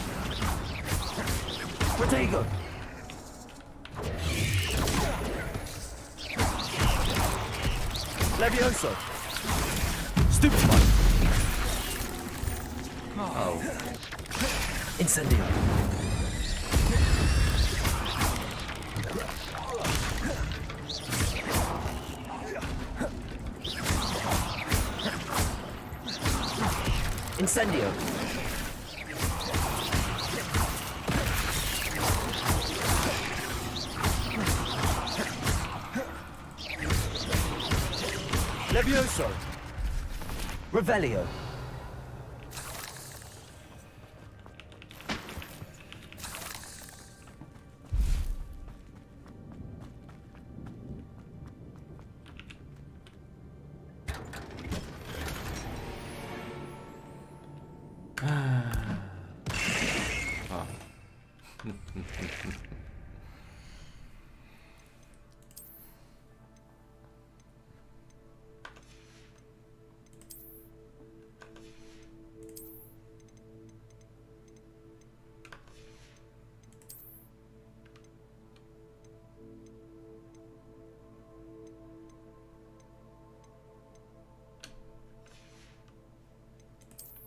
Protego. Levioso. Stupefy. Oh. Incendio. Incendio. Levioso. Revelio.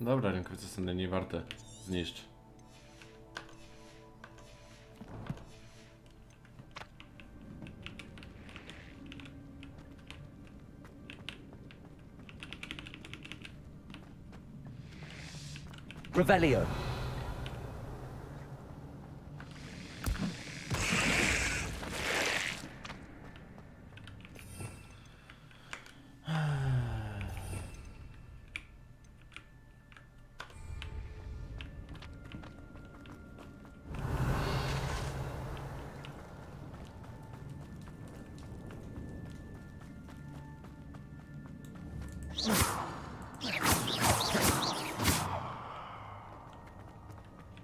Dobra, rękawice są nie warte. Zniszcz. Revelio.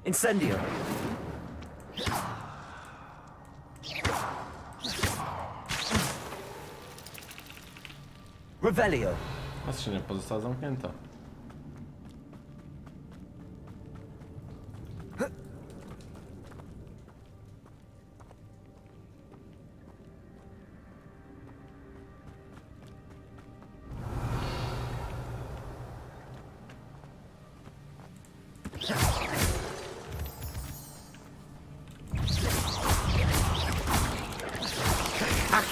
Incendio. Revelio. A skrzynia pozostała zamknięta.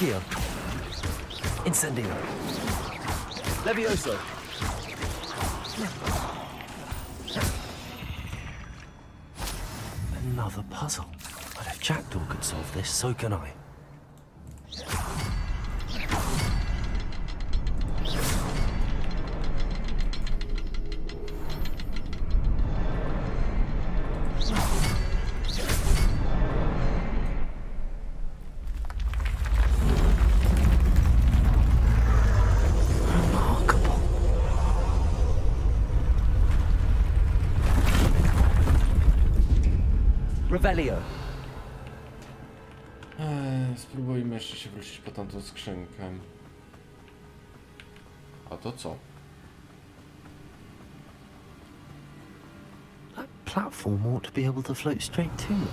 Accio. Incendio. Levioso. Another puzzle. But if Jackdaw could solve this, so can I. Revelio. Spróbujmy jeszcze się wrócić po tamtą skrzynkę. A to co? That platform ought to be able to float straight to me.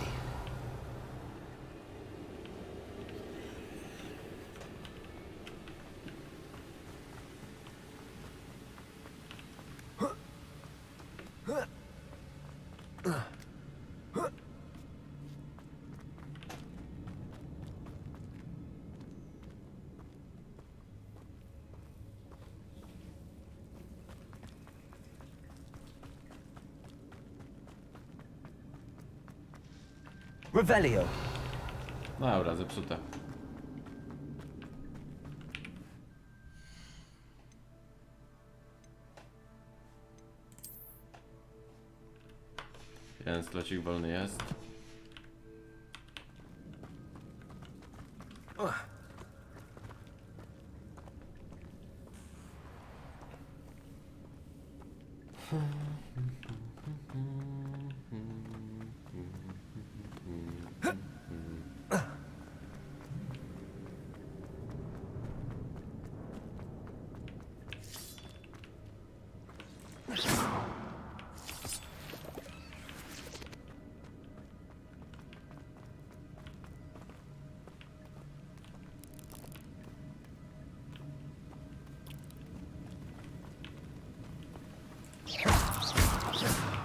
Revelio. Dobra, zepsute. Jeden slocik wolny jest.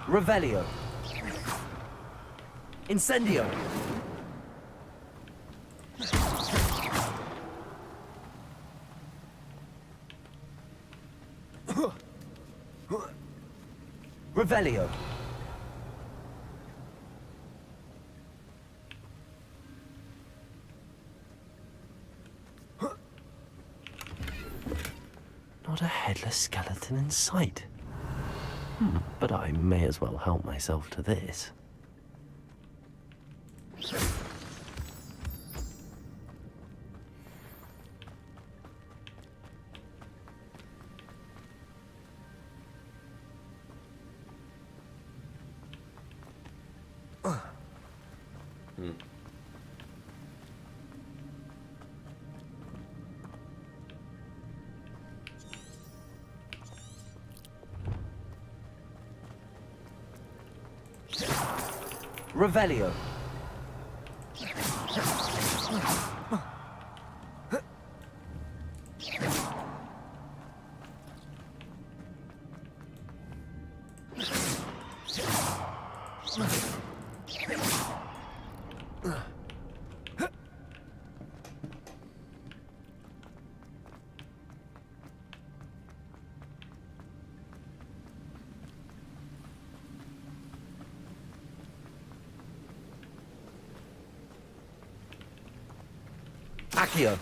Revelio. Incendio. Revelio. Not a headless skeleton in sight. But I may as well help myself to this. Revelio. Accio.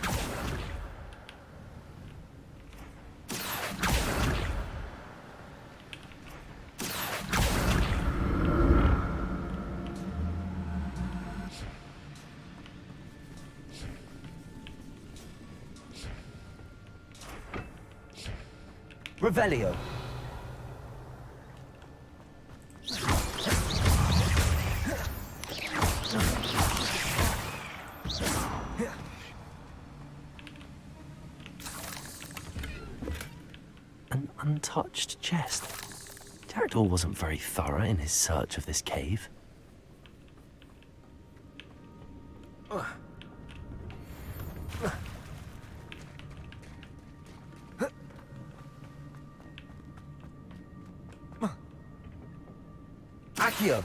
Revelio. An untouched chest. Jackdaw wasn't very thorough in his search of this cave. Accio.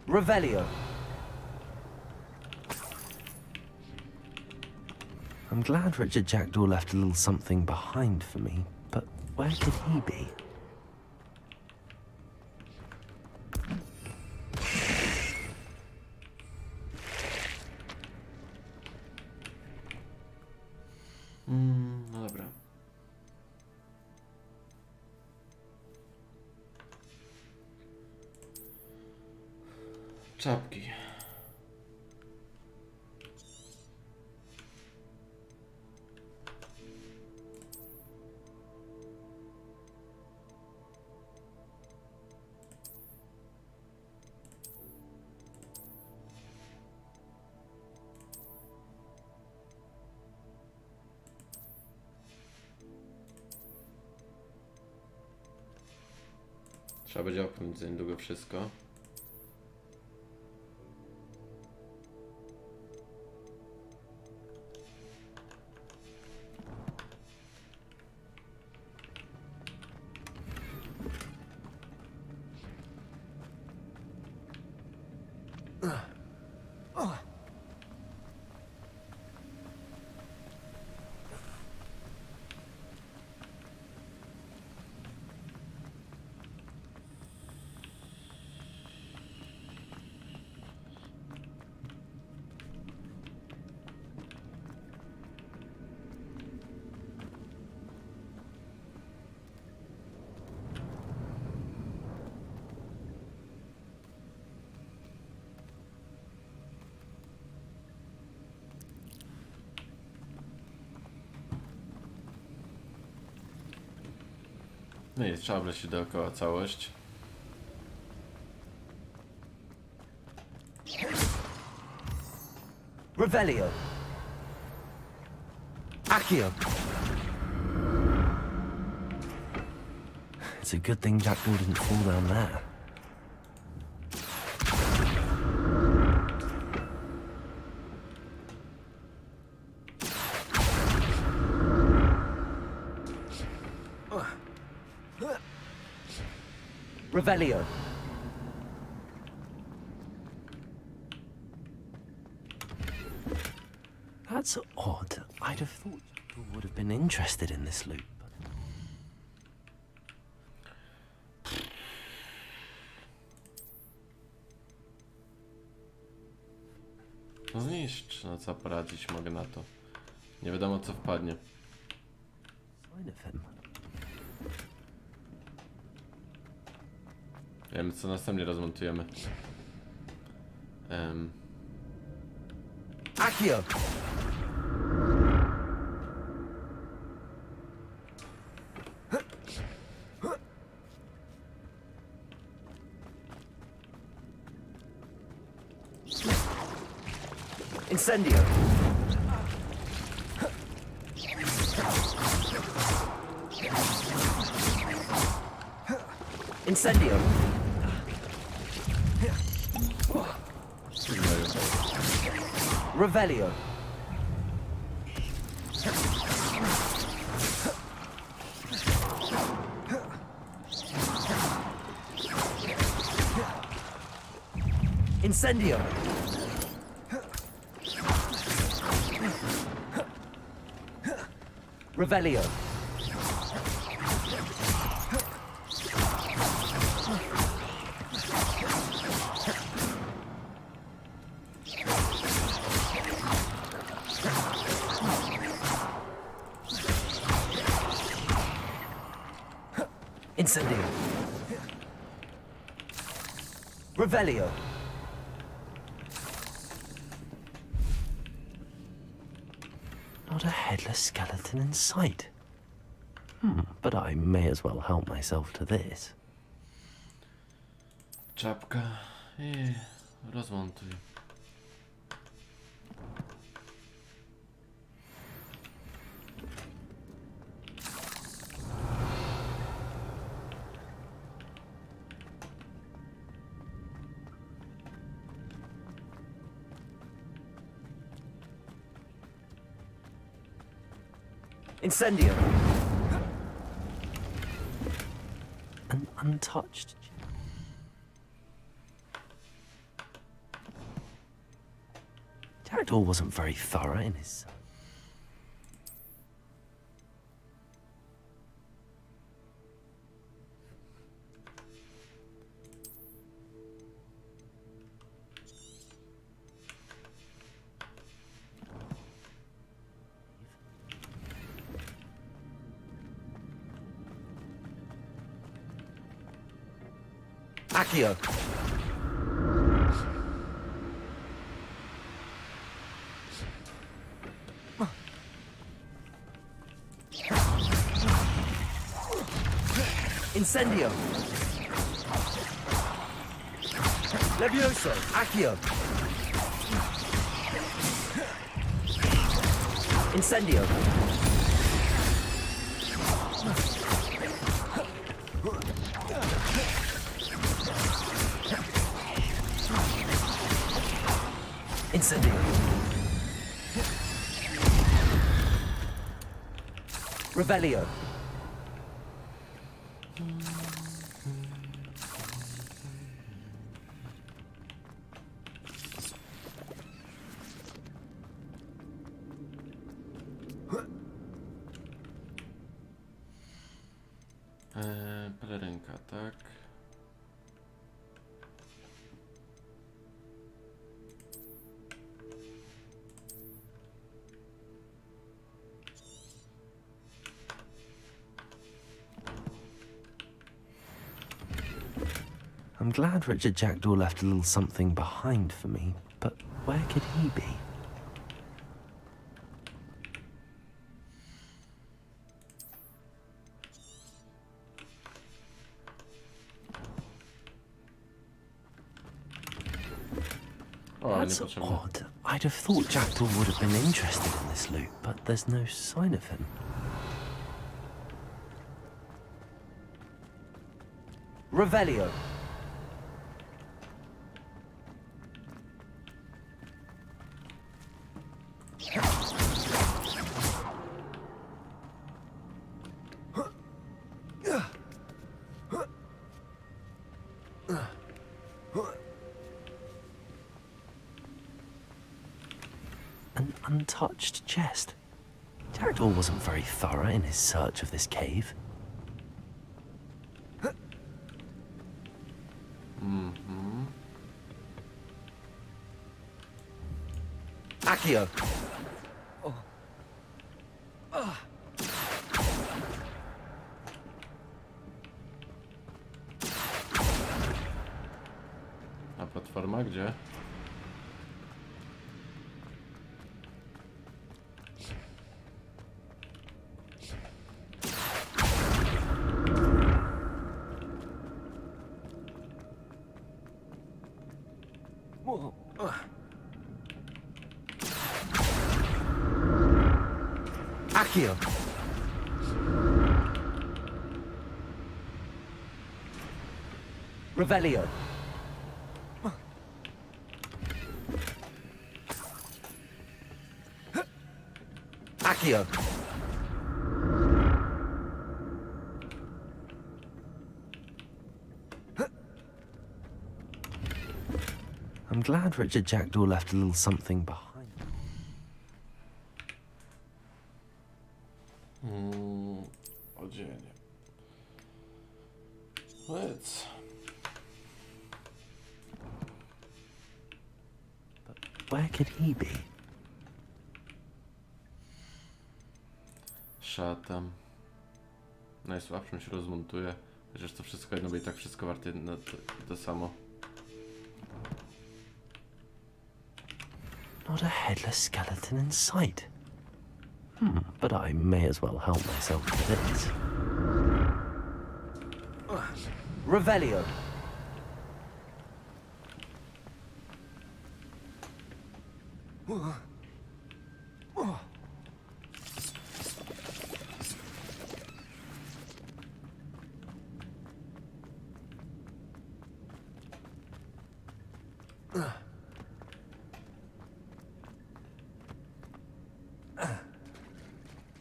Revelio. I'm glad Richard Jackdaw left a little something behind for me, but where could he be? No dobra. Czapki. Trzeba będzie opomnieć za niedługo wszystko. No i trzeba wlecieć dookoła całość. Revelio. Accio. It's a good thing Jackdaw didn't fall down there. Revelio. That's odd. I'd have thought you would have been interested in this loop. No zniszcz, no co poradzić mogę na to. Nie wiadomo co wpadnie. Sign of him. Wiemy co następnie rozmontujemy. Accio. Incendio. Incendio. Revelio. Incendio. Revelio. Incendio. Revelio. Not a headless skeleton in sight. But I may as well help myself to this. Czapka i rozmontuj. Incendio. An untouched. Jackdaw wasn't very thorough in his... Accio. Incendio. Levioso. Accio. Incendio. Incendio. Revelio. Pelerynka, tak. I'm glad Richard Jackdaw left a little something behind for me, but where could he be? That's odd. I'd have thought Jackdaw would have been interested in this loot, but there's no sign of him. Revelio. An untouched chest. Jackdaw wasn't very thorough in his search of this cave. Accio. A platforma gdzie? Accio. Revelio. Accio. I'm glad Richard Jackdaw left a little something behind. Odzienie. Let's. But where could he be? Szatam. Najsłabszym się rozmontuje. Chociaż to wszystko jedno, bo i tak wszystko warte to samo. Not a headless skeleton in sight. But I may as well help myself to this. Revelio.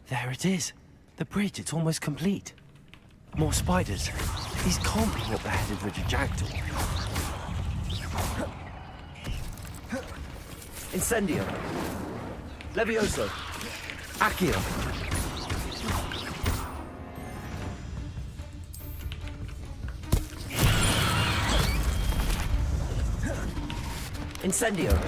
There it is. The bridge, it's almost complete. More spiders. These can't be what beheaded Richard Jackdaw. Incendio. Levioso. Accio. Incendio.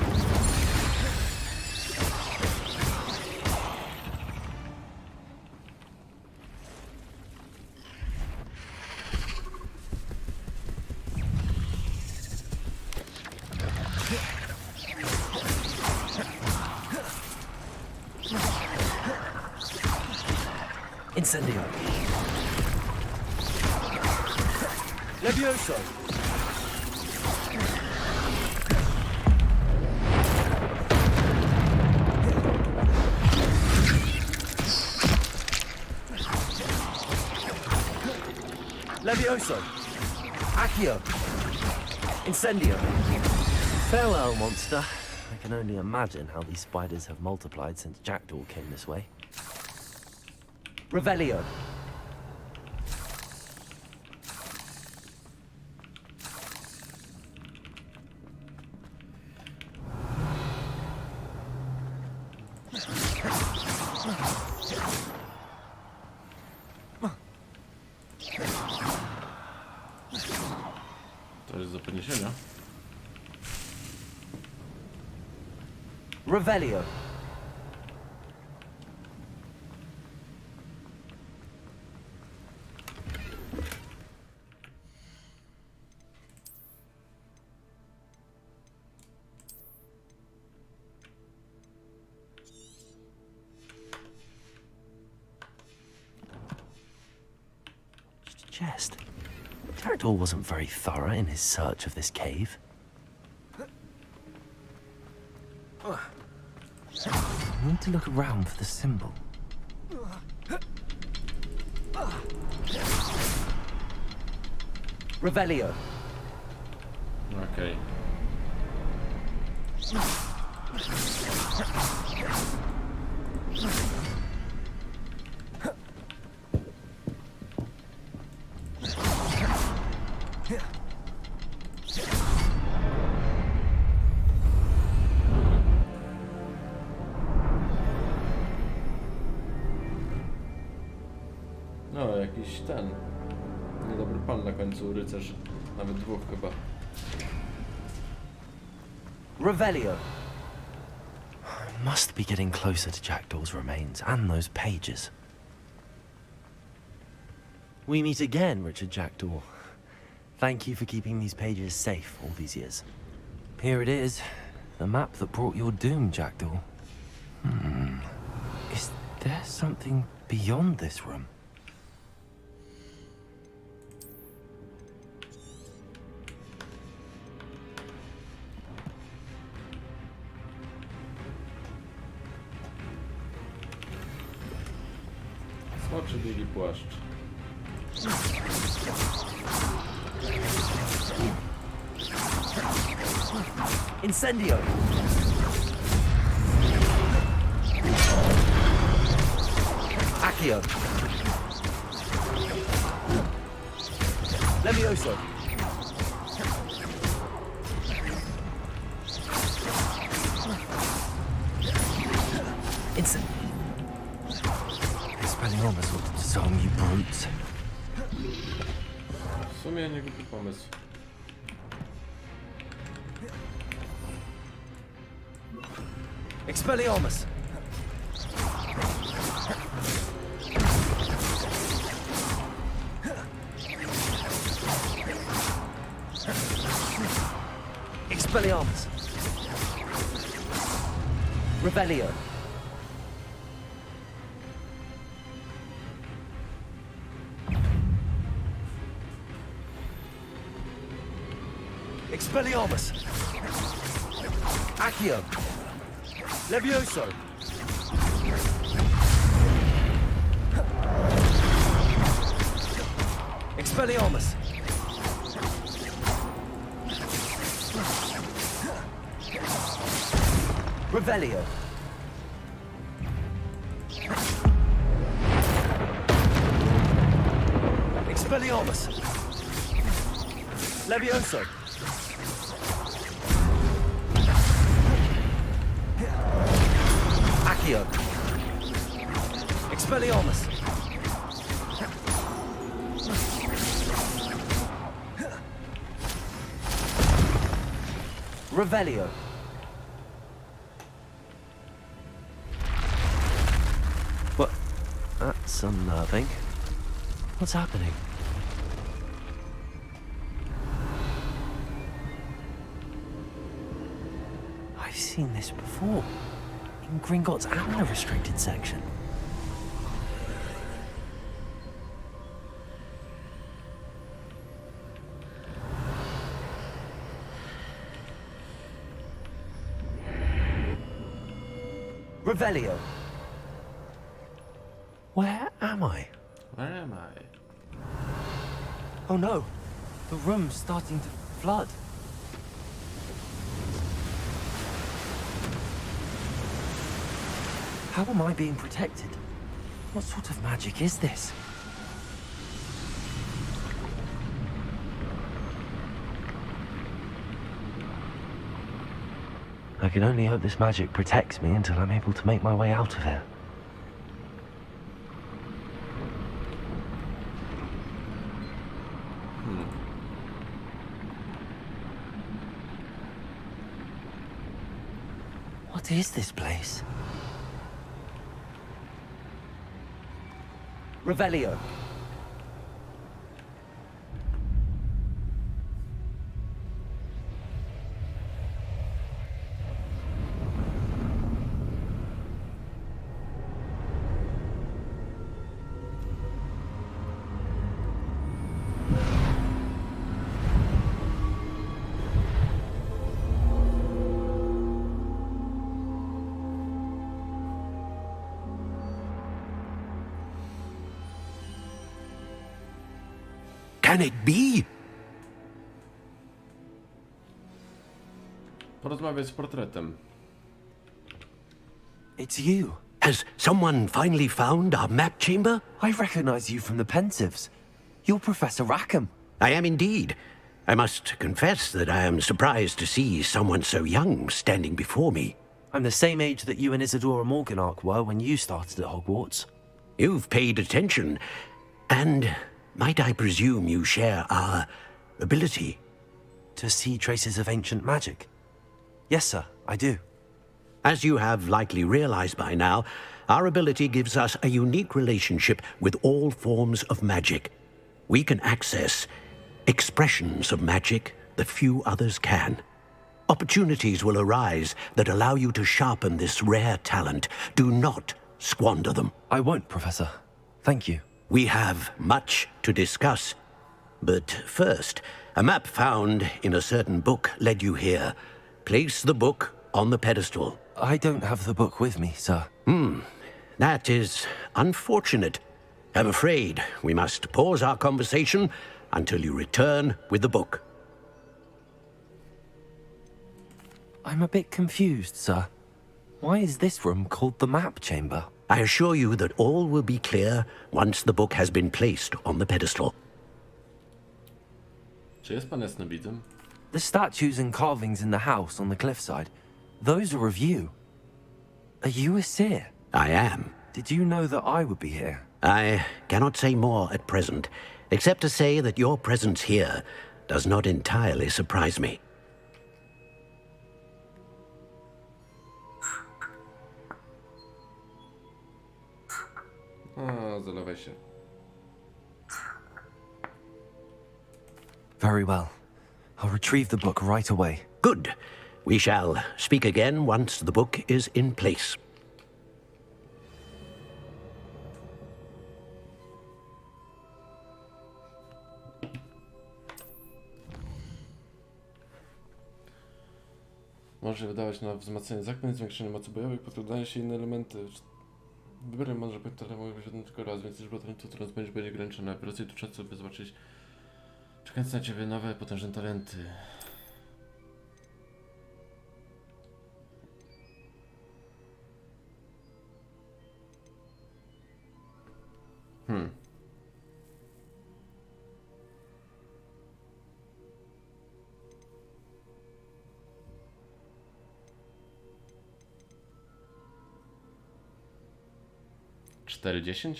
Incendio. Levioso. Levioso. Accio. Incendio. Farewell, monster. I can only imagine how these spiders have multiplied since Jackdaw came this way. Revelio. To jest do podniesienia. Revelio. Chest. Jackdaw wasn't very thorough in his search of this cave. I need to look around for the symbol. Revelio. Okej. No, jakiś ten niedobry pan na końcu, rycerz. Nawet dwóch chyba. Revelio. Must be getting closer to Jackdaw's remains and those pages. We meet again, Richard Jackdaw. Thank you for keeping these pages safe all these years. Here it is, the map that brought your doom, Jackdaw. Is there something beyond this room? Smoczy bieli płaszcz. Incendio! Accio! Levioso! Incen... Expelliarmus looked to disarm you brutes. W sumie nie głupi pomysł. Expelliarmus! Expelliarmus! Revelio! Expelliarmus! Accio! Levioso! Expelliarmus! Revelio! Expelliarmus! Levioso! Expelliarmus! Revelio. What? That's unnerving. What's happening? I've seen this before. In Gringotts and the restricted section. Revelio. Where am I? Where am I? Oh no, the room's starting to flood. How am I being protected? What sort of magic is this? I can only hope this magic protects me until I'm able to make my way out of here. What is this place? Revelio. Can it be? Porozmawiaj z portretem. It's you. Has someone finally found our map chamber? I recognize you from the Pensives. You're Professor Rackham. I am indeed. I must confess that I am surprised to see someone so young standing before me. I'm the same age that you and Isadora Morganach were when you started at Hogwarts. You've paid attention, and might I presume you share our ability? To see traces of ancient magic? Yes, sir, I do. As you have likely realized by now, our ability gives us a unique relationship with all forms of magic. We can access expressions of magic that few others can. Opportunities will arise that allow you to sharpen this rare talent. Do not squander them. I won't, Professor. Thank you. We have much to discuss. But first, a map found in a certain book led you here. Place the book on the pedestal. I don't have the book with me, sir. That is unfortunate. I'm afraid we must pause our conversation until you return with the book. I'm a bit confused, sir. Why is this room called the map chamber? I assure you that all will be clear once the book has been placed on the pedestal. Czy jest pan jasnowidzem? The statues and carvings in the house on the cliffside, those are of you. Are you a seer? I am. Did you know that I would be here? I cannot say more at present, except to say that your presence here does not entirely surprise me. O, zalewaj się. Very well. I'll retrieve the book right away. Good. We shall speak again once the book is in place. Może wydawać na wzmacnianie zaklęć, zwiększenie mocy bojowych, podkładanie się inne elementy. Wybieraj mądrze, bo to mogę być jeden tylko raz, więc liczba talentów, którą zbędziesz, będzie ograniczona. Wylosuj tu czas, by zobaczyć czekające na ciebie nowe, potężne talenty. 4,10?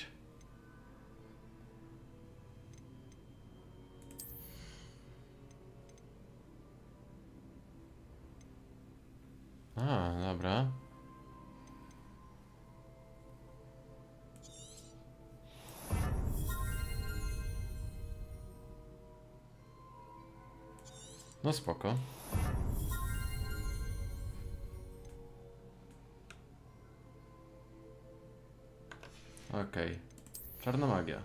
A, dobra. No spoko. Okej. Czarna magia.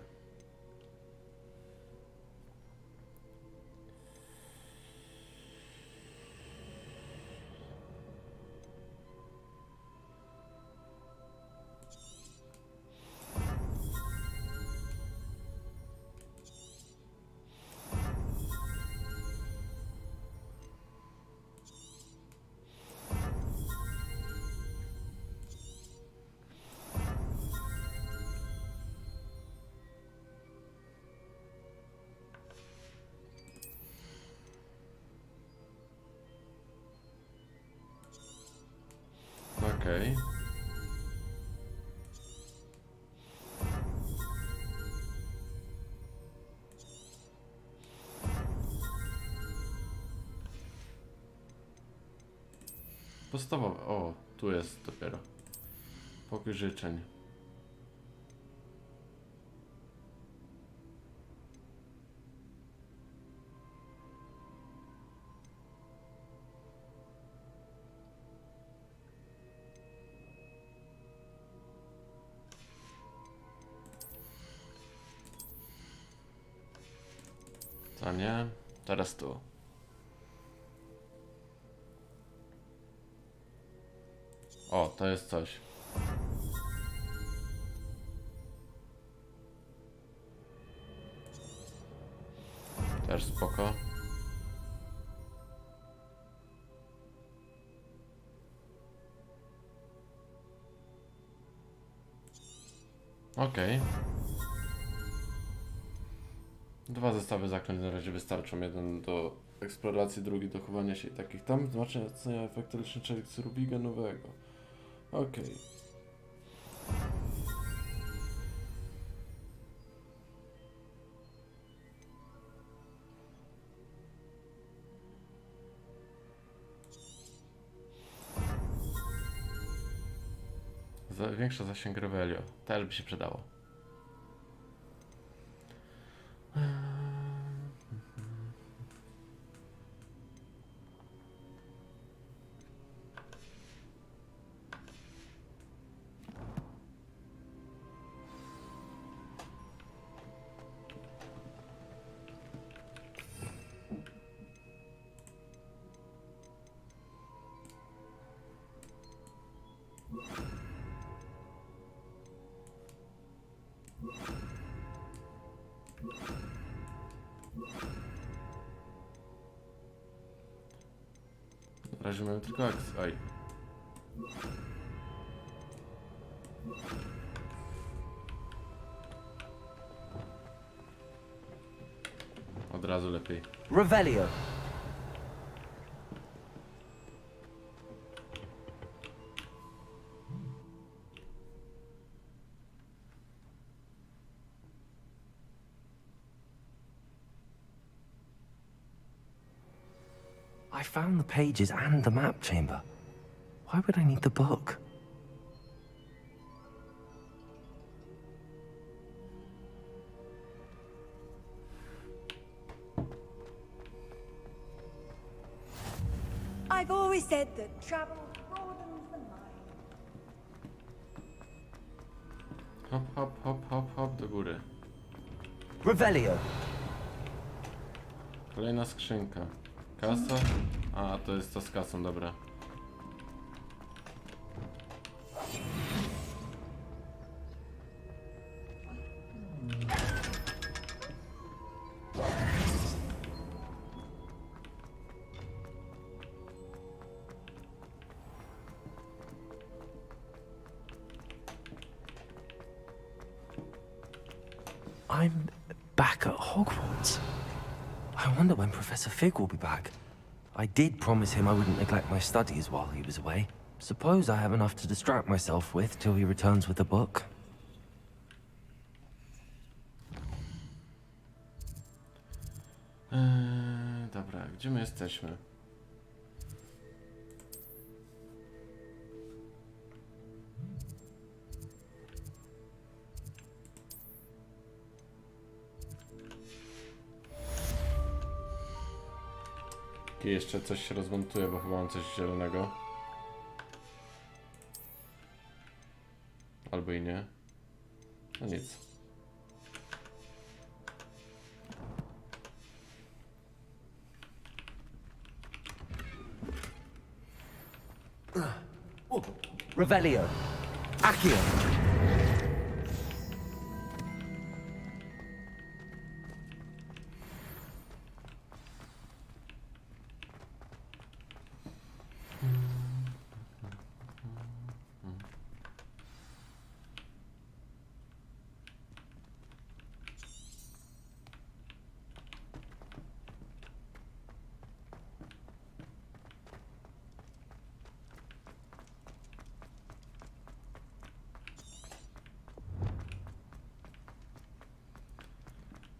Okej. Podstawowe. O, tu jest dopiero. Pokój życzeń. To nie. Teraz tu. O, to jest coś. Też spoko. Okej. Dwa zestawy zaklęć na razie wystarczą. Jeden do eksploracji, drugi do chowania się i takich tam. Znaczenie ocenia efekty leczniczego z Rubiga nowego. Okej. Większa zasięg Revelio. Też by się przydało. Na razie mamy tylko akcję. Oj. Od razu lepiej. Revelio. I found the pages and the map chamber. Why would I need the book? I've always said that travel broadens the mind. Hop, hop, hop, hop, hop do góry. Revelio. Kolejna skrzynka. Kasa? A, to jest to z kasą, dobra. I'm back at Hogwarts. I wonder when Professor Fig will be back. I did promise him I wouldn't neglect my studies while he was away. Suppose I have enough to distract myself with till he returns with the book. Dobra, gdzie my jesteśmy? I jeszcze coś się rozmontuje, bo chyba mam coś zielonego. Albo i nie. No nic. Revelio. Accio.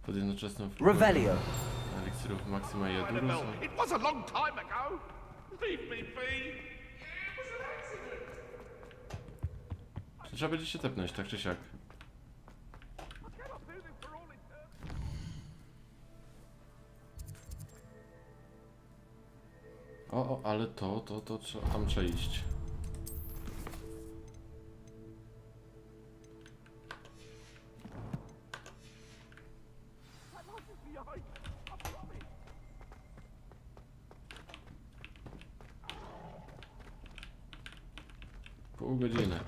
Pod jednoczesnym Revelio. eliksirów Maxima i Edurus. It was a long time ago. Leave me be. Trzeba będzie się tepnąć, tak czy siak. O, ale to tam trzeba iść. Pół godziny.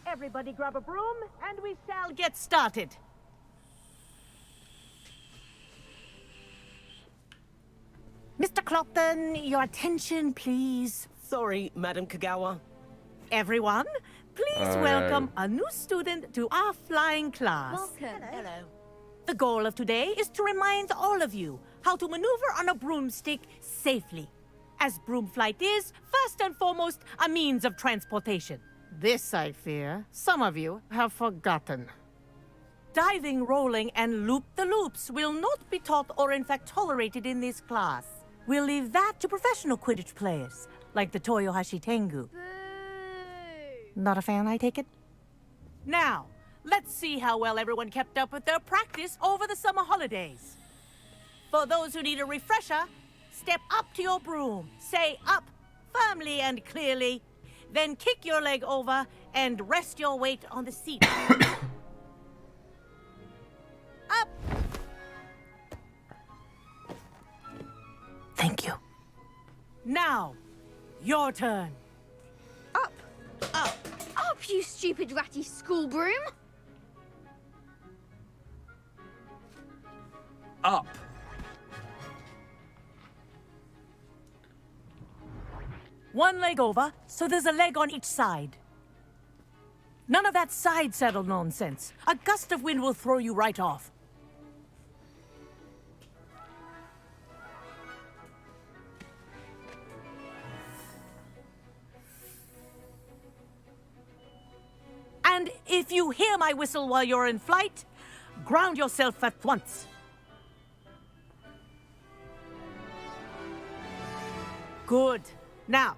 Everybody grab a broom, and we shall get started. Mr. Clopton, your attention, please. Sorry, Madam Kagawa. Everyone, please welcome a new student to our flying class. Welcome. Hello. The goal of today is to remind all of you how to maneuver on a broomstick safely, as broom flight is, first and foremost, a means of transportation. This, I fear, some of you have forgotten. Diving, rolling, and loop-the-loops will not be taught or in fact tolerated in this class. We'll leave that to professional Quidditch players, like the Toyohashi Tengu. Not a fan, I take it? Now, let's see how well everyone kept up with their practice over the summer holidays. For those who need a refresher, step up to your broom, say up firmly and clearly, then kick your leg over and rest your weight on the seat. Up! Thank you. Now, your turn. Up! Up! Up, you stupid ratty school broom! Up. One leg over, so there's a leg on each side. None of that side saddle nonsense. A gust of wind will throw you right off. And if you hear my whistle while you're in flight, ground yourself at once. Good. Now,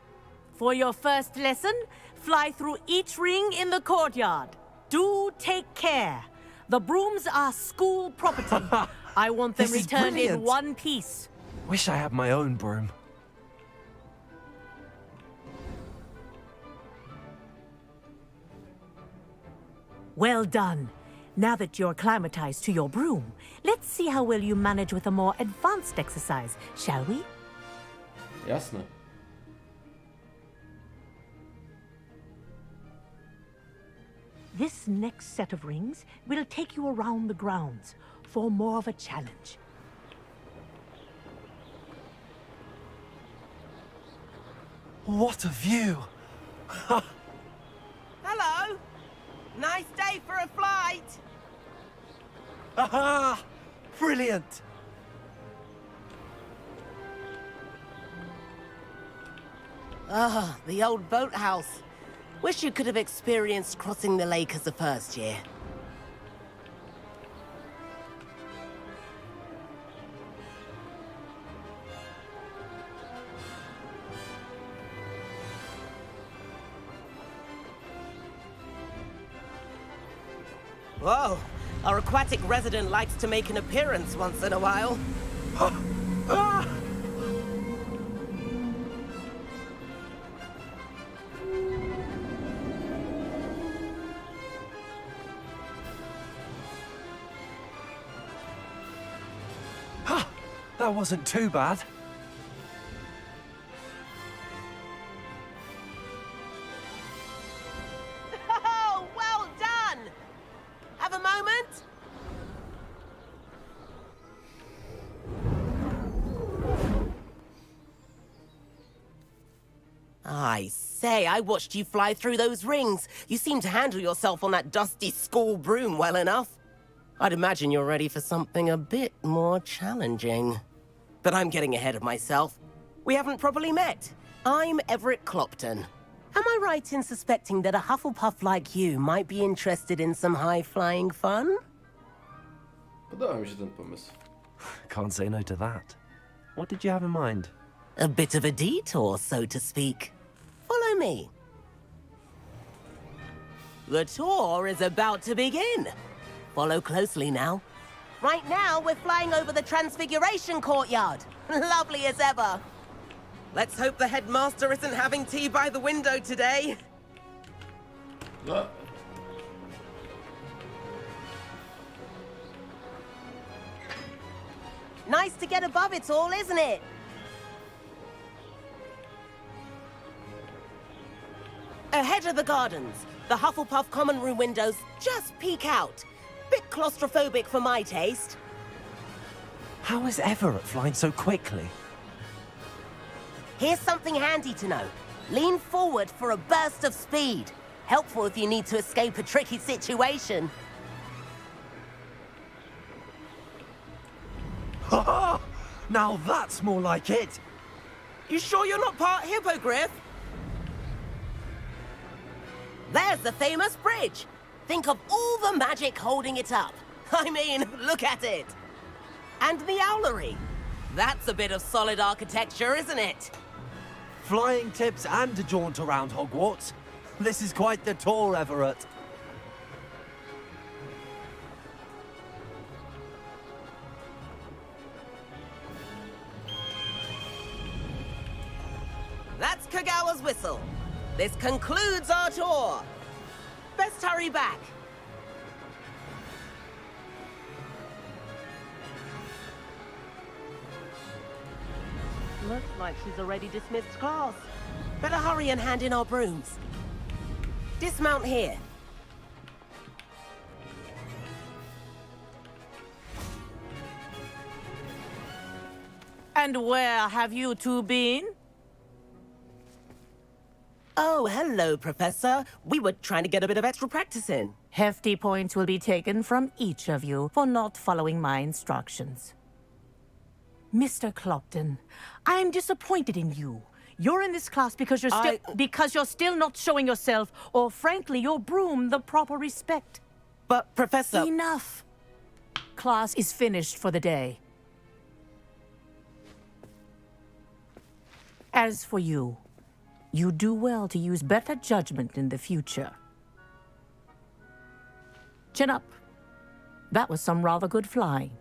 for your first lesson, fly through each ring in the courtyard. Do take care. The brooms are school property. I want them This is returned in brilliant. one piece. Wish I had my own broom. Well done. Now that you're acclimatized to your broom, let's see how well you manage with a more advanced exercise, shall we? Jasne. This next set of rings will take you around the grounds for more of a challenge. What a view! Hello. Nice day for a flight. Aha! Brilliant! Ah, the old boathouse. Wish you could have experienced crossing the lake as a first year. Whoa, our aquatic resident likes to make an appearance once in a while. That wasn't too bad. Oh, well done! Have a moment? I say, I watched you fly through those rings. You seem to handle yourself on that dusty school broom well enough. I'd imagine you're ready for something a bit more challenging. But I'm getting ahead of myself. We haven't properly met. I'm Everett Clopton. Am I right in suspecting that a Hufflepuff like you might be interested in some high-flying fun? Podoba mi się ten pomysł. Can't say no to that. What did you have in mind? A bit of a detour, so to speak. Follow me. The tour is about to begin. Follow closely now. Right now, we're flying over the Transfiguration Courtyard. Lovely as ever. Let's hope the headmaster isn't having tea by the window today. Nice to get above it all, isn't it? Ahead of the gardens, the Hufflepuff common room windows just peek out. Bit claustrophobic for my taste. How is Everett flying so quickly? Here's something handy to know. Lean forward for a burst of speed. Helpful if you need to escape a tricky situation. Now that's more like it. You sure you're not part hippogriff? There's the famous bridge. Think of all the magic holding it up. I mean, look at it. And the owlery. That's a bit of solid architecture, isn't it? Flying tips and a jaunt around Hogwarts. This is quite the tour, Everett. That's Kagawa's whistle. This concludes our tour. Best hurry back. Looks like she's already dismissed class. Better hurry and hand in our brooms. Dismount here. And where have you two been? Oh, hello, Professor. We were trying to get a bit of extra practice in. Hefty points will be taken from each of you for not following my instructions. Mr. Clopton, I am disappointed in you. You're in this class because you're still not showing yourself, or frankly, your broom the proper respect. But, Professor... Enough. Class is finished for the day. As for you, you do well to use better judgment in the future. Chin up. That was some rather good flying.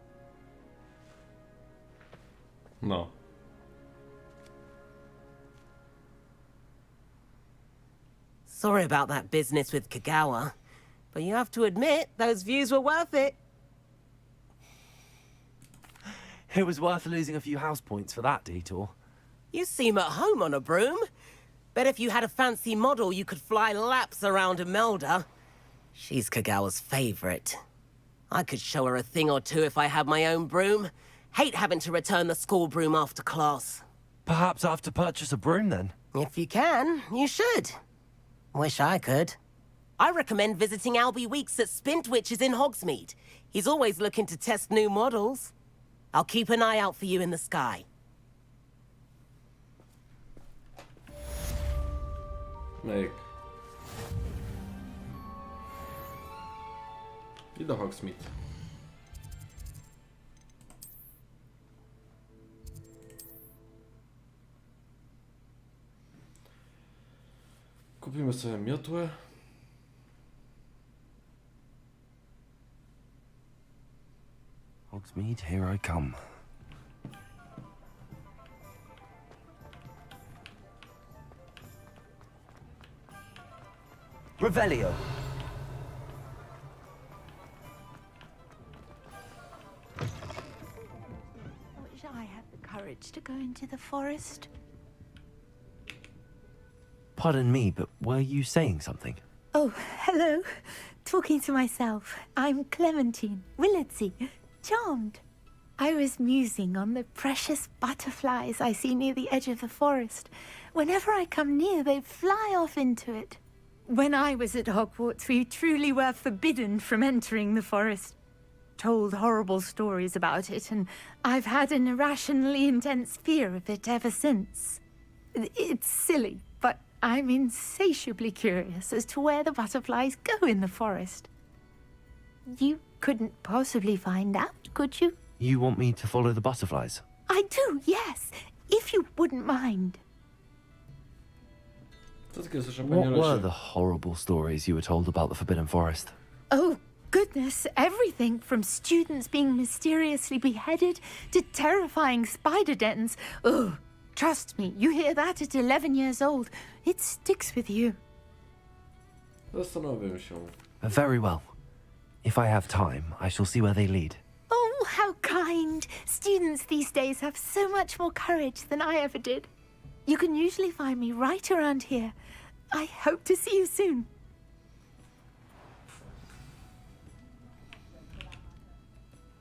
No. Sorry about that business with Kagawa, but you have to admit, those views were worth it. It was worth losing a few house points for that detour. You seem at home on a broom. Bet if you had a fancy model, you could fly laps around Imelda. She's Kagawa's favorite. I could show her a thing or two if I had my own broom. Hate having to return the school broom after class. Perhaps I have to purchase a broom then. If you can, you should. Wish I could. I recommend visiting Albie Weeks at Spintwitches in Hogsmeade. He's always looking to test new models. I'll keep an eye out for you in the sky. Myk. I do Hogsmeade. Kupimy sobie miotłę. Hogsmeade, here I come. Revelio. Wish I had the courage to go into the forest. Pardon me, but were you saying something? Oh, hello. Talking to myself. I'm Clementine Willardsey. Charmed. I was musing on the precious butterflies I see near the edge of the forest. Whenever I come near, they fly off into it. When I was at Hogwarts, we truly were forbidden from entering the forest. Told horrible stories about it, and I've had an irrationally intense fear of it ever since. It's silly, but I'm insatiably curious as to where the butterflies go in the forest. You couldn't possibly find out, could you? You want me to follow the butterflies? I do, yes, if you wouldn't mind. What were the horrible stories you were told about the Forbidden Forest? Oh, goodness, everything from students being mysteriously beheaded to terrifying spider dens. Oh, trust me, you hear that at 11 years old, it sticks with you. Zastanowię się. Very well. If I have time, I shall see where they lead. Oh, how kind. Students these days have so much more courage than I ever did. You can usually find me right around here. I hope to see you soon.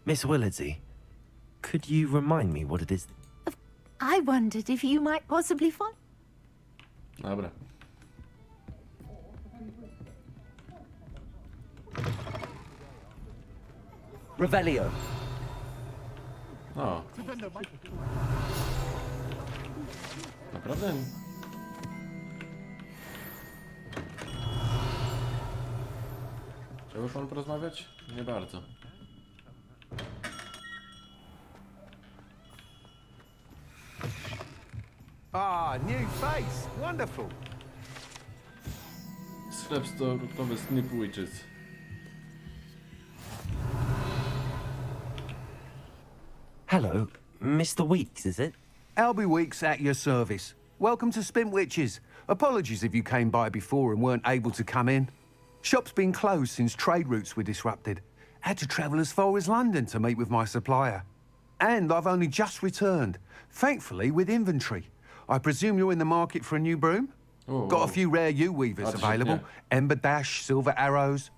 Miss Willardsey, could you remind me what it is? I wondered if you might possibly find... Dobra. Revelio. O. Naprawdę? Chciałby pan porozmawiać? Nie bardzo. Ah, new face. Wonderful. Sklep stokrowy Spintwitches. Hello, Mr. Weeks, is it? Albie Weeks at your service. Welcome to Spintwitches. Apologies if you came by before and weren't able to come in. Shop's been closed since trade routes were disrupted. Had to travel as far as London to meet with my supplier. And I've only just returned, thankfully with inventory. I presume you're in the market for a new broom? Got a few rare U-weavers available. Ember Dash, Silver Arrows.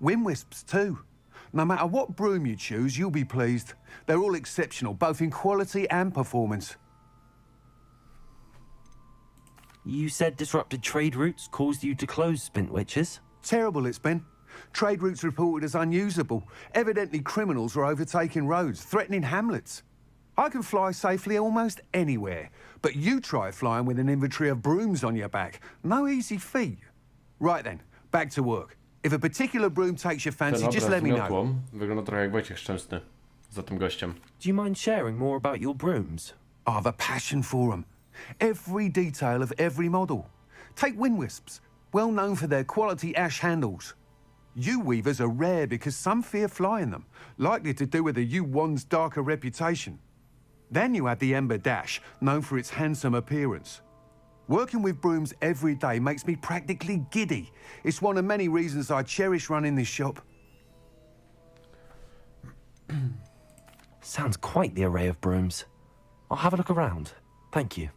Wind Wisps too. No matter what broom you choose, you'll be pleased. They're all exceptional, both in quality and performance. You said disrupted trade routes caused you to close Spintwitches? Terrible it's been. Trade routes reported as unusable. Evidently criminals were overtaking roads, threatening hamlets. I can fly safely almost anywhere, but you try flying with an inventory of brooms on your back. No easy feat. Right then, back to work. If a particular broom takes your fancy, Ten just obraz let me know. miotłą wygląda trochę jak Wojciech Szczęsny za tym gościem. Do you mind sharing more about your brooms? I have a passion for them. Every detail of every model. Take Wind Wisps, well known for their quality ash handles. U-weavers are rare because some fear flying them, likely to do with the U-wand's darker reputation. Then you have the Ember Dash, known for its handsome appearance. Working with brooms every day makes me practically giddy. It's one of many reasons I cherish running this shop. Sounds quite the array of brooms. I'll have a look around. Thank you.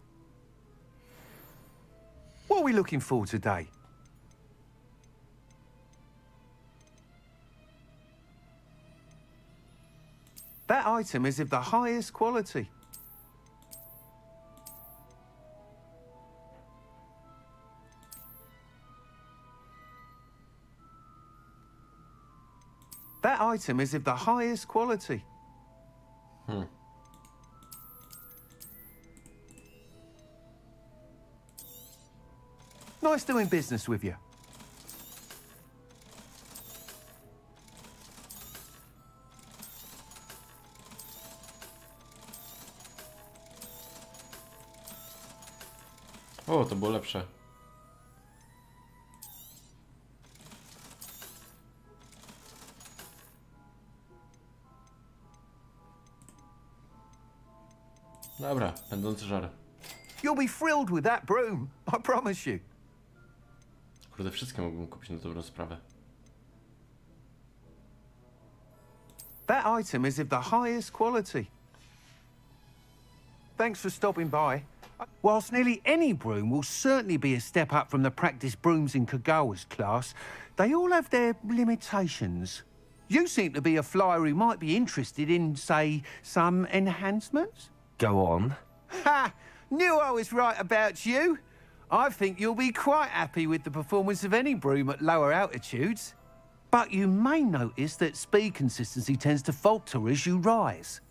What are we looking for today? That item is of the highest quality. That item is of the highest quality. Nice doing business with you. O, to było lepsze. Dobra, pędzący żar. You'll be thrilled with that broom, I promise you. Kurde, wszystkie mógłbym kupić na dobrą sprawę. That item is of the highest quality. Thanks for stopping by. Whilst nearly any broom will certainly be a step up from the practice brooms in Kagawa's class, they all have their limitations. You seem to be a flyer who might be interested in, say, some enhancements? Go on. Ha! Knew I was right about you. I think you'll be quite happy with the performance of any broom at lower altitudes. But you may notice that speed consistency tends to falter as you rise.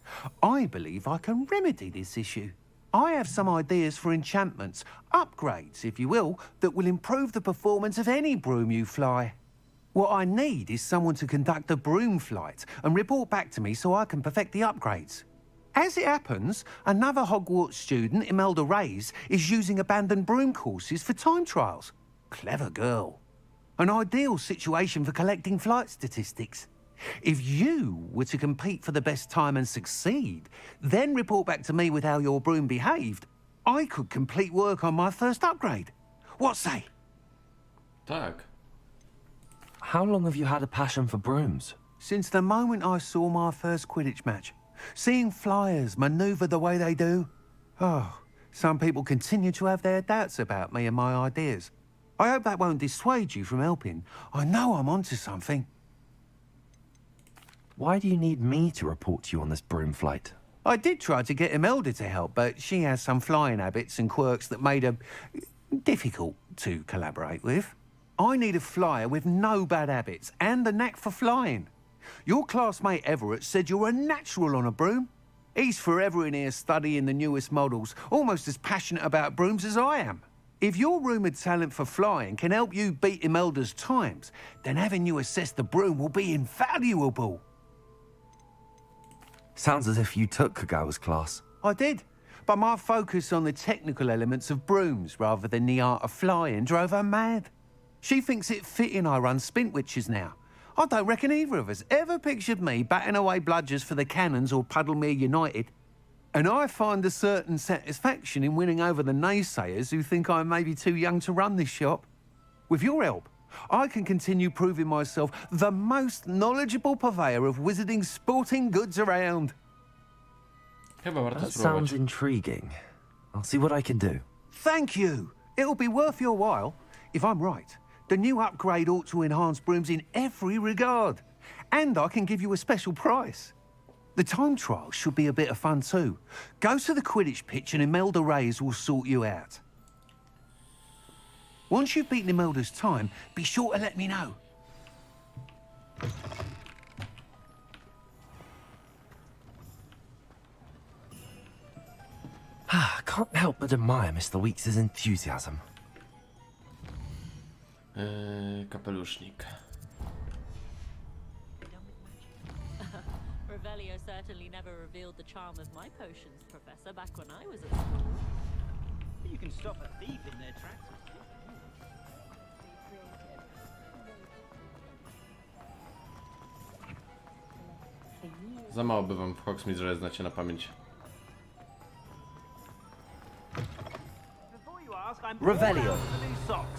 I believe I can remedy this issue. I have some ideas for enchantments, upgrades, if you will, that will improve the performance of any broom you fly. What I need is someone to conduct a broom flight and report back to me so I can perfect the upgrades. As it happens, another Hogwarts student, Imelda Reyes, is using abandoned broom courses for time trials. Clever girl. An ideal situation for collecting flight statistics. If you were to compete for the best time and succeed, then report back to me with how your broom behaved, I could complete work on my first upgrade. What say? Tak. How long have you had a passion for brooms? Since the moment I saw my first Quidditch match. Seeing flyers manoeuvre the way they do. Oh, some people continue to have their doubts about me and my ideas. I hope that won't dissuade you from helping. I know I'm onto something. Why do you need me to report to you on this broom flight? I did try to get Imelda to help, but she has some flying habits and quirks that made her difficult to collaborate with. I need a flyer with no bad habits and the knack for flying. Your classmate Everett said you're a natural on a broom. He's forever in here studying the newest models, almost as passionate about brooms as I am. If your rumoured talent for flying can help you beat Imelda's times, then having you assess the broom will be invaluable. Sounds as if you took Kagawa's class. I did, but my focus on the technical elements of brooms rather than the art of flying drove her mad. She thinks it fitting I run Spintwitches now. I don't reckon either of us ever pictured me batting away bludgers for the Cannons or Puddlemere United. And I find a certain satisfaction in winning over the naysayers who think I'm maybe too young to run this shop. With your help, I can continue proving myself the most knowledgeable purveyor of wizarding sporting goods around. That sounds intriguing. I'll see what I can do. Thank you. It'll be worth your while. If I'm right, the new upgrade ought to enhance brooms in every regard. And I can give you a special price. The time trial should be a bit of fun too. Go to the Quidditch pitch and Imelda Reyes will sort you out. Once you've beaten Imelda's time, be sure to let me know. I can't help but admire Mr. Weeks' enthusiasm. Kapelusznik. Revelio certainly never revealed the charm of my potions, Professor, back when I was at school. You can stop a thief in their tracks. Za mało by wam w Hogsmeade, że znacie na pamięć. Revelio.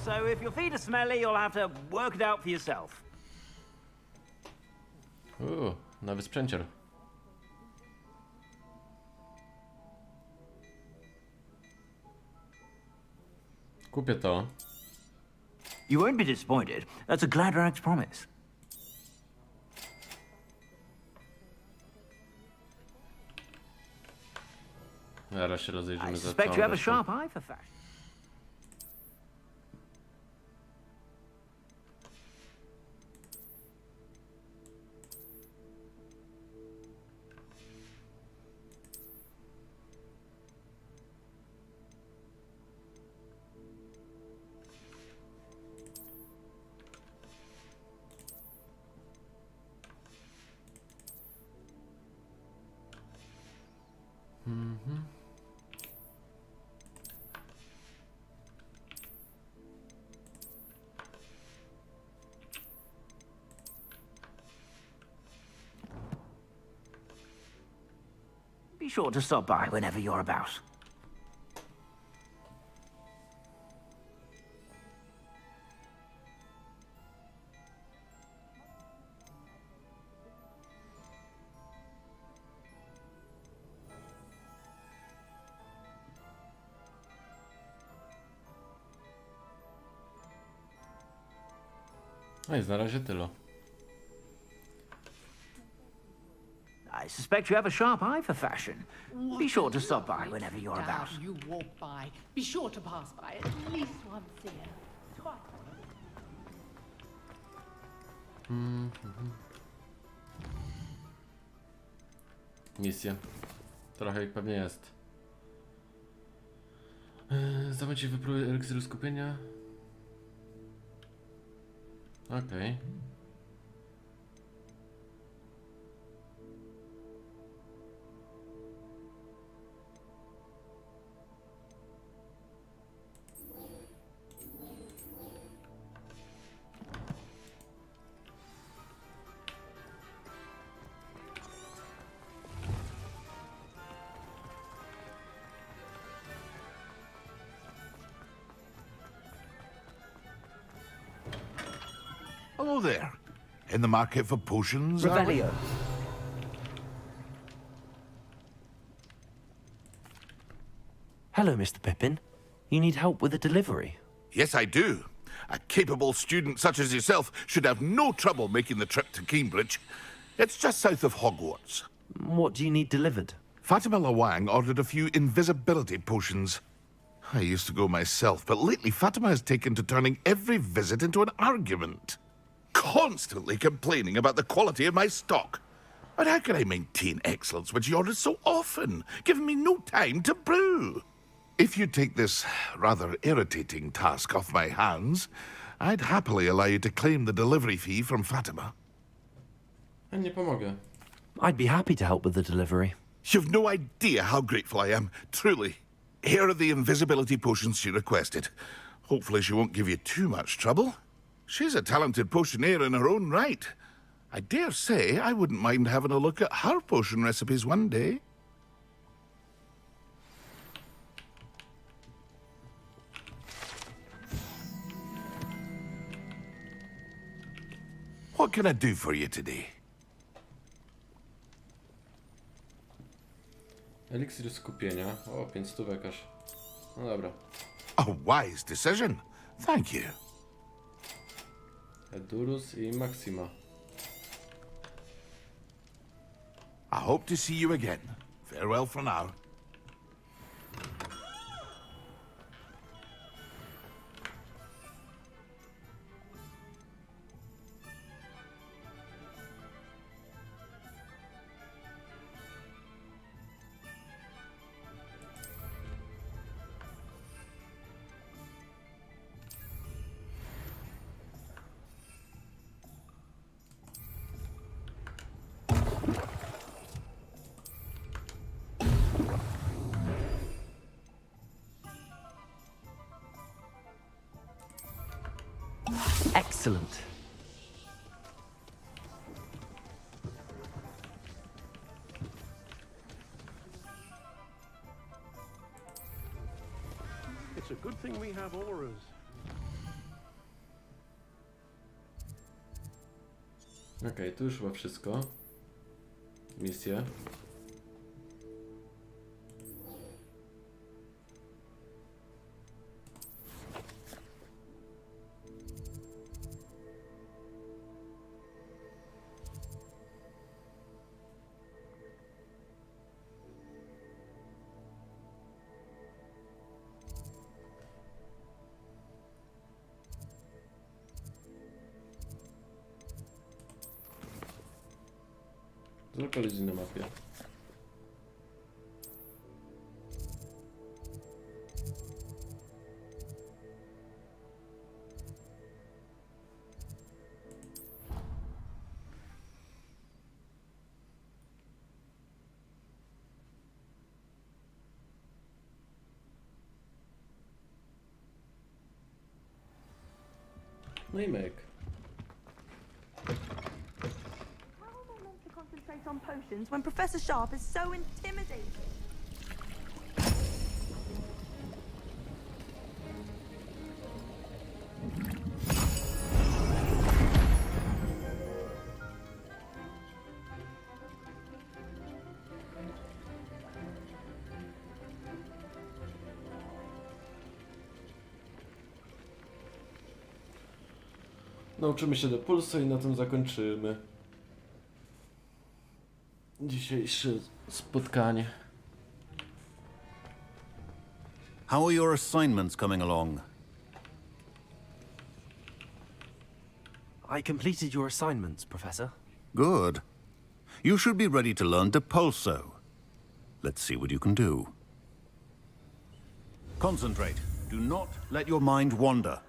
So if your feet are smelly, you'll have to work it out for yourself. Nowy sprzęcior. Kupię to. You won't be disappointed. That's a Gladrag's promise. Zaraz się rozejrzymy I za suspect całą you have a resztą. sharp eye for fashion. sure to stop by whenever you're about. No i na razie tyle. I suspect you have a sharp eye for fashion. Be sure to stop by whenever you're about. You walk by. Be sure to pass by at least once a year. Misja. Trochę ich pewnie jest. Zdobądź wypróbuj eliksiru skupienia. Okej. Hello there. In the market for potions, are we? Revelio. Hello, Mr. Pippin. You need help with a delivery? Yes, I do. A capable student such as yourself should have no trouble making the trip to Cambridge. It's just south of Hogwarts. What do you need delivered? Fatima Lawang ordered a few invisibility potions. I used to go myself, but lately Fatima has taken to turning every visit into an argument. Constantly complaining about the quality of my stock. But how can I maintain excellence when she orders so often, giving me no time to brew? If you take this rather irritating task off my hands, I'd happily allow you to claim the delivery fee from Fatima. Ja nie pomogę. I'd be happy to help with the delivery. You've no idea how grateful I am, truly. Here are the invisibility potions she requested. Hopefully she won't give you too much trouble. She's a talented potioneer in her own right. I dare say I wouldn't mind having a look at her potion recipes one day. What can I do for you today? Eliksir skupienia. O, 5 stówek aż. No dobra. A wise decision. Thank you. Edurus i Maxima. I hope to see you again. Farewell for now. Excellent. It's a good thing we have auras. Okej, tu już chyba wszystko. Misje. Tylko ludzi na mapie. No i myk. concentrate on potions when Professor Sharp is so intimidating? Nauczymy się do pulsu i na tym zakończymy dzisiejsze spotkanie. How are your assignments coming along? I completed your assignments, Professor. Good. You should be ready to learn Depulso. Let's see what you can do. Concentrate. Do not let your mind wander.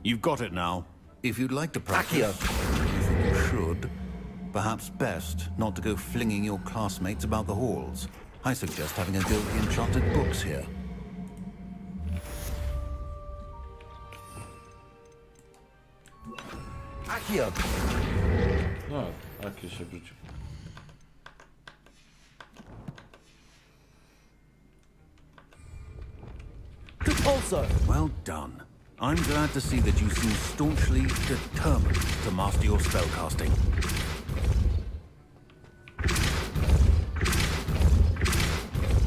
You've got it now. If you'd like to practice, you think you should, perhaps best not to go flinging your classmates about the halls. I suggest having a go at the enchanted books here. Accio! No, Accio się wrócił. Also, well done. I'm glad to see that you seem staunchly determined to master your spellcasting.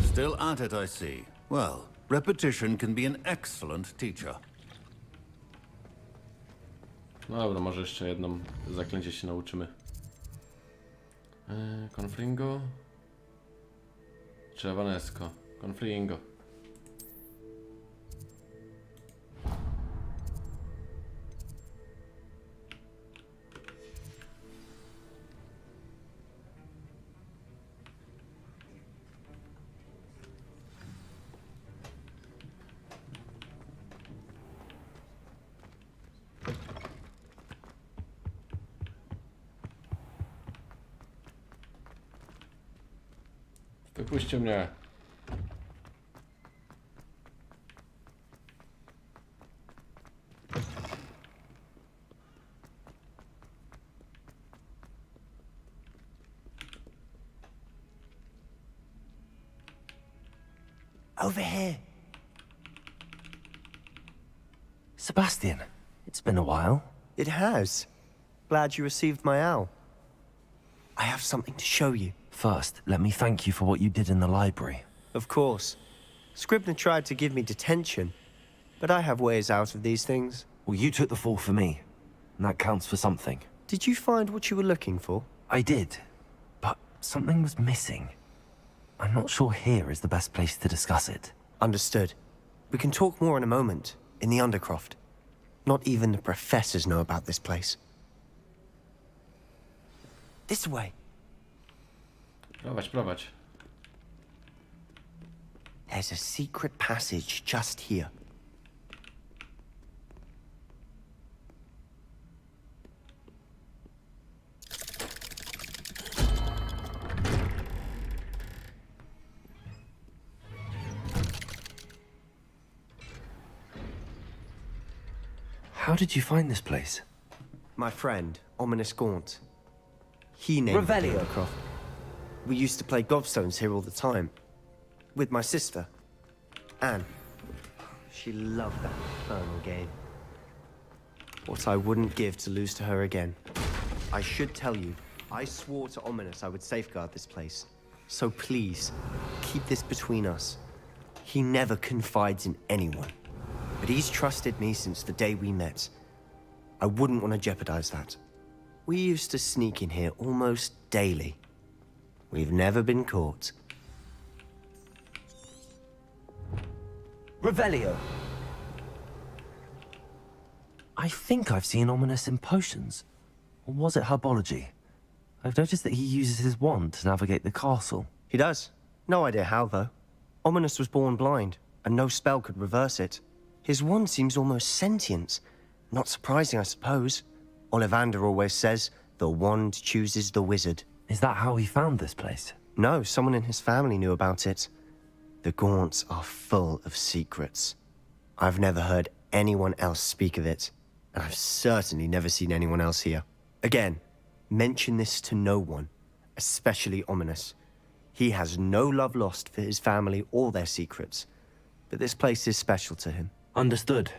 Still at it, I see. Well, repetition can be an excellent teacher. No dobra, może jeszcze jedną zaklęcie się nauczymy. Confringo czy Evanesco? Confringo. Wypuśćcie mnie. Over here. Sebastian, it's been a while. It has. Glad you received my owl. I have something to show you. First, let me thank you for what you did in the library. Of course. Scribner tried to give me detention, but I have ways out of these things. Well, you took the fall for me, and that counts for something. Did you find what you were looking for? I did, but something was missing. I'm not sure here is the best place to discuss it. Understood. We can talk more in a moment, in the Undercroft. Not even the professors know about this place. This way. Prowadź, prowadź. There's a secret passage just here. How did you find this place? My friend, Ominous Gaunt. He named Revelio. the Undercroft. We used to play gobstones here all the time. With my sister, Anne. She loved that infernal game. What I wouldn't give to lose to her again. I should tell you, I swore to Ominous I would safeguard this place. So please, keep this between us. He never confides in anyone. But he's trusted me since the day we met. I wouldn't want to jeopardize that. We used to sneak in here almost daily. We've never been caught. Revelio. I think I've seen Ominous in potions. Or was it herbology? I've noticed that he uses his wand to navigate the castle. He does. No idea how, though. Ominous was born blind, and no spell could reverse it. His wand seems almost sentient. Not surprising, I suppose. Ollivander always says, the wand chooses the wizard. Is that how he found this place? No, someone in his family knew about it. The Gaunts are full of secrets. I've never heard anyone else speak of it, and I've certainly never seen anyone else here. Again, mention this to no one, especially Ominous. He has no love lost for his family or their secrets, but this place is special to him. Understood.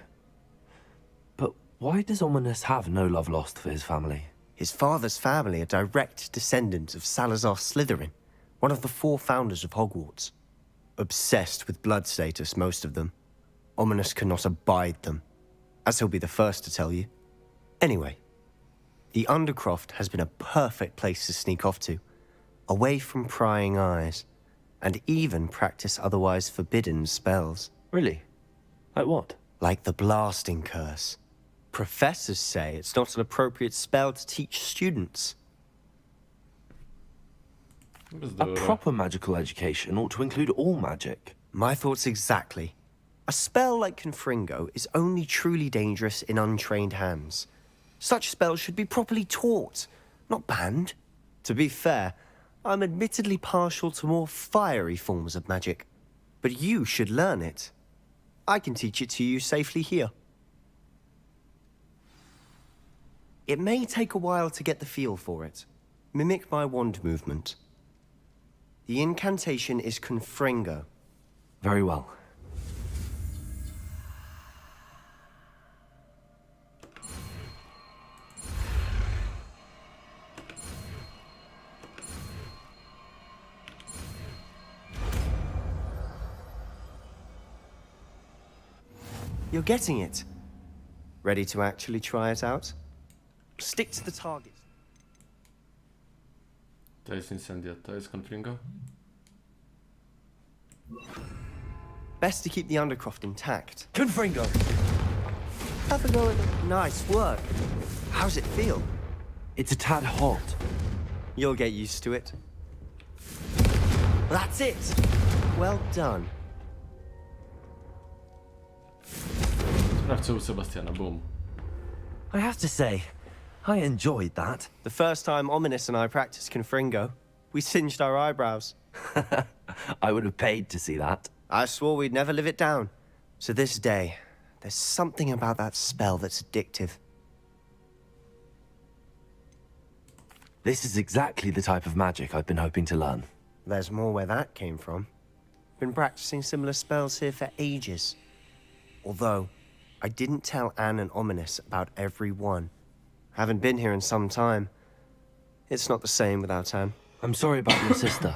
But why does Ominous have no love lost for his family? His father's family are direct descendants of Salazar Slytherin, one of the 4 founders of Hogwarts. Obsessed with blood status, most of them. Ominous cannot abide them, as he'll be the first to tell you. Anyway, the Undercroft has been a perfect place to sneak off to, away from prying eyes, and even practice otherwise forbidden spells. Really? Like what? Like the blasting curse. Professors say it's not an appropriate spell to teach students. A proper magical education ought to include all magic. My thoughts exactly. A spell like Confringo is only truly dangerous in untrained hands. Such spells should be properly taught, not banned. To be fair, I'm admittedly partial to more fiery forms of magic. But you should learn it. I can teach it to you safely here. It may take a while to get the feel for it. Mimic my wand movement. The incantation is Confringo. Very well. You're getting it. Ready to actually try it out? Stick to the target. To jest Incendia, to jest Confringo. Best to keep the Undercroft intact. Confringo! Have a go at it. Nice work. How's it feel? It's a tad hot. You'll get used to it. That's it. Well done. Sprawdźcie u Sebastiana, boom. I have to say, I enjoyed that. The first time Ominous and I practiced Confringo, we singed our eyebrows. I would have paid to see that. I swore we'd never live it down. To this day, there's something about that spell that's addictive. This is exactly the type of magic I've been hoping to learn. There's more where that came from. Been practicing similar spells here for ages. Although, I didn't tell Anne and Ominous about every one. Haven't been here in some time. It's not the same without Anne. I'm sorry about your sister.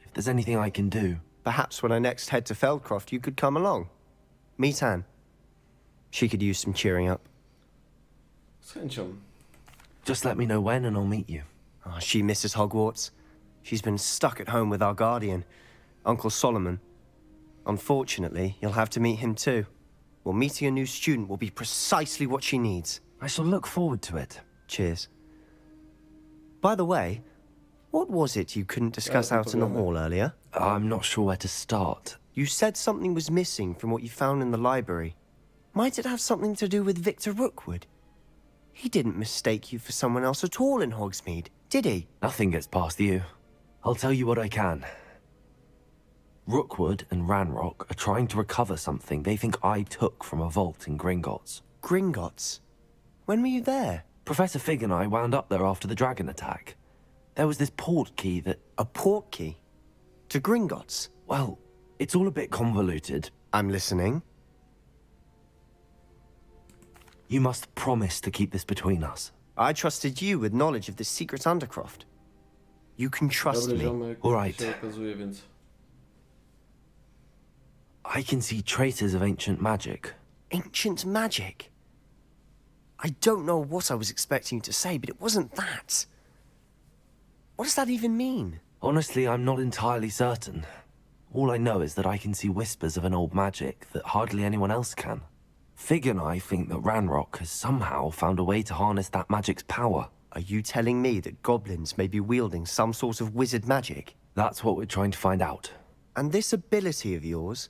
If there's anything I can do... Perhaps when I next head to Feldcroft, you could come along. Meet Anne. She could use some cheering up. Z chęcią. Just let me know when and I'll meet you. Oh, she misses Hogwarts. She's been stuck at home with our guardian, Uncle Solomon. Unfortunately, you'll have to meet him too. Well, meeting a new student will be precisely what she needs. I shall look forward to it. Cheers. By the way, what was it you couldn't discuss out in the hall earlier? I'm not sure where to start. You said something was missing from what you found in the library. Might it have something to do with Victor Rookwood? He didn't mistake you for someone else at all in Hogsmeade, did he? Nothing gets past you. I'll tell you what I can. Rookwood and Ranrock are trying to recover something they think I took from a vault in Gringotts. Gringotts? When were you there? Professor Fig and I wound up there after the dragon attack. There was this port key that... A port key? To Gringotts? Well, it's all a bit convoluted. I'm listening. You must promise to keep this between us. I trusted you with knowledge of the secret Undercroft. You can trust Dobry me. ziomek, All right. się okazuje, więc... I can see traces of ancient magic. Ancient magic? I don't know what I was expecting you to say, but it wasn't that. What does that even mean? Honestly, I'm not entirely certain. All I know is that I can see whispers of an old magic that hardly anyone else can. Fig and I think that Ranrock has somehow found a way to harness that magic's power. Are you telling me that goblins may be wielding some sort of wizard magic? That's what we're trying to find out. And this ability of yours,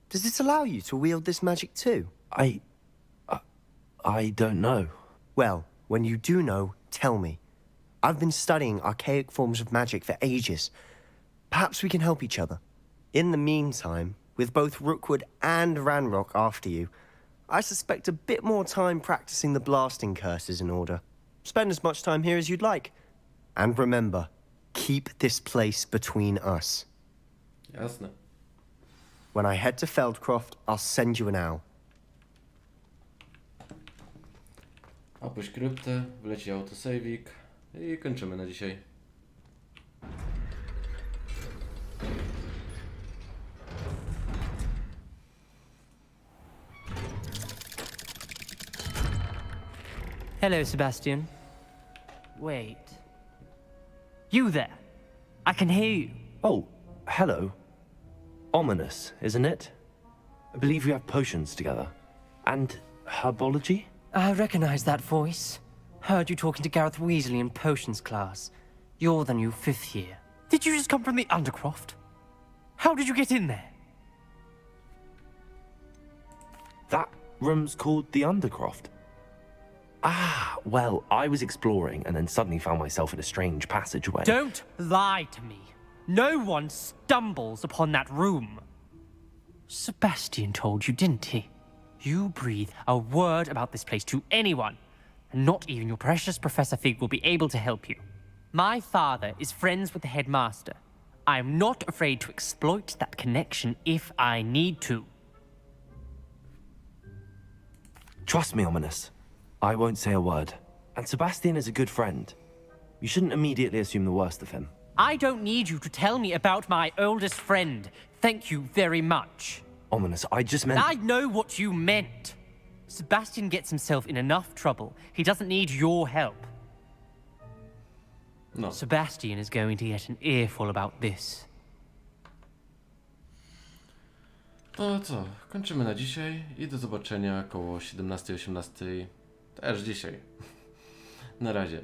does it allow you to wield this magic too? I don't know. Well, when you do know, tell me. I've been studying archaic forms of magic for ages. Perhaps we can help each other. In the meantime, with both Rookwood and Ranrock after you, I suspect a bit more time practicing the blasting curse is in order. Spend as much time here as you'd like. And remember, keep this place between us. Jasne. When I head to Feldcroft, I'll send you an owl. Opuść kryptę, wleci autosavik i kończymy na dzisiaj. Hello, Sebastian. Wait. You there. I can hear you. Oh, hello. Ominous, isn't it? I believe we have potions together. And herbology? I recognize that voice. Heard you talking to Gareth Weasley in potions class. You're the new 5th year. Did you just come from the Undercroft? How did you get in there? That room's called the Undercroft. Ah, well, I was exploring and then suddenly found myself in a strange passageway. Don't lie to me. No one stumbles upon that room. Sebastian told you, didn't he? You breathe a word about this place to anyone, and not even your precious Professor Fig will be able to help you. My father is friends with the headmaster. I am not afraid to exploit that connection if I need to. Trust me, Ominous. I won't say a word. And Sebastian is a good friend. You shouldn't immediately assume the worst of him. I don't need you to tell me about my oldest friend. Thank you very much. Ominous, I just meant... I know what you meant. Sebastian gets himself in enough trouble. He doesn't need your help. No. Sebastian is going to get an earful about this. To co? Kończymy na dzisiaj i do zobaczenia koło 17-18 też dzisiaj. Na razie.